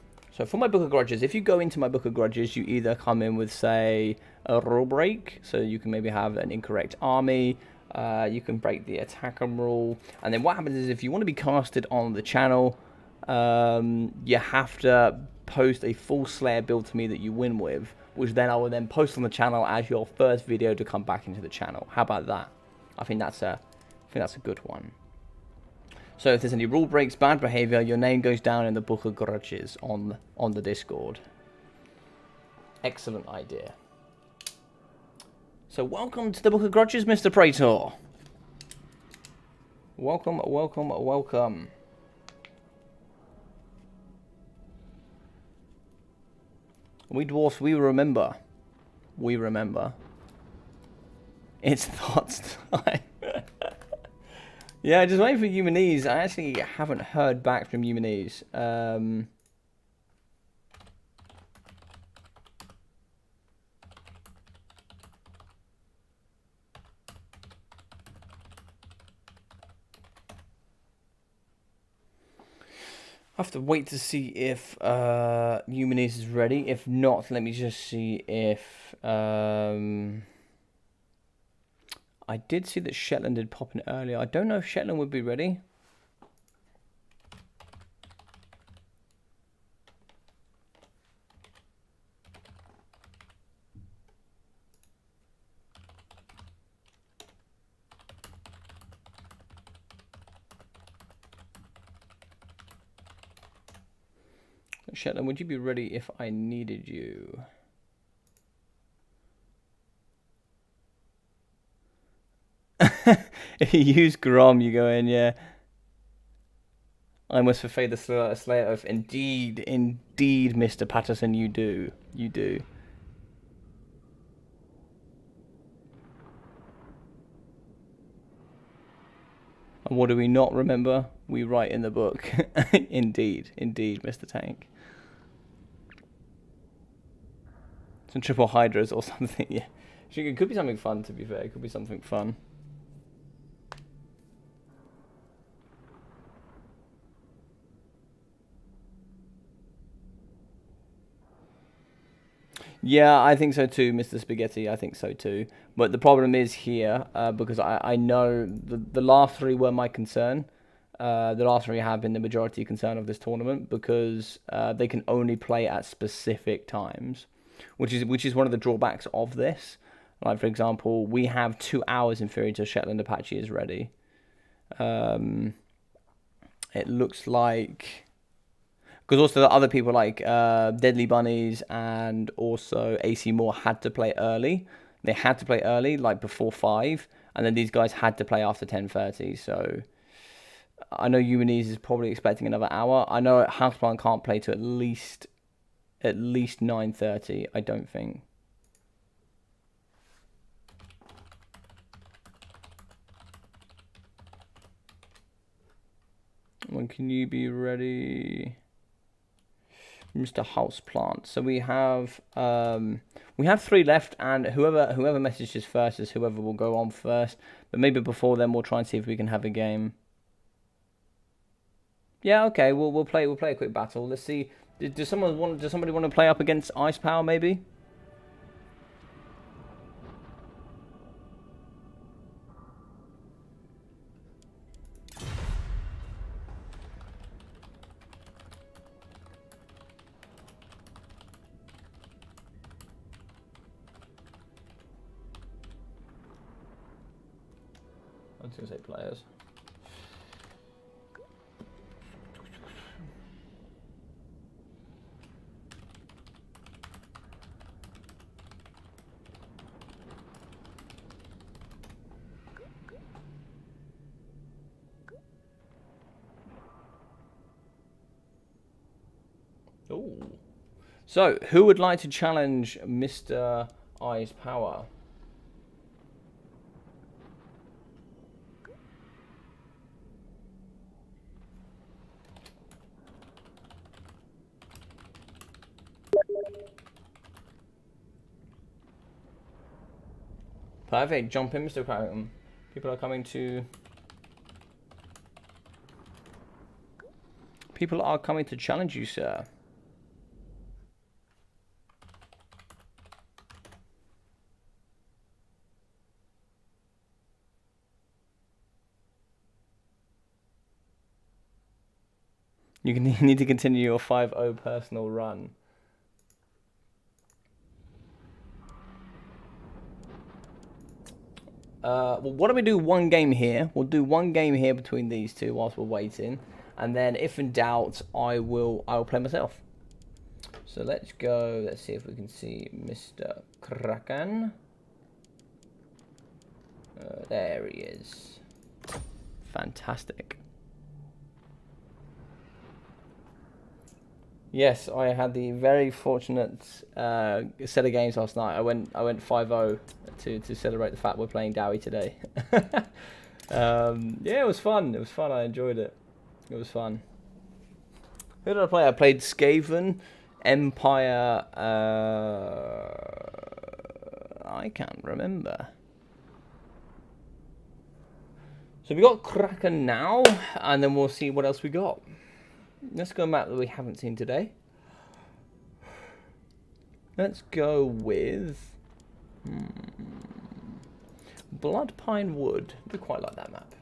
for my Book of Grudges, if you go into my Book of Grudges, you either come in with, say, a rule break, so you can maybe have an incorrect army, you can break the attacker rule, and then what happens is if you want to be casted on the channel, you have to post a full Slayer build to me that you win with, which then I will then post on the channel as your first video to come back into the channel. How about that? I think that's a good one. So if there's any rule breaks, bad behavior, your name goes down in the Book of Grudges on the Discord. Excellent idea. So welcome to the Book of Grudges, Mr. Praetor. Welcome, welcome, welcome. We dwarfs, we remember. We remember. It's thoughts time. Yeah, just waiting for Eumenes. I actually haven't heard back from Eumenes. I have to wait to see if Eumenes is ready. If not, let me just see if... I did see that Shetland did pop in earlier. I don't know if Shetland would be ready. Shetland, would you be ready if I needed you? If you use Grom, you go in, yeah. I must fulfill the Slayer Oath. Indeed, indeed, Mr. Patterson, you do. You do. And what do we not remember? We write in the book. Indeed, indeed, Mr. Tank. Some triple hydras or something, yeah. It could be something fun, to be fair. It could be something fun. Yeah, I think so too, Mr. Spaghetti. I think so too. But the problem is here, because I know the last three were my concern. The last three have been the majority concern of this tournament because they can only play at specific times, which is one of the drawbacks of this. Like, for example, we have 2 hours in theory till Shetland Apache is ready. It looks like... Because also the other people like Deadly Bunnies and also AC Moore had to play early. They had to play early, like before 5. And then these guys had to play after 10:30. So I know Humanese is probably expecting another hour. I know Houseplant can't play to at least 9:30, I don't think. When can you be ready, Mr. Houseplant? So we have 3 left, and whoever messages first is whoever will go on first. But maybe before then we'll try and see if we can have a game. Yeah, okay. We'll play a quick battle. Let's see. Does somebody want to play up against Ice Power maybe? I was going to say players. Oh. So, who would like to challenge Mr. Ice Power? Perfect. Jump in, Mr. Crown. People are coming to challenge you, sir. You need to continue your 5-0 personal run. Well, why don't we do one game here? We'll do one game here between these two whilst we're waiting, and then if in doubt, I will play myself. So let's go. Let's see if we can see Mr. Kraken. There he is. Fantastic. Yes, I had the very fortunate set of games last night. I went 5-0 to celebrate the fact we're playing Dawi today. Yeah, it was fun. It was fun. I enjoyed it. It was fun. Who did I play? I played Skaven, Empire. I can't remember. So we got Kraken now, and then we'll see what else we got. Let's go a map that we haven't seen today. Let's go with Blood Pine Wood. I do quite like that map.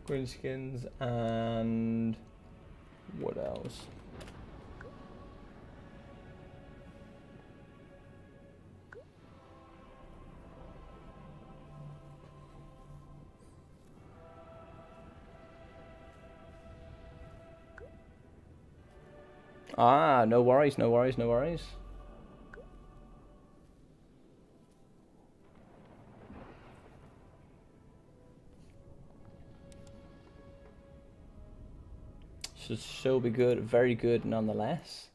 Greenskins and what else? Ah, no worries, no worries, no worries. Should still be good, very good nonetheless.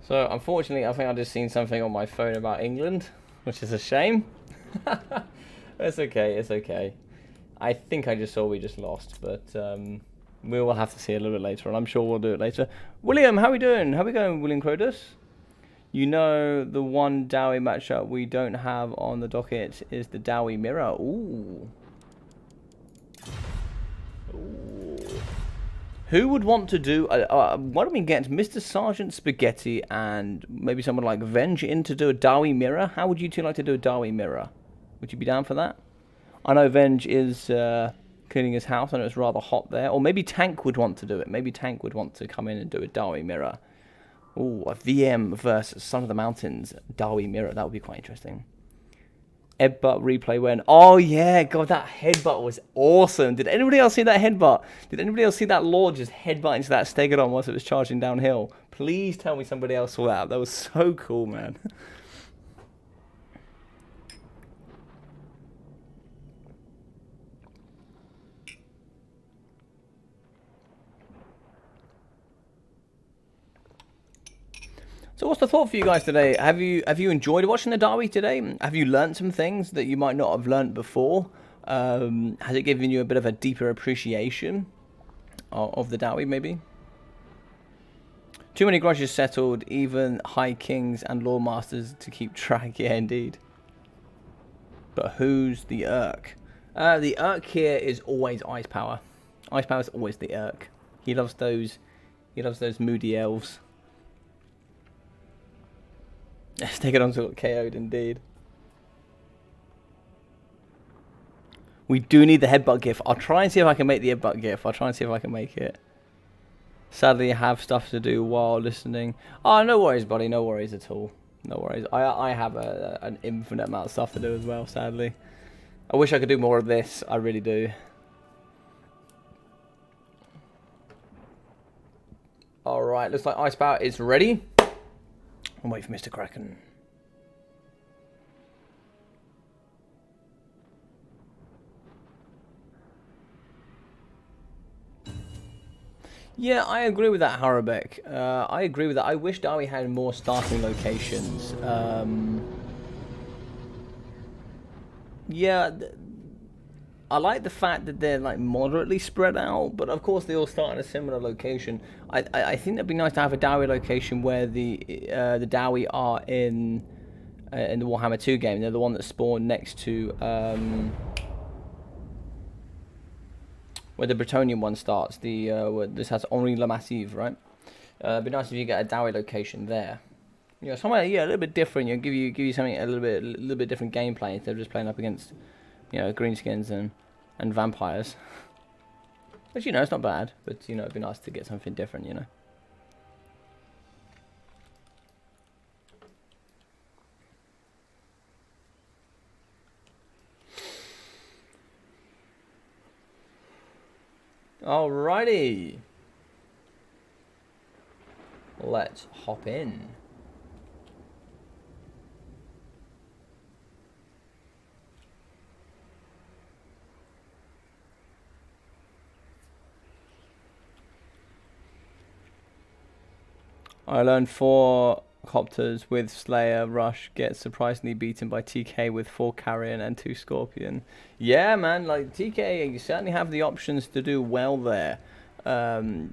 So, unfortunately, I think I've just seen something on my phone about England, which is a shame. It's okay, it's okay. I think I just saw we just lost, but we will have to see a little bit later, and I'm sure we'll do it later. William, how we doing? How we going, William Crodus? You know, the one Dawi matchup we don't have on the docket is the Dawi mirror. Ooh. Ooh. Who would want to do... why don't we get Mr. Sergeant Spaghetti and maybe someone like Venge in to do a Dawi mirror? How would you two like to do a Dawi mirror? Would you be down for that? I know Venge is cleaning his house. I know it's rather hot there. Or maybe Tank would want to do it. Maybe Tank would want to come in and do a Dawi mirror. Ooh, a VM versus Son of the Mountains Dawi mirror. That would be quite interesting. Headbutt replay when... Oh, yeah. God, that headbutt was awesome. Did anybody else see that headbutt? Did anybody else see that Lord just headbutt into that Stegodon whilst it was charging downhill? Please tell me somebody else saw that. That was so cool, man. So what's the thought for you guys today? Have you enjoyed watching the Dawi today? Have you learned some things that you might not have learned before? Has it given you a bit of a deeper appreciation of the Dawi, maybe? Too many grudges settled, even High Kings and Law Masters to keep track. Yeah, indeed. But who's the Urk? The Urk here is always Ice Power. Ice Power is always the Urk. He loves those moody elves. Stegodon's got KO'd indeed. We do need the headbutt gif. I'll try and see if I can make the headbutt gif. I'll try and see if I can make it. Sadly, I have stuff to do while listening. Oh, no worries, buddy. No worries at all. No worries. I have an infinite amount of stuff to do as well, sadly. I wish I could do more of this. I really do. Alright, looks like Ice Power is ready. I'll wait for Mr. Kraken. Yeah, I agree with that, Harabek. I agree with that. I wish Dawi had more starting locations. Yeah, I like the fact that they're like moderately spread out, but of course they all start in a similar location. I think it'd be nice to have a Dawi location where the Dawi are in the Warhammer 2 game. They're the one that spawn next to where the Bretonnian one starts. This has Henri Le Massive, right? It'd be nice if you get a Dawi location there. You know, somewhere a little bit different. Give you something a little bit different gameplay instead of just playing up against, greenskins and vampires. Which, it's not bad, but, it'd be nice to get something different, Alrighty. Let's hop in. I learned 4 Copters with Slayer Rush get surprisingly beaten by TK with 4 Carrion and 2 Scorpion. Yeah, man, like TK, you certainly have the options to do well there. Pretty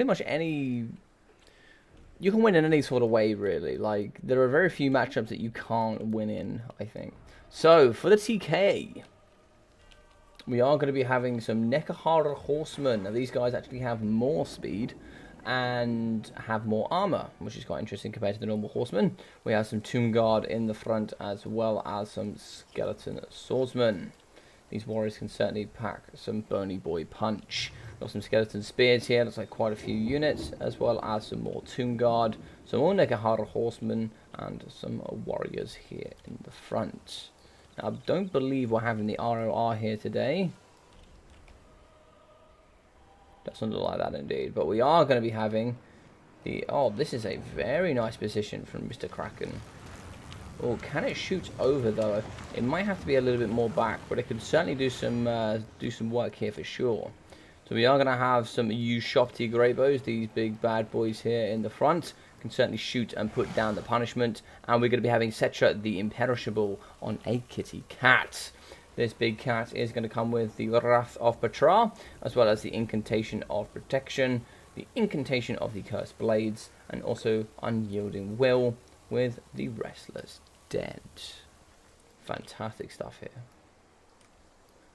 much any, you can win in any sort of way, really. Like, there are very few matchups that you can't win in, I think. So, for the TK, we are going to be having some Nekahara Horsemen. Now, these guys actually have more speed and have more armor, which is quite interesting compared to the normal horsemen. We have some Tomb Guard in the front, as well as some Skeleton Swordsmen. These warriors can certainly pack some bony boy punch. Got some Skeleton Spears here, looks like quite a few units, as well as some more Tomb Guard, some more Nekahara Horsemen, and some warriors here in the front. Now, I don't believe we're having the ROR here today. Doesn't look like that indeed, but we are going to be having the... Oh, this is a very nice position from Mr. Kraken. Oh, can it shoot over though? It might have to be a little bit more back, but it could certainly do some work here for sure. So we are going to have some Ushopti Greybows, these big bad boys here in the front. Can certainly shoot and put down the punishment. And we're going to be having Setra the Imperishable on a kitty cat. This big cat is going to come with the Wrath of Patra, as well as the Incantation of Protection, the Incantation of the Cursed Blades, and also Unyielding Will with the Restless Dead. Fantastic stuff here.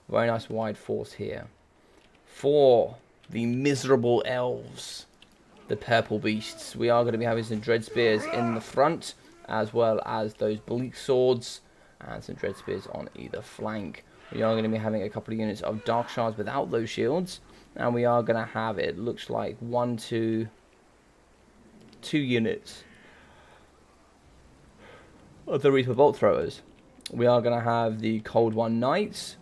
Very nice wide force here. For the miserable elves, the purple beasts, we are going to be having some dread spears in the front, as well as those bleak swords, and some dread spears on either flank. We are going to be having a couple of units of dark shards without those shields, and we are going to have, it looks like, 2 units of the Reaper Bolt Throwers. We are going to have the Cold One Knights.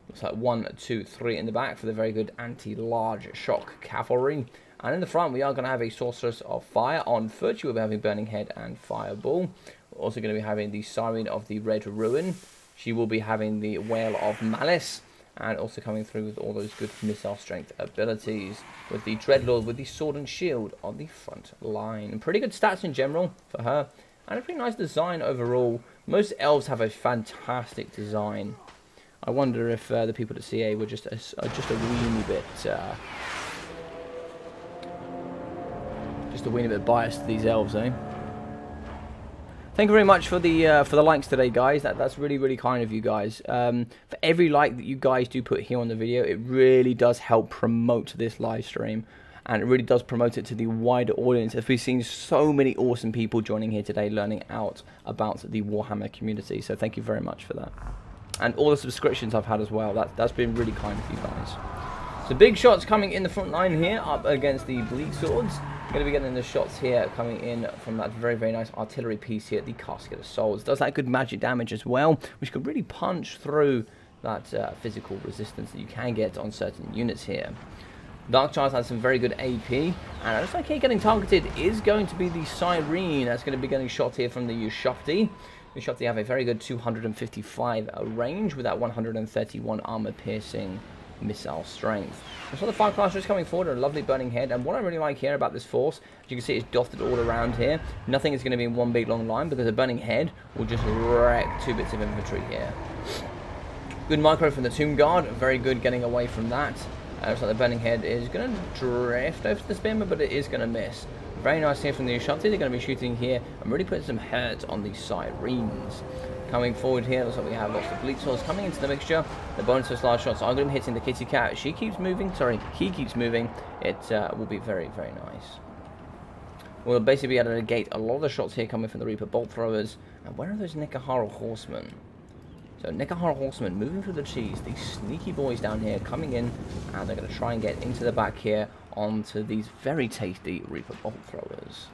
Looks like 1, 2, 3 in the back for the very good anti-large shock cavalry. And in the front, we are going to have a Sorceress of Fire on foot. We'll be having Burning Head and Fireball. We're also going to be having the Siren of the Red Ruin. She will be having the Whale of Malice. And also coming through with all those good missile strength abilities. With the Dreadlord with the Sword and Shield on the front line. Pretty good stats in general for her. And a pretty nice design overall. Most elves have a fantastic design. I wonder if the people at CA were just a weeny bit... just a weeny bit biased to these elves, eh? Thank you very much for the likes today, guys. That's really, really kind of you guys. For every like that you guys do put here on the video, it really does help promote this live stream. And it really does promote it to the wider audience, as we've seen so many awesome people joining here today, learning out about the Warhammer community. So thank you very much for that. And all the subscriptions I've had as well. That's been really kind of you guys. So big shots coming in the front line here, up against the Bleak Swords. We're going to be getting the shots here coming in from that very, very nice artillery piece here, the Casket of Souls. Does that good magic damage as well, which could really punch through that physical resistance that you can get on certain units here. Dark Charge has some very good AP, and it looks like here getting targeted is going to be the Cyrene. That's going to be getting shot here from the Ushopti. Ushopti have a very good 255 range with that 131 armor piercing missile strength. So the Fire Classers coming forward, a lovely Burning Head, and what I really like here about this force, as you can see, it's dotted all around here. Nothing is going to be in one big long line, because a Burning Head will just wreck 2 bits of infantry here. Good micro from the Tomb Guard, very good getting away from that. Looks like the Burning Head is going to drift over to the Spearman, but it is going to miss. Very nice here from the Ushopti. They're going to be shooting here and really putting some hurt on the Syrenes. Coming forward here, looks like we have lots of Bleak Swords coming into the mixture. The bonus large shots are going to be hitting the kitty cat. She keeps moving, sorry, he keeps moving. It will be very, very nice. We'll basically be able to negate a lot of the shots here coming from the Reaper Bolt Throwers. And where are those Nekahara Horsemen? So Nekahara Horsemen moving through the trees, these sneaky boys down here coming in, and they're going to try and get into the back here onto these very tasty Reaper Bolt Throwers.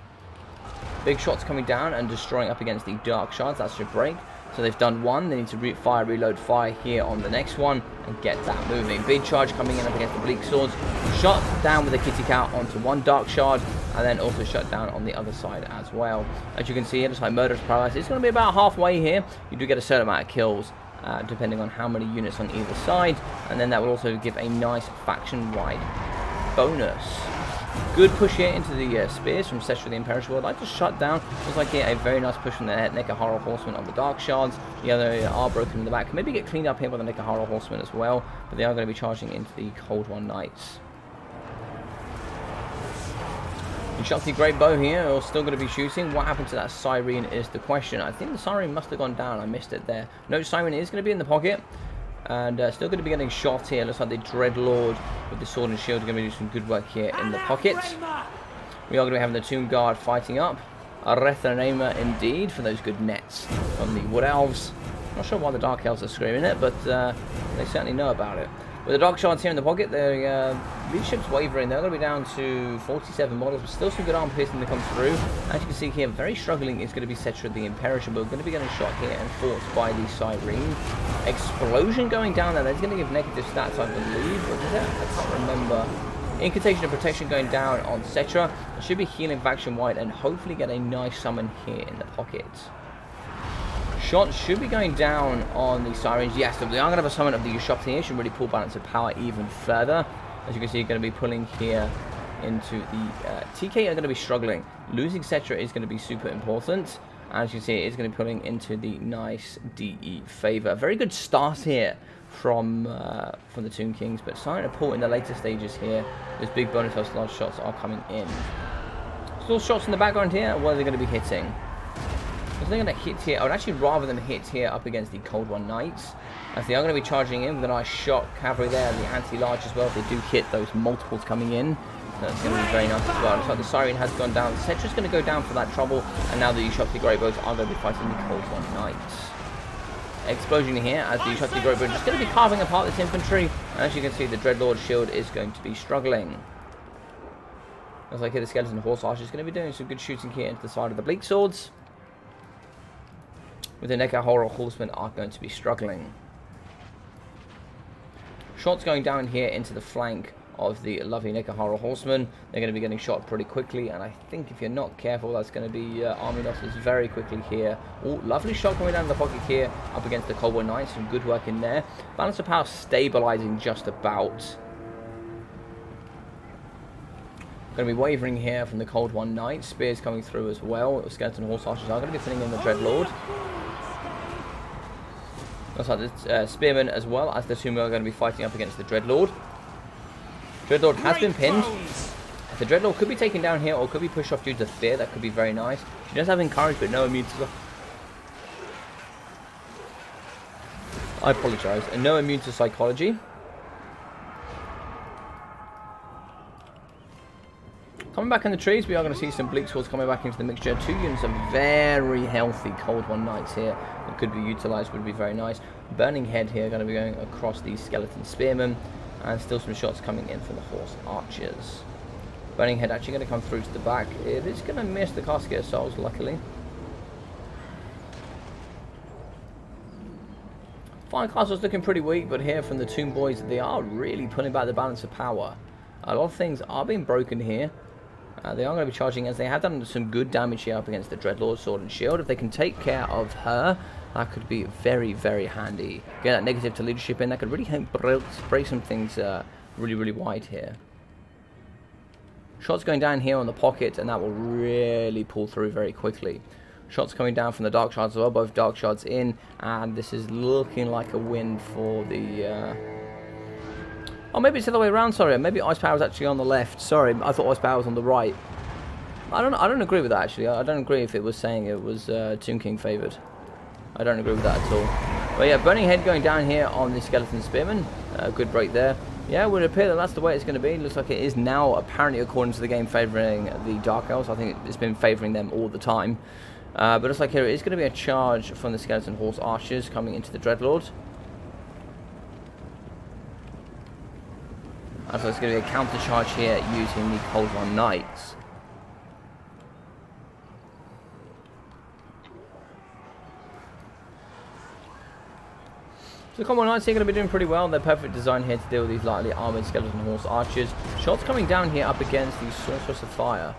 Big shots coming down and destroying up against the Dark Shards. That should break. So they've done one. They need to fire, reload, fire here on the next one and get that moving. Big charge coming in up against the Bleak Swords. Shot down with the Kitty Cat onto one Dark Shard, and then also shut down on the other side as well. As you can see here, just like Murderous Prowess, it's going to be about halfway here. You do get a certain amount of kills, depending on how many units on either side, and then that will also give a nice faction-wide bonus. Good push here into the spears from Setra the Imperishable. I'd like to shut down. Looks like here a very nice push from the Nekahara Horsemen on the Dark Shards. The other are broken in the back. Maybe get cleaned up here by the Nekahara Horsemen as well. But they are going to be charging into the Cold One Knights. The Shakti Great Bow here are still going to be shooting. What happened to that Siren is the question. I think the Siren must have gone down. I missed it there. No, Siren is going to be in the pocket. And still going to be getting shot here. Looks like the Dreadlord with the sword and shield are going to be doing some good work here in the pockets. We are going to be having the Tomb Guard fighting up. A Rethanema indeed for those good nets from the Wood Elves. Not sure why the Dark Elves are screaming it, but they certainly know about it. With the Dark Shards here in the pocket, their leadership's wavering. They're going to be down to 47 models, but still some good armor piercing to come through. As you can see here, very struggling is going to be Setra the Imperishable. Going to be getting shot here and fought by the Siren. Explosion going down there. That's going to give negative stats, I believe. Or is it? I can't remember. Incantation of Protection going down on Setra. There should be healing faction wide and hopefully get a nice summon here in the pocket. Shots should be going down on the Sirens. Yes, they are going to have a summon of the Ushopti here. Should really pull balance of power even further. As you can see, you're going to be pulling here into the TK are going to be struggling. Losing Setra is going to be super important. As you can see, it is going to be pulling into the nice DE favor. Very good start here from the Tomb Kings, but starting to pull in the later stages here. Those big bonus house large shots are coming in. Still shots in the background here. What are they going to be hitting? So they're going to hit here. I would actually rather them hit here up against the Cold One Knights, as they are going to be charging in with a nice shot cavalry there, and the anti-large as well. If they do hit those multiples coming in, that's going to be very nice as well. Looks like the Siren has gone down. Setra's going to go down for that trouble, and now the Ushopti Great Bows are going to be fighting the Cold One Knights. Explosion here as the Ushopti Great Bows are just going to be carving apart this infantry. And as you can see, the Dreadlord shield is going to be struggling. Looks like here the Skeleton Horse Archer is going to be doing some good shooting here into the side of the Bleak Swords. With the Nekahara Horsemen are going to be struggling. Shots going down here into the flank of the lovely Nekahara Horsemen. They're going to be getting shot pretty quickly, and I think if you're not careful, that's going to be army losses very quickly here. Oh, lovely shot coming down the pocket here up against the Cold One Knights. Some good work in there. Balance of power stabilizing just about. Going to be wavering here from the Cold One Knights. Spears coming through as well. The Skeleton Horse Archers are going to be putting in the Dreadlord. Looks like the Spearmen as well, as the Sumo are going to be fighting up against the Dreadlord. Dreadlord has been pinned. The Dreadlord could be taken down here or could be pushed off due to fear. That could be very nice. She does have encourage, but no immune to... I apologise. And no immune to psychology. Coming back in the trees, we are going to see some Bleak Swords coming back into the mixture. 2 units of very healthy Cold One Knights here that could be utilised, would be very nice. Burning Head here going to be going across these Skeleton Spearmen, and still some shots coming in from the Horse Archers. Burning Head actually going to come through to the back. It is going to miss the Casket of Souls, luckily. Fire Castle's looking pretty weak, but here from the Tomb Boys, they are really pulling back the balance of power. A lot of things are being broken here. They are going to be charging, as they have done some good damage here up against the Dreadlord Sword and Shield. If they can take care of her, that could be very, very handy. Get that negative to leadership in, that could really help break some things really, really wide here. Shots going down here on the pocket, and that will really pull through very quickly. Shots coming down from the Dark Shards as well, both Dark Shards in, and this is looking like a win for the... Oh, maybe it's the other way around, sorry. Maybe Ice Power is actually on the left. Sorry, I thought Ice Power was on the right. I don't agree with that, actually. I don't agree if it was saying it was Tomb King favoured. I don't agree with that at all. But yeah, Burning Head going down here on the Skeleton Spearman. Good break there. Yeah, it would appear that that's the way it's going to be. Looks like it is now, apparently, according to the game, favouring the Dark Elves. I think it's been favouring them all the time. But looks like here it is going to be a charge from the Skeleton Horse Archers coming into the Dreadlord. And so it's going to be a counter charge here using the Cold One Knights. So the Cold One Knights are going to be doing pretty well. They're perfect design here to deal with these lightly armoured Skeleton Horse Archers. Shots coming down here up against the Sorceress of Fire.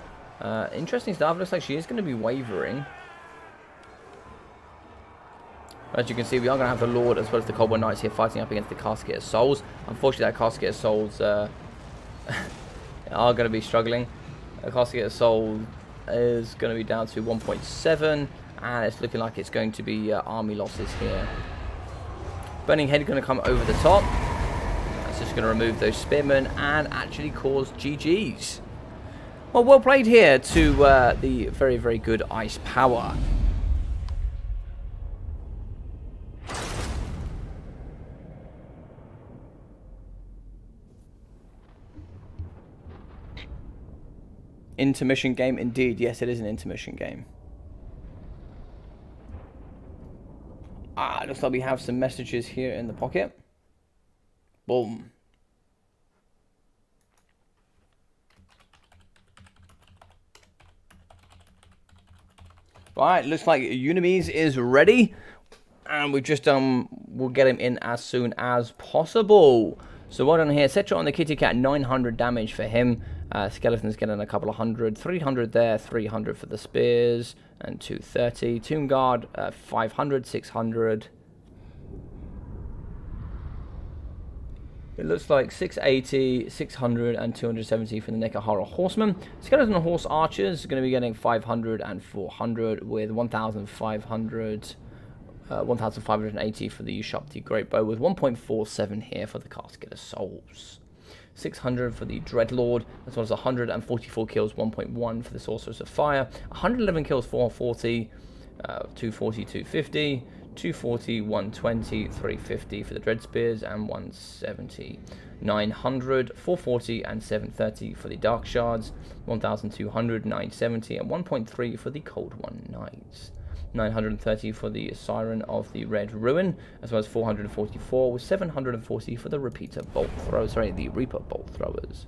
Interesting stuff. Looks like she is going to be wavering. As you can see, we are going to have the Lord as well as the Cold One Knights here fighting up against the Casket of Souls. Unfortunately, that Casket of Souls are going to be struggling. The cost to get a soul is going to be down to 1.7, and it's looking like it's going to be army losses here. Burning Head going to come over the top. That's just going to remove those spearmen and actually cause GG's. Well played here to the very, very good ice power. Intermission game, indeed. Yes, it is an intermission game. Looks like we have some messages here in the pocket. Boom. Right, looks like Unimes is ready. And we've just we'll get him in as soon as possible. So well done here. Set on the kitty cat, 900 damage for him. Skeleton's getting a couple of hundred. 300 there, 300 for the spears, and 230. Tomb Guard, 500, 600. It looks like 680, 600, and 270 for the Nekahara Horseman. Skeleton Horse Archers are going to be getting 500 and 400 with 1,500. 1,580 for the Ushapti Great Bow with 1.47 here for the Casket of Souls. 600 for the Dreadlord, as well as 144 kills, 1.1 for the Sorceress of Fire. 111 kills, 440, 240, 250, 240, 120, 350 for the Dread Spears, and 170. 900, 440, and 730 for the Dark Shards. 1,200, 970, and 1.3 for the Cold One Knights. 930 for the Siren of the Red Ruin, as well as 444 with 740 for the Repeater Bolt Throwers. Sorry, the Reaper Bolt Throwers.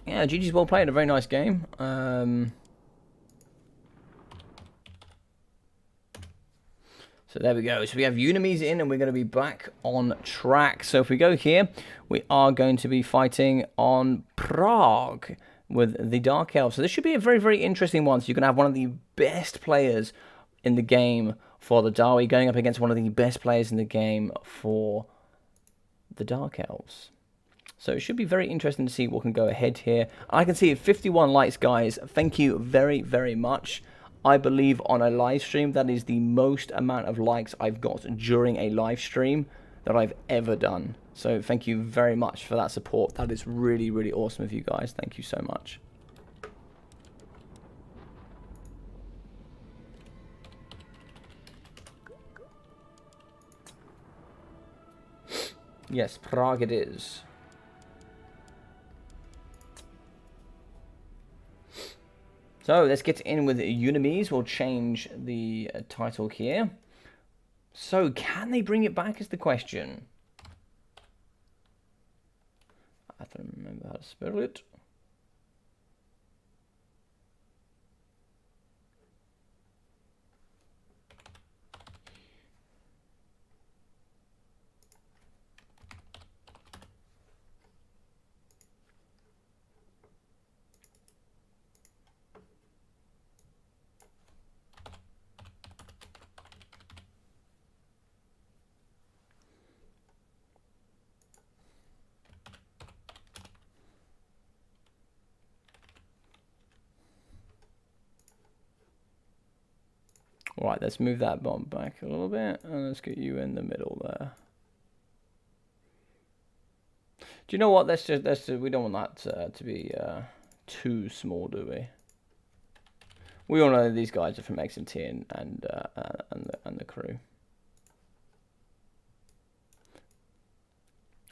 Yeah, GG's well played. A very nice game. So there we go. So we have Unimes in, and we're going to be back on track. So if we go here, we are going to be fighting on Prague with the Dark Elves. So this should be a very, very interesting one. So you're going to have one of the best players in the game for the Dawi going up against one of the best players in the game for the Dark Elves. So it should be very interesting to see what can go ahead here. I can see 51 likes, guys. Thank you very, very much. I believe on a live stream, that is the most amount of likes I've got during a live stream that I've ever done. So thank you very much for that support. That is really, really awesome of you guys. Thank you so much. Yes, Prague it is. So let's get in with Unimes. We'll change the title here. So can they bring it back is the question. I have to remember how to spell it. Right, let's move that bomb back a little bit, and let's get you in the middle there. Do you know what? Let's just we don't want that to be too small, do we? We all know these guys are from XMT and the crew.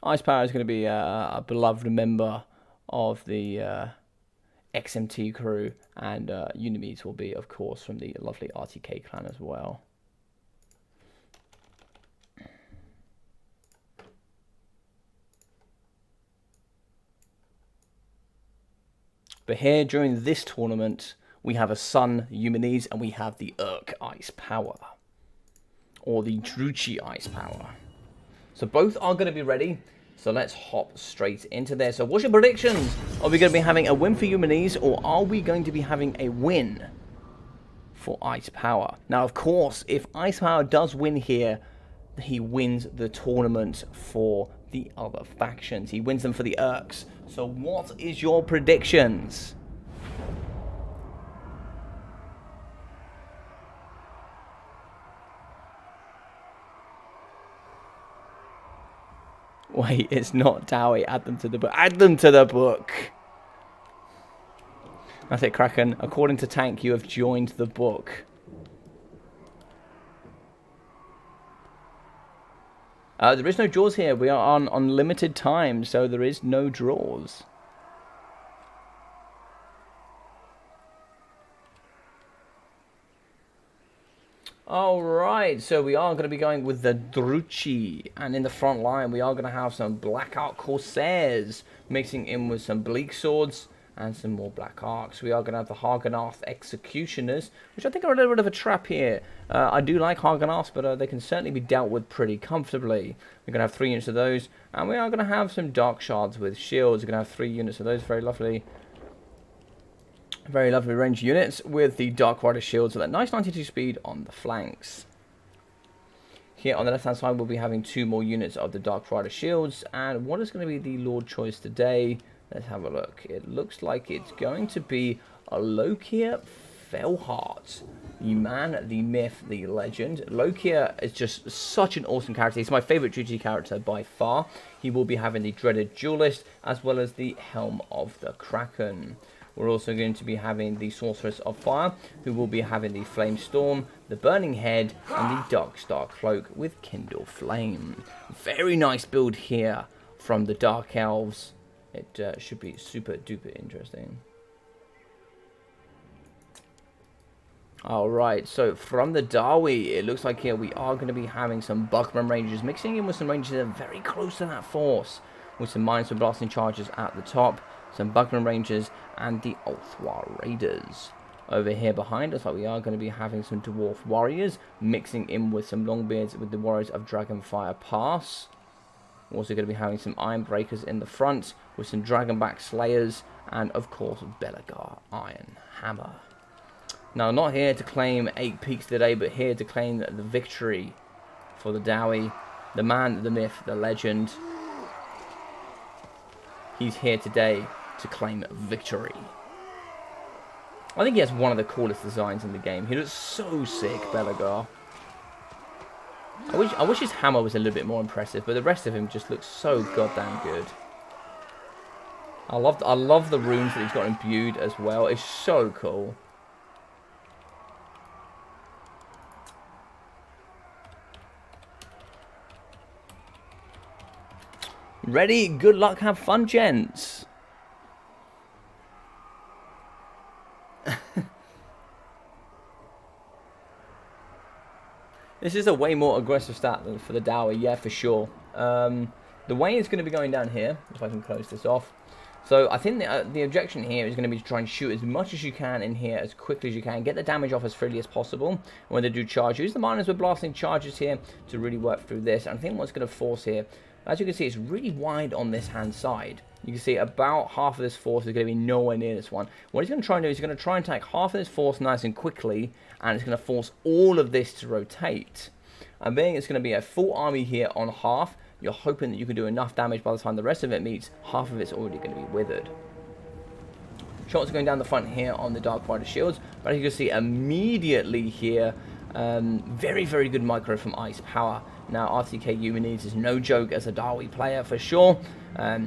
Ice Power is going to be a beloved member of the XMT crew, and Unimes will be, of course, from the lovely RTK clan as well. But here, during this tournament, we have a Sun Unimes, and we have the Urk Ice Power, or the Druchi Ice Power. So both are going to be ready. So let's hop straight into there. So what's your predictions? Are we going to be having a win for Humanese, or are we going to be having a win for Ice Power? Now, of course, if Ice Power does win here, he wins the tournament for the other factions. He wins them for the Urks. So what is your predictions? Wait, it's not Dawi. Add them to the book. Add them to the book. That's it, Kraken. According to Tank, you have joined the book. There is no draws here. We are on unlimited time, so there is no draws. Alright, so we are going to be going with the Druchi, and in the front line we are going to have some Black Ark Corsairs, mixing in with some Bleak Swords and some more Black Arks. We are going to have the Hagenarth Executioners, which I think are a little bit of a trap here. I do like Hagenarths, but they can certainly be dealt with pretty comfortably. We're going to have 3 units of those, and we are going to have some Dark Shards with shields. We're going to have 3 units of those, very lovely ranged units with the Dark Rider shields with that nice 92 speed on the flanks. Here on the left hand side we'll be having 2 more units of the Dark Rider shields, and what is going to be the Lord choice today? Let's have a look. It looks like it's going to be a Lokia Felheart. The man, the myth, the legend. Lokia is just such an awesome character. He's my favourite GG character by far. He will be having the Dreaded Duelist as well as the Helm of the Kraken. We're also going to be having the Sorceress of Fire, who will be having the Flame Storm, the Burning Head, and the Dark Star Cloak with Kindle Flame. Very nice build here from the Dark Elves. It should be super duper interesting. Alright, so from the Dawi, it looks like here we are going to be having some Buckman Rangers, mixing in with some Rangers that are very close to that force, with some Mines for Blasting Charges at the top, some Buckman Rangers, and the Ulthwar Raiders. Over here behind us, we are going to be having some Dwarf Warriors, mixing in with some Longbeards with the Warriors of Dragonfire Pass. We're also going to be having some Iron Breakers in the front, with some Dragonback Slayers, and of course Belagar Iron Hammer. Now, not here to claim 8 peaks today, but here to claim the victory for the Dawi. The man, the myth, the legend. He's here today to claim victory. I think he has one of the coolest designs in the game. He looks so sick, Belagar. I wish his hammer was a little bit more impressive, but the rest of him just looks so goddamn good. I love the runes that he's got imbued as well. It's so cool. Ready? Good luck. Have fun, gents. This is a way more aggressive stat than for the Dawi, yeah, for sure. The way is going to be going down here, if I can close this off. So I think the objection here is going to be to try and shoot as much as you can in here as quickly as you can. Get the damage off as freely as possible. And when they do charge, use the miners with blasting charges here to really work through this. And I think what's going to force here, as you can see, it's really wide on this hand side. You can see about half of this force is going to be nowhere near this one. What he's going to try and do is he's going to try and take half of this force nice and quickly, and it's going to force all of this to rotate. And being it's going to be a full army here on half, you're hoping that you can do enough damage by the time the rest of it meets. Half of it's already going to be withered. Shots are going down the front here on the Dark Rider shields, but as you can see immediately here, very, very good micro from Ice Power. Now, RTK Humanese is no joke as a Dawi player for sure.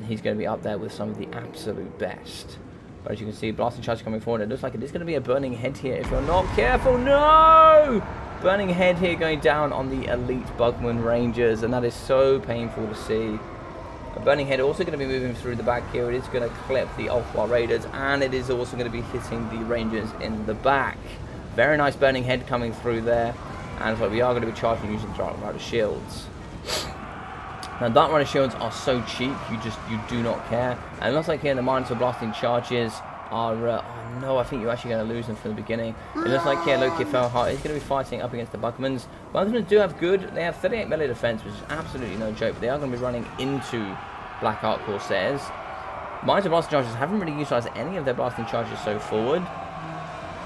He's going to be up there with some of the absolute best. But as you can see, blasting charge coming forward. It looks like it is going to be a burning head here if you're not careful. No! Burning head here going down on the elite Bugman Rangers, and that is so painful to see. A burning head also going to be moving through the back here. It is going to clip the Ulthwar Raiders, and it is also going to be hitting the Rangers in the back. Very nice burning head coming through there. And so we are going to be charging using Dark Rider shields. Now, Dark Rider shields are so cheap, you do not care. And it looks like here the mines for blasting charges are... oh no, I think you're actually going to lose them from the beginning. It looks like here Loki Felheart is going to be fighting up against the Buckmans. Buckmans do have good... They have 38 melee defense, which is absolutely no joke. But they are going to be running into Black Ark Corsairs. Miners of blasting charges haven't really utilised any of their blasting charges so forward.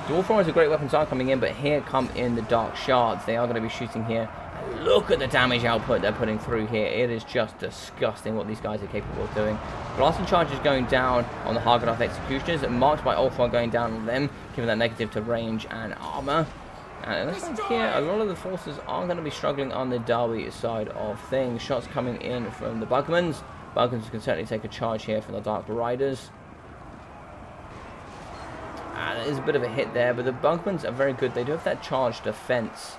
Dwarf Warriors are great weapons are coming in, but here come in the Dark Shards. They are going to be shooting here. Look at the damage output they're putting through here. It is just disgusting what these guys are capable of doing. Blasting charges going down on the Hargonath Executioners, and marked by Ulthar going down on them, giving that negative to range and armor. And it looks like here a lot of the forces are going to be struggling on the Dawi side of things. Shots coming in from the Bugmans. Bugmans can certainly take a charge here from the Dark Riders. There's a bit of a hit there, but the Bugmans are very good. They do have that charge defense.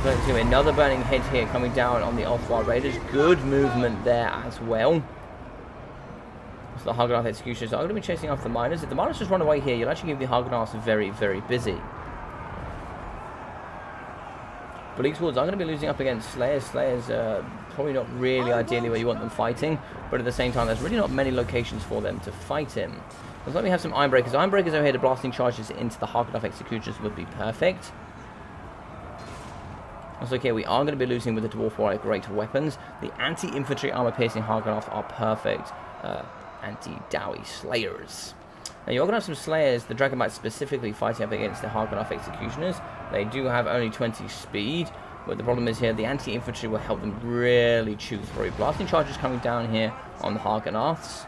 Going to be another burning hit here coming down on the Ulthar Raiders. Good movement there as well. So the Hargonath Executioners are going to be chasing after the miners. If the miners just run away here, you'll actually give the Hargonaths very, very busy. Bleak Swords are going to be losing up against Slayers. Slayers probably not really ideally where you want them fighting, but at the same time, there's really not many locations for them to fight in. Looks like we have some Ironbreakers. Ironbreakers over here to blasting charges into the Hargonath Executioners would be perfect. Also, okay, we are going to be losing with the Dwarf Warrior great weapons. The anti-infantry armor-piercing Hargonath are perfect anti-Dawi Slayers. Now, you're going to have some Slayers, the Dragonbite specifically, fighting up against the Hargonath Executioners. They do have only 20 speed, but the problem is here, the anti-infantry will help them really chew through. Blasting charges coming down here on the Hargonaths.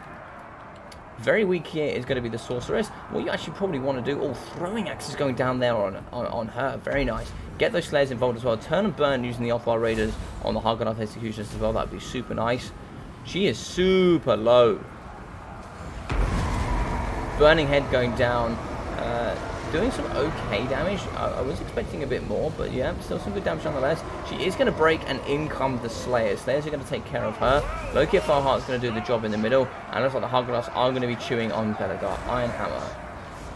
Very weak here is going to be the Sorceress. What you actually probably want to do, throwing axes going down there on her. Very nice. Get those Slayers involved as well. Turn and burn using the Ulthar Raiders on the Hargonath Executioners as well. That would be super nice. She is super low. Burning Head going down. Doing some okay damage. I was expecting a bit more, but yeah, still some good damage nonetheless. She is going to break, and in come the Slayers. Slayers are going to take care of her. Loki Farheart's going to do the job in the middle, and it looks like the Hargonaths are going to be chewing on Belegar Ironhammer.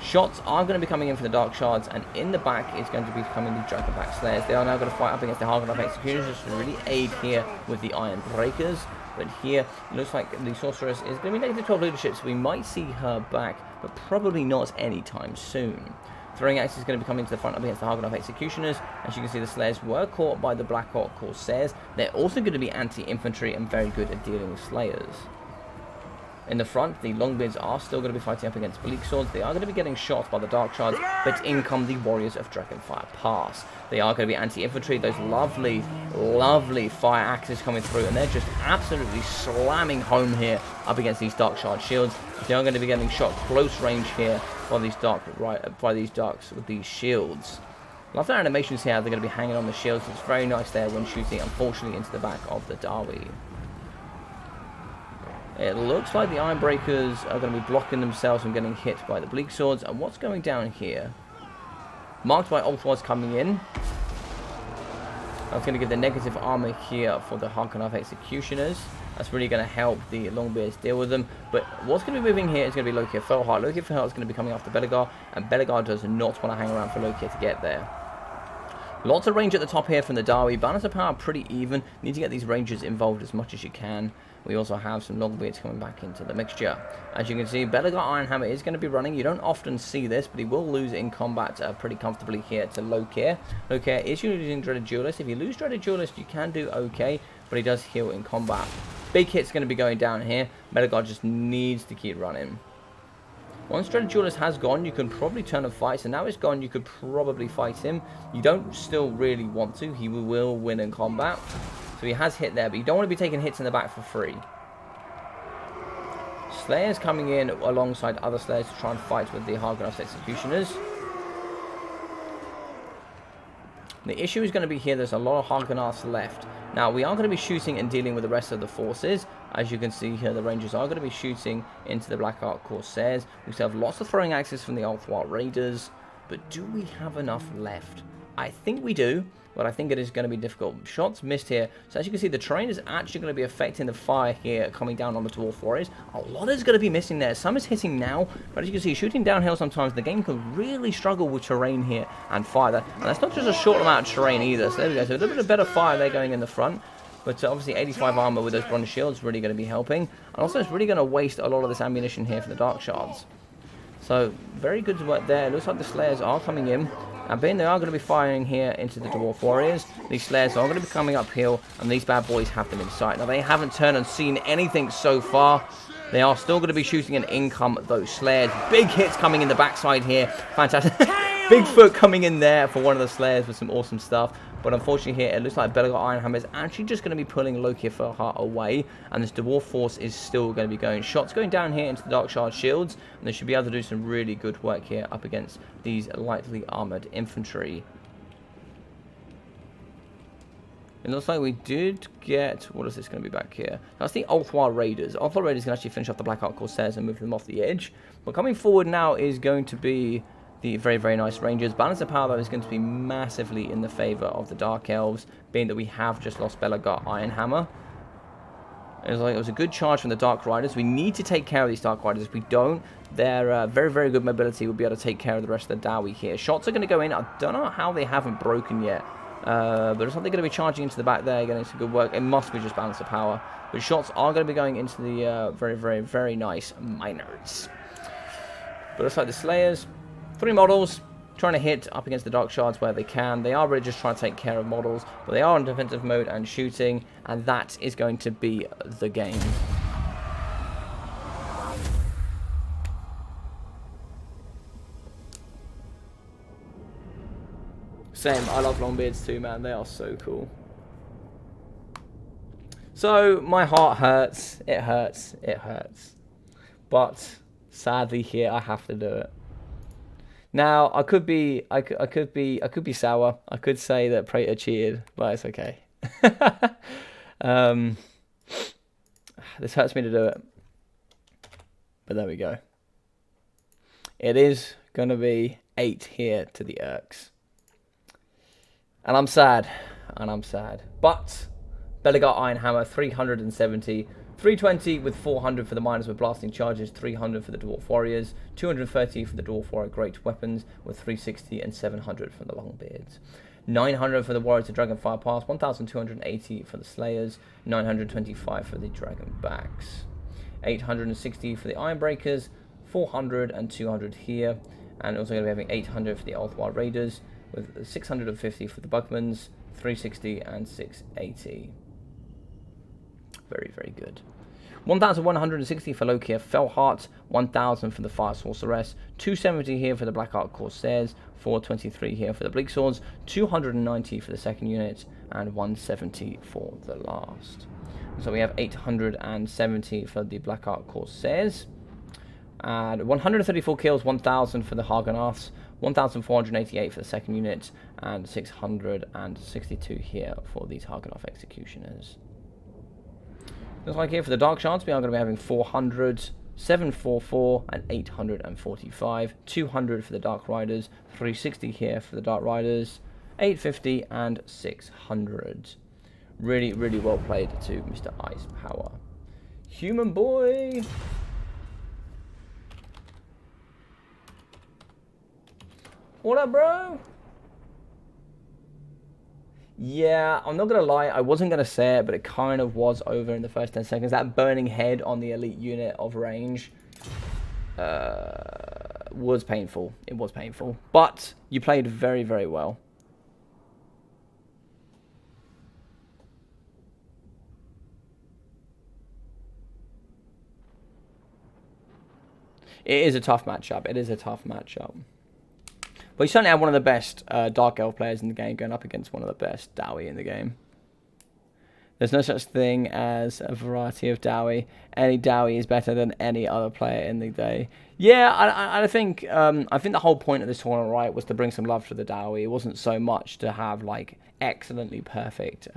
Shots are going to be coming in for the Dark Shards, and in the back is going to be coming the Dragonback Slayers. They are now going to fight up against the Hargonath Executioners just to really aid here with the Iron Breakers. But here, it looks like the Sorceress is going to be negative 12 leadership, so we might see her back, but probably not anytime soon. Throwing Axe is going to be coming to the front up against the Hargonath Executioners. As you can see, the Slayers were caught by the Black Ark Corsairs. They're also going to be anti-infantry and very good at dealing with Slayers. In the front, the Longbeards are still going to be fighting up against Bleak Swords. They are going to be getting shot by the Dark Shards, but in come the Warriors of Dragonfire Pass. They are going to be anti-infantry. Those lovely, lovely fire axes coming through, and they're just absolutely slamming home here up against these Dark Shard shields. They are going to be getting shot close range here by these Darks with these shields. Love their animations here. They're going to be hanging on the shields. It's very nice there when shooting, unfortunately, into the back of the Dawi. It looks like the Ironbreakers are going to be blocking themselves from getting hit by the Bleak Swords. And what's going down here? Marked by Ulthars coming in. That's going to give the negative armor here for the Hargonath Executioners. That's really going to help the Longbeards deal with them. But what's going to be moving here is going to be Loki Felheart. Loki Felheart is going to be coming after Belegar, and Belegar does not want to hang around for Loki to get there. Lots of range at the top here from the Dawi. Balance of power pretty even. Need to get these rangers involved as much as you can. We also have some Longbeards coming back into the mixture. As you can see, Belegar Ironhammer is going to be running. You don't often see this, but he will lose in combat pretty comfortably here to Lokir. Lokir is using Dreaded Duelist. If you lose Dreaded Duelist, you can do okay, but he does heal in combat. Big hit's going to be going down here. Belegar just needs to keep running. Once Dreaded Duelist has gone, you can probably turn and fight. So now it's gone, you could probably fight him. You don't still really want to. He will win in combat. So he has hit there, but you don't want to be taking hits in the back for free. Slayers coming in alongside other Slayers to try and fight with the Hargonath Executioners. The issue is going to be here, there's a lot of Hargonaths left. Now, we are going to be shooting and dealing with the rest of the forces. As you can see here, the Rangers are going to be shooting into the Black Ark Corsairs. We still have lots of throwing axes from the Ulthar Raiders. But do we have enough left? I think we do, but I think it is going to be difficult. Shots missed here. So as you can see, the terrain is actually going to be affecting the fire here coming down on the Dwarf Warriors. A lot is going to be missing there. Some is hitting now, but as you can see, shooting downhill sometimes, the game can really struggle with terrain here and fire. And that's not just a short amount of terrain either. So there we go. So a little bit of better fire there going in the front. But obviously 85 armor with those bronze shields really going to be helping. And also it's really going to waste a lot of this ammunition here for the Dark Shards. So very good work there. It looks like the Slayers are coming in. And being they are going to be firing here into the Dwarf Warriors, these Slayers are going to be coming uphill, and these bad boys have them in sight. Now, they haven't turned and seen anything so far. They are still going to be shooting an income those Slayers. Big hits coming in the backside here. Fantastic. Bigfoot coming in there for one of the Slayers with some awesome stuff. But unfortunately here, it looks like Belagar Ironhammer is actually just going to be pulling Loki Fellheart away. And this Dwarf force is still going to be going. Shots going down here into the Dark Shard shields. And they should be able to do some really good work here up against these lightly armored infantry. It looks like we did get... What is this going to be back here? That's the Ulthwar Raiders. Ulthwar Raiders can actually finish off the Black Ark Corsairs and move them off the edge. But coming forward now is going to be the very, very nice Rangers. Balance of power, though, is going to be massively in the favour of the Dark Elves, being that we have just lost Belagar Ironhammer. It was a good charge from the Dark Riders. We need to take care of these Dark Riders. If we don't, their very, very good mobility will be able to take care of the rest of the Dawi here. Shots are going to go in. I don't know how they haven't broken yet. But it's not they're going to be charging into the back there, getting some good work. It must be just balance of power. But shots are going to be going into the very, very, very nice miners. But it's like the Slayers, 3 models, trying to hit up against the Dark Shards where they can. They are really just trying to take care of models, but they are in defensive mode and shooting, and that is going to be the game. Same, I love Longbeards too, man. They are so cool. So, my heart hurts. It hurts. It hurts. But, sadly here, I have to do it. Now, I could be sour. I could say that Praetor cheated, but it's okay. This hurts me to do it. But there we go. It is going to be 8 here to the Urks. And I'm sad. But Belagar Ironhammer, 370. 320 with 400 for the miners with blasting charges, 300 for the Dwarf Warriors, 230 for the Dwarf Warrior Great Weapons, with 360 and 700 for the Longbeards. 900 for the Warriors of Dragonfire Pass, 1,280 for the Slayers, 925 for the Dragonbacks. 860 for the Ironbreakers, 400 and 200 here, and also going to be having 800 for the Ulthwar Raiders, with 650 for the Bugmans, 360 and 680. Very, very good. 1,160 for Lokia Fellheart, 1,000 for the Fire Sorceress, 270 here for the Black Ark Corsairs, 423 here for the Bleak Swords, 290 for the second unit, and 170 for the last. So we have 870 for the Black Ark Corsairs, and 134 kills, 1,000 for the Haganarths, 1,488 for the second unit, and 662 here for these Haganarth Executioners. Looks like here for the Dark Shards, we are going to be having 400, 744, and 845. 200 for the Dark Riders, 360 here for the Dark Riders, 850 and 600. Really, really well played to Mr. Ice Power. Human Boy! What up, bro? Yeah, I'm not going to lie, I wasn't going to say it, but it kind of was over in the first 10 seconds. That burning head on the elite unit of range was painful. It was painful. But you played very, very well. It is a tough matchup. It is a tough matchup. But you certainly have one of the best Dark Elf players in the game going up against one of the best Dawi in the game. There's no such thing as a variety of Dawi. Any Dawi is better than any other player in the day. Yeah, I think the whole point of this tournament, right, was to bring some love to the Dawi. It wasn't so much to have like excellently perfect,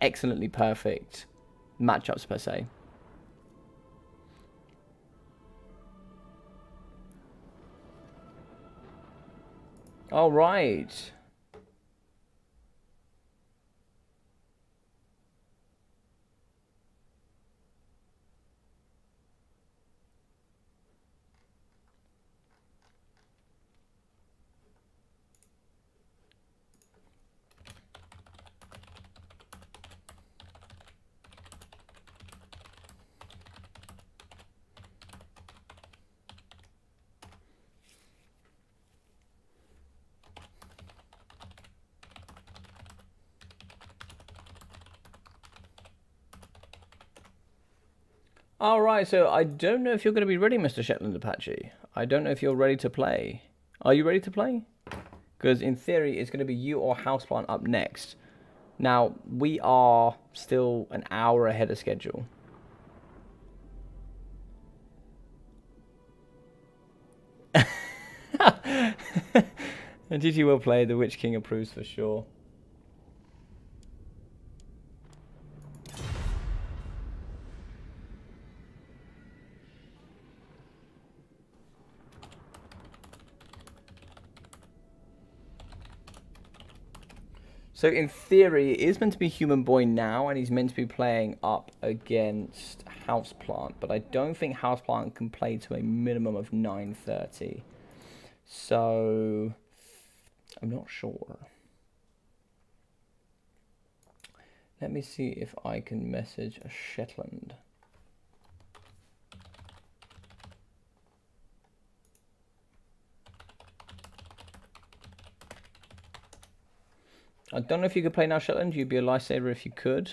excellently perfect matchups per se. All right. Alright, so I don't know if you're going to be ready, Mr. Shetland Apache. I don't know if you're ready to play. Are you ready to play? Because in theory, it's going to be you or Houseplant up next. Now, we are still an hour ahead of schedule. GG will play, the Witch King approves for sure. So in theory, it is meant to be Human Boy now, and he's meant to be playing up against Houseplant, but I don't think Houseplant can play to a minimum of 9:30. So I'm not sure. Let me see if I can message a Shetland. I don't know if you could play now, Shetland. You'd be a lifesaver if you could.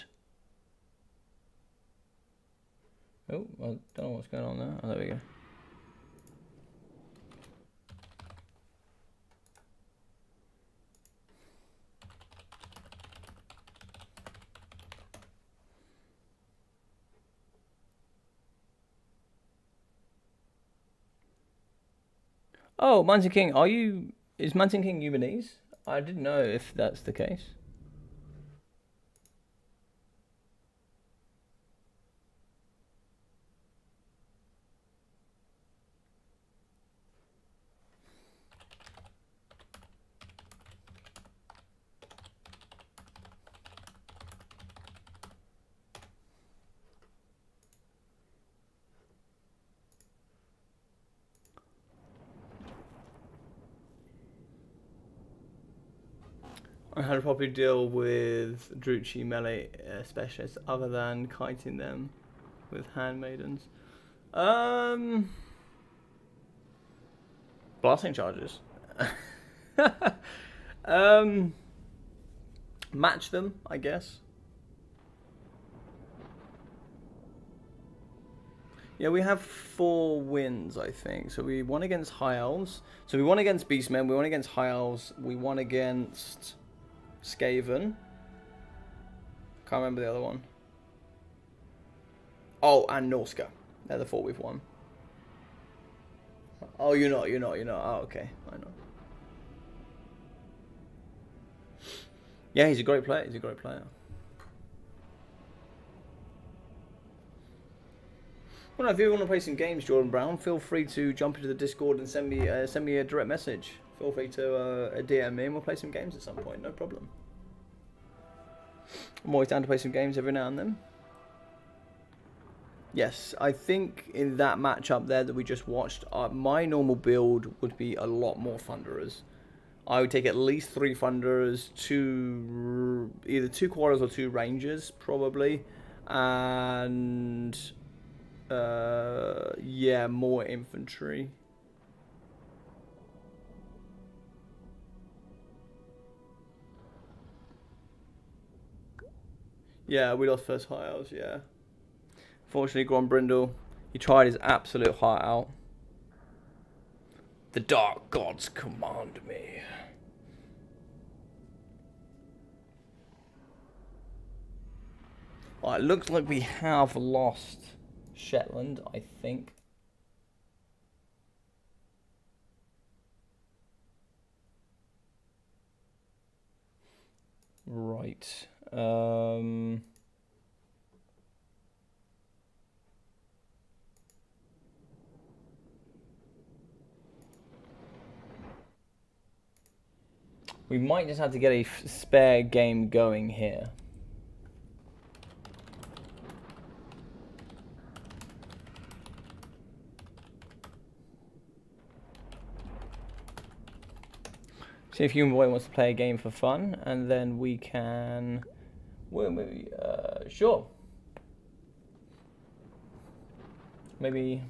Oh, I don't know what's going on there. Oh, there we go. Oh, Mountain King, is Mountain King Humanese? I didn't know if that's the case. I had to probably deal with Druchi melee specialists other than kiting them with handmaidens. Blasting charges. Match them, I guess. Yeah, we have 4 wins, I think. So we won against High Elves. So we won against Beastmen, we won against High Elves, we won against Skaven. Can't remember the other one. Oh, and Norska. They're the 4 we've won. Oh, you're not. Oh, okay. I know. Yeah, he's a great player. Well, if you want to play some games, Jordan Brown, feel free to jump into the Discord and send me a direct message. Feel free to DM me and we'll play some games at some point, no problem. I'm always down to play some games every now and then. Yes, I think in that matchup there that we just watched, my normal build would be a lot more Thunderers. I would take at least 3 Thunderers, either 2 Quarters or 2 Rangers, probably. And yeah, more infantry. Yeah, we lost first High Elves, yeah. Fortunately, Grombrindle, he tried his absolute heart out. The dark gods command me. Well, it looks like we have lost Shetland, I think. Right. We might just have to get a spare game going here. See if Human Boy wants to play a game for fun, and then we can. Well, maybe. Sure. Maybe.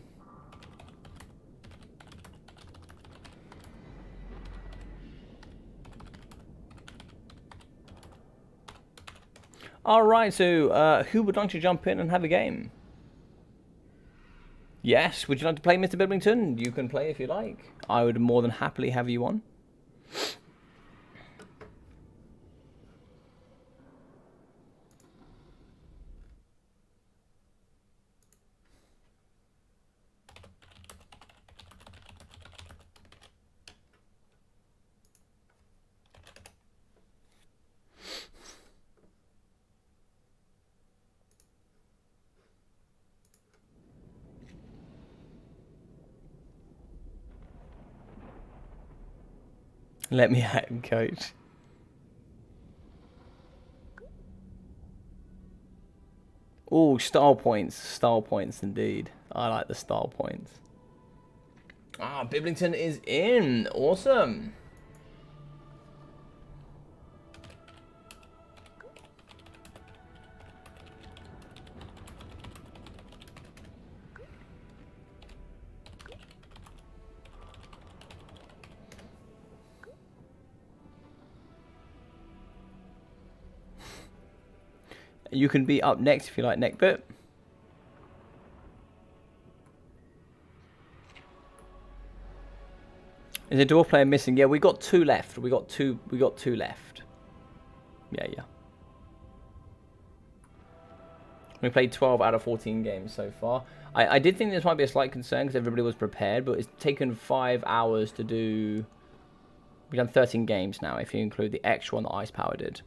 All right. So, who would like to jump in and have a game? Yes, would you like to play, Mr. Biblington? You can play if you like. I would more than happily have you on. Let me at him, coach. Oh, style points. Style points indeed. I like the style points. Ah, Biblington is in. Awesome. You can be up next if you like, Neckbit. Is a dwarf player missing? Yeah, we got 2 left. We got two left. Yeah. We played 12 out of 14 games so far. I did think this might be a slight concern because everybody was prepared, but it's taken 5 hours to do. We've done 13 games now if you include the extra one that Ice Power did.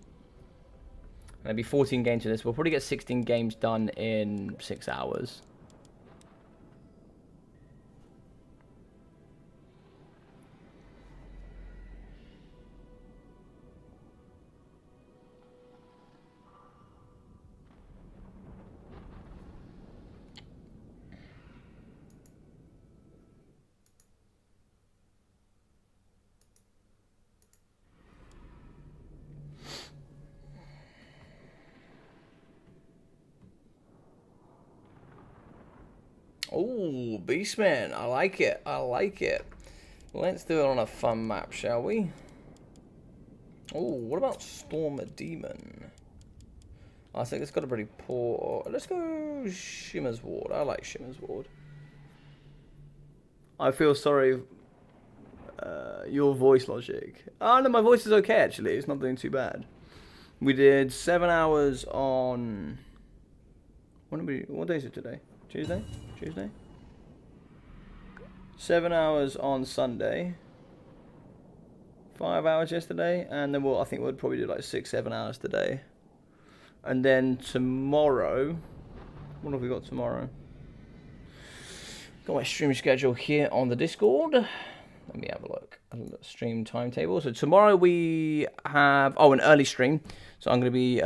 And it'll be 14 games to this. We'll probably get 16 games done in 6 hours. Oh, Beastmen. I like it. I like it. Let's do it on a fun map, shall we? Oh, what about Storm a Demon? I think it's got a pretty poor... Let's go Shimmer's Ward. I like Shimmer's Ward. I feel sorry. Your voice logic. Oh, no, my voice is okay, actually. It's not doing too bad. We did 7 hours on... What day is it today? Tuesday? 7 hours on Sunday. 5 hours yesterday, and then I think we'll probably do like 6-7 hours today. And then tomorrow, what have we got tomorrow? Got my stream schedule here on the Discord. Let me have a look. Stream timetable. So tomorrow we have an early stream. So I'm gonna be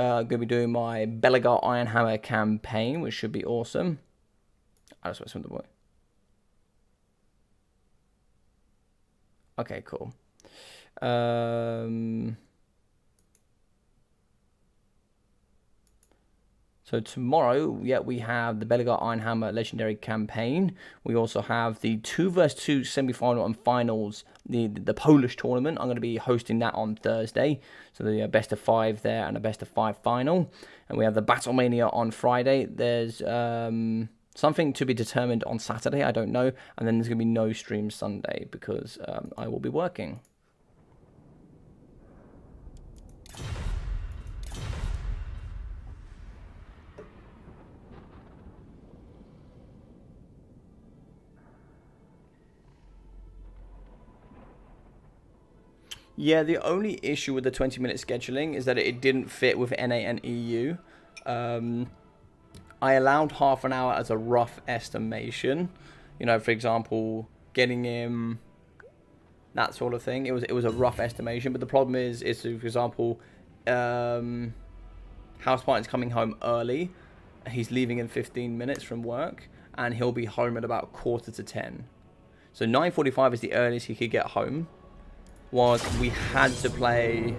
doing my Belagar Ironhammer campaign, which should be awesome. I just want to swim the boy. Okay, cool. So tomorrow, yeah, we have the Belagar Ironhammer Legendary Campaign. We also have the 2 vs 2 semi-final and finals, the Polish tournament. I'm going to be hosting that on Thursday. So the best of 5 there and a best of 5 final. And we have the Battlemania on Friday. There's something to be determined on Saturday, I don't know. And then there's going to be no stream Sunday because I will be working. Yeah, the only issue with the 20-minute scheduling is that it didn't fit with NA and EU. I allowed half an hour as a rough estimation. You know, for example, getting him, that sort of thing. It was a rough estimation, but the problem is for example, House Martin's coming home early. He's leaving in 15 minutes from work, and he'll be home at about 9:45. So 9:45 is the earliest he could get home. Was we had to play,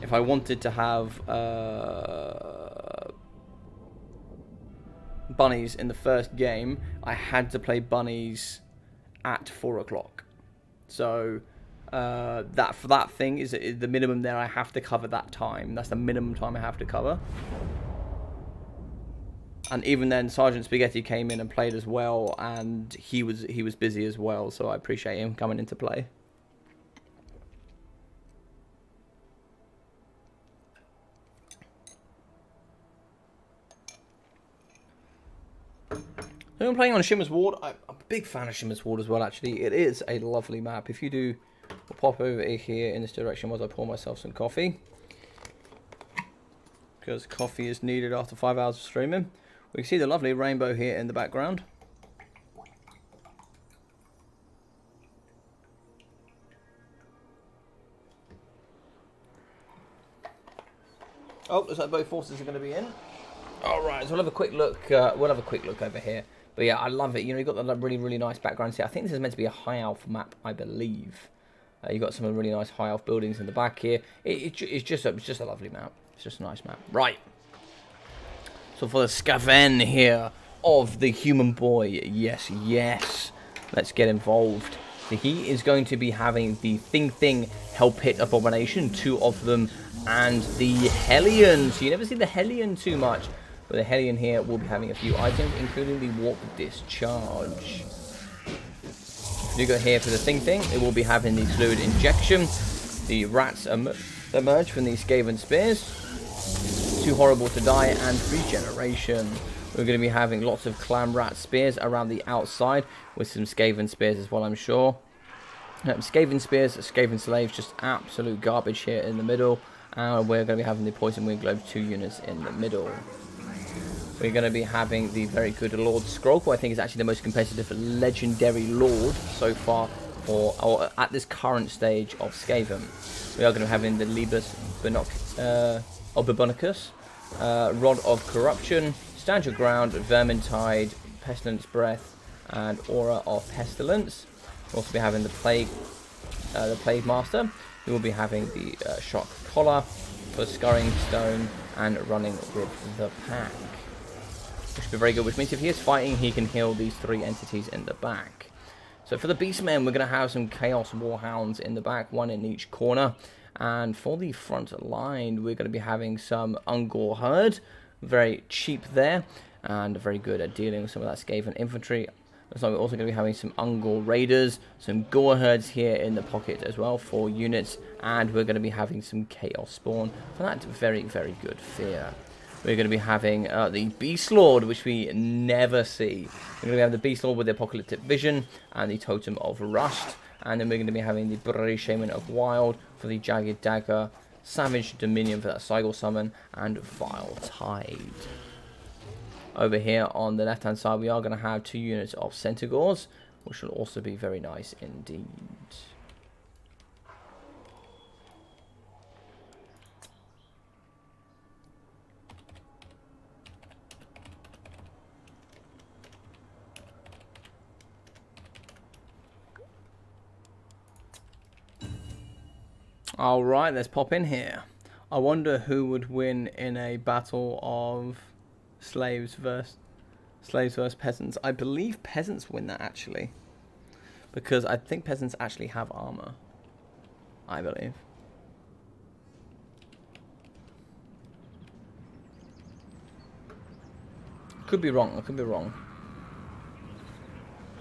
if I wanted to have bunnies in the first game, I had to play bunnies at 4 o'clock. So that thing is the minimum there. I have to cover that time. That's the minimum time I have to cover. And even then, Sergeant Spaghetti came in and played as well, and he was busy as well. So I appreciate him coming into play. So I'm playing on Shimmer's Ward. I'm a big fan of Shimmer's Ward as well. Actually, it is a lovely map. If you do, we'll pop over here in this direction while I pour myself some coffee, because coffee is needed after 5 hours of streaming. We can see the lovely rainbow here in the background. Oh, looks like both forces are going to be in. All right, so we'll have a quick look. We'll have a quick look over here. But yeah, I love it. You know, you've got the really nice backgrounds here. I think this is meant to be a high elf map, I believe. You've got some of the really nice high elf buildings in the back here. It's just a lovely map. It's just a nice map. Right. So for the Skaven here of the human boy, yes, let's get involved. So he is going to be having the Thing Hell Pit Abomination, 2 of them, and the Hellion. So you never see the Hellion too much, but the Hellion here will be having a few items, including the Warp Discharge. If you go here for the Thing, it will be having the Fluid Injection, the Rats emerge from the Skaven Spears, Too Horrible to Die, and Regeneration. We're going to be having lots of Clam Rat Spears around the outside, with some Skaven Spears as well, I'm sure. Skaven Spears, Skaven Slaves, just absolute garbage here in the middle. And we're going to be having the Poison Wind Globes 2 units in the middle. We're going to be having the very good Lord Scroll, who I think is actually the most competitive legendary Lord so far, or at this current stage of Skaven. We are going to be having the Libus Obibonicus, Rod of Corruption, Stand Your Ground, Vermintide, Pestilence Breath, and Aura of Pestilence. We'll also be having the Plague Master. We will be having the Shock Collar for Scurrying Stone and running with the Pack. Which will be very good, which means if he is fighting, he can heal these 3 entities in the back. So for the Beastmen, we're going to have some Chaos Warhounds in the back, 1 in each corner. And for the front line, we're going to be having some Ungor Herd. Very cheap there, and very good at dealing with some of that Skaven infantry. So we're also going to be having some Ungor Raiders, some Gore Herds here in the pocket as well, 4 units, and we're going to be having some Chaos Spawn for that very good fear. We're going to be having the Beast Lord, which we never see. We're going to have the Beast Lord with the Apocalyptic Vision and the Totem of Rust, and then we're going to be having the Brary Shaman of Wild for the Jagged Dagger, Savage Dominion for that Sigil Summon, and Vile Tide. Over here on the left hand side, we are going to have 2 units of Centaurs, which will also be very nice indeed. Alright, let's pop in here. I wonder who would win in a battle of slaves versus peasants. I believe peasants win that, actually, because I think peasants actually have armor, I believe. Could be wrong. I could be wrong.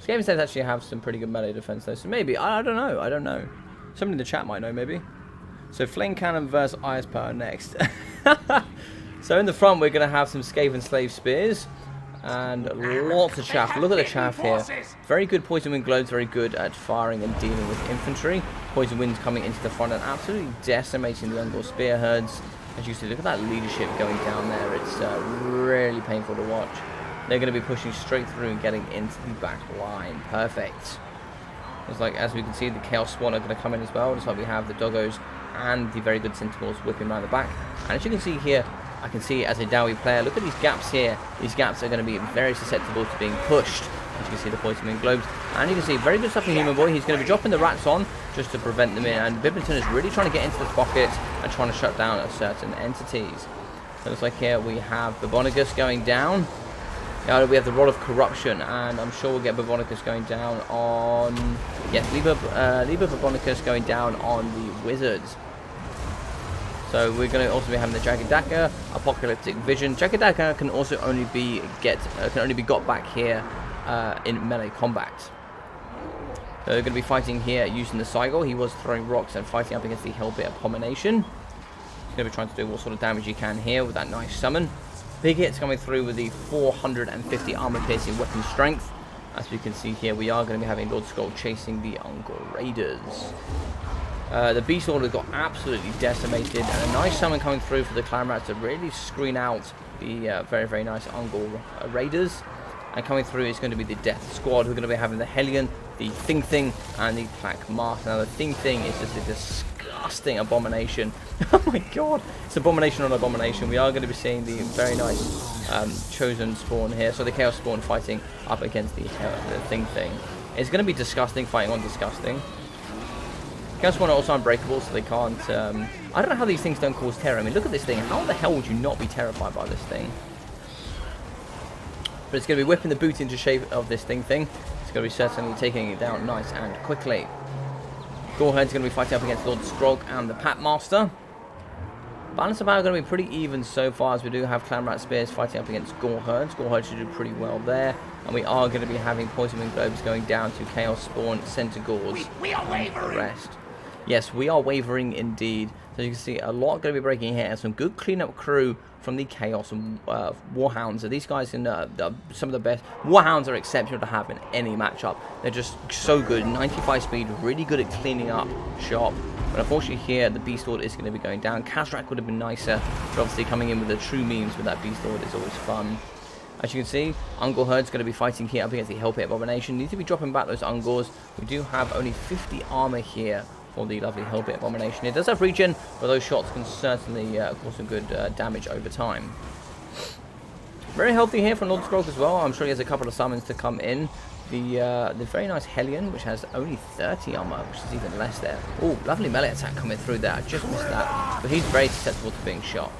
Skaven says actually have some pretty good melee defense though, so maybe. I don't know. I don't know. Somebody in the chat might know, maybe. So Flame Cannon versus Ice Power next. So in the front, we're going to have some Skaven Slave Spears and lots of chaff. Look at the chaff here. Very good Poison Wind Globes, very good at firing and dealing with infantry. Poison Wind's coming into the front and absolutely decimating the Ungor Spear Herds. As you see, look at that leadership going down there. It's really painful to watch. They're going to be pushing straight through and getting into the back line. Perfect. It's like, as we can see, the Chaos Spawn are going to come in as well. Just like we have the Doggos and the very good Sentinels whipping around the back. And as you can see here, I can see as a Dawi player, look at these gaps here. These gaps are going to be very susceptible to being pushed. As you can see, the Poison Wind Globes. And you can see, very good stuff from Human Boy. He's going to be dropping the rats on just to prevent them in. And Bibbington is really trying to get into this pocket and trying to shut down certain entities. So it looks like here we have Babonicus going down. Now we have the Rod of Corruption, and I'm sure we'll get Babonicus going down on... Yes, Liber Babonicus going down on the Wizards. So we're going to also be having the Jagged Dagger, Apocalyptic Vision. Jagged Dagger can also only be got back here in melee combat. So they're going to be fighting here using the Seagull. He was throwing rocks and fighting up against the Hellbit Abomination. He's going to be trying to do what sort of damage he can here with that nice summon. Big hits coming through with the 450 armor piercing weapon strength. As we can see here, we are going to be having Lord Skull chasing the Ungol Raiders. The Beast Lord has got absolutely decimated, and a nice summon coming through for the Clan Rats to really screen out the very, very nice Ungol Raiders. And coming through is going to be the Death Squad, who are going to be having the Hellion, the Thing, and the Black Master. Now, the Thing is just a disgusting abomination. Oh my god, it's abomination on abomination. We are going to be seeing the very nice Chosen Spawn here. So the Chaos Spawn fighting up against the Thing. It's going to be disgusting fighting on disgusting. Chaos Spawn are also unbreakable, so they can't... I don't know how these things don't cause terror. I mean, look at this thing. How the hell would you not be terrified by this thing? But it's going to be whipping the boot into shape of this Thing. It's going to be certainly taking it down nice and quickly. Gorehead's going to be fighting up against Lord Skrog and the Pat Master. Balance of power going to be pretty even so far, as we do have Clan Rat Spears fighting up against Goreheads. Goreheads should do pretty well there. And we are going to be having Poison Wing Globes going down to Chaos Spawn, Centaurs, We are wavering. the rest. Yes, we are wavering indeed. So you can see a lot going to be breaking here. Some good cleanup crew from the Chaos and Warhounds. So these guys can some of the best. Warhounds are exceptional to have in any matchup. They're just so good. 95 speed, really good at cleaning up shop. But unfortunately here, the Beast Lord is going to be going down. Kazrak would have been nicer, but obviously coming in with the true memes with that Beast Lord is always fun. As you can see, Ungol Herd's going to be fighting here up against the Hellpit Abomination. Need to be dropping back those Ungors. We do have only 50 armor here for the lovely Hellpit Abomination. It does have regen, but those shots can certainly cause some good damage over time. Very healthy here from Lord Skrog as well. I'm sure he has a couple of summons to come in. The very nice Hellion, which has only 30 armor, which is even less there. Oh, lovely melee attack coming through there. I just missed that. But he's very susceptible to being shot.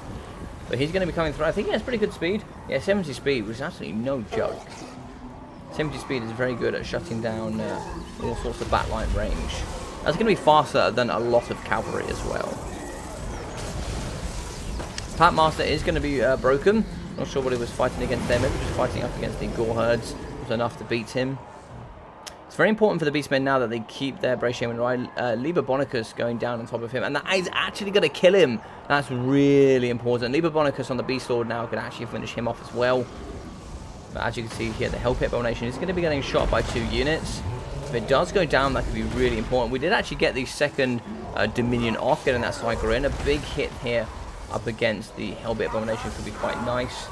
But he's going to be coming through. I think he has pretty good speed. Yeah, 70 speed, which is absolutely no joke. 70 speed is very good at shutting down all sorts of backline range. That's going to be faster than a lot of cavalry as well. Pat Master is going to be broken. Not sure what he was fighting against there. Maybe just fighting up against the Goreherds was enough to beat him. It's very important for the Beastmen now that they keep their Brace Shaman right. Liber Bonicus going down on top of him, and that is actually going to kill him. That's really important. Liber Bonicus on the Beast Lord now can actually finish him off as well. But as you can see here, the Hellpit Abomination is going to be getting shot by 2 units. If it does go down, that could be really important. We did actually get the second Dominion off, getting that cycle in. A big hit here up against the Hellbit Abomination could be quite nice.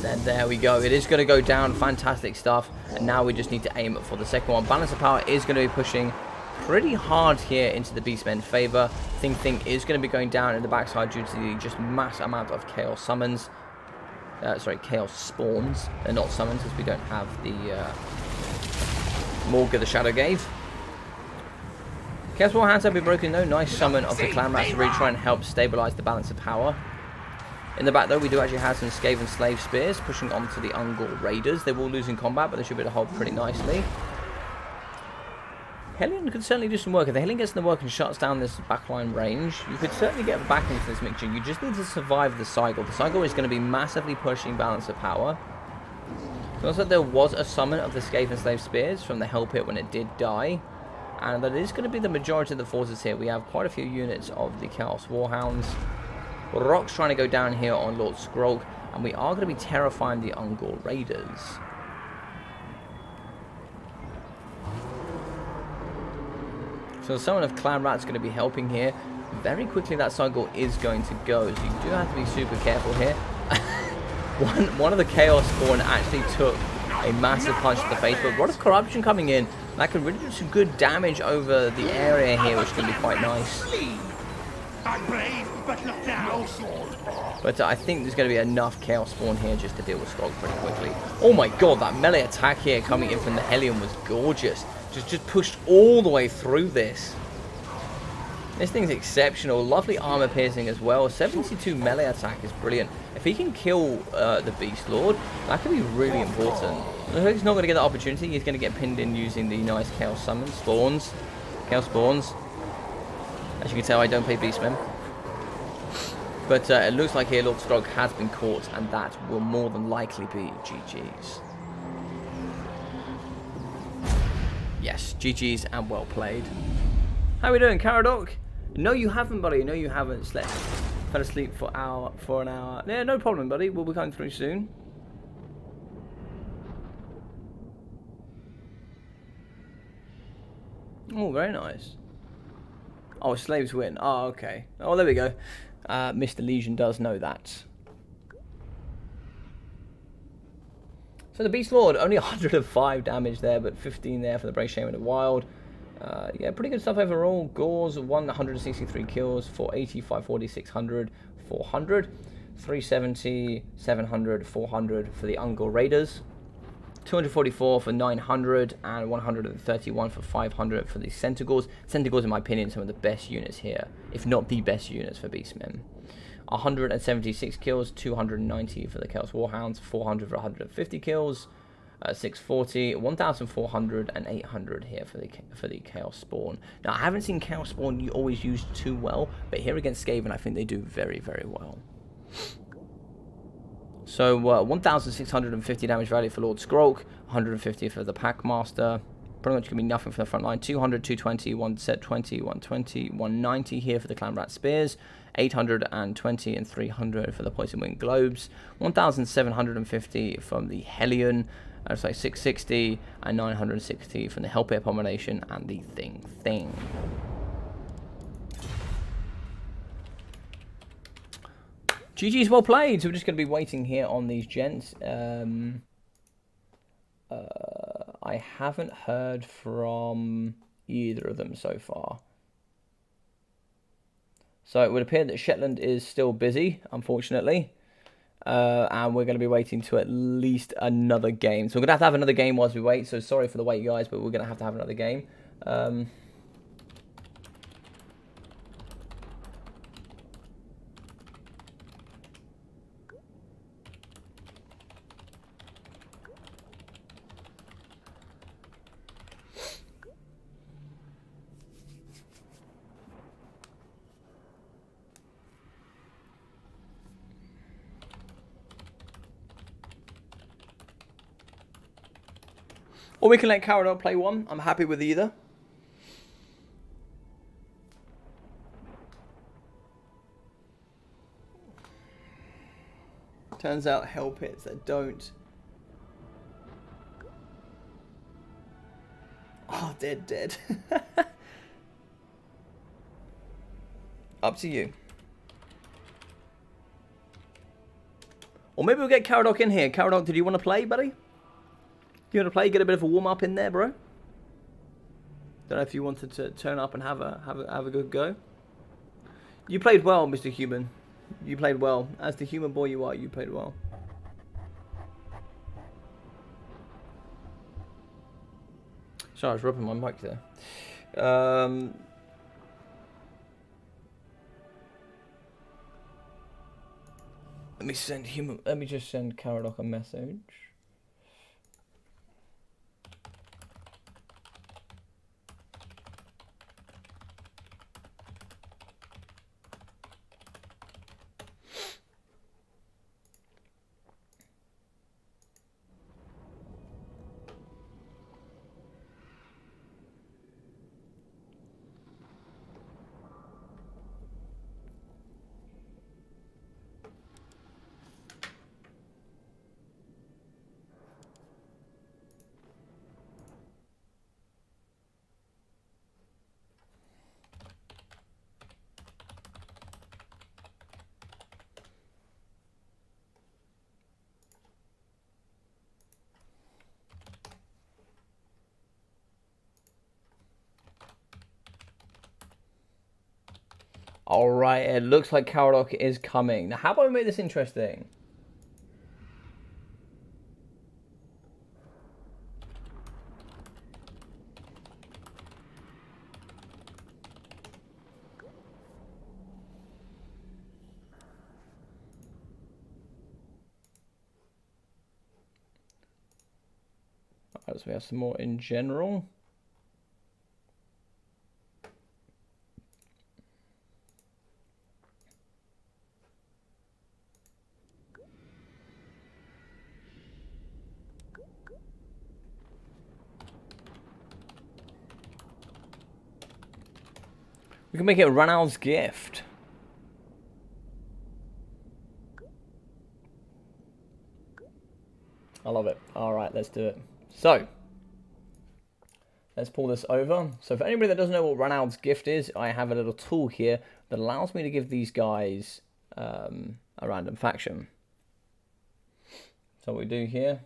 Then there we go. It is going to go down. Fantastic stuff. And now we just need to aim for the second one. Balance of power is going to be pushing pretty hard here into the Beastmen's favor. Thing is going to be going down in the backside due to the just mass amount of Chaos summons. Sorry, Chaos spawns. They're not summons because we don't have the Morgue the Shadow gave. Chaos Warhounds have been broken though. Nice summon of the Clan Rats to really try and help stabilize the balance of power. In the back though, we do actually have some Skaven Slave Spears pushing onto the Ungol Raiders. They will lose in combat, but they should be able to hold pretty nicely. Hellion could certainly do some work. If the Hellion gets in the work and shuts down this backline range, you could certainly get back into this mixture. You just need to survive the cycle. The cycle is going to be massively pushing balance of power. So also there was a summon of the Skaven Slave Spears from the Hell Pit when it did die. And that is going to be the majority of the forces here. We have quite a few units of the Chaos Warhounds. Rock's trying to go down here on Lord Skrog, and we are going to be terrifying the Ungol Raiders. So someone of Clan Rat's going to be helping here. Very quickly that cycle is going to go, so you do have to be super careful here. one of the Chaos Spawn actually took a massive punch to the face, but Rod of Corruption coming in, that could really do some good damage over the area here, which can be quite nice. I'm brave, but not now. But I think there's going to be enough Chaos Spawn here just to deal with Skrog pretty quickly. Oh my god, that melee attack here coming in from the Hellion was gorgeous. Just pushed all the way through this. This thing's exceptional. Lovely armor piercing as well. 72 melee attack is brilliant. If he can kill the Beast Lord, that could be really important. He's not going to get that opportunity. He's going to get pinned in using the nice Chaos Summon Spawns. Chaos Spawns. As you can tell, I don't play Beastmen. But it looks like here Lord Strog has been caught, and that will more than likely be GG's. Yes, GG's and well played. How are we doing, Caradoc? No, you haven't, buddy. No, you haven't. Slept. Fell asleep for an hour. Yeah, no problem, buddy. We'll be coming through soon. Oh, very nice. Oh, slaves win. Oh, okay. Oh, there we go. Mr. Legion does know that. So the Beast Lord, only 105 damage there, but 15 there for the Brave Shaman in the Wild. Yeah, pretty good stuff overall. Gauze, 163 kills, 480, 540, 600, 400. 370, 700, 400 for the Ungor Raiders. 244 for 900 and 131 for 500 for the Centaurs. Centaurs, in my opinion, some of the best units here, if not the best units for Beastmen. 176 kills, 290 for the Chaos Warhounds, 400 for 150 kills, 640, 1,400 and 800 here for the Chaos Spawn. Now, I haven't seen Chaos Spawn always used too well, but here against Skaven, I think they do very, very well. So 1,650 damage value for Lord Skrolk, 150 for the Packmaster. Pretty much going to be nothing from the front line. 200, 220, 120, 120, 190 here for the Clan Rat Spears. 820 and 300 for the Poison Wing Globes. 1,750 from the Hellion. It's like 660 and 960 from the Hellpit Abomination and the Thing. GG's well played. So we're just going to be waiting here on these gents. I haven't heard from either of them so far. So it would appear that Shetland is still busy, unfortunately. And we're going to be waiting to at least another game. So we're going to have another game whilst we wait. So sorry for the wait, guys, but we're going to have another game. Or we can let Caradoc play one. I'm happy with either. Turns out hell pits that don't. Oh, dead. Up to you. Or maybe we'll get Caradoc in here. Caradoc, did you want to play, buddy? You want to play? Get a bit of a warm up in there, bro. Don't know if you wanted to turn up and have a good go. You played well, Mr. Human. You played well. As the human boy you are, you played well. Sorry, I was rubbing my mic there. Let me just send Caradoc a message. Alright, it looks like Caradoc is coming. Now, how about we make this interesting? Alright, so we have some more in general. We can make it Ranald's gift. I love it. Alright, let's do it. So, let's pull this over. So for anybody that doesn't know what Ranald's gift is, I have a little tool here that allows me to give these guys a random faction. So what we do here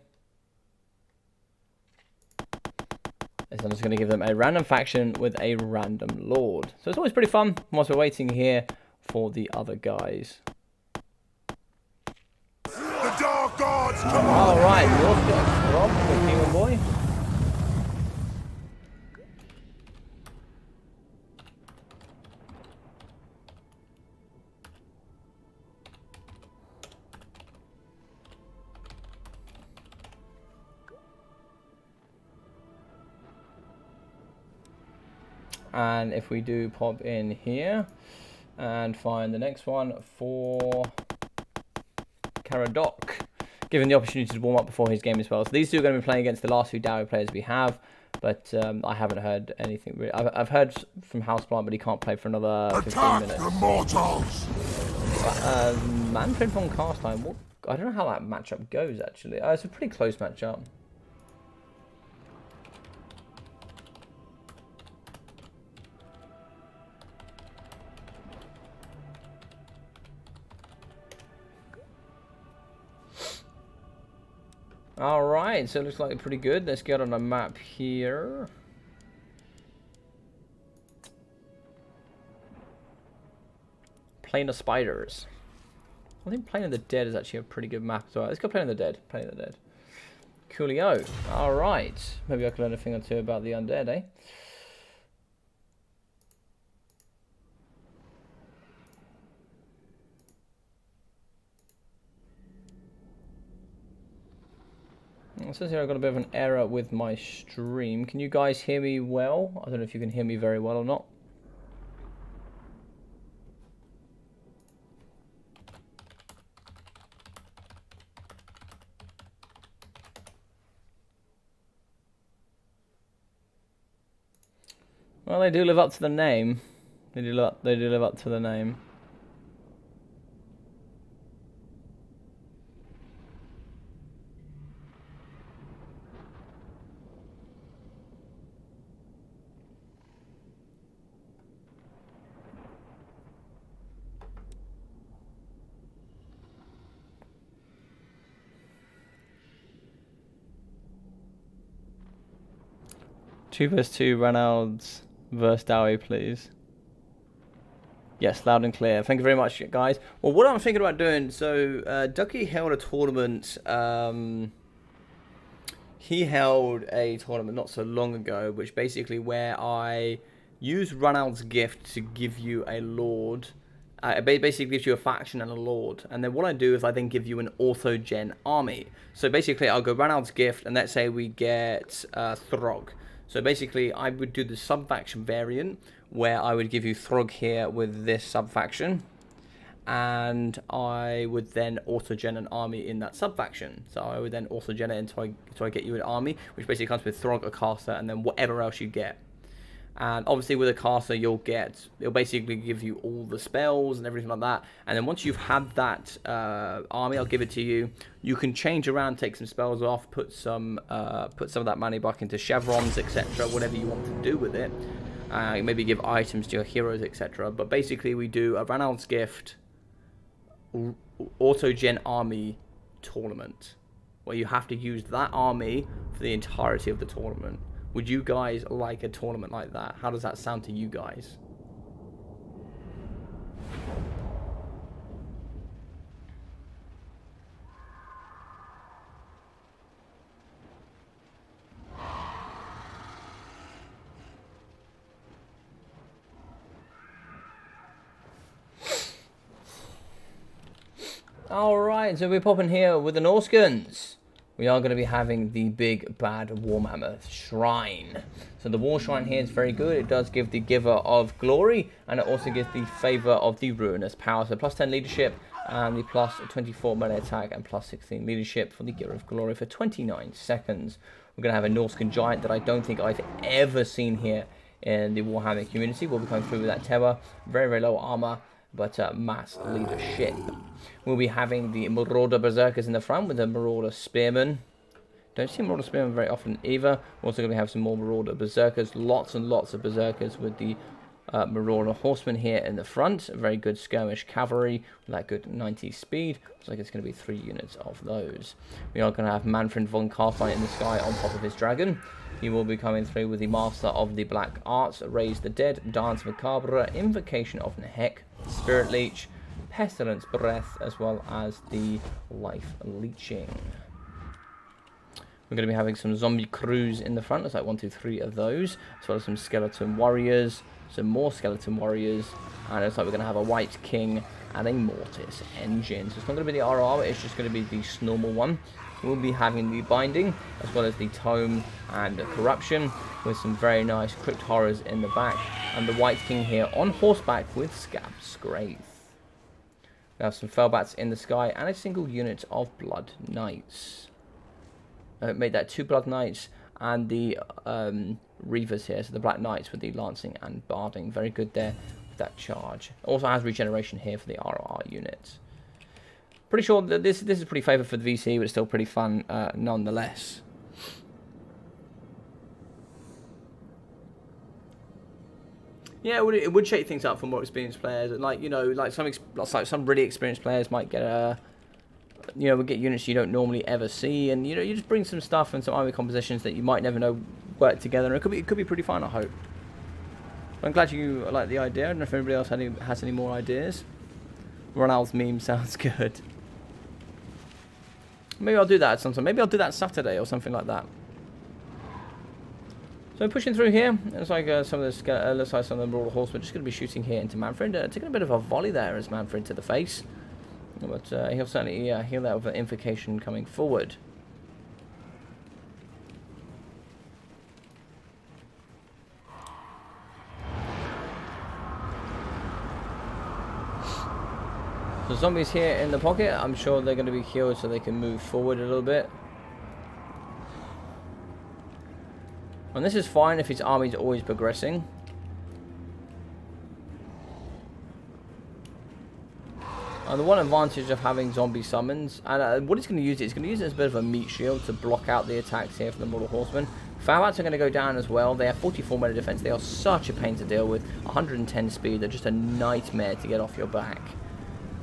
is I'm just going to give them a random faction with a random lord. So it's always pretty fun whilst we're waiting here for the other guys. The dark gods come. Alright, Rob, the human boy. And if we do pop in here and find the next one for Caradoc, given the opportunity to warm up before his game as well. So these two are going to be playing against the last few Dawi players we have, but I haven't heard anything really. I've heard from Houseplant, but he can't play for another 15 minutes. The mortals. Manfred von Carstein, I don't know how that matchup goes actually. It's a pretty close matchup. Alright, so it looks like pretty good. Let's get on a map here. Plane of Spiders. I think Plane of the Dead is actually a pretty good map as well. Let's go Plane of the Dead. Plane of the Dead. Coolio. Alright. Maybe I can learn a thing or two about the undead, eh? It says here I've got a bit of an error with my stream. Can you guys hear me well? I don't know if you can hear me very well or not. Well, they do live up to the name. They do live up to the name. Two versus two, Ranalds versus Dawi, please. Yes, loud and clear. Thank you very much, guys. Well, what I'm thinking about doing, so Ducky held a tournament. He held a tournament not so long ago, which basically where I used Ranald's gift to give you a lord. It basically gives you a faction and a lord. And then what I do is I then give you an auto-gen army. So basically I'll go Ranald's gift, and let's say we get Throg. So basically, I would do the sub-faction variant, where I would give you Throg here with this sub-faction, and I would then auto-gen an army in that sub-faction. So I would then auto-gen it until I get you an army, which basically comes with Throg, a caster, and then whatever else you get. And obviously with a caster, it'll basically give you all the spells and everything like that. And then once you've had that army, I'll give it to you. You can change around, take some spells off, put some of that money back into chevrons, etc. Whatever you want to do with it. Maybe give items to your heroes, etc. But basically, we do a Ranald's Gift auto-gen army tournament, where you have to use that army for the entirety of the tournament. Would you guys like a tournament like that? How does that sound to you guys? Alright, so we're popping here with the Norskans. We are going to be having the big bad war mammoth shrine. So the war shrine here is very good. It does give the giver of glory, and it also gives the favor of the ruinous power. So plus 10 leadership, and the plus 24 melee attack, and plus 16 leadership for the giver of glory for 29 seconds. We're going to have a Norscan giant that I don't think I've ever seen here in the Warhammer community will be coming through with that terror. Very, very low armor, but mass leadership. We'll be having the Marauder Berserkers in the front with the Marauder Spearmen. Don't see Marauder Spearmen very often either. We're also going to have some more Marauder Berserkers. Lots and lots of Berserkers with the Marauder Horsemen here in the front. A very good skirmish cavalry with that good 90 speed. Looks like it's going to be 3 units of those. We are going to have Manfred von Carstein in the sky on top of his dragon. He will be coming through with the Master of the Black Arts, Raise the Dead, Dance Macabre, Invocation of Nehek, Spirit Leech, Pestilence Breath, as well as the Life Leeching. We're going to be having some zombie crews in the front. Looks like 1, 2, 3 of those, as well as some skeleton warriors, some more skeleton warriors, and it looks like we're going to have a White King and a Mortis engine. So it's not going to be the RR, it's just going to be the normal one. We'll be having the Binding, as well as the Tome and the Corruption, with some very nice Crypt Horrors in the back, and the White King here on horseback with Scab Scraith. We have some Fellbats in the sky, and a single unit of Blood Knights. Made that 2 Blood Knights, and the Reavers here, so the Black Knights with the Lancing and Barding. Very good there with that charge. Also has regeneration here for the RR units. Pretty sure that this is pretty favoured for the VC, but it's still pretty fun nonetheless. Yeah, it would shake things up for more experienced players. Like, you know, like some really experienced players might get would get units you don't normally ever see, and you know, you just bring some stuff and some army compositions that you might never know work together, and it could be pretty fun, I hope. I'm glad you like the idea. I don't know if anybody else has any more ideas. Ronald's meme sounds good. Maybe I'll do that sometime. Maybe I'll do that Saturday or something like that. So pushing through here, it's like some of the looks like some of the Marauder Horsemen just going to be shooting here into Manfred, taking a bit of a volley there as Manfred to the face, but he'll certainly heal that with an invocation coming forward. The zombies here in the pocket, I'm sure they're going to be healed so they can move forward a little bit. And this is fine if his army's always progressing. And the one advantage of having zombie summons, and what he's going to use it, he's going to use it as a bit of a meat shield to block out the attacks here from the Marauder Horsemen. Fellbats are going to go down as well. They have 44 melee defense. They are such a pain to deal with. 110 speed. They're just a nightmare to get off your back.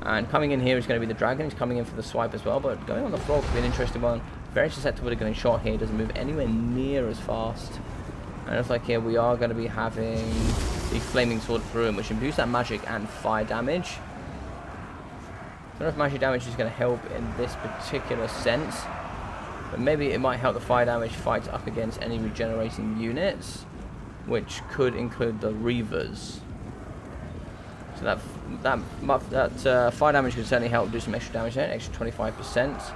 And coming in here is going to be the dragon. He's coming in for the swipe as well, but going on the floor could be an interesting one. Very susceptible to getting shot here. Doesn't move anywhere near as fast. And it looks like here we are going to be having the Flaming Sword through him, which imbues that magic and fire damage. I don't know if magic damage is going to help in this particular sense, but maybe it might help the fire damage fight up against any regenerating units, which could include the Reavers. So that fire damage could certainly help do some extra damage there, an extra 25%.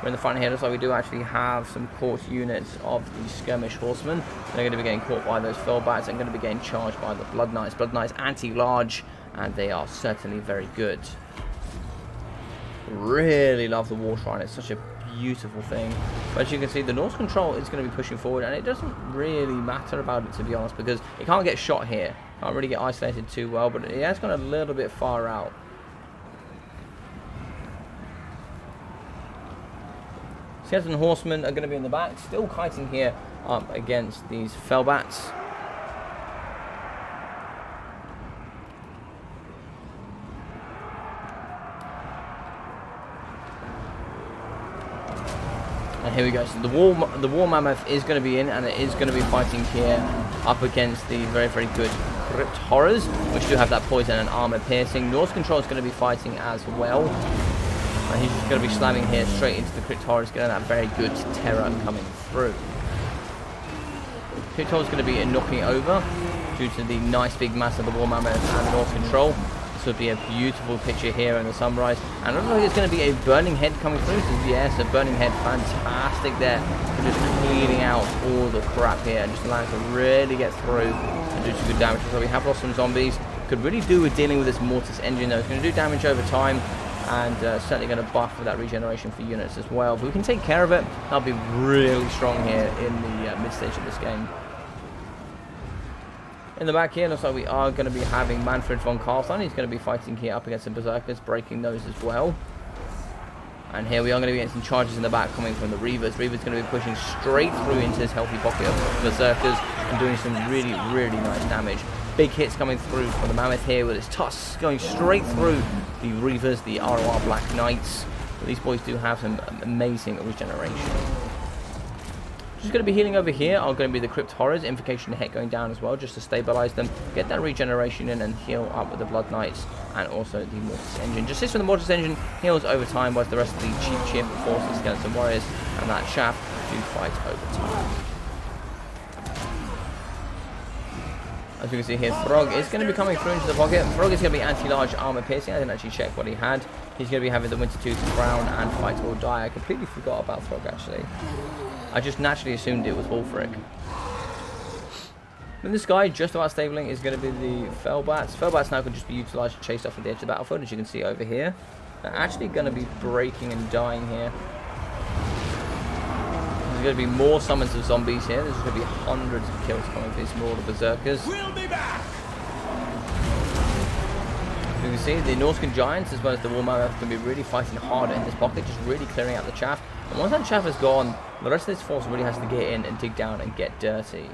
We're in the front here, looks like we do actually have some caught units of the Skirmish Horsemen. They're going to be getting caught by those Fellbats and going to be getting charged by the Blood Knights. Blood Knights anti-large, and they are certainly very good. Really love the War Shrine, it's such a beautiful thing. But as you can see, the Norse control is going to be pushing forward, and it doesn't really matter about it, to be honest, because it can't get shot here. Can't really get isolated too well, but it has gone a little bit far out. Skeleton Horsemen are going to be in the back, still kiting here up against these Fellbats. And here we go. So the War Mammoth is going to be in, and it is going to be fighting here up against the very, very good Crypt Horrors, which do have that poison and armor piercing. Norse Control is going to be fighting as well. And he's just going to be slamming here straight into the Crypt Horrors, getting that very good terror coming through. Crypt Horror is going to be knocking over due to the nice big mass of the War Mammoth and Norse Control. This would be a beautiful picture here in the sunrise. And it looks like it's going to be a Burning Head coming through. So yes, a Burning Head, fantastic there. We're just cleaning out all the crap here and just allowing it to really get through and do some good damage. So we have lost some zombies. Could really do with dealing with this Mortis engine though. It's going to do damage over time. And certainly going to buff with that regeneration for units as well. If we can take care of it, that'll be really strong here in the mid-stage of this game. In the back here, looks like we are going to be having Manfred von Karlstein. He's going to be fighting here up against the Berserkers, breaking those as well. And here we are going to be getting some charges in the back coming from the Reavers. Reavers going to be pushing straight through into this healthy pocket of Berserkers and doing some really, really nice damage. Big hits coming through from the Mammoth here with its tusks going straight through the Reavers, the ROR Black Knights. But these boys do have some amazing regeneration. Just going to be healing over here are going to be the Crypt Horrors, Invocation Heck going down as well, just to stabilize them, get that regeneration in and heal up with the Blood Knights, and also the Mortis Engine. Just this from the Mortis Engine heals over time, whilst the rest of the cheap cheerful forces, Skeleton Warriors, and that Shaft do fight over time. As you can see here, Throg is going to be coming through into the pocket. Throg is going to be anti-large armor piercing. I didn't actually check what he had. He's going to be having the Winter Tooth Crown and Fight or Die. I completely forgot about Throg actually. I just naturally assumed it was Wolfric. Then this guy, just about stabling, is going to be the Fellbats. Fellbats now can just be utilized to chase off at the edge of the battlefield, as you can see over here. They're actually going to be breaking and dying here. There's going to be more summons of zombies here. There's going to be hundreds of kills coming for these Marauder Berserkers. We'll be back. You can see the Norscan Giants as well as the War Mammoth are going to be really fighting harder in this pocket, just really clearing out the chaff. And once that chaff is gone, the rest of this force really has to get in and dig down and get dirty.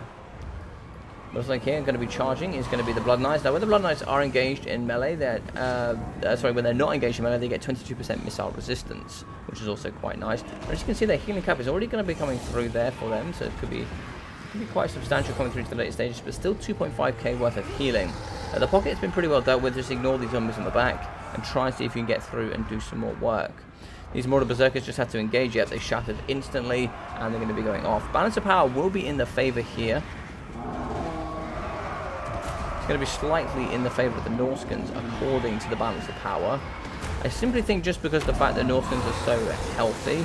Looks like here, going to be charging is going to be the Blood Knights. Now, when the Blood Knights are engaged in melee, when they're not engaged in melee, they get 22% missile resistance, which is also quite nice. And as you can see, their healing cap is already going to be coming through there for them, so it could be quite substantial coming through to the later stages, but still 2.5k worth of healing. The pocket's been pretty well dealt with. Just ignore these zombies on the back and try and see if you can get through and do some more work. These Marauder Berserkers just have to engage yet. They shattered instantly, and they're going to be going off. Balance of power will be in the favor here. It's going to be slightly in the favor of the Norscans, according to the balance of power. I simply think just because of the fact that Norscans are so healthy.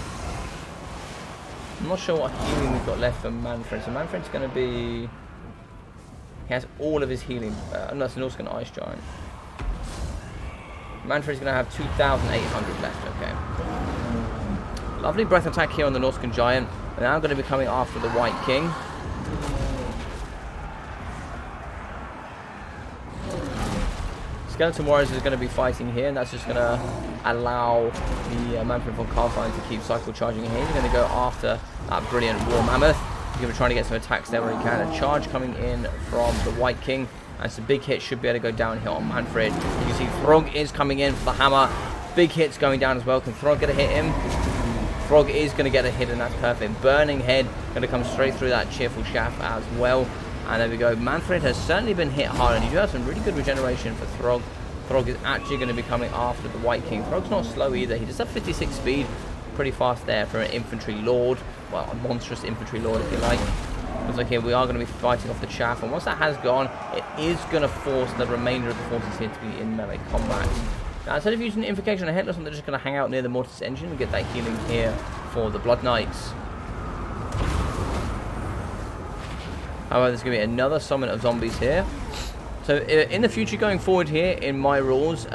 I'm not sure what healing we've got left for Manfred. So Manfred's going to be... He has all of his healing. Unless the Norscan Ice Giant. Manfred's going to have 2,800 left. Okay. Lovely breath attack here on the Norscan Giant. We're now going to be coming after the White King. Skeleton Warriors is going to be fighting here, and that's just going to allow the Manfred von Karlstein to keep cycle charging here. He's going to go after that brilliant War Mammoth. He's going to be trying to get some attacks there where he can. A charge coming in from the White King, and some big hits should be able to go down here on Manfred. You can see Throg is coming in for the hammer. Big hits going down as well. Can Throg get a hit him? Throg is going to get a hit, and that's perfect. Burning Head going to come straight through that cheerful shaft as well. And there we go. Manfred has certainly been hit hard, and you do have some really good regeneration for Throg. Throg is actually going to be coming after the White King. Throg's not slow either. He does have 56 speed. Pretty fast there for an infantry lord. Well, a monstrous infantry lord, if you like. Looks like here we are going to be fighting off the chaff. And once that has gone, it is going to force the remainder of the forces here to be in melee combat. Now, instead of using Invocation and Headless, they're just going to hang out near the Mortis Engine and get that healing here for the Blood Knights. However, there's going to be another summon of zombies here. So in the future going forward here, in my rules,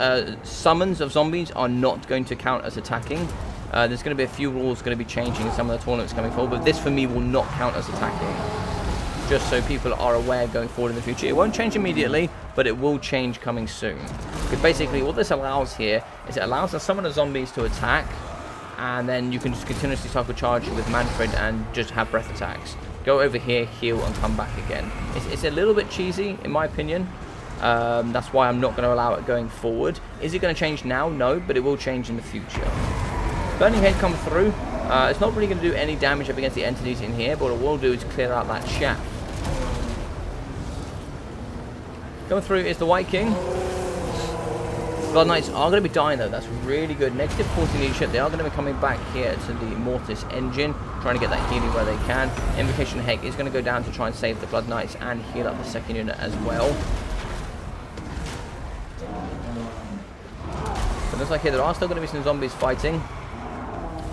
summons of zombies are not going to count as attacking. There's going to be a few rules going to be changing in some of the tournaments coming forward, but this for me will not count as attacking. Just so people are aware going forward in the future. It won't change immediately, but it will change coming soon. Because basically what this allows here is it allows the summon of zombies to attack, and then you can just continuously cycle charge with Manfred and just have breath attacks. Go over here, heal, and come back again. It's a little bit cheesy, in my opinion. That's why I'm not going to allow it going forward. Is it going to change now? No, but it will change in the future. Burning Head comes through. It's not really going to do any damage up against the entities in here, but what it will do is clear out that shaft. Coming through is the White King. Blood Knights are going to be dying though. That's really good. Negative 40 leadership. They are going to be coming back here to the Mortis Engine, trying to get that healing where they can. Invocation Heck is going to go down to try and save the Blood Knights and heal up the second unit as well. It looks like here there are still going to be some zombies fighting.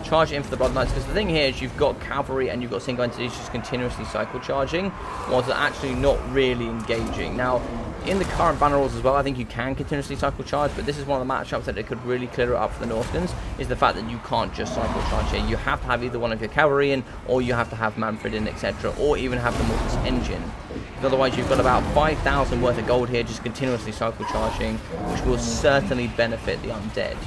Charge in for the Blood Knights, because the thing here is you've got cavalry and you've got single entities just continuously cycle charging, whilst they're actually not really engaging. Now, in the current banner rules as well, I think you can continuously cycle charge, but this is one of the matchups that it could really clear it up for the Northlands, is the fact that you can't just cycle charge here. You have to have either one of your cavalry in, or you have to have Manfred in, etc., or even have the Mortis Engine. Otherwise, you've got about 5,000 worth of gold here, just continuously cycle charging, which will certainly benefit the undead.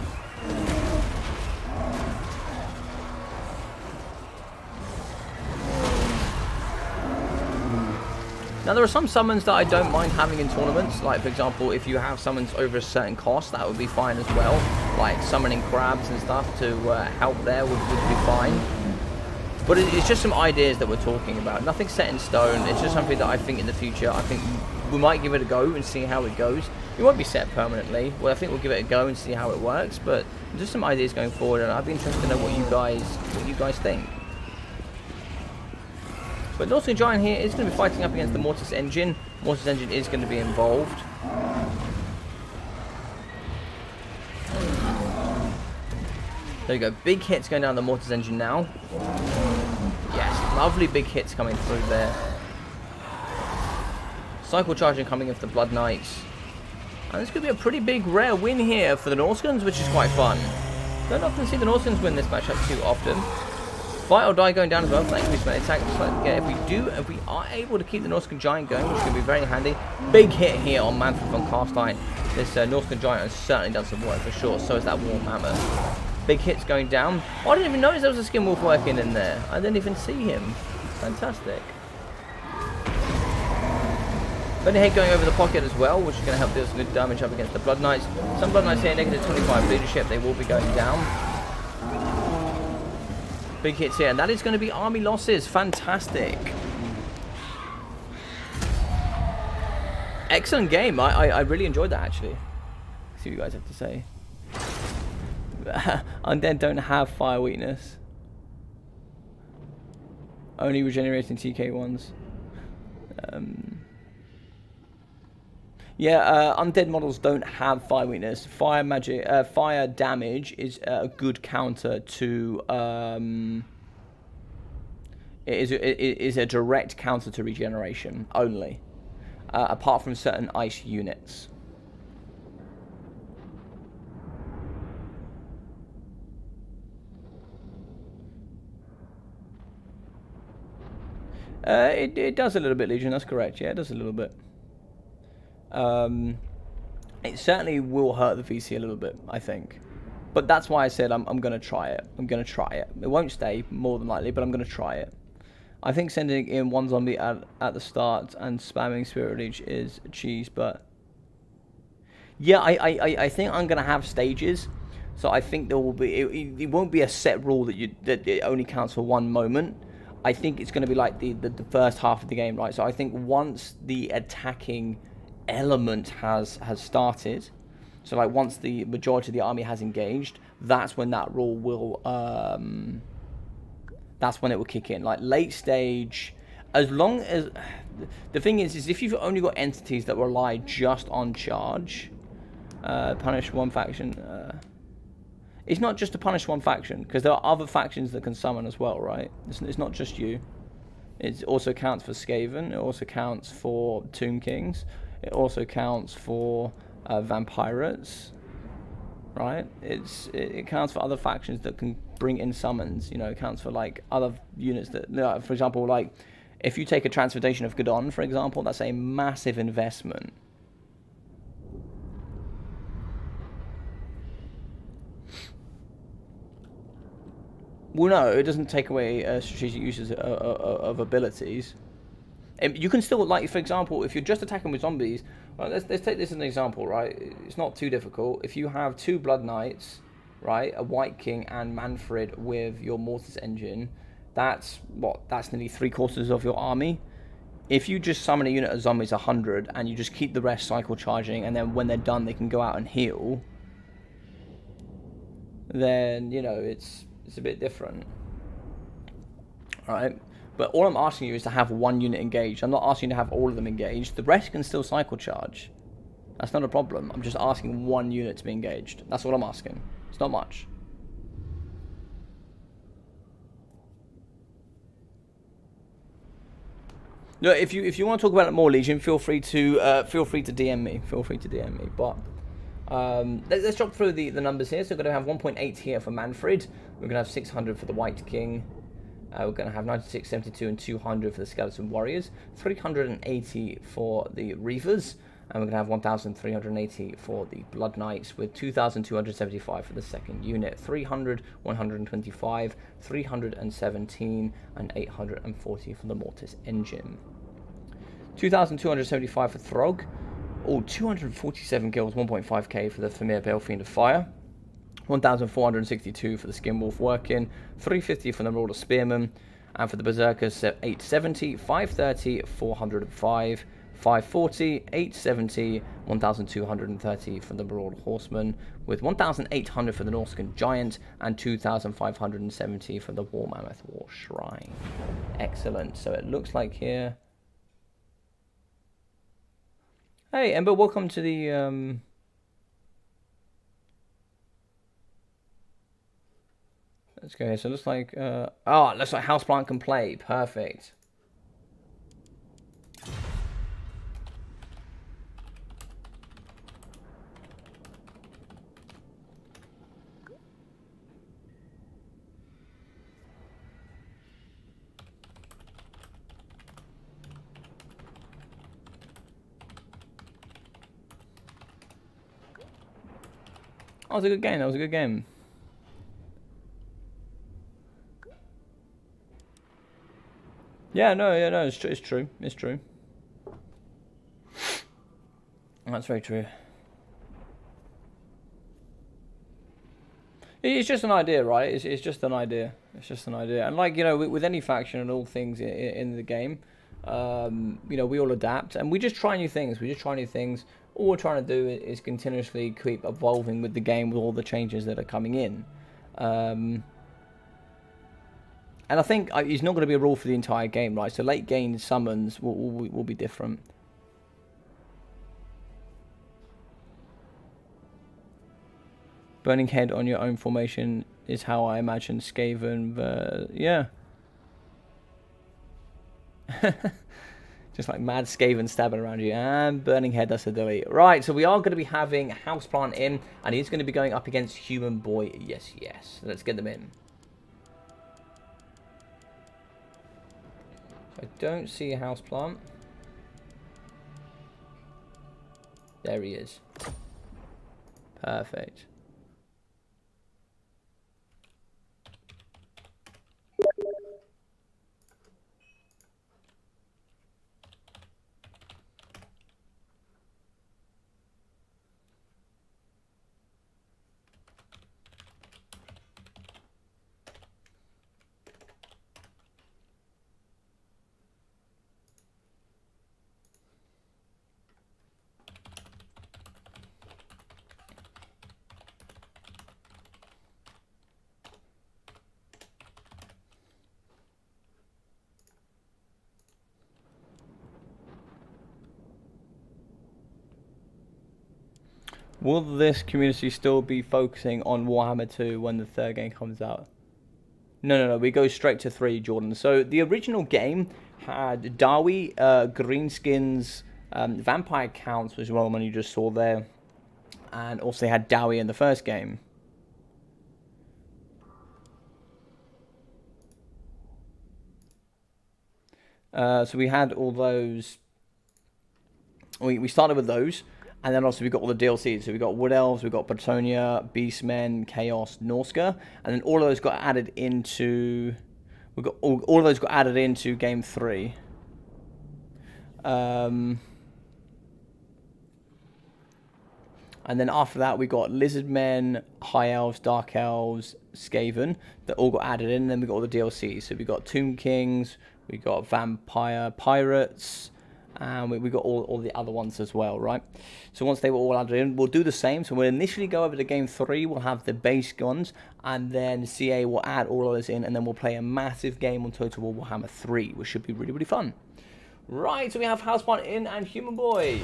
Now, there are some summons that I don't mind having in tournaments. Like, for example, if you have summons over a certain cost, that would be fine as well. Like, summoning crabs and stuff to help there would be fine. But it's just some ideas that we're talking about. Nothing set in stone. It's just something that I think in the future, I think we might give it a go and see how it goes. It won't be set permanently. Well, I think we'll give it a go and see how it works. But just some ideas going forward, and I'd be interested to know what you guys think. But Northern Giant here is going to be fighting up against the Mortis Engine. Mortis Engine is going to be involved. There you go. Big hits going down the Mortis Engine now. Yes, lovely big hits coming through there. Cycle charging coming off the Blood Knights. And this could be a pretty big rare win here for the Norskins, which is quite fun. Don't often see the Norskins win this matchup too often. Fight or die going down as well. Thank you, Beastmen. Attack. If we are able to keep the Norscan Giant going, which is going to be very handy. Big hit here on Manfred von Carstein. This Norscan Giant has certainly done some work for sure. So is that War Mammoth. Big hits going down. Oh, I didn't even notice there was a Skin Wolf working in there. I didn't even see him. Fantastic. Benny Head going over the pocket as well, which is going to help deal some good damage up against the Blood Knights. Some Blood Knights here, negative 25 leadership. They will be going down. Big hits here, and that is going to be army losses. Fantastic. Excellent game. I really enjoyed that, actually. Let's see what you guys have to say. Undead don't have fire weakness. Only regenerating TK ones. Yeah, undead models don't have fire weakness. Fire magic, fire damage is a good counter to. It is a direct counter to regeneration only, apart from certain ice units. It does a little bit, Legion. That's correct. Yeah, it does a little bit. It certainly will hurt the VC a little bit, I think. But that's why I said I'm going to try it. I'm going to try it. It won't stay, more than likely, but I'm going to try it. I think sending in one zombie at the start and spamming Spirit Leech is cheese, but... Yeah, I think I'm going to have stages. So I think there will be... It won't be a set rule that it only counts for one moment. I think it's going to be like the first half of the game, right? So I think once the attacking element has started, so like once the majority of the army has engaged, that's when that rule will that's when it will kick in. Like late stage, as long as the thing is if you've only got entities that rely just on charge, punish one faction, it's not just to punish one faction, because there are other factions that can summon as well, right? It's not just you. It also counts for Skaven. It also counts for Tomb Kings. It also counts for Vampirates, right? It counts for other factions that can bring in summons. You know, it counts for like other units that, for example, like if you take a Transformation of Gadon, for example, that's a massive investment. Well, no, it doesn't take away strategic uses of abilities. You can still, like, for example, if you're just attacking with zombies, well, let's take this as an example, right? It's not too difficult. If you have 2 Blood Knights, right, a White King and Manfred with your Mortis Engine, that's nearly 3/4 of your army. If you just summon a unit of zombies 100 and you just keep the rest cycle charging, and then when they're done they can go out and heal, then, you know, it's a bit different, right? But all I'm asking you is to have one unit engaged. I'm not asking you to have all of them engaged. The rest can still cycle charge. That's not a problem. I'm just asking one unit to be engaged. That's all I'm asking. It's not much. No, if you want to talk about it more, Legion, feel free to DM me. Feel free to DM me. But let's drop through the numbers here. So we're going to have 1.8 here for Manfred. We're going to have 600 for the White King. We're going to have 96, 72, and 200 for the Skeleton Warriors, 380 for the Reavers, and we're going to have 1,380 for the Blood Knights, with 2,275 for the second unit, 300, 125, 317, and 840 for the Mortis Engine. 2,275 for Throg, 247 kills, 1.5k for the Thamir Balefiend of Fire, 1,462 for the Skinwolf Working, 350 for the Marauder Spearman, and for the Berserkers 870, 530, 405, 540, 870, 1,230 for the Marauder Horseman, with 1,800 for the Norscan Giant, and 2,570 for the War Mammoth War Shrine. Excellent. So it looks like here... Hey, Ember, welcome to the... Let's go here. So it looks like... it looks like Houseplant can play. Perfect. That was a good game. That was a good game. Yeah, no, it's true. It's true. It's true. That's very true. It's just an idea, right? It's just an idea. It's just an idea. And like, you know, with any faction and all things in the game, you know, we all adapt and we just try new things. We just try new things. All we're trying to do is continuously keep evolving with the game, with all the changes that are coming in. And I think it's not going to be a rule for the entire game, right? So late game summons will be different. Burning Head on your own formation is how I imagine Skaven, yeah. Just like mad Skaven stabbing around you. And Burning Head, that's a delete. Right, so we are going to be having Houseplant in, and he's going to be going up against Human Boy. Yes, yes. Let's get them in. I don't see a Houseplant. There he is. Perfect. Will this community still be focusing on Warhammer 2 when the third game comes out? No. We go straight to 3, Jordan. So the original game had Dawi, Greenskins, Vampire Counts, which is one you just saw there. And also they had Dawi in the first game. So we had all those. We started with those. And then also we got all the DLCs. So we got Wood Elves, we got Bretonia, Beastmen, Chaos, Norska, and then all of those got added into. We got all of those got added into Game 3. And then after that we got Lizardmen, High Elves, Dark Elves, Skaven that all got added in. And then we got all the DLCs. So we got Tomb Kings, we got Vampirates. And we got all the other ones as well, right? So once they were all added in, we'll do the same. So we'll initially go over to Game 3. We'll have the base guns. And then CA will add all of those in. And then we'll play a massive game on Total War Warhammer 3, which should be really, really fun. Right, so we have Houseplant in and Human Boy.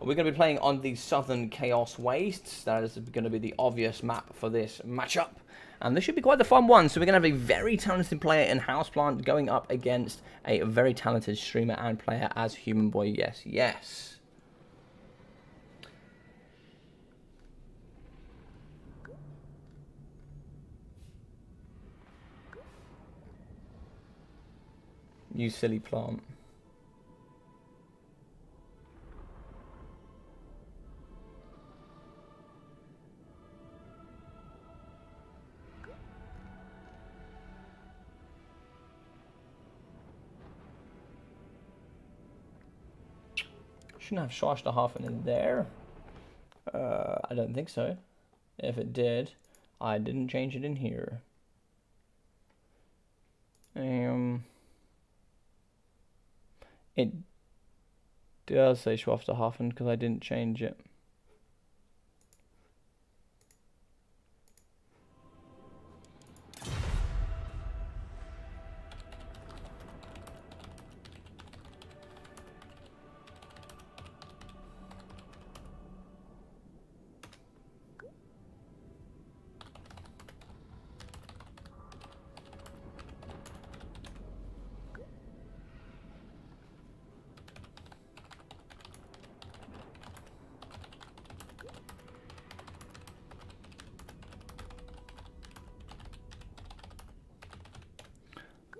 We're going to be playing on the Southern Chaos Wastes. That is going to be the obvious map for this matchup. And this should be quite the fun one. So we're going to have a very talented player in Houseplant going up against a very talented streamer and player as Human Boy. Yes, yes. You silly plant. Shouldn't have Schwarzhafen in there. I don't think so. If it did, I didn't change it in here. It does say Schwarzhafen because I didn't change it.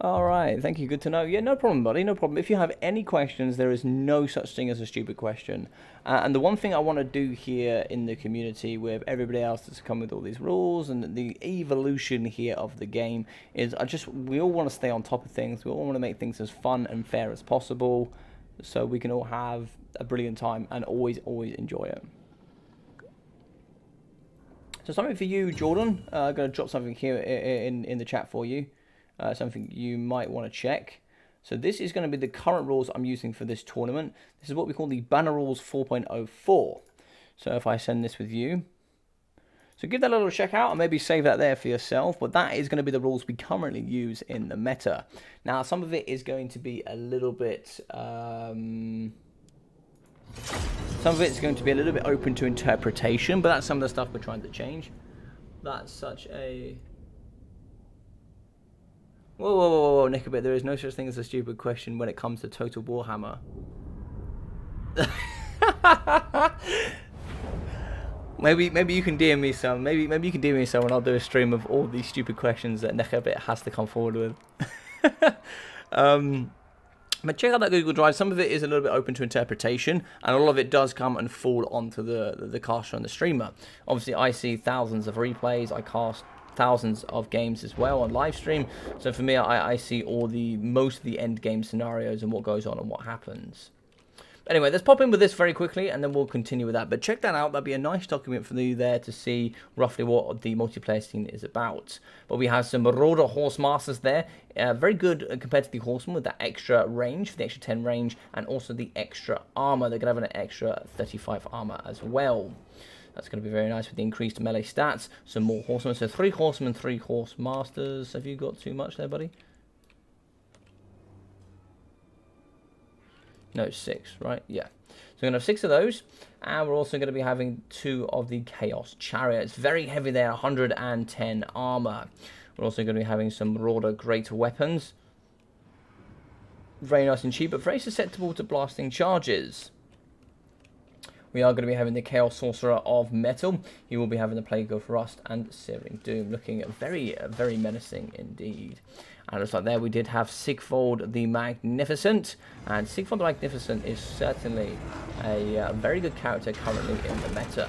All right, thank you. Good to know. Yeah, no problem, buddy. No problem. If you have any questions, there is no such thing as a stupid question. And the one thing I want to do here in the community with everybody else that's come with all these rules and the evolution here of the game is we all want to stay on top of things. We all want to make things as fun and fair as possible so we can all have a brilliant time and always enjoy it. So something for you, Jordan. I'm going to drop something here in the chat for you. Something you might want to check. So this is going to be the current rules I'm using for this tournament. This is what we call the Banner Rules 4.04. So if I send this with you, so give that a little check out and maybe save that there for yourself. But that is going to be the rules we currently use in the meta. Now some of it is going to be a little bit, some of it's going to be a little bit open to interpretation. But that's some of the stuff we're trying to change. That's such a Whoa, Nickabit, there is no such thing as a stupid question when it comes to Total Warhammer. maybe you can DM me some. Maybe you can DM me some and I'll do a stream of all these stupid questions that Nickabit has to come forward with. But check out that Google Drive. Some of it is a little bit open to interpretation, and all of it does come and fall onto the caster and the streamer. Obviously, I see thousands of replays. I cast thousands of games as well on live stream, so for me I see most of the end game scenarios and what goes on and what happens. Anyway, let's pop in with this very quickly and then we'll continue with that. But check that out. That'd be a nice document for you there to see roughly what the multiplayer scene is about. But we have some Marauder Horse Masters there, very good compared to the Horsemen with that extra range, for the extra 10 range, and also the extra armor. They're gonna have an extra 35 armor as well. That's going to be very nice with the increased melee stats. Some more horsemen. So 3 horsemen, 3 horse masters. Have you got too much there, buddy? No, 6, right? Yeah. So we're going to have 6 of those. And we're also going to be having 2 of the Chaos Chariots. Very heavy there, 110 armor. We're also going to be having some Marauder Great Weapons. Very nice and cheap, but very susceptible to blasting charges. We are going to be having the Chaos Sorcerer of Metal. He will be having the Plague of Rust and Searing Doom. Looking very menacing indeed. And it looks like there we did have Sigfold the Magnificent. And Sigfold the Magnificent is certainly a very good character currently in the meta.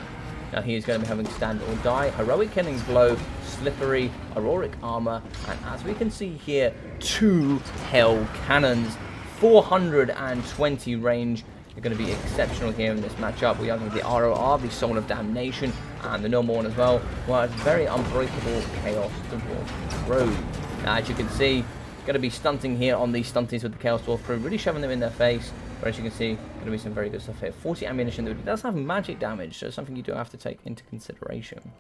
Now he is going to be having Stand or Die, Heroic Killing's Blow, Slippery, Auroric Armor, and as we can see here, 2 Hell Cannons, 420 range. They're going to be exceptional here in this matchup. We are going to the ROR, the Soul of Damnation, and the normal one as well. Well, it's very unbreakable Chaos Dwarf Rogue. Now, as you can see, going to be stunting here on these stunties with the Chaos Dwarf crew, really shoving them in their face. But as you can see, going to be some very good stuff here. 40 ammunition, it does have magic damage, so something you do have to take into consideration.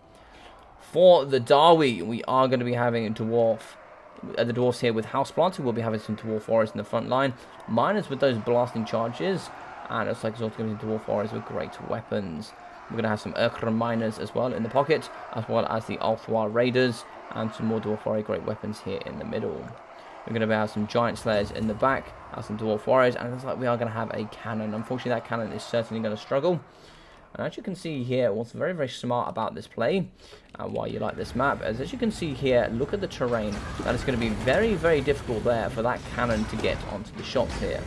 For the Dawi, we are going to be having a dwarf. The dwarfs here with Houseplant, we'll be having some dwarf warriors in the front line. Miners with those blasting charges. And it looks like it's also going to be dwarf warriors with great weapons. We're going to have some Urkra miners as well in the pocket, as well as the Althwar raiders, and some more dwarf warrior great weapons here in the middle. We're going to have some giant slayers in the back, and some dwarf warriors, and it looks like we are going to have a cannon. Unfortunately, that cannon is certainly going to struggle. And as you can see here, what's very, very smart about this play, and why you like this map, is as you can see here, look at the terrain. That is going to be very, very difficult there for that cannon to get onto the shots here.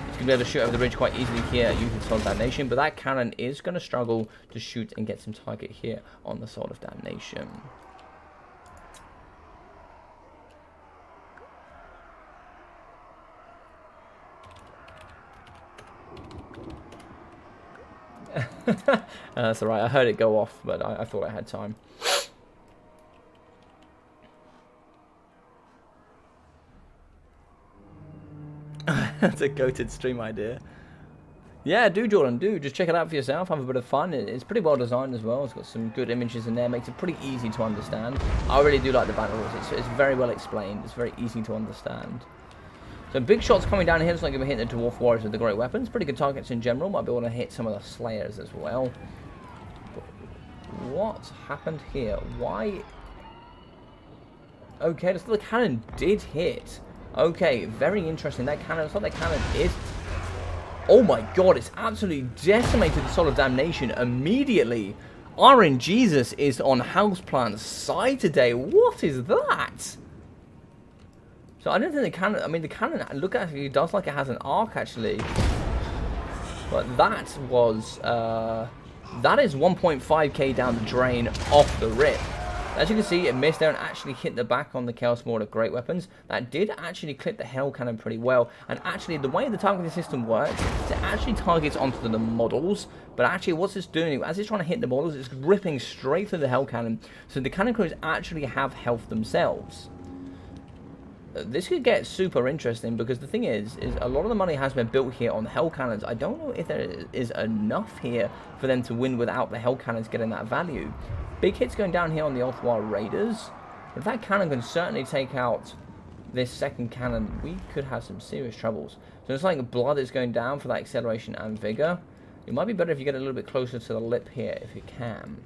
It's going to be able to shoot over the ridge quite easily here using Sword of Damnation, but that cannon is going to struggle to shoot and get some target here on the Sword of Damnation. That's alright, I heard it go off, but I thought I had time. That's a goated stream idea. Yeah, do Jordan, do. Just check it out for yourself, have a bit of fun. It's pretty well designed as well. It's got some good images in there, makes it pretty easy to understand. I really do like the battle rules. It's very well explained. It's very easy to understand. So big shots coming down here. Looks like we're hitting the Dwarf Warriors with the great weapons. Pretty good targets in general. Might be able to hit some of the Slayers as well. But what happened here? Why? Okay, the cannon did hit. Okay, very interesting. That cannon, it's not that cannon is... Oh my god, it's absolutely decimated the Sword of Damnation immediately. RNGesus is on Houseplant's side today. What is that? So I don't think the cannon, I mean the cannon, look at it, it does like it has an arc actually. But that was, that is 1.5k down the drain off the rip. As you can see, it missed there and actually hit the back on the Chaos Mortar Great Weapons. That did actually clip the Hell Cannon pretty well. And actually, the way the targeting system works, it actually targets onto the models. But actually, what's it's doing, as it's trying to hit the models, it's ripping straight through the Hell Cannon. So the Cannon Crews actually have health themselves. This could get super interesting because the thing is a lot of the money has been built here on the Hell Cannons. I don't know if there is enough here for them to win without the Hell Cannons getting that value. Big hits going down here on the Ulthwar Raiders. But if that cannon can certainly take out this second cannon, we could have some serious troubles. So it's like blood is going down for that acceleration and vigor. It might be better if you get a little bit closer to the lip here if you can.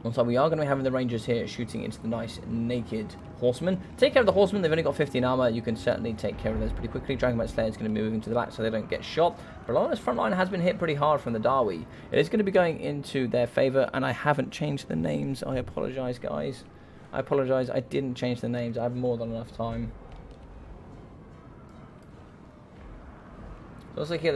Also, we are going to be having the Rangers here shooting into the nice naked Horsemen. Take care of the Horsemen. They've only got 15 armor. You can certainly take care of those pretty quickly. Dragonbite Slayer is going to move into the back so they don't get shot. But a lot of this front line has been hit pretty hard from the Dawi. It is going to be going into their favor, and I haven't changed the names. I apologize, guys. I apologize. I didn't change the names. I have more than enough time. So looks like here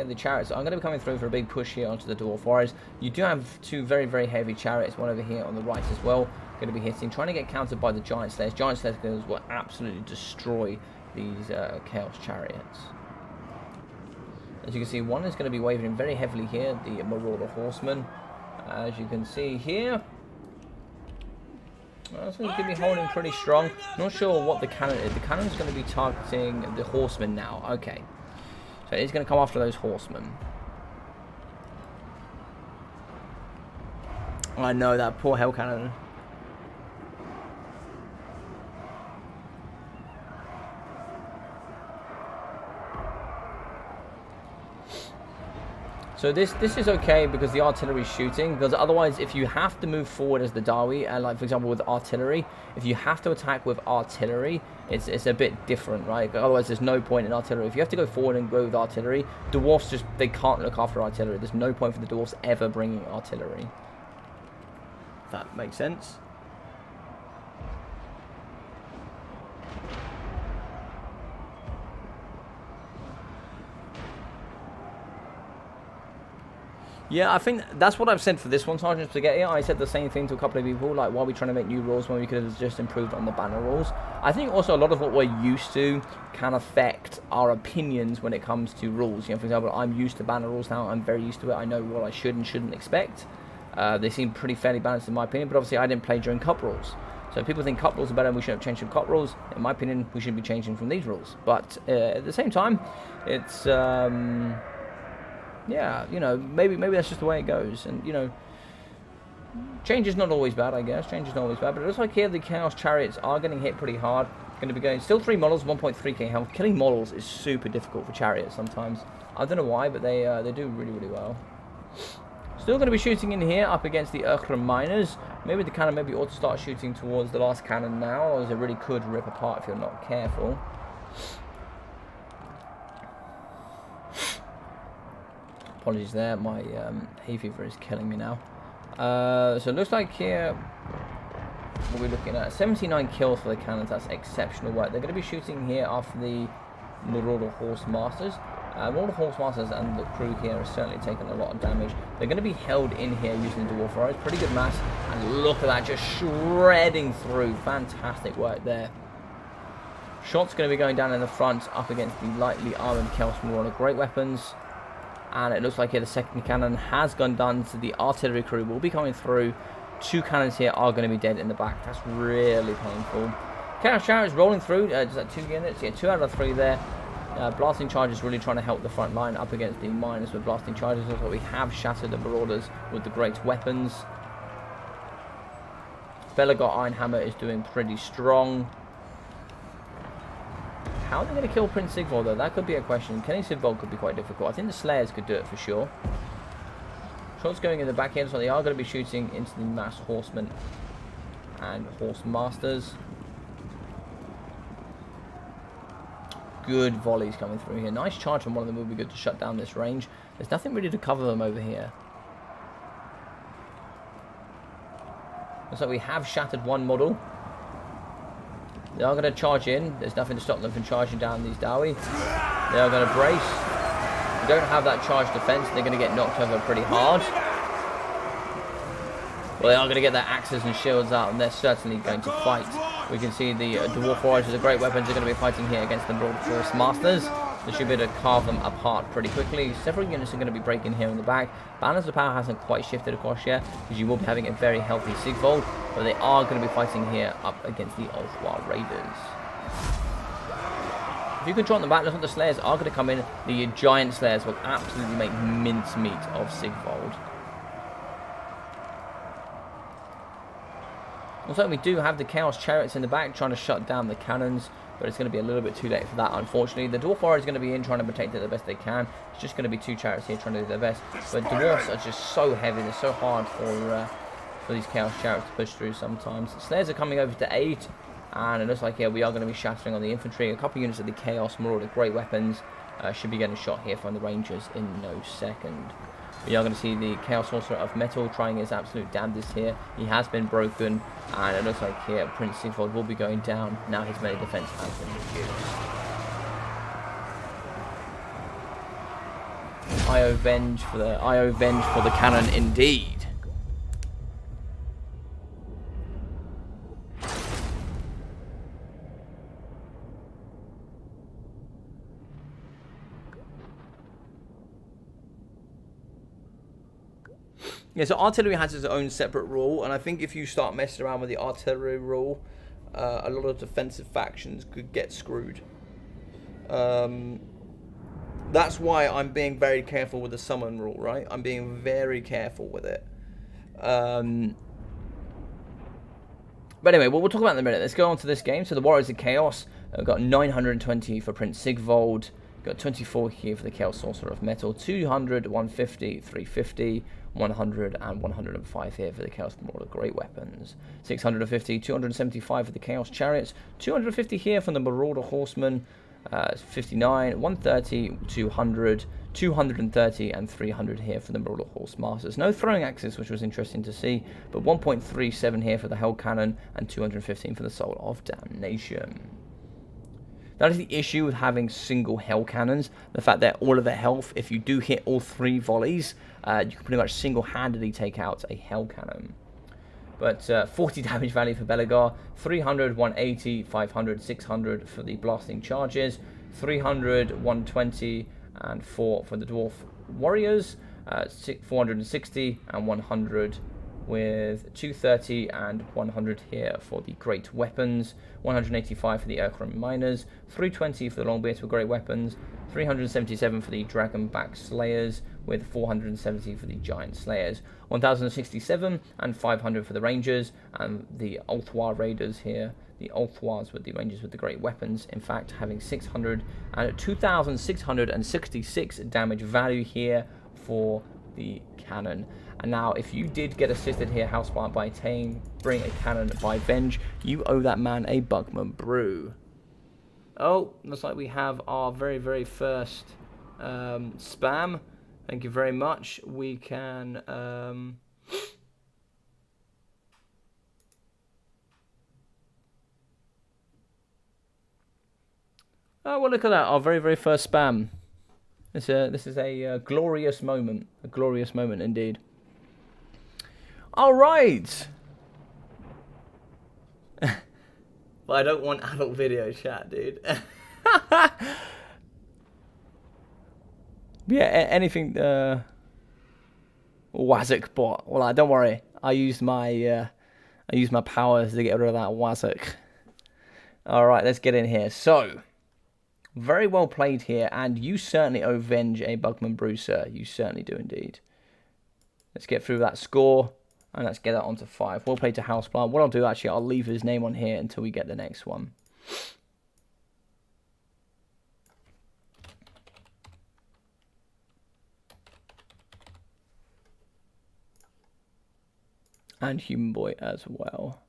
the chariots are going to be coming through for a big push here onto the Dwarf Warriors. You do have two very, very heavy chariots, one over here on the right as well, going to be hitting, trying to get countered by the Giant Slayers. Giant Slayers will absolutely destroy these Chaos Chariots. As you can see, one is going to be wavering very heavily here, the Marauder Horseman. As you can see here, well, it's going to be holding pretty strong. Not sure what the cannon is. The cannon is going to be targeting the Horsemen now. Okay. So it's going to come after those Horsemen. I know, that poor Hell Cannon. So this is okay because the artillery is shooting, because otherwise if you have to move forward as the Dawi, and like for example with artillery, if you have to attack with artillery, it's a bit different, right? Otherwise there's no point in artillery. If you have to go forward and go with artillery, dwarfs just, they can't look after artillery. There's no point for the dwarfs ever bringing artillery. If that makes sense. Yeah, I think that's what I've said for this one, Sergeant Spaghetti. I said the same thing to a couple of people, like, why are we trying to make new rules when we could have just improved on the banner rules? I think also a lot of what we're used to can affect our opinions when it comes to rules. You know, for example, I'm used to banner rules now. I'm very used to it. I know what I should and shouldn't expect. They seem pretty fairly balanced in my opinion, but obviously I didn't play during cup rules. So if people think cup rules are better and we shouldn't have changed from cup rules, in my opinion, we shouldn't be changing from these rules. But at the same time, it's... yeah, you know, maybe that's just the way it goes. And, you know, change is not always bad, I guess. Change is not always bad. But it looks like here the Chaos Chariots are getting hit pretty hard. Going to be going... Still 3 models, 1.3k health. Killing models is super difficult for Chariots sometimes. I don't know why, but they do really, really well. Still going to be shooting in here up against the Urkram Miners. Maybe the cannon maybe ought to start shooting towards the last cannon now, as it really could rip apart if you're not careful. apologies there. My hay fever is killing me now. So it looks like here what we're looking at 79 kills for the cannons. That's exceptional work. They're going to be shooting here after the Marauder Horse Masters. Marauder Horse Masters and the crew here are certainly taking a lot of damage. They're going to be held in here using the Dwarf Warriors. Pretty good mass. And look at that, just shredding through. Fantastic work there. Shots going to be going down in the front up against the lightly armoured Chaos Marauder Great Weapons. And it looks like here the second cannon has gone down, so the artillery crew will be coming through. 2 cannons here are going to be dead in the back. That's really painful. Chaos Chariots rolling through. Is that 2 units? Yeah, 2 out of 3 there. Blasting Charges really trying to help the front line up against the miners with Blasting Charges. Looks like we have shattered the Marauders with the Great Weapons. Belagar Ironhammer is doing pretty strong. How are they going to kill Prince Sigvald, though? That could be a question. Killing Sigvald could be quite difficult. I think the Slayers could do it for sure. Shots going in the back end, so they are going to be shooting into the mass horsemen and horse masters. Good volleys coming through here. Nice charge from one of them will be good to shut down this range. There's nothing really to cover them over here. Looks like we have shattered one model. They are going to charge in. There's nothing to stop them from charging down these Dawi. They are going to brace. They don't have that charge defense. They're going to get knocked over pretty hard. Well, they are going to get their axes and shields out, and they're certainly going to fight. We can see the Dwarf Warriors with the Great Weapons are going to be fighting here against the Broad Force Masters. They should be able to carve them apart pretty quickly. Several units are going to be breaking here in the back. Balance of power hasn't quite shifted across yet, because you will be having a very healthy Sigvald, but they are going to be fighting here up against the Ulthwar Raiders. If you control them back, looks like the Slayers are going to come in. The Giant Slayers will absolutely make mincemeat of Sigvald. Also, we do have the Chaos Chariots in the back trying to shut down the cannons, but it's going to be a little bit too late for that, unfortunately. The Dwarf Warrior is going to be in trying to protect it the best they can. It's just going to be 2 chariots here trying to do their best. But Dwarfs are just so heavy. They're so hard for these Chaos Chariots to push through sometimes. Slayers are coming over to aid, and it looks like here we are going to be shattering on the infantry. A couple units of the Chaos Marauder Great Weapons should be getting shot here from the Rangers in no second. We are going to see the Chaos Sorcerer of Metal trying his absolute damnedest here. He has been broken, and it looks like here Prince Sigvald will be going down. Now his melee defense has been reduced. IO Venge for the cannon indeed. Yeah, so artillery has its own separate rule, and I think if you start messing around with the artillery rule, a lot of defensive factions could get screwed. That's why I'm being very careful with the summon rule, right? I'm being very careful with it. But anyway, we'll talk about it in a minute. Let's go on to this game. So the Warriors of Chaos, we've got 920 for Prince Sigvald, got 24 here for the Chaos Sorcerer of Metal, 200, 150, 350, 100 and 105 here for the Chaos Marauder Great Weapons, 650, 275 for the Chaos Chariots, 250 here from the Marauder Horsemen, 59, 130, 200, 230 and 300 here for the Marauder Horse Masters. No throwing axes, which was interesting to see, but 1.37 here for the Hell Cannon and 215 for the Soul of Damnation. That is the issue with having single Hell Cannons, the fact that all of their health, if you do hit all 3 volleys, you can pretty much single-handedly take out a Hell Cannon. But 40 damage value for Belagar, 300, 180, 500, 600 for the Blasting Charges, 300, 120 and 4 for the Dwarf Warriors, 460 and 100 with 230 and 100 here for the Great Weapons, 185 for the Urkram Miners, 320 for the Longbeards for Great Weapons, 377 for the Dragonback Slayers, with 470 for the Giant Slayers, 1067 and 500 for the Rangers, and the Ulthwar Raiders here, the Ulthwars with the Rangers with the Great Weapons, in fact having 600 and 2666 damage value here for the cannon. And now, if you did get assisted here, Housebarn, by bring a cannon by Venge, you owe that man a Bugman brew. Oh, looks like we have our very, very first spam. Thank you very much. We can... Oh, well, look at that. Our very, very first spam. This is a glorious moment. A glorious moment indeed. All right. But I don't want adult video chat, dude. Yeah, anything. Wazzock bot. Well, don't worry. I used my powers to get rid of that Wazzock. All right, let's get in here. So, very well played here, and you certainly avenge a Bugman Bruiser. You certainly do indeed. Let's get through that score, and let's get that onto 5. Well played to Houseplant. What I'll do, actually, I'll leave his name on here until we get the next one. And Human Boy as well.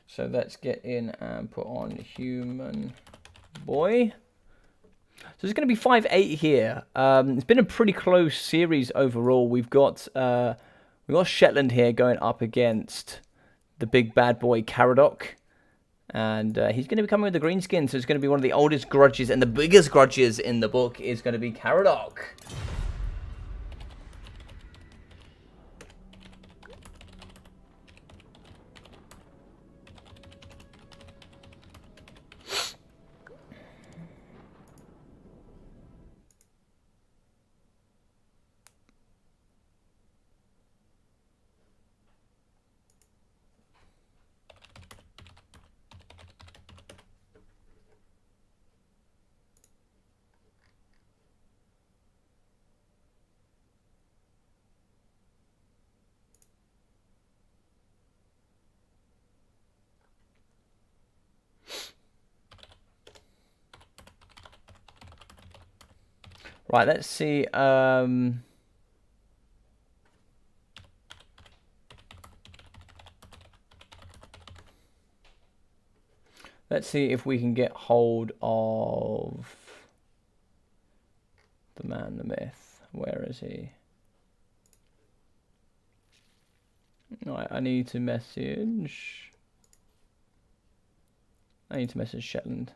So let's get in and put on Human Boy. So it's going to be 5-8 here. It's been a pretty close series overall. We've got Shetland here going up against the big bad boy Caradoc. And he's going to be coming with the green skin, so it's going to be one of the oldest grudges and the biggest grudges in the book is going to be Caradoc. Right, let's see. Let's see if we can get hold of the man, the myth. Where is he? Right, I need to message. Shetland.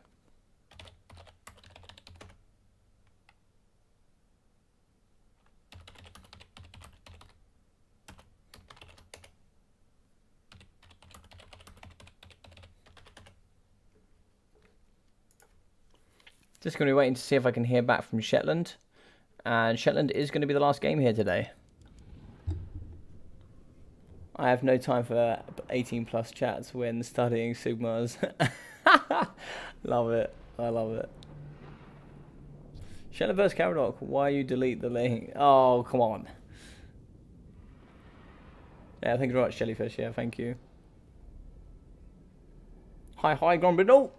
Just going to be waiting to see if I can hear back from Shetland. And Shetland is going to be the last game here today. I have no time for 18 plus chats when studying Sigmas. Love it. I love it. Shetland vs Caradoc, why you delete the link? Oh, come on. Yeah, thank you very much, Jellyfish. Yeah, thank you. Hi, Grombriddle.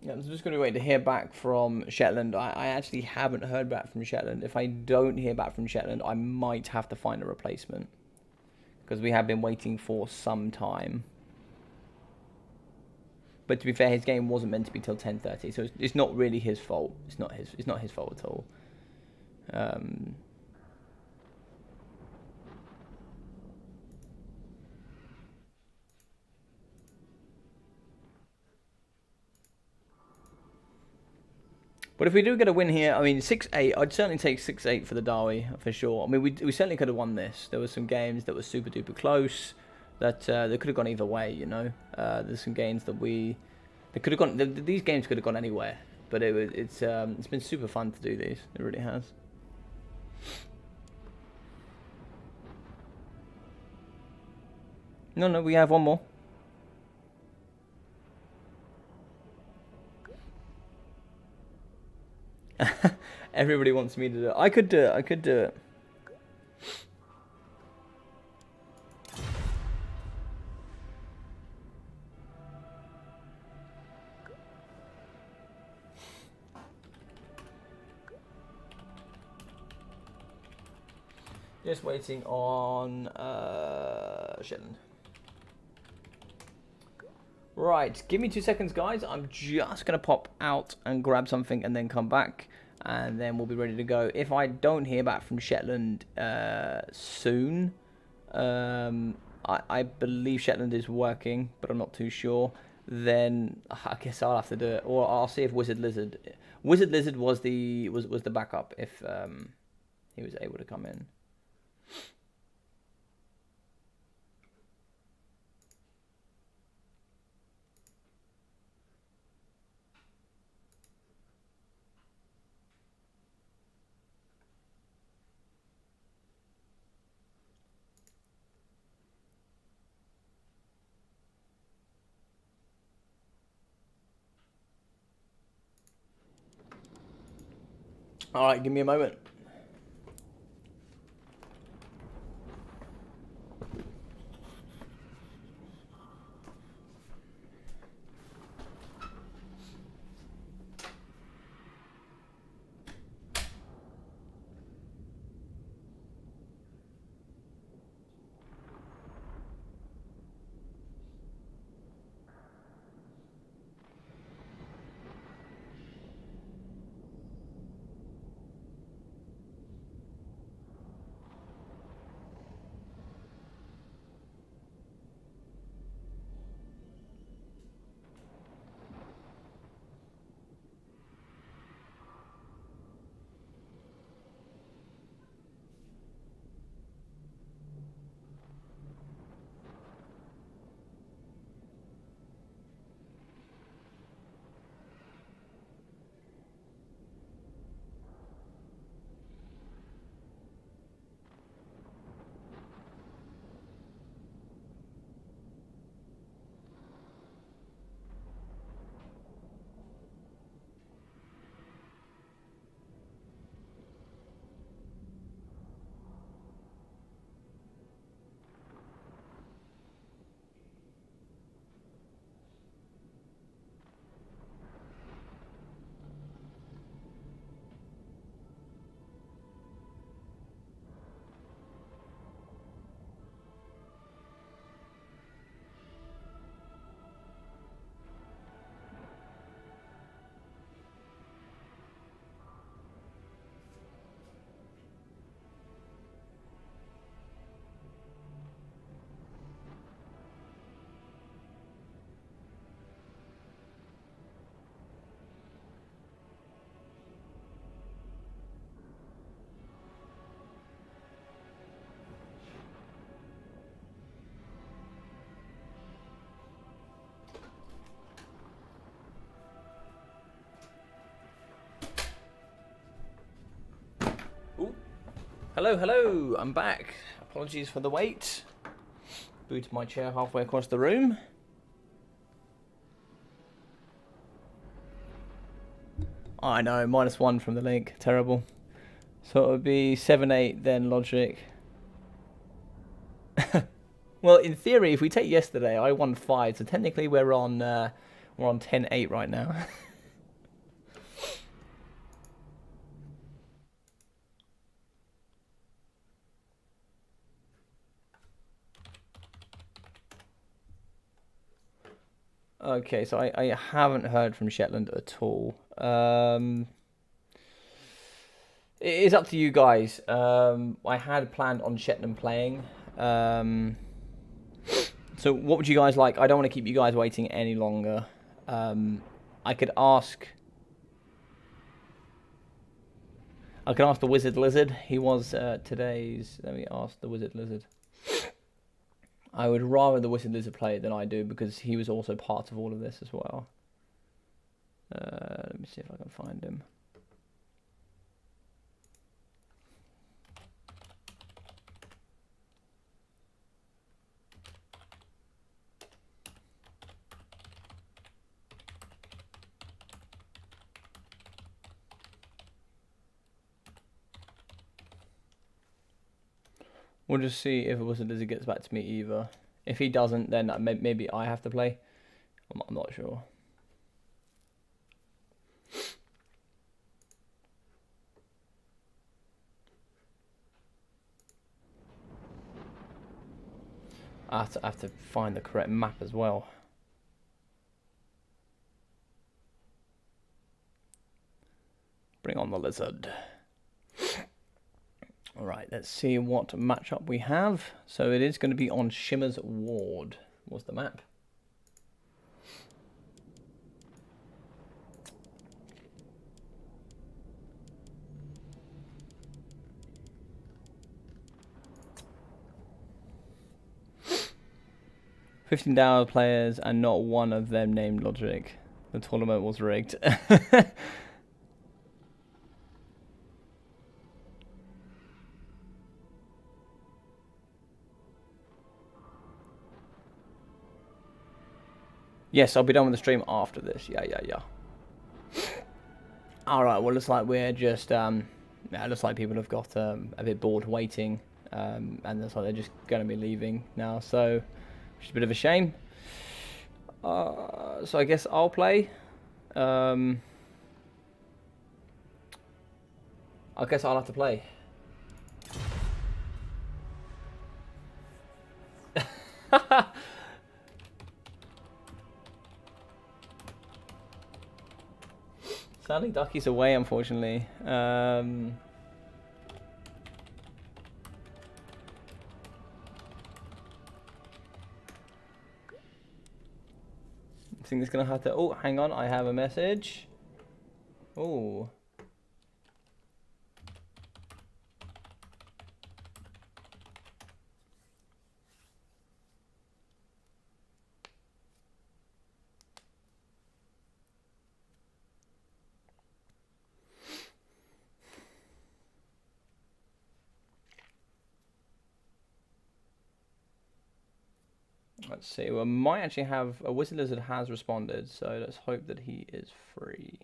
Yeah, I'm just going to wait to hear back from Shetland. I actually haven't heard back from Shetland. If I don't hear back from Shetland, I might have to find a replacement. Because we have been waiting for some time. But to be fair, his game wasn't meant to be till 10:30, so it's not really his fault. It's not his fault at all. But if we do get a win here, I mean, 6-8, I'd certainly take 6-8 for the Dawi, for sure. I mean, we certainly could have won this. There were some games that were super duper close, that they could have gone either way, you know. There's some games that they could have gone, these games could have gone anywhere. But it's been super fun to do these, it really has. No, we have one more. Everybody wants me to do it. I could do it. Just waiting on Shetland. Right, give me 2 seconds, guys. I'm just going to pop out and grab something and then come back. And then we'll be ready to go. If I don't hear back from Shetland soon, I believe Shetland is working, but I'm not too sure. Then I guess I'll have to do it, or I'll see if Wizard Lizard was the backup if he was able to come in. All right, give me a moment. Hello, hello, I'm back. Apologies for the wait. Booted my chair halfway across the room. I know, -1 from the link. Terrible. So it would be 7-8, then logic. Well, in theory, if we take yesterday, I won 5, so technically we're on 10-8 right now. Okay, so I haven't heard from Shetland at all. It is up to you guys. I had planned on Shetland playing. So what would you guys like? I don't want to keep you guys waiting any longer. I could ask the Wizard Lizard. He was today's... Let me ask the Wizard Lizard. I would rather the Wizard Lizard play it than I do, because he was also part of all of this as well. Let me see if I can find him. We'll just see if Wizard Lizard gets back to me either. If he doesn't, then maybe I have to play. I'm not sure. I have to find the correct map as well. Bring on the lizard. Alright, let's see what matchup we have. So it is going to be on Shimmer's Ward. What's the map? $15 players and not one of them named Logic. The tournament was rigged. Yes, I'll be done with the stream after this. Yeah. Alright, well, looks like we're just, it looks like people have got a bit bored waiting, and looks like they're just going to be leaving now, so, which is a bit of a shame. So I guess I'll play. I guess I'll have to play. Sadly, Ducky's away, unfortunately. I think it's going to have to... Oh, hang on. I have a message. Oh. Let's see, we might actually have... A Wizard Lizard has responded, so let's hope that he is free.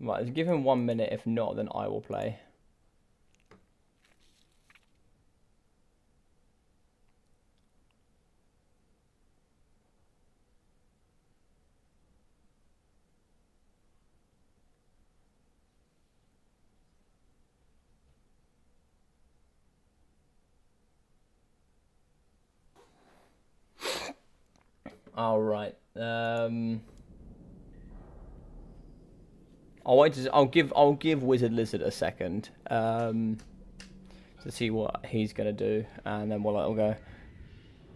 Right, give him 1 minute. If not, then I will play. All right. I'll give Wizard Lizard a second to see what he's gonna do, and then I'll go.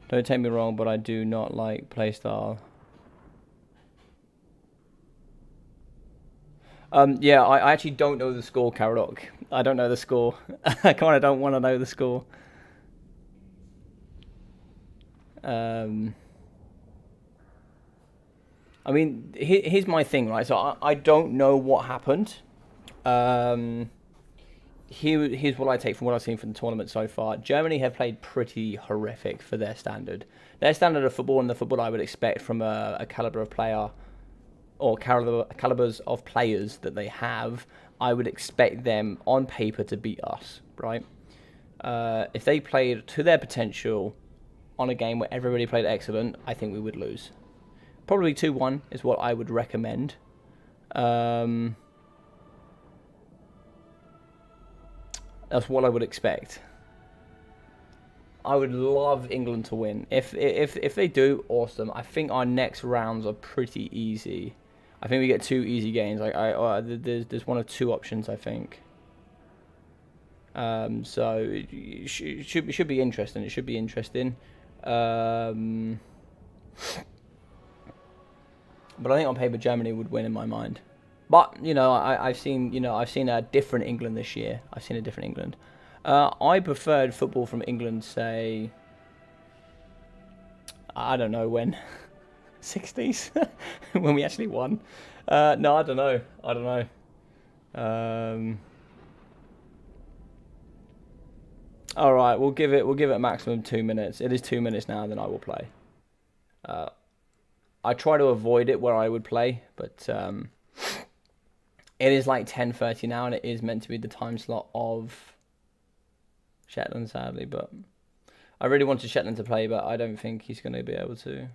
Don't take me wrong, but I do not like playstyle. Yeah, I actually don't know the score, Karolok. I don't know the score. I kind of don't want to know the score. I mean, here's my thing, right? So I don't know what happened. Here's what I take from what I've seen from the tournament so far. Germany have played pretty horrific for their standard. Their standard of football and the football I would expect from a caliber of player, or calibers of players that they have, I would expect them on paper to beat us, right? If they played to their potential on a game where everybody played excellent, I think we would lose. Probably 2-1 is what I would recommend. That's what I would expect. I would love England to win. If they do, awesome. I think our next rounds are pretty easy. I think we get 2 easy games. There's one of 2 options, I think. So it should be interesting. It should be interesting. But I think on paper Germany would win in my mind. But I've seen a different England this year. I've seen a different England. I preferred football from England, say, I don't know when, 60s, when we actually won. No, I don't know. All right, we'll give it a maximum 2 minutes. It is 2 minutes now, then I will play. I try to avoid it where I would play, but it is like 10:30 now, and it is meant to be the time slot of Shetland, sadly. But I really wanted Shetland to play, but I don't think he's going to be able to,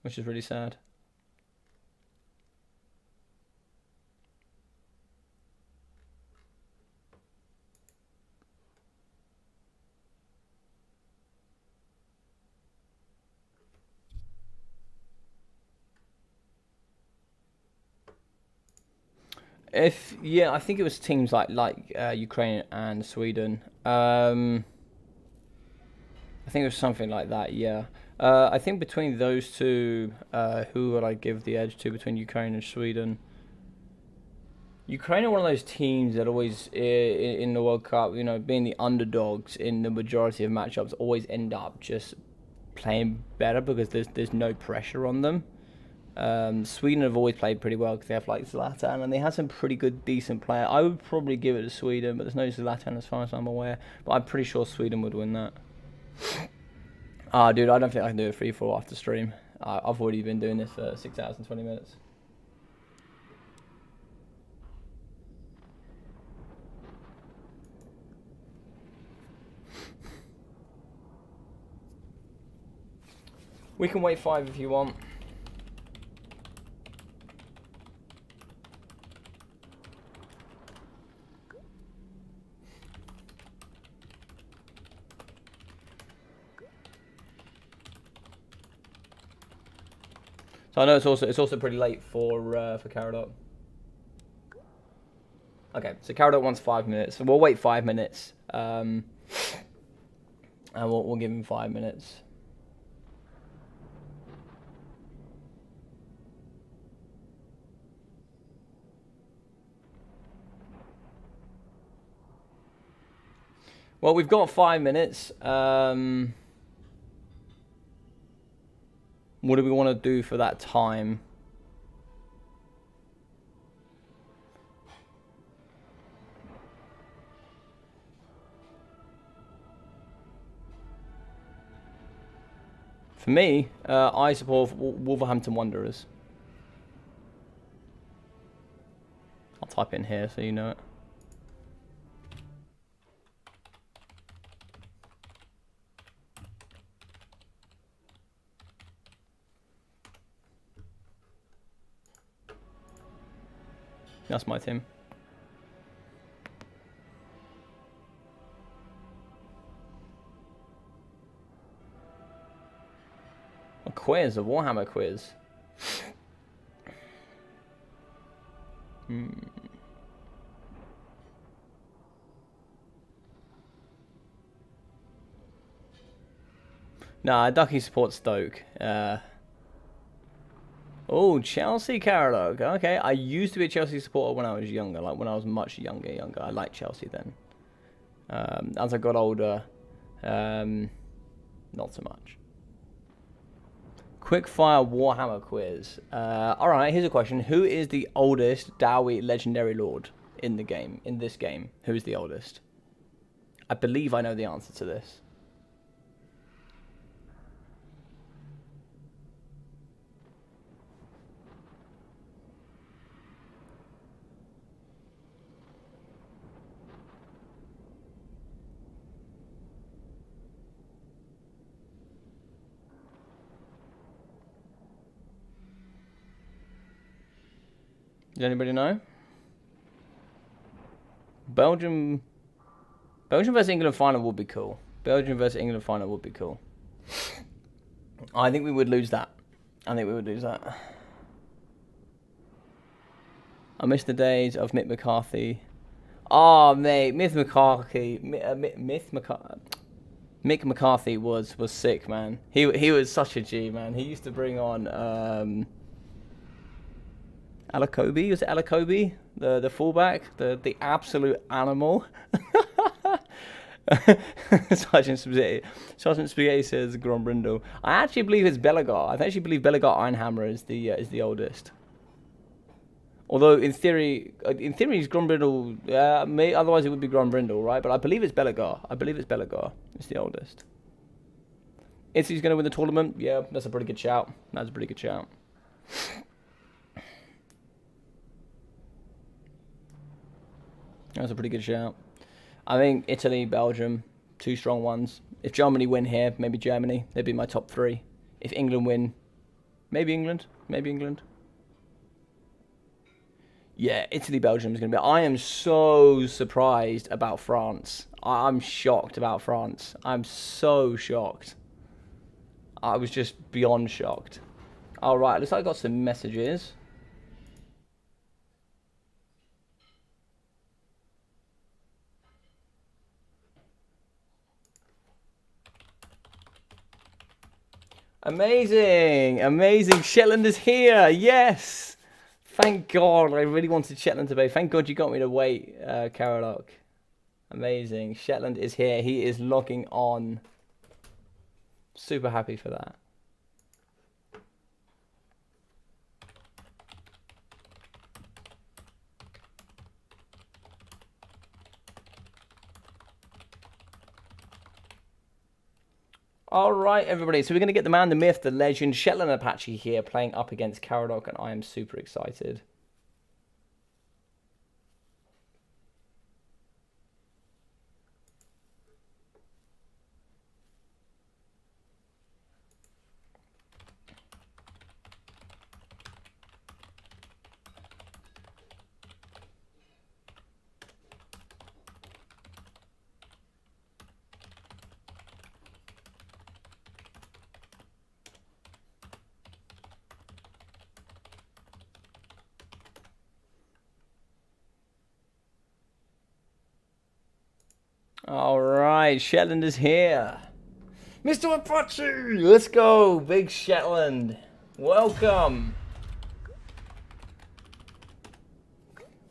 which is really sad. Yeah, I think it was teams like Ukraine and Sweden. I think it was something like that. Yeah. I think between those two, who would I give the edge to between Ukraine and Sweden? Ukraine are one of those teams that always in the World Cup, you know, being the underdogs in the majority of matchups, always end up just playing better because there's no pressure on them. Sweden have always played pretty well because they have like Zlatan, and they have some pretty good, decent player. I would probably give it to Sweden, but there's no Zlatan as far as I'm aware. But I'm pretty sure Sweden would win that. Dude, I don't think I can do a 3-4 after stream. I've already been doing this for 6 hours and 20 minutes. We can wait 5 if you want. So I know it's also pretty late for Caradot. Okay, so Caradot wants 5 minutes. So we'll wait 5 minutes. And we'll give him 5 minutes. Well, we've got 5 minutes. What do we want to do for that time? For me, I support Wolverhampton Wanderers. I'll type it in here so you know it. That's my team. A quiz, a Warhammer quiz. Nah, Ducky supports Stoke. Oh, Chelsea Carolog. Okay, I used to be a Chelsea supporter when I was younger, like when I was much younger. I liked Chelsea then. As I got older, not so much. Quickfire Warhammer quiz. Alright, here's a question. Who is the oldest Dawi legendary lord in the game, in this game? Who is the oldest? I believe I know the answer to this. Does anybody know? Belgium versus England final would be cool. Belgium versus England final would be cool. I think we would lose that. I miss the days of Mick McCarthy. Oh, mate, Mick McCarthy was sick, man. He was such a G, man. He used to bring on Alakobi, was it Alakobi? The fullback, the absolute animal. Sergeant Spaghetti says Grombrindle. I actually believe it's Belagar. I actually believe Belagar Ironhammer is the oldest. Although in theory it's Grombrindle. Otherwise it would be Grombrindle, right? But I believe it's Belagar. It's the oldest. Is he's going to win the tournament? Yeah, that's a pretty good shout. That's a pretty good shout. I think Italy, Belgium, 2 strong ones. If Germany win here, maybe Germany. They'd be my top 3. If England win, maybe England. Maybe England. Yeah, Italy, Belgium is going to be... I am so surprised about France. I'm shocked about France. I'm so shocked. I was just beyond shocked. All right, looks like I got some messages. Amazing, amazing. Shetland is here. Yes. Thank God. I really wanted Shetland to be. Thank God you got me to wait, Carolock. Amazing. Shetland is here. He is logging on. Super happy for that. All right, everybody. So we're going to get the man, the myth, the legend, Shetland Apache here playing up against Caradoc, and I am super excited. All right, Shetland is here. Mr. Apache, let's go, big Shetland. Welcome.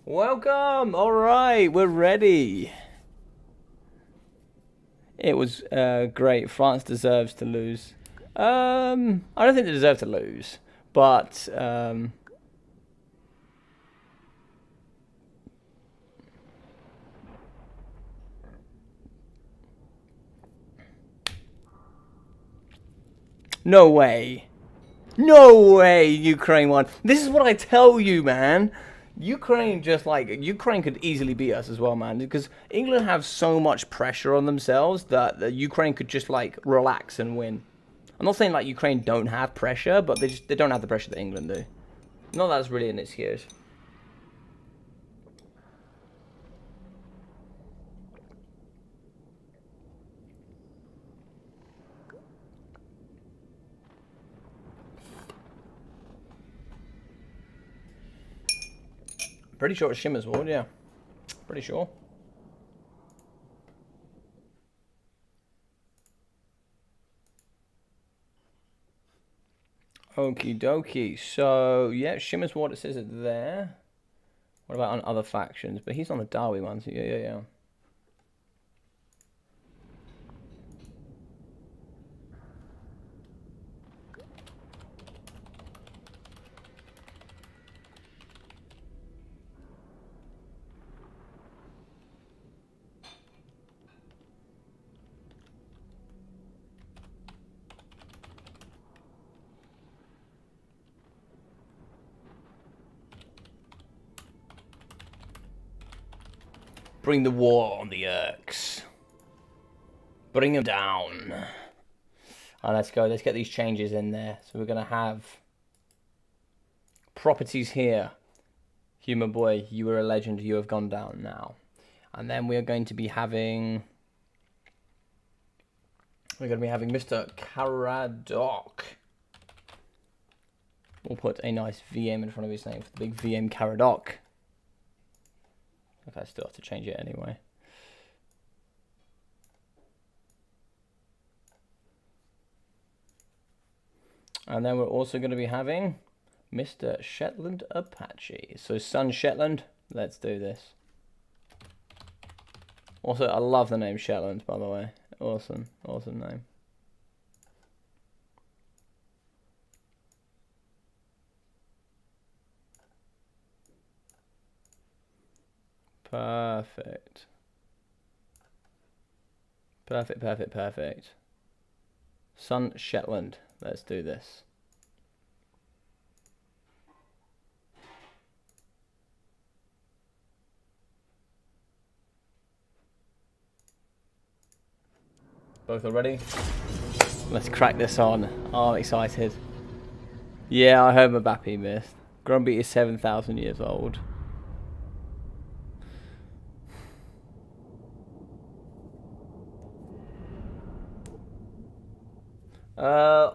Welcome. All right, we're ready. It was great. France deserves to lose. I don't think they deserve to lose, but no way. No way Ukraine won. This is what I tell you, man. Ukraine Ukraine could easily beat us as well, man, because England have so much pressure on themselves that Ukraine could just like relax and win. I'm not saying like Ukraine don't have pressure, but they don't have the pressure that England do. Not that that's really an excuse. Pretty sure it's Shimmer's Ward, yeah. Pretty sure. Okie dokie. So, yeah, Shimmer's Ward, it says it there. What about on other factions? But he's on the Dawi one, so yeah. Bring the war on the Urks. Bring them down. Oh, let's go. Let's get these changes in there. So we're going to have properties here. Human boy, you were a legend. You have gone down now. And then we are going to be having... We're going to be having Mr. Caradoc. We'll put a nice VM in front of his name for the big VM Caradoc. Okay, I still have to change it anyway. And then we're also going to be having Mr. Shetland Apache. So Sun Shetland, let's do this. Also, I love the name Shetland, by the way. Awesome, awesome name. Perfect. Perfect. Sun Shetland. Let's do this. Both already? Let's crack this on. Oh, I'm excited. Yeah, I heard Mbappe missed. Grumby is 7,000 years old.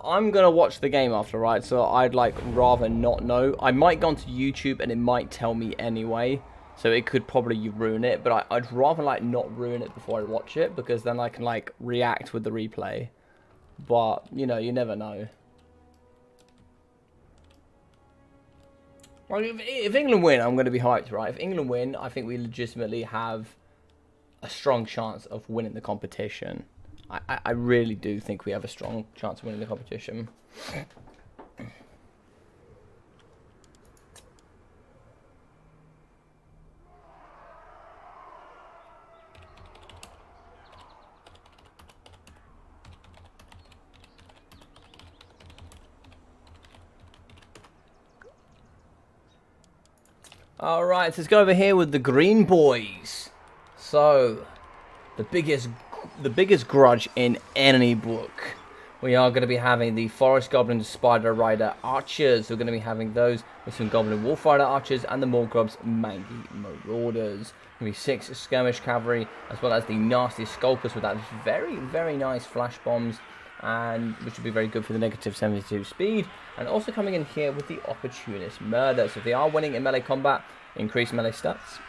I'm gonna watch the game after, right? So I'd like rather not know. I might go onto YouTube and it might tell me anyway, so it could probably ruin it. But I'd rather like not ruin it before I watch it, because then I can like react with the replay. But you know, you never know. Well, if England win, I'm going to be hyped, right? If England win, I think we legitimately have a strong chance of winning the competition. I really do think we have a strong chance of winning the competition. All right, let's go over here with the green boys. So, the biggest grudge in any book. We are going to be having the Forest Goblin Spider Rider Archers. We're going to be having those with some Goblin Wolf Rider Archers and the Morgrub's Mangy Marauders. Going to be 6 Skirmish Cavalry, as well as the nasty Skulkers with that very, very nice flash bombs, and which will be very good for the negative 72 speed. And also coming in here with the Opportunist Murder. So if they are winning in melee combat, increase melee stats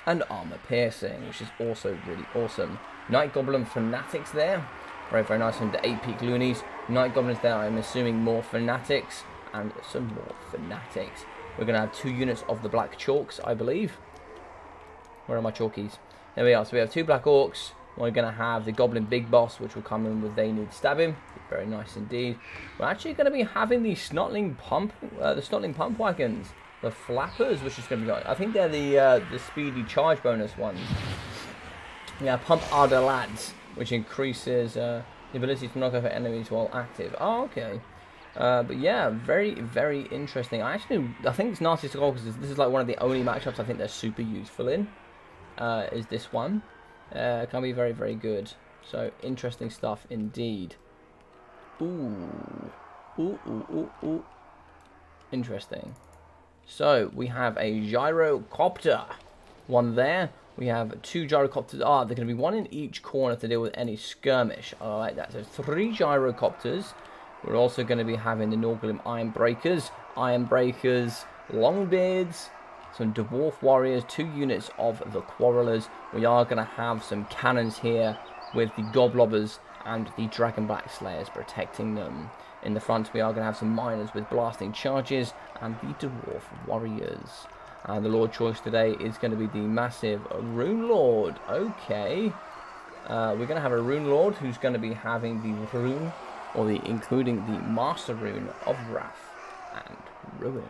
and armor piercing, which is also really awesome. Night Goblin Fanatics there. Very, very nice from the 8 Peak Loonies. Night Goblins there, I'm assuming more Fanatics and some more Fanatics. We're going to have 2 units of the Black Chalks, I believe. Where are my Chalkies? There we are. So we have 2 Black Orcs. We're going to have the Goblin Big Boss, which will come in with They Need Stabbing. Very nice indeed. We're actually going to be having the Snotling Pump Wagons. The Flappers, which is going to be good. I think they're the speedy charge bonus ones. Yeah, Pump Ardor Lads, which increases the ability to knock over enemies while active. Oh, okay. But yeah, very, very interesting. I think it's nasty to go because this is like one of the only matchups I think they're super useful in. Is this one? Can be very, very good. So interesting stuff indeed. Ooh, ooh, ooh, ooh, ooh. Interesting. So we have a gyrocopter, one there. We have 2 gyrocopters. They're going to be 1 in each corner to deal with any skirmish. I like that. So 3 gyrocopters. We're also going to be having the Norgrim Iron Breakers, Longbeards, some Dwarf Warriors, 2 units of the Quarrelers. We are going to have some cannons here with the Goblobbers and the Dragonback Slayers protecting them. In the front, we are going to have some Miners with blasting charges and the Dwarf Warriors. And the Lord choice today is going to be the massive Rune Lord. Okay. We're going to have a Rune Lord who's going to be having the Rune, or including the Master Rune of Wrath and Ruin.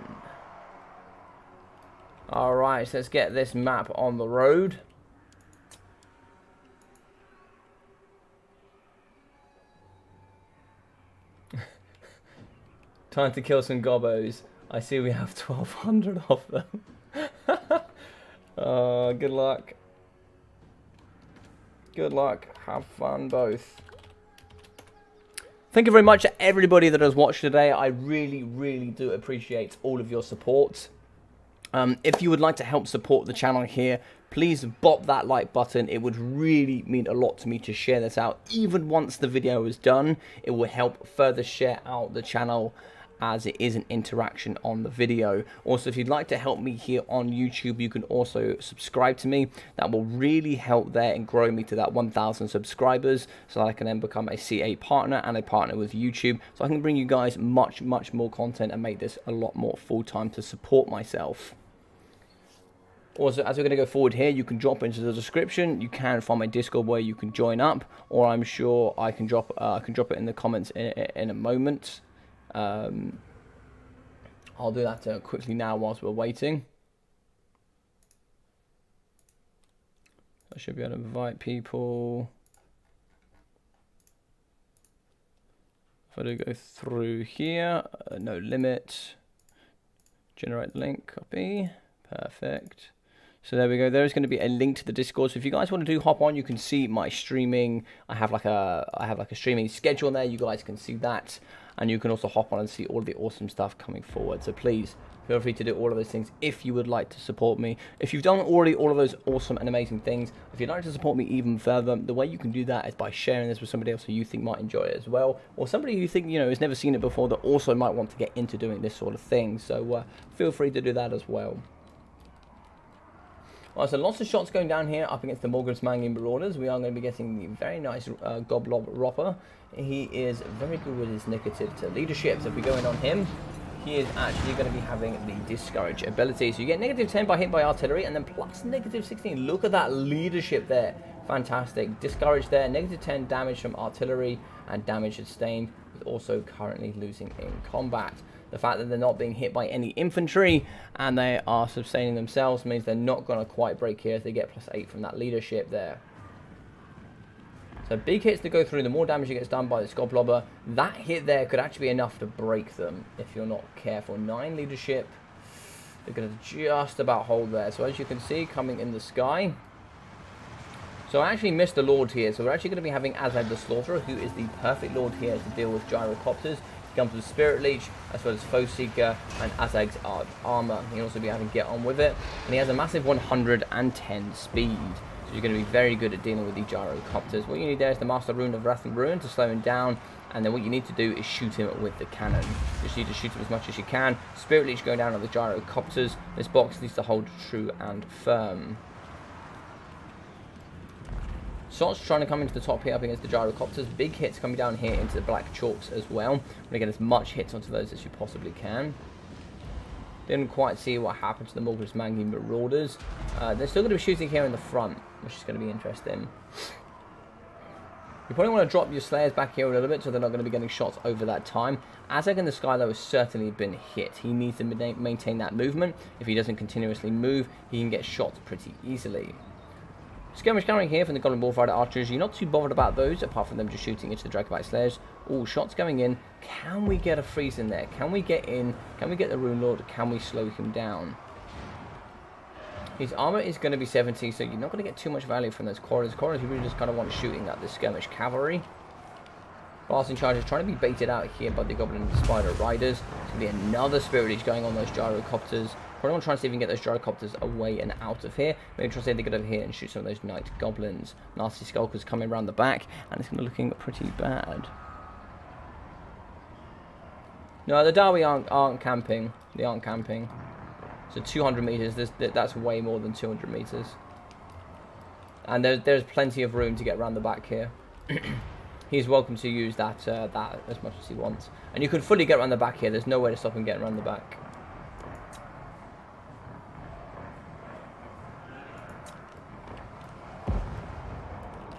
Alright, so let's get this map on the road. Time to kill some gobbos. I see we have 1,200 of them. Oh, good luck. Good luck. Have fun both. Thank you very much to everybody that has watched today. I really, really do appreciate all of your support. If you would like to help support the channel here, please bop that like button. It would really mean a lot to me to share this out. Even once the video is done, it will help further share out the channel, as it is an interaction on the video. Also, if you'd like to help me here on YouTube, you can also subscribe to me. That will really help there and grow me to that 1,000 subscribers, so that I can then become a CA partner and a partner with YouTube, so I can bring you guys much, much more content and make this a lot more full-time to support myself. Also, as we're going to go forward here, you can drop into the description. You can find my Discord where you can join up, or I'm sure I can drop it in the comments in a moment. I'll do that quickly now whilst we're waiting. I should be able to invite people. If I do go through here, no limit. Generate the link, copy. Perfect. So there we go. There is going to be a link to the Discord. So if you guys want to hop on, you can see my streaming. I have like a streaming schedule there. You guys can see that, and you can also hop on and see all of the awesome stuff coming forward. So please feel free to do all of those things if you would like to support me. If you've done already all of those awesome and amazing things, if you'd like to support me even further, the way you can do that is by sharing this with somebody else who you think might enjoy it as well, or somebody who you think, you know, has never seen it before that also might want to get into doing this sort of thing. So feel free to do that as well. Alright, so lots of shots going down here up against the Morgrimsmangi Marauders. We are going to be getting the very nice Goblob Ropper. He is very good with his negative to leadership, so if we go in on him, he is actually going to be having the Discourage ability. So you get negative 10 by hit by artillery, and then plus negative 16. Look at that leadership there. Fantastic. Discourage there. Negative 10 damage from artillery and damage sustained, with also currently losing in combat. The fact that they're not being hit by any infantry and they are sustaining themselves means they're not going to quite break here as they get plus 8 from that leadership there. So big hits to go through, the more damage that gets done by the Goblobber. That hit there could actually be enough to break them if you're not careful. 9 leadership. They're going to just about hold there. So as you can see, coming in the sky. So I actually missed the Lord here. So we're actually going to be having Azag the Slaughterer, who is the perfect Lord here to deal with Gyrocopters. He comes with Spirit Leech, as well as Foe Seeker and Azag's Armor. He can also be able to get on with it. And he has a massive 110 speed. So you're going to be very good at dealing with the Gyrocopters. What you need there is the Master Rune of Wrath and Ruin to slow him down. And then what you need to do is shoot him with the cannon. You just need to shoot him as much as you can. Spirit Leech going down on the Gyrocopters. This box needs to hold true and firm. Shots trying to come into the top here up against the Gyrocopters. Big hits coming down here into the Black Chalks as well. Want to get as much hits onto those as you possibly can. Didn't quite see what happened to the Morgrimsmangi Marauders. They're still going to be shooting here in the front, which is going to be interesting. You probably want to drop your Slayers back here a little bit so they're not going to be getting shots over that time. Azag in the sky, though, has certainly been hit. He needs to maintain that movement. If he doesn't continuously move, he can get shot pretty easily. Skirmish carrying here from the Golden Bullfighter Archers. You're not too bothered about those, apart from them just shooting into the Dracobite Slayers. All shots going in. Can we get a freeze in there? Can we get in? Can we get the Rune Lord? Can we slow him down? His armor is going to be 70, so you're not going to get too much value from those corridors. Corridors, you really just kind of want shooting at the Skirmish Cavalry. Blasting charges trying to be baited out here by the Goblin Spider Riders. It's going to be another Spirit Leech going on those Gyrocopters. Probably want to try and see if we can get those Gyrocopters away and out of here. Maybe try to see if they get over here and shoot some of those Night Goblins. Nasty Skulkers coming around the back, and it's going to be looking pretty bad. No, the Dawi aren't camping. They aren't camping. So 200 meters, that's way more than 200 meters. And there's plenty of room to get around the back here. He's welcome to use that as much as he wants. And you can fully get around the back here. There's no way to stop him getting around the back.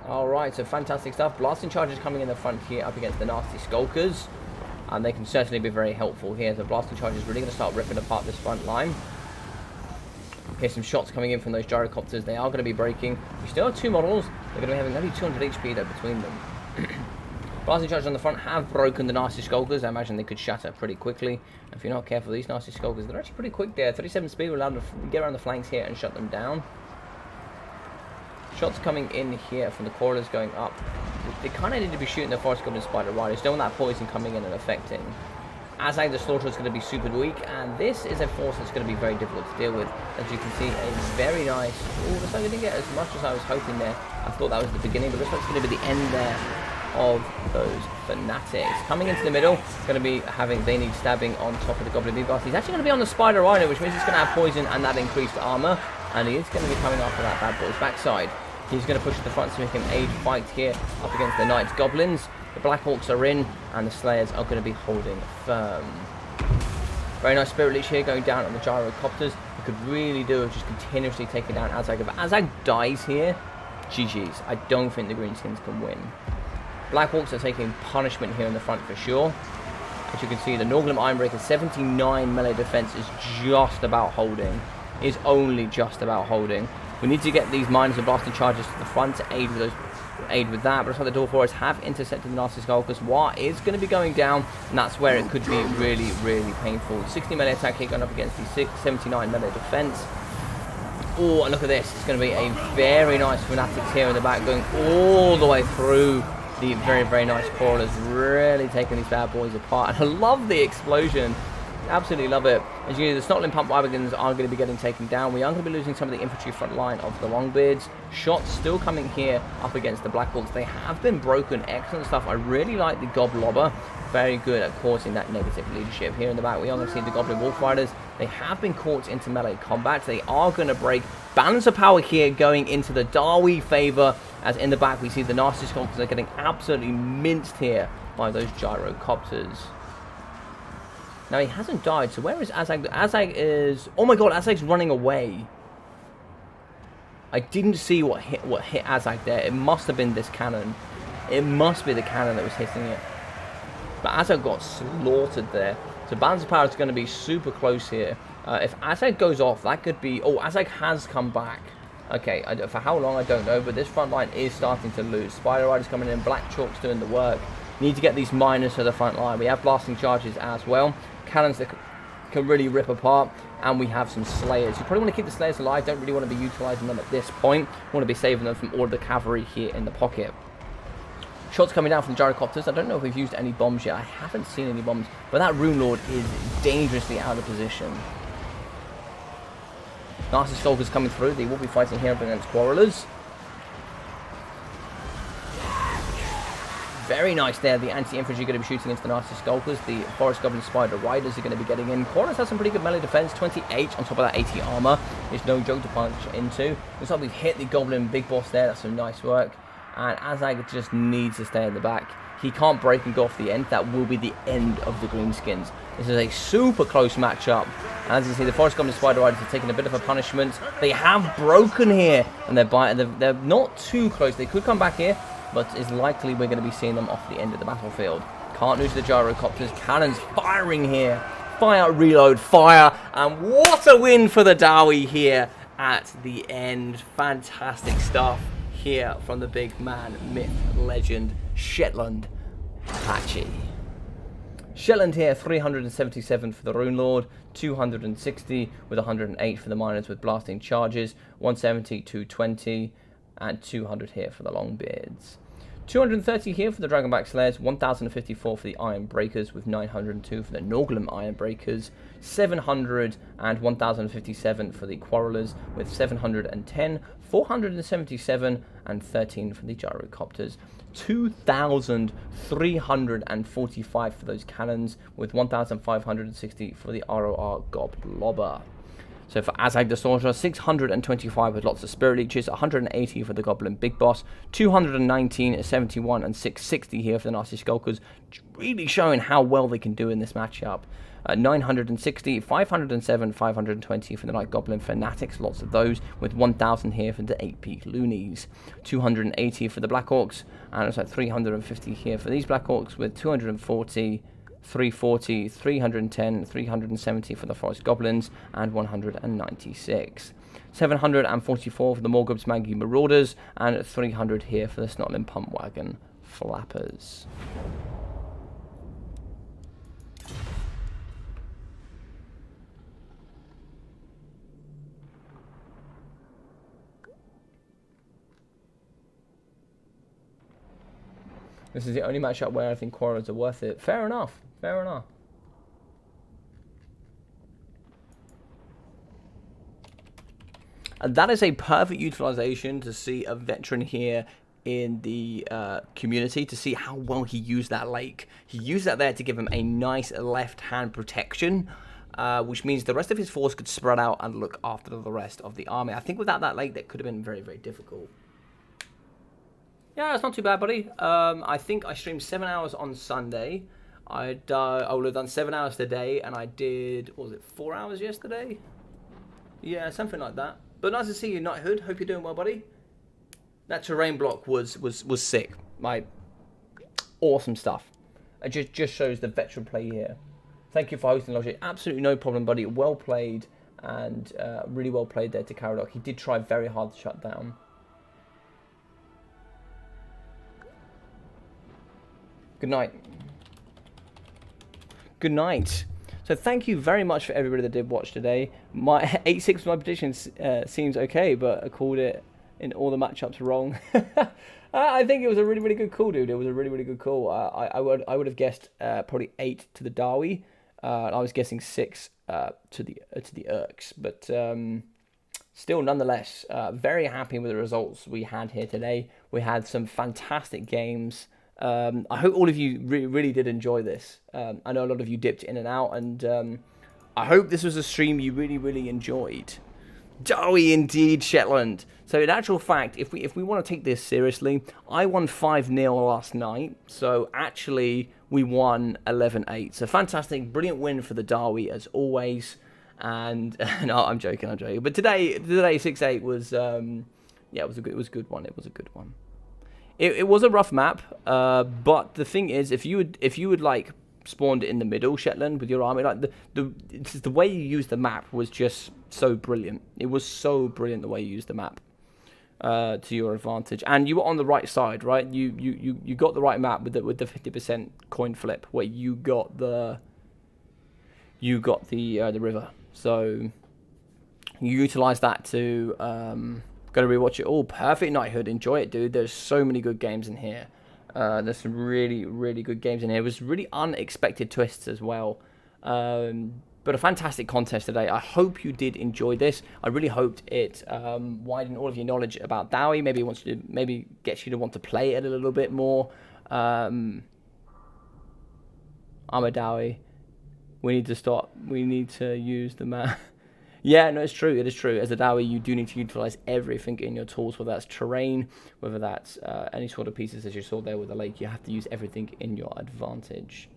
Alright, so fantastic stuff. Blasting charges coming in the front here up against the Nasty Skulkers. And they can certainly be very helpful here. The blasting charge is really going to start ripping apart this front line. Okay, some shots coming in from those Gyrocopters. They are going to be breaking. We still have 2 models. They're going to be having only 200 HP though between them. Blasting charges on the front have broken the Nasty Skulkers. I imagine they could shatter pretty quickly. And if you're not careful, these Nasty Skulkers, they're actually pretty quick there. 37 speed will allow them to get around the flanks here and shut them down. Shots coming in here from the corridors going up. They kind of need to be shooting the Forest Goblin Spider Riders. Don't want that poison coming in and affecting. Azag the Slaughterer is going to be super weak, and this is a force that's going to be very difficult to deal with. As you can see, a very nice... Oh, looks like we didn't get as much as I was hoping there. I thought that was the beginning, but looks like it's going to be the end there of those Fanatics. Coming into the middle, it's going to be having They Need Stabbing on top of the Goblin Beastmen. He's actually going to be on the Spider Rider, which means he's going to have poison and that increased armor, and he is going to be coming after that bad boy's backside. He's going to push to the front to make him aid fight here up against the Night Goblins. The Black Hawks are in, and the Slayers are going to be holding firm. Very nice Spirit Leech here going down on the Gyrocopters. You could really do with just continuously taking down Azag. If Azag dies here, GG's. I don't think the Greenskins can win. Black Hawks are taking punishment here in the front for sure. As you can see, the Norgrim Ironbreaker 79 melee defense is just about holding. Is only just about holding. We need to get these miners and blasting charges to the front to aid with that. But looks like the Dwarf have intercepted the Nasty Skulkers. War is going to be going down, and that's where it could be really, really painful. 60 melee attack here going up against the 79 melee defense. Oh, and look at this. It's going to be a very nice Fanatics here in the back, going all the way through the very, very nice Crawlers, really taking these bad boys apart. And I love the explosion. Absolutely love it. As you know, the Snotling Pump Wagons are going to be getting taken down. We are going to be losing some of the infantry front line of the Longbeards. Shots still coming here up against the Black Orcs. They have been broken. Excellent stuff. I really like the Goblobber. Very good at causing that negative leadership. Here in the back, we are going to see the Goblin Wolf Riders. They have been caught into melee combat. They are going to break. Balance of power here going into the Dawi favor. As in the back, we see the Nasty Skulkers are getting absolutely minced here by those Gyrocopters. Now, he hasn't died, so where is Azag? Azag is... Oh my god, Azag's running away. I didn't see what hit Azag there. It must have been this cannon. It must be the cannon that was hitting it. But Azag got slaughtered there. So balance of power is going to be super close here. If Azag goes off, that could be... Oh, Azag has come back. Okay, for how long, I don't know, but this front line is starting to lose. Spider Riders coming in, Black Chalk's doing the work. Need to get these miners to the front line. We have blasting charges as well. Cannons that can really rip apart, and we have some Slayers. You probably want to keep the Slayers alive. Don't really want to be utilising them at this point. Want to be saving them from all of the cavalry here in the pocket. Shots coming down from the Gyrocopters. I don't know if we've used any bombs yet. I haven't seen any bombs, but that Rune Lord is dangerously out of position. Nasty Skulkers coming through. They will be fighting here against Quarrelers. Very nice there. The anti-infantry are going to be shooting into the Nasty Skulkers. The Forest Goblin Spider Riders are going to be getting in. Quarrelers has some pretty good melee defense. 28 on top of that 80 armor. It's no joke to punch into. Looks like we've hit the Goblin Big Boss there. That's some nice work. And Azag just needs to stay in the back. He can't break and go off the end. That will be the end of the Greenskins. This is a super close matchup. And as you see, the Forest Goblin Spider Riders are taking a bit of a punishment. They have broken here. And they're not too close. They could come back here, but it's likely we're going to be seeing them off the end of the battlefield. Can't lose the Gyrocopters. Cannons firing here. Fire, reload, fire. And what a win for the Dawi here at the end. Fantastic stuff here from the big man, myth, legend, Shetland Apache. Shetland here, 377 for the Rune Lord, 260 with 108 for the Miners with blasting charges, 170, 220, and 200 here for the Longbeards. 230 here for the Dragonback Slayers, 1054 for the Iron Breakers with 902 for the Norgrim Iron Breakers, 700 and 1057 for the Quarrelers with 710, 477 and 13 for the Gyrocopters. 2,345 for those cannons with 1,560 for the ROR Goblobber. So for Azag the Sorcerer, 625 with lots of Spirit Leeches, 180 for the Goblin Big Boss, 219, 71 and 660 here for the Nasty Skulkers, really showing how well they can do in this matchup. 960, 507, 520 for the Night Goblin Fanatics, lots of those, with 1,000 here for the 8-peak Loonies. 280 for the Black Orcs, and it's like 350 here for these Black Orcs, with 240, 340, 310, 370 for the Forest Goblins, and 196. 744 for the Morgub's Maggie Marauders, and 300 here for the Snotling Pump Wagon Flappers. This is the only matchup where I think Quarrelers are worth it. Fair enough. Fair enough. And that is a perfect utilization to see a veteran here in the community, to see how well he used that lake. He used that there to give him a nice left-hand protection, which means the rest of his force could spread out and look after the rest of the army. I think without that lake, that could have been very, very difficult. Yeah, it's not too bad, buddy. I think I streamed 7 hours on Sunday. I would have done 7 hours today, and I did, what was it, 4 hours yesterday? Yeah, something like that. But nice to see you, Knighthood. Hope you're doing well, buddy. That terrain block was sick. Awesome stuff. It just shows the veteran play here. Thank you for hosting, Logic. Absolutely no problem, buddy. Well played, and really well played there to Caradoc. He did try very hard to shut down. Good night. Good night. So thank you very much for everybody that did watch today. My 8-6 was my prediction. Seems okay, but I called it in all the matchups wrong. I think it was a really, really good call, dude. It was a really, really good call. I would have guessed probably 8 to the Dawi. I was guessing 6 to the Urks, but still, nonetheless, very happy with the results we had here today. We had some fantastic games. I hope all of you really did enjoy this. I know a lot of you dipped in and out, and I hope this was a stream you really enjoyed. Dawi indeed, Shetland. So in actual fact, if we want to take this seriously, I won 5-0 last night. So actually, we won 11-8. So fantastic, brilliant win for the Dawi as always. And no, I'm joking. But today 6-8 was yeah, it was a good one. It was a good one. It was a rough map, but the thing is, if you would like spawned in the middle, Shetland, with your army, like the way you used the map was just so brilliant. It was so brilliant the way you used the map to your advantage, and you were on the right side, right? You got the right map with the 50% coin flip where you got the river, so you utilized that to gotta rewatch it all. Perfect Knighthood, enjoy it, dude. There's so many good games in here. There's some really good games in here. It was really unexpected twists as well. But a fantastic contest today. I hope you did enjoy this. I really hoped it widened all of your knowledge about Dawi. Maybe gets you to want to play it a little bit more. I'm a Dawi. We need to stop. We need to use the map. Yeah, no, it's true. It is true. As a Dawi, you do need to utilize everything in your tools, whether that's terrain, whether that's any sort of pieces, as you saw there with the lake. You have to use everything in your advantage.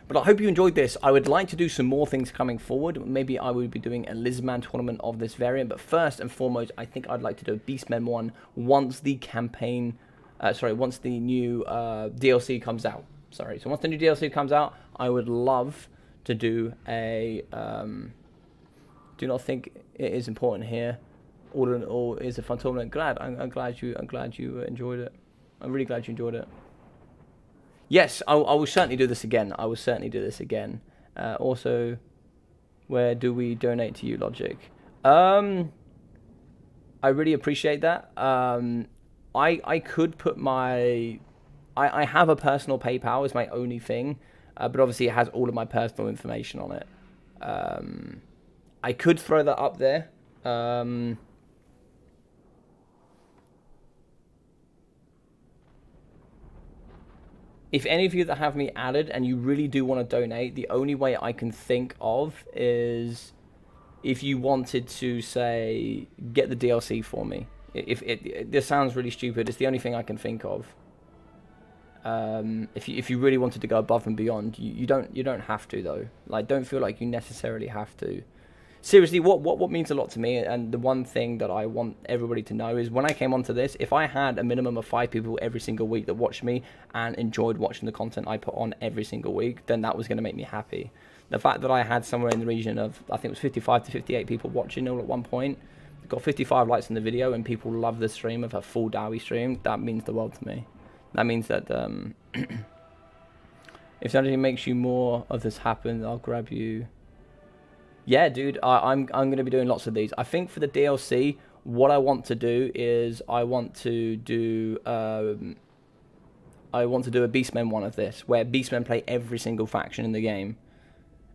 But I hope you enjoyed this. I would like to do some more things coming forward. Maybe I would be doing a Lizman tournament of this variant. But first and foremost, I think I'd like to do a Beastmen one once the campaign... once the new DLC comes out. So once the new DLC comes out, I would love to do a... do not think it is important here. All in all, is a fun tournament. I'm glad you enjoyed it. I'm really glad you enjoyed it. Yes, I will certainly do this again. Also, where do we donate to you, Logic? I really appreciate that. I could put my... I have a personal PayPal as my only thing, but obviously it has all of my personal information on it. I could throw that up there. If any of you that have me added and you really do want to donate, the only way I can think of is if you wanted to, say, get the DLC for me. This sounds really stupid. It's the only thing I can think of. If you really wanted to go above and beyond, you don't have to, though. Like, don't feel like you necessarily have to. Seriously, what means a lot to me, and the one thing that I want everybody to know is when I came onto this, if I had a minimum of 5 people every single week that watched me and enjoyed watching the content I put on every single week, then that was going to make me happy. The fact that I had somewhere in the region of, I think it was 55 to 58 people watching all at one point, got 55 likes on the video, and people love the stream of a full Dawi stream, that means the world to me. That means that if something makes you more of this happen, I'll grab you. Yeah, dude, I'm going to be doing lots of these. I think for the DLC, what I want to do is I want to do a Beastmen one of this, where Beastmen play every single faction in the game.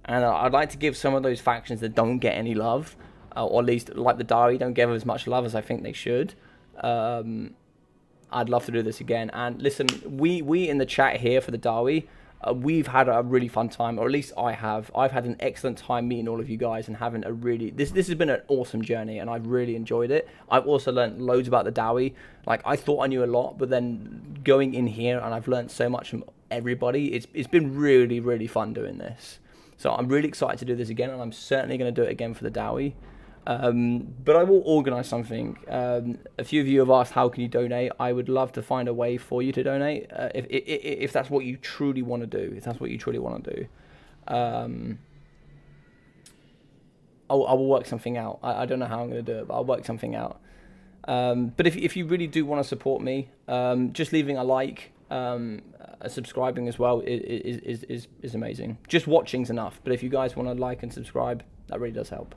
And I'd like to give some of those factions that don't get any love, or at least, like the Dawi, don't give as much love as I think they should. I'd love to do this again. And listen, we in the chat here for the Dawi, we've had a really fun time, or at least I have. I've had an excellent time meeting all of you guys and having a really... This has been an awesome journey, and I've really enjoyed it. I've also learned loads about the Dawi. Like, I thought I knew a lot, but then going in here, and I've learned so much from everybody. It's been really fun doing this. So I'm really excited to do this again, and I'm certainly going to do it again for the Dawi. But I will organise something. A few of you have asked how can you donate. I would love to find a way for you to donate if that's what you truly want to do. If that's what you truly want to do, I will work something out. I don't know how I'm going to do it, but I'll work something out. But if you really do want to support me, just leaving a like, subscribing as well is amazing. Just watching's enough, but if you guys want to like and subscribe, that really does help.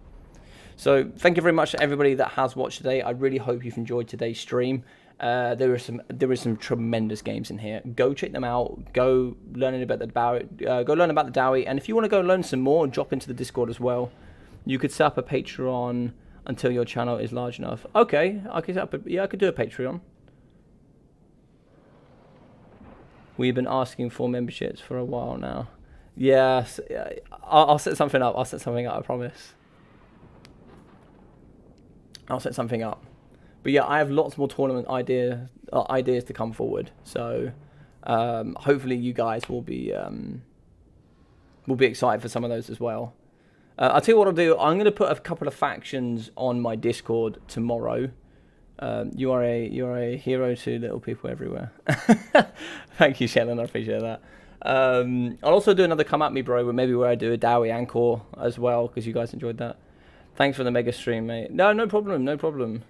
So thank you very much to everybody that has watched today. I really hope you've enjoyed today's stream. There is some tremendous games in here. Go check them out. Go learn about the Dawi. And if you want to go learn some more, drop into the Discord as well. You could set up a Patreon until your channel is large enough. Okay, I could set up I could do a Patreon. We've been asking for memberships for a while now. Yes, I'll set something up. I'll set something up, I promise. I'll set something up. But yeah, I have lots more tournament ideas to come forward. So hopefully you guys will be excited for some of those as well. I'll tell you what I'll do. I'm going to put a couple of factions on my Discord tomorrow. You are a hero to little people everywhere. Thank you, Shannon. I appreciate that. I'll also do another Come At Me Bro, where I do a Dawi Anchor as well, because you guys enjoyed that. Thanks for the mega stream, mate. No problem, no problem.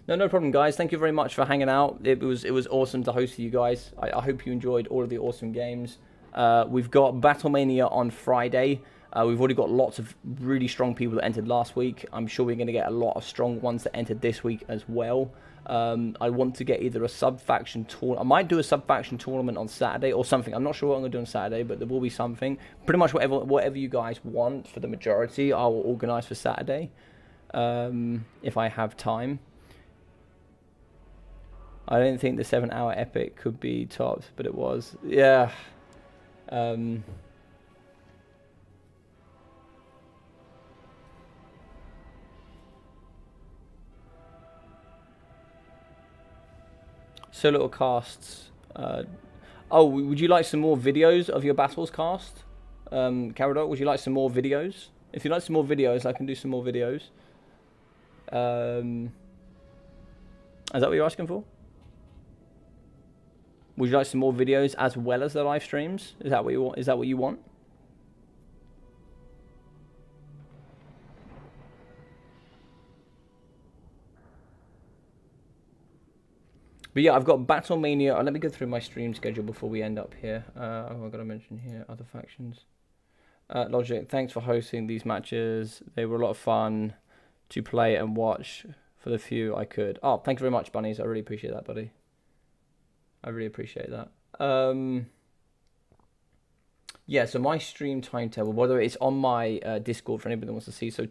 No problem, guys. Thank you very much for hanging out. It was awesome to host you guys. I hope you enjoyed all of the awesome games. We've got Battlemania on Friday. We've already got lots of really strong people that entered last week. I'm sure we're going to get a lot of strong ones that entered this week as well. I want to get either a sub-faction tournament. I might do a sub-faction tournament on Saturday or something. I'm not sure what I'm going to do on Saturday, but there will be something. Pretty much whatever you guys want for the majority, I will organise for Saturday if I have time. I don't think the 7-hour epic could be topped, but it was. Yeah. So little casts. Oh, would you like some more videos of your battles cast? Caradog, would you like some more videos? If you like some more videos, I can do some more videos. Is that what you're asking for? Would you like some more videos as well as the live streams? Is that what you want? Is that what you want? But yeah, I've got Battlemania. Let me go through my stream schedule before we end up here. I've got to mention here other factions. Logic, thanks for hosting these matches. They were a lot of fun to play and watch for the few I could. Oh, thank you very much, Bunnies. I really appreciate that, buddy. I really appreciate that. Yeah, so my stream timetable, whether it's on my Discord for anybody that wants to see. So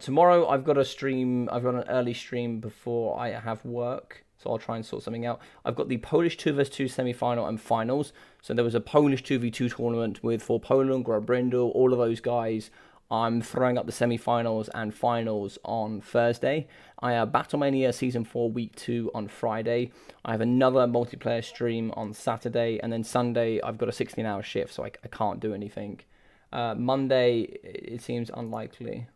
tomorrow I've got a stream. I've got an early stream before I have work. So I'll try and sort something out. I've got the Polish 2vs2 semi-final and finals. So there was a Polish 2v2 tournament for Poland, Grabrindel, all of those guys. I'm throwing up the semi-finals and finals on Thursday. I have Battlemania Season 4 Week 2 on Friday. I have another multiplayer stream on Saturday. And then Sunday, I've got a 16-hour shift, so I can't do anything. Monday, it seems unlikely.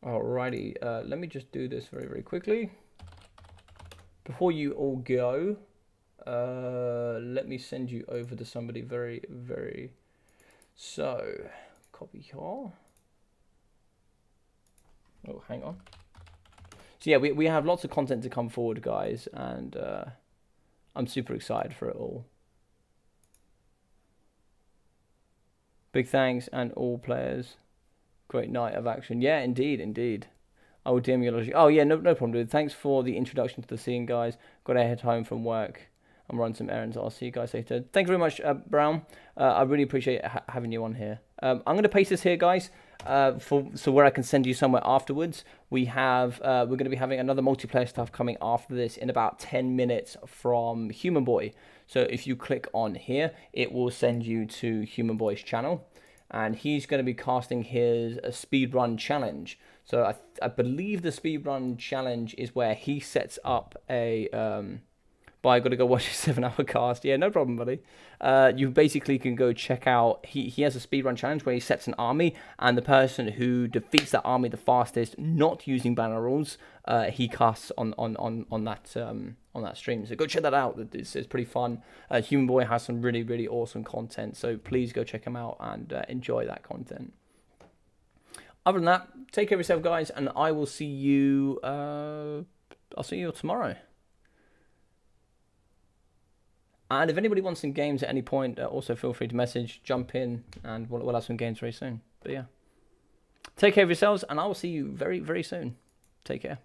Alrighty, let me just do this very, very quickly. Before you all go, let me send you over to somebody very, very... So, copy here. Oh, hang on. So yeah, we have lots of content to come forward, guys, and I'm super excited for it all. Big thanks, and all players. Great night of action. Yeah, indeed. I will DM you logic. Oh, yeah, no problem, dude. Thanks for the introduction to the scene, guys. Got to head home from work and run some errands. I'll see you guys later. Thank you very much, Brown. I really appreciate having you on here. I'm going to paste this here, guys, so where I can send you somewhere afterwards. We're going to be having another multiplayer stuff coming after this in about 10 minutes from Human Boy. So if you click on here, it will send you to Human Boy's channel. And he's going to be casting his speedrun challenge. So I believe the speedrun challenge is where he sets up a but I got to go watch a 7-hour cast. Yeah, no problem, buddy. You basically can go check out. He has a speedrun challenge where he sets an army, and the person who defeats that army the fastest, not using banner rules, he casts on that stream. So go check that out. It's pretty fun. Human Boy has some really, really awesome content. So please go check him out and enjoy that content. Other than that, take care of yourself, guys, and I will see you. I'll see you tomorrow. And if anybody wants some games at any point, also feel free to message, jump in, and we'll have some games very soon. But yeah, take care of yourselves, and I will see you very, very soon. Take care.